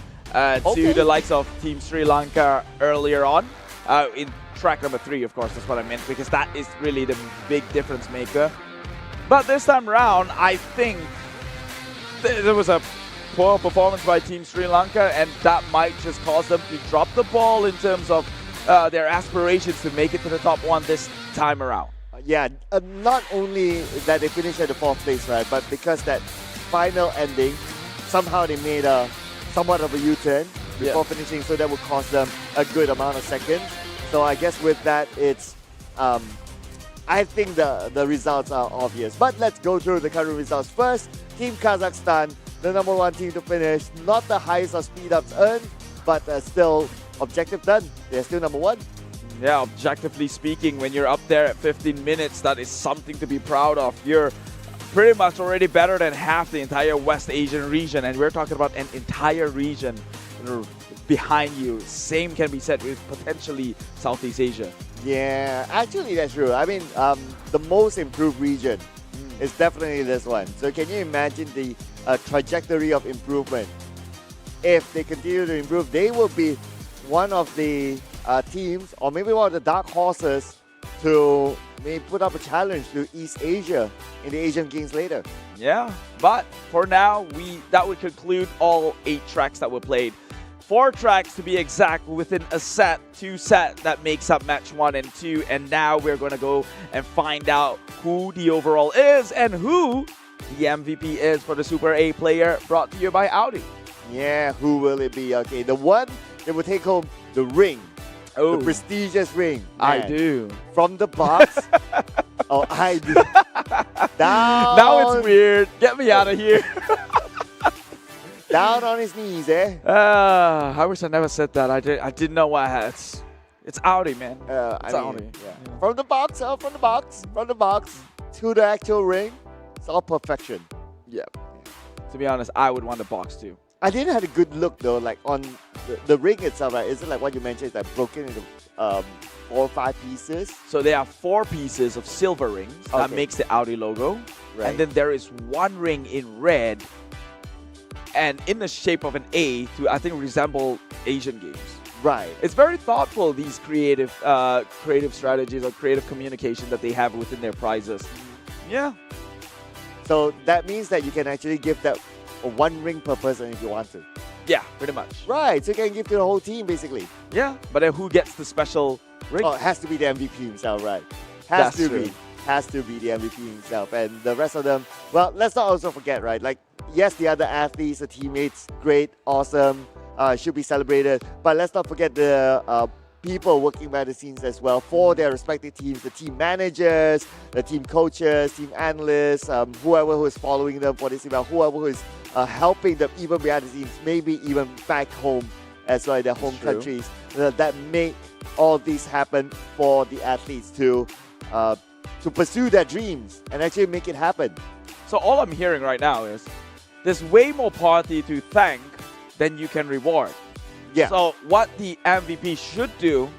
to the likes of Team Sri Lanka earlier on. In track number 3, of course, that's what I meant, because that is really the big difference maker. But this time around, I think there was a poor performance by Team Sri Lanka, and that might just cause them to drop the ball in terms of their aspirations to make it to the top 1 this time around. Yeah, not only that they finished at the 4th place, right, but because that final ending, somehow they made a somewhat of a U-turn before finishing, so that would cost them a good amount of seconds. So I guess with that, it's I think the results are obvious. But let's go through the current results first. Team Kazakhstan, the #1 team to finish, not the highest of speed ups earned, but still objective done. They're still #1. Yeah, objectively speaking, when you're up there at 15 minutes, that is something to be proud of. You're pretty much already better than half the entire West Asian region, and we're talking about an entire region behind you. Same can be said with potentially Southeast Asia. Yeah, actually that's true. I mean, the most improved region is definitely this one. So can you imagine the trajectory of improvement? If they continue to improve, they will be one of the teams, or maybe one of the dark horses, to maybe put up a challenge to East Asia in the Asian Games later. Yeah, but for now, that would conclude all 8 tracks that were played. 4 tracks to be exact, within a set, 2 set that makes up match 1 and 2. And now we're going to go and find out who the overall is and who the MVP is for the Super A player, brought to you by Audi. Yeah, who will it be? Okay, the one that will take home the ring. The prestigious ring. I Man. do. From the box. Oh, I do. Down. Now it's weird. Get me out of here. Down on his knees, eh? I wish I never said that. I didn't know what I had. It's Audi, man. It's Audi. Yeah. From the box, from the box. to the actual ring, it's all perfection. Yeah. To be honest, I would want a box too. I didn't have a good look though, like on the ring itself, right? Is it like what you mentioned, it's like broken into 4 or 5 pieces? So there are 4 pieces of silver rings that Okay. makes the Audi logo. Right. And then there is 1 ring in red and in the shape of an A to, I think, resemble Asian games. Right. It's very thoughtful, these creative strategies or creative communication that they have within their prizes. Yeah. So that means that you can actually give that a 1 ring per person if you want to. Yeah, pretty much. Right, so you can give to the whole team basically. Yeah, but then who gets the special ring? Oh, it has to be the MVP himself, right? That's true. Has to be the MVP himself. And the rest of them, well, let's not also forget, right? Like, yes, the other athletes, the teammates, great, awesome, should be celebrated. But let's not forget the people working behind the scenes as well for their respective teams, the team managers, the team coaches, team analysts, whoever who is following them for this event, whoever who is helping them even behind the scenes, maybe even back home as well in their home countries, that make all these happen for the athletes to pursue their dreams and actually make it happen. So all I'm hearing right now is there's way more party to thank than you can reward. Yeah. So what the MVP should do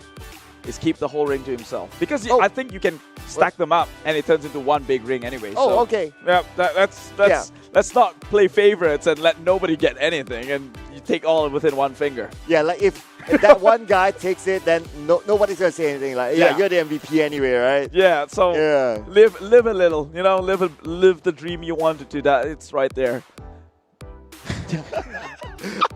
is keep the whole ring to himself. Because I think you can stack them up and it turns into one big ring anyway. Oh, so, okay. Yeah, let's not play favorites and let nobody get anything and you take all within one finger. Yeah, like if that one guy takes it, then nobody's going to say anything. Like, yeah, you're the MVP anyway, right? Yeah, so Yeah. live a little, you know, live the dream you wanted to. That it's right there.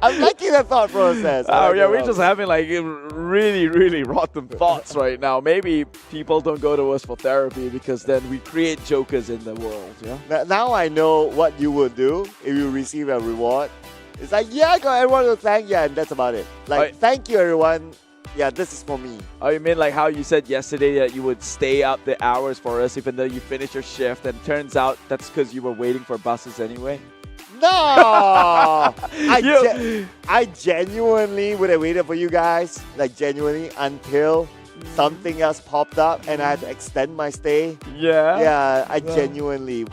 I'm liking the thought process. Oh yeah, we're just having like really, really rotten thoughts right now. Maybe people don't go to us for therapy because then we create jokers in the world. Yeah. Now I know what you would do if you receive a reward. It's like, yeah, I got everyone to thank, yeah, and that's about it. Like, thank you, everyone. Yeah, this is for me. Oh, you mean like how you said yesterday that you would stay up the hours for us even though you finished your shift, and turns out that's because you were waiting for buses anyway? No! I genuinely would have waited for you guys, like genuinely, until something else popped up and I had to extend my stay. Yeah? Yeah, I genuinely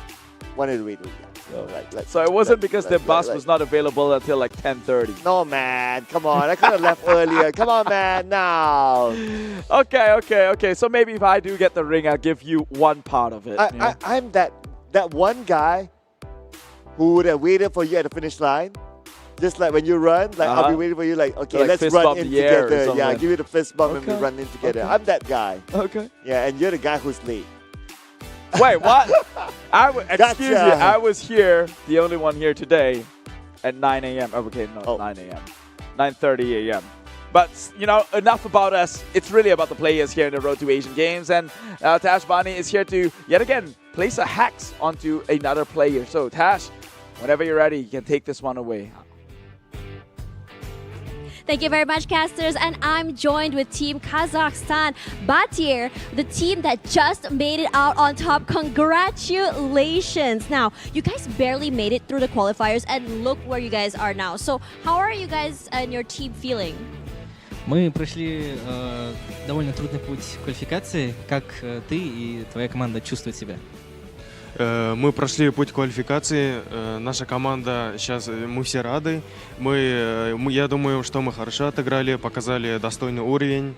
wanted to wait for you guys. So it wasn't because the bus was not available until like 10:30. No, man. Come on. I could have left earlier. Come on, man. Now. Okay. So maybe if I do get the ring, I'll give you one part of it. I'm that one guy who would have waited for you at the finish line. Just like when you run, like I'll be waiting for you, like, okay, like let's fist run bump in the air or together. Yeah, something. give you the fist bump and we run in together. Okay. I'm that guy. Okay. Yeah, and you're the guy who's late. Wait, what? Excuse me, Gotcha. I was here, the only one here today, at 9 a.m. Oh, okay, no, 9 a.m. 9:30 a.m. But, you know, enough about us. It's really about the players here in the Road to Asian Games. And Tash Bani is here to, yet again, place a hex onto another player. So, Tash, whenever you're ready, you can take this one away. Thank you very much, casters. And I'm joined with Team Kazakhstan, Batir, the team that just made it out on top. Congratulations. Now, you guys barely made it through the qualifiers, and look where you guys are now. So, how are you guys and your team feeling? Мы прошли довольно трудный путь квалификации. Как ты и твоя команда чувствуют себя? Мы прошли путь квалификации. Наша команда сейчас, мы все рады. Я думаю, что мы хорошо отыграли, показали достойный уровень.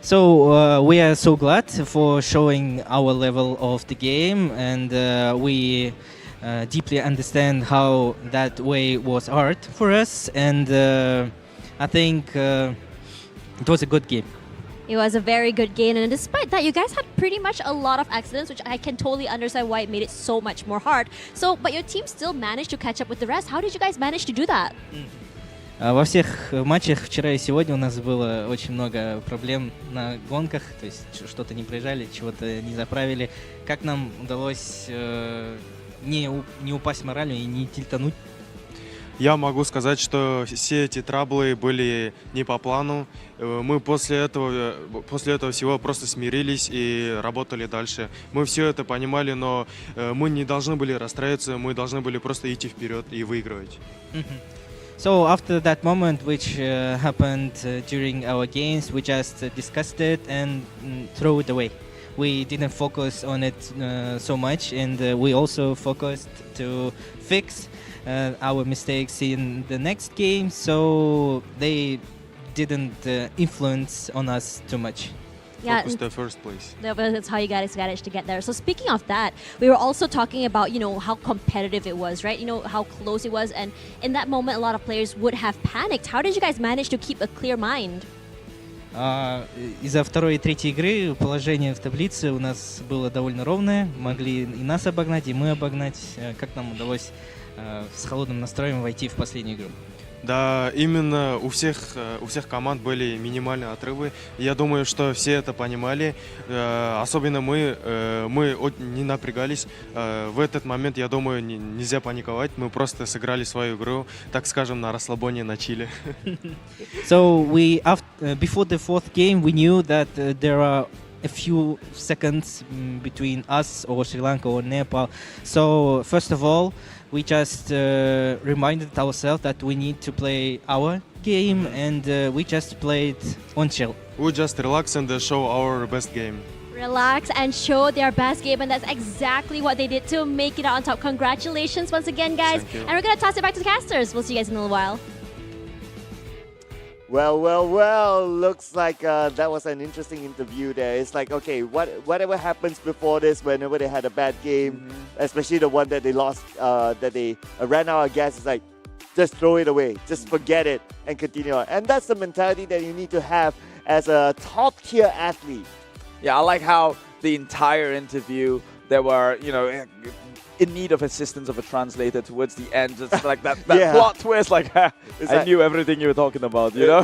So we are so glad for showing our level of the game, and we deeply understand how that way was hard for us, and I think it was a good game. It was a very good game, and despite that, you guys had pretty much a lot of accidents, which I can totally understand why it made it so much more hard. So, but your team still managed to catch up with the rest. How did you guys manage to do that? Во всех матчах вчера и сегодня у нас было очень много проблем на гонках, то есть что-то не проезжали, чего-то не заправили. Как нам удалось не упасть моралью и не тильтануть? Я могу сказать, что все эти траблы были не по плану. Мы после этого всего просто смирились и работали дальше. Мы все это понимали, но мы не должны были расстраиваться, мы должны были просто идти вперед и выигрывать. So after that moment, which happened during our games, we just discussed it and throw it away. we didn't focus on it so much, and we also focused to fix our mistakes in the next game, so they didn't influence on us too much. Yeah, Focus the first place. that's how you guys managed to get there. So speaking of that, we were also talking about, how competitive it was, right? How close it was. And in that moment, a lot of players would have panicked. How did you guys manage to keep a clear mind? Из-за второй и третьей игры положение в таблице у нас было довольно ровное. Могли и нас обогнать, и мы обогнать. Как нам удалось с холодным настроем войти в последнюю игру? Да, именно у всех команд были минимальные отрывы. Я думаю, что все это понимали. Особенно мы не напрягались. В этот момент, я думаю, нельзя паниковать. Мы просто сыграли свою игру, так скажем, на расслабоне, на чиле. So before the fourth game, we knew that there are a few seconds between us or Sri Lanka or Nepal. So first of all, we just reminded ourselves that we need to play our game, and we just played on chill. We just relax and show our best game. Relax and show their best game, and that's exactly what they did to make it on top. Congratulations once again, guys. Thank you. And we're going to toss it back to the casters. We'll see you guys in a little while. Well, looks like that was an interesting interview there. It's like, okay, whatever happens before this, whenever they had a bad game, especially the one that they lost, that they ran out of gas, it's like, just throw it away, just forget it and continue on. And that's the mentality that you need to have as a top-tier athlete. Yeah, I like how the entire interview, there were, in need of assistance of a translator towards the end. Just like that Yeah. plot twist, like, I like- knew everything you were talking about, you know?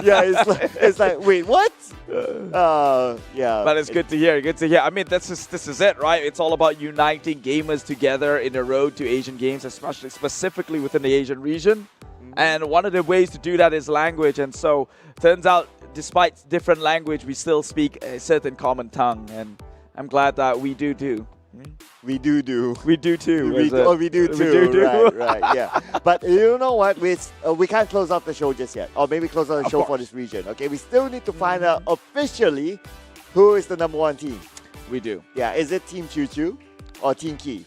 Yeah, it's like, wait, what? Yeah. But it's good to hear. Good to hear. I mean, this is it, right? It's all about uniting gamers together in the road to Asian Games, especially specifically within the Asian region. And one of the ways to do that is language. And so, turns out, despite different language, we still speak a certain common tongue. And I'm glad that we do. We do. We do too. We do too. Right, yeah. But you know what? We can't close off the show just yet. Or maybe close out the show for this region. Okay, we still need to find out officially who is the number one team. We do. Yeah, is it Team Choo Choo or Team Key?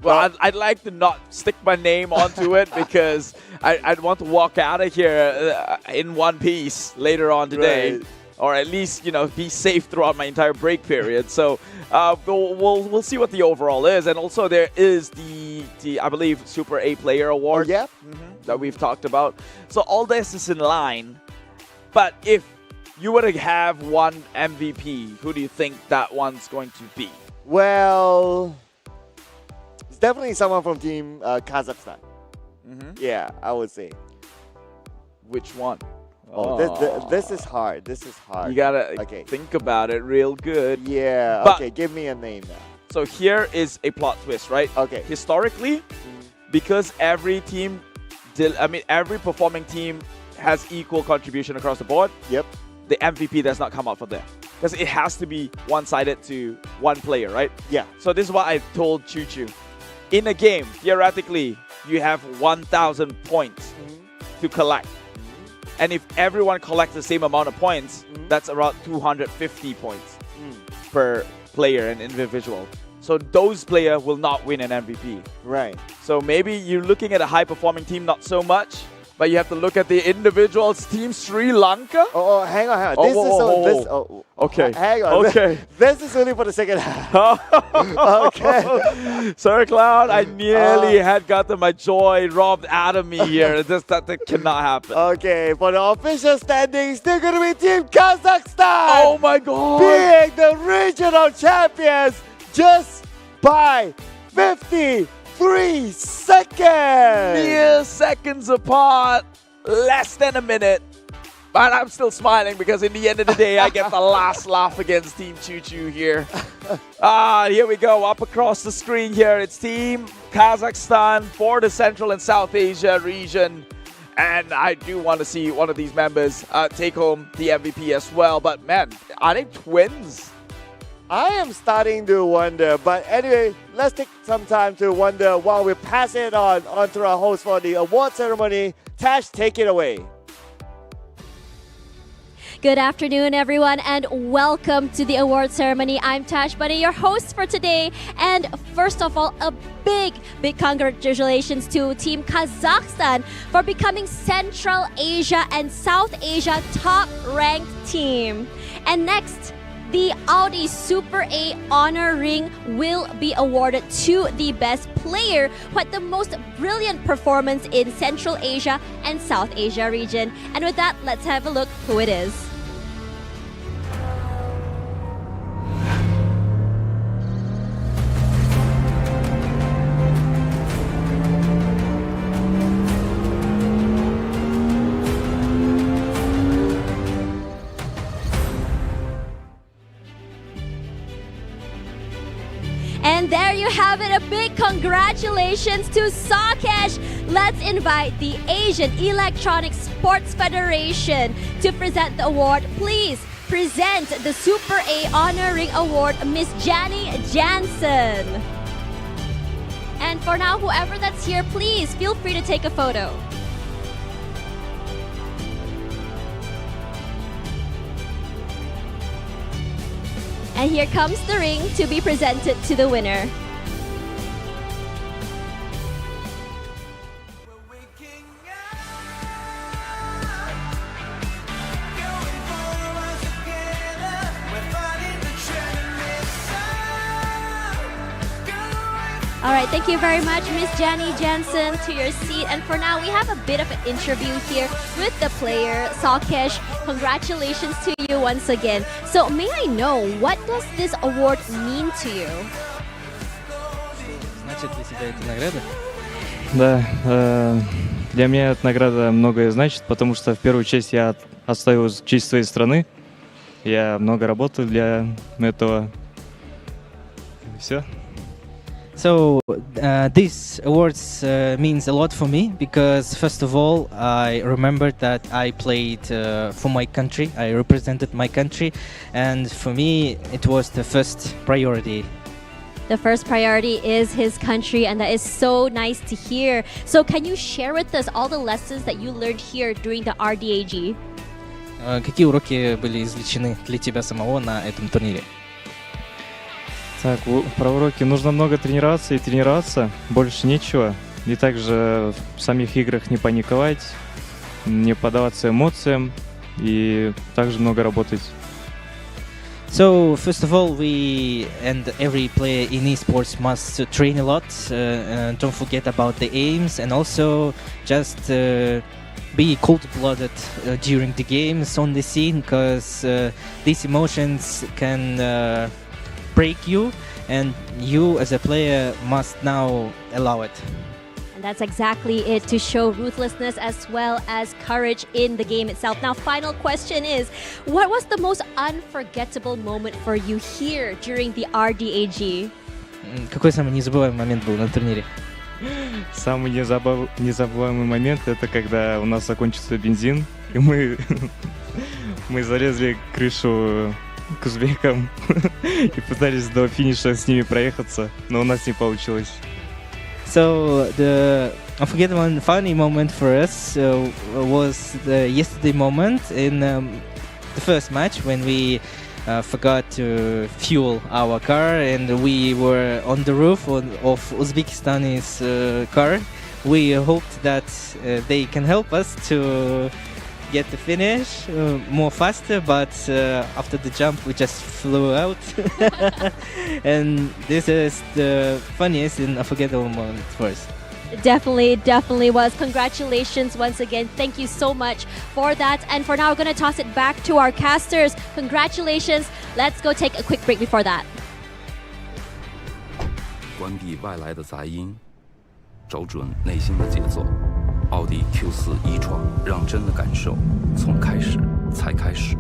Well, I'd like to not stick my name onto it because I'd want to walk out of here in one piece later on today. Right. Or at least, be safe throughout my entire break period. So we'll see what the overall is. And also there is the I believe, Super A Player Award that we've talked about. So all this is in line. But if you were to have one MVP, who do you think that one's going to be? Well, it's definitely someone from Team Kazakhstan. Yeah, I would say. Which one? This is hard. This is hard. You gotta think about it real good. Yeah. But- Okay, give me a name now. So here is a plot twist, right? Okay. Historically, because every performing team has equal contribution across the board. Yep. The MVP does not come out for them because it has to be one-sided to one player, right? Yeah. So this is what I told Choo Choo. In a game, theoretically, you have 1,000 points to collect. And if everyone collects the same amount of points, that's around 250 points per player and individual. So those players will not win an MVP. Right. So maybe you're looking at a high-performing team, not so much, but you have to look at the individuals. Team Sri Lanka? Oh, hang on. Okay. Hang on. Okay. This is only for the second half. Okay. Sir Cloud, I nearly had gotten my joy robbed out of me here. That cannot happen. Okay, for the official standings, they're going to be Team Kazakhstan. Oh my God. Being the regional champions just by 53 seconds. Mere seconds apart, less than a minute. But I'm still smiling because in the end of the day, I get the last laugh against Team Choo Choo here. Here we go, up across the screen here. It's Team Kazakhstan for the Central and South Asia region. And I do want to see one of these members take home the MVP as well. But man, are they twins? I am starting to wonder, but anyway, let's take some time to wonder while we pass it on to our host for the award ceremony. Tash, take it away. Good afternoon, everyone, and welcome to the award ceremony. I'm Tash Bunny, your host for today. And first of all, a big congratulations to Team Kazakhstan for becoming Central Asia and South Asia top-ranked team. And next, the Audi Super A Honor Ring will be awarded to the best player who had the most brilliant performance in Central Asia and South Asia region. And with that, let's have a look who it is. And there you have it, a big congratulations to Sakesh. Let's invite the Asian Electronic Sports Federation to present the award. Please present the Super A Honor Ring Award, Miss Jani Jansen. And for now, whoever that's here, please feel free to take a photo. And here comes the ring to be presented to the winner. All right, thank you very much, Miss Jani Jansen, to your seat. And for now, we have a bit of an interview here with the player, Sakesh. Congratulations to you once again. So may I know, what does this award mean to you? Значит для тебя эта награда? Да, для меня эта награда многое значит, потому что в первую очередь я отстаиваю честь своей страны. Я много работаю для этого. Все. So this awards means a lot for me because first of all I remembered that I played for my country, I represented my country, and for me it was the first priority. The first priority is his country, and that is so nice to hear. So can you share with us all the lessons that you learned here during the RDAG? Какие уроки были извлечены для тебя самого на этом турнире? Так, про уроки нужно много тренироваться и тренироваться, больше нечего. И также в самих играх не паниковать, не поддаваться эмоциям и также много работать. So first of all, we and every player in esports must train a lot. Don't forget about the aims, and also just be cold-blooded during the games on the scene, because these emotions can break you, and you as a player must now allow it. And that's exactly it, to show ruthlessness as well as courage in the game itself. Now, final question is, what was the most unforgettable moment for you here during the RDAG? Какой самый незабываемый момент был на турнире? Самый незабываемый момент — это когда у нас закончился бензин, и мы залезли крышу к узбекам и пытались до финиша с ними проехаться, но у нас не получилось. So the unforgettable and funny moment for us was the yesterday moment in the first match when we forgot to fuel our car and we were on the roof of Uzbekistan's car. We hoped that they can help us to get the finish more faster, but after the jump we just flew out. And this is the funniest and unforgettable moment for us. Definitely was. Congratulations once again. Thank you so much for that. And for now, we're going to toss it back to our casters. Congratulations. Let's go take a quick break before that. 关闭外来的杂音，找准内心的节奏。奥迪 Q4 一创，让真的感受从开始才开始。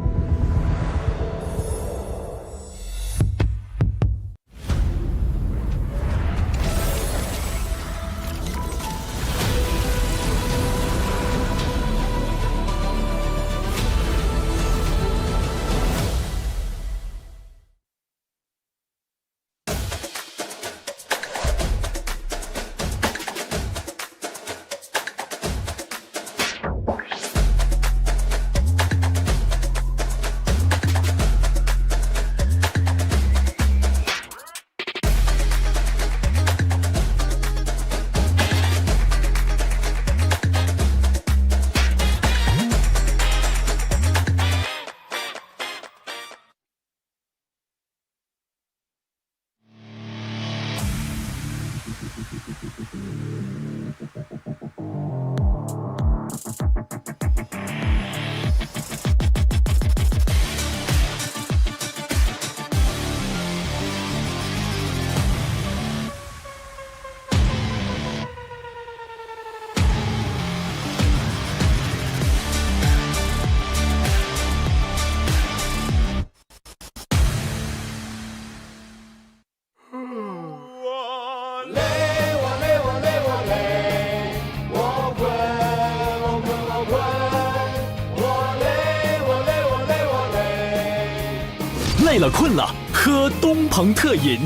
累了困了，喝东鹏特饮。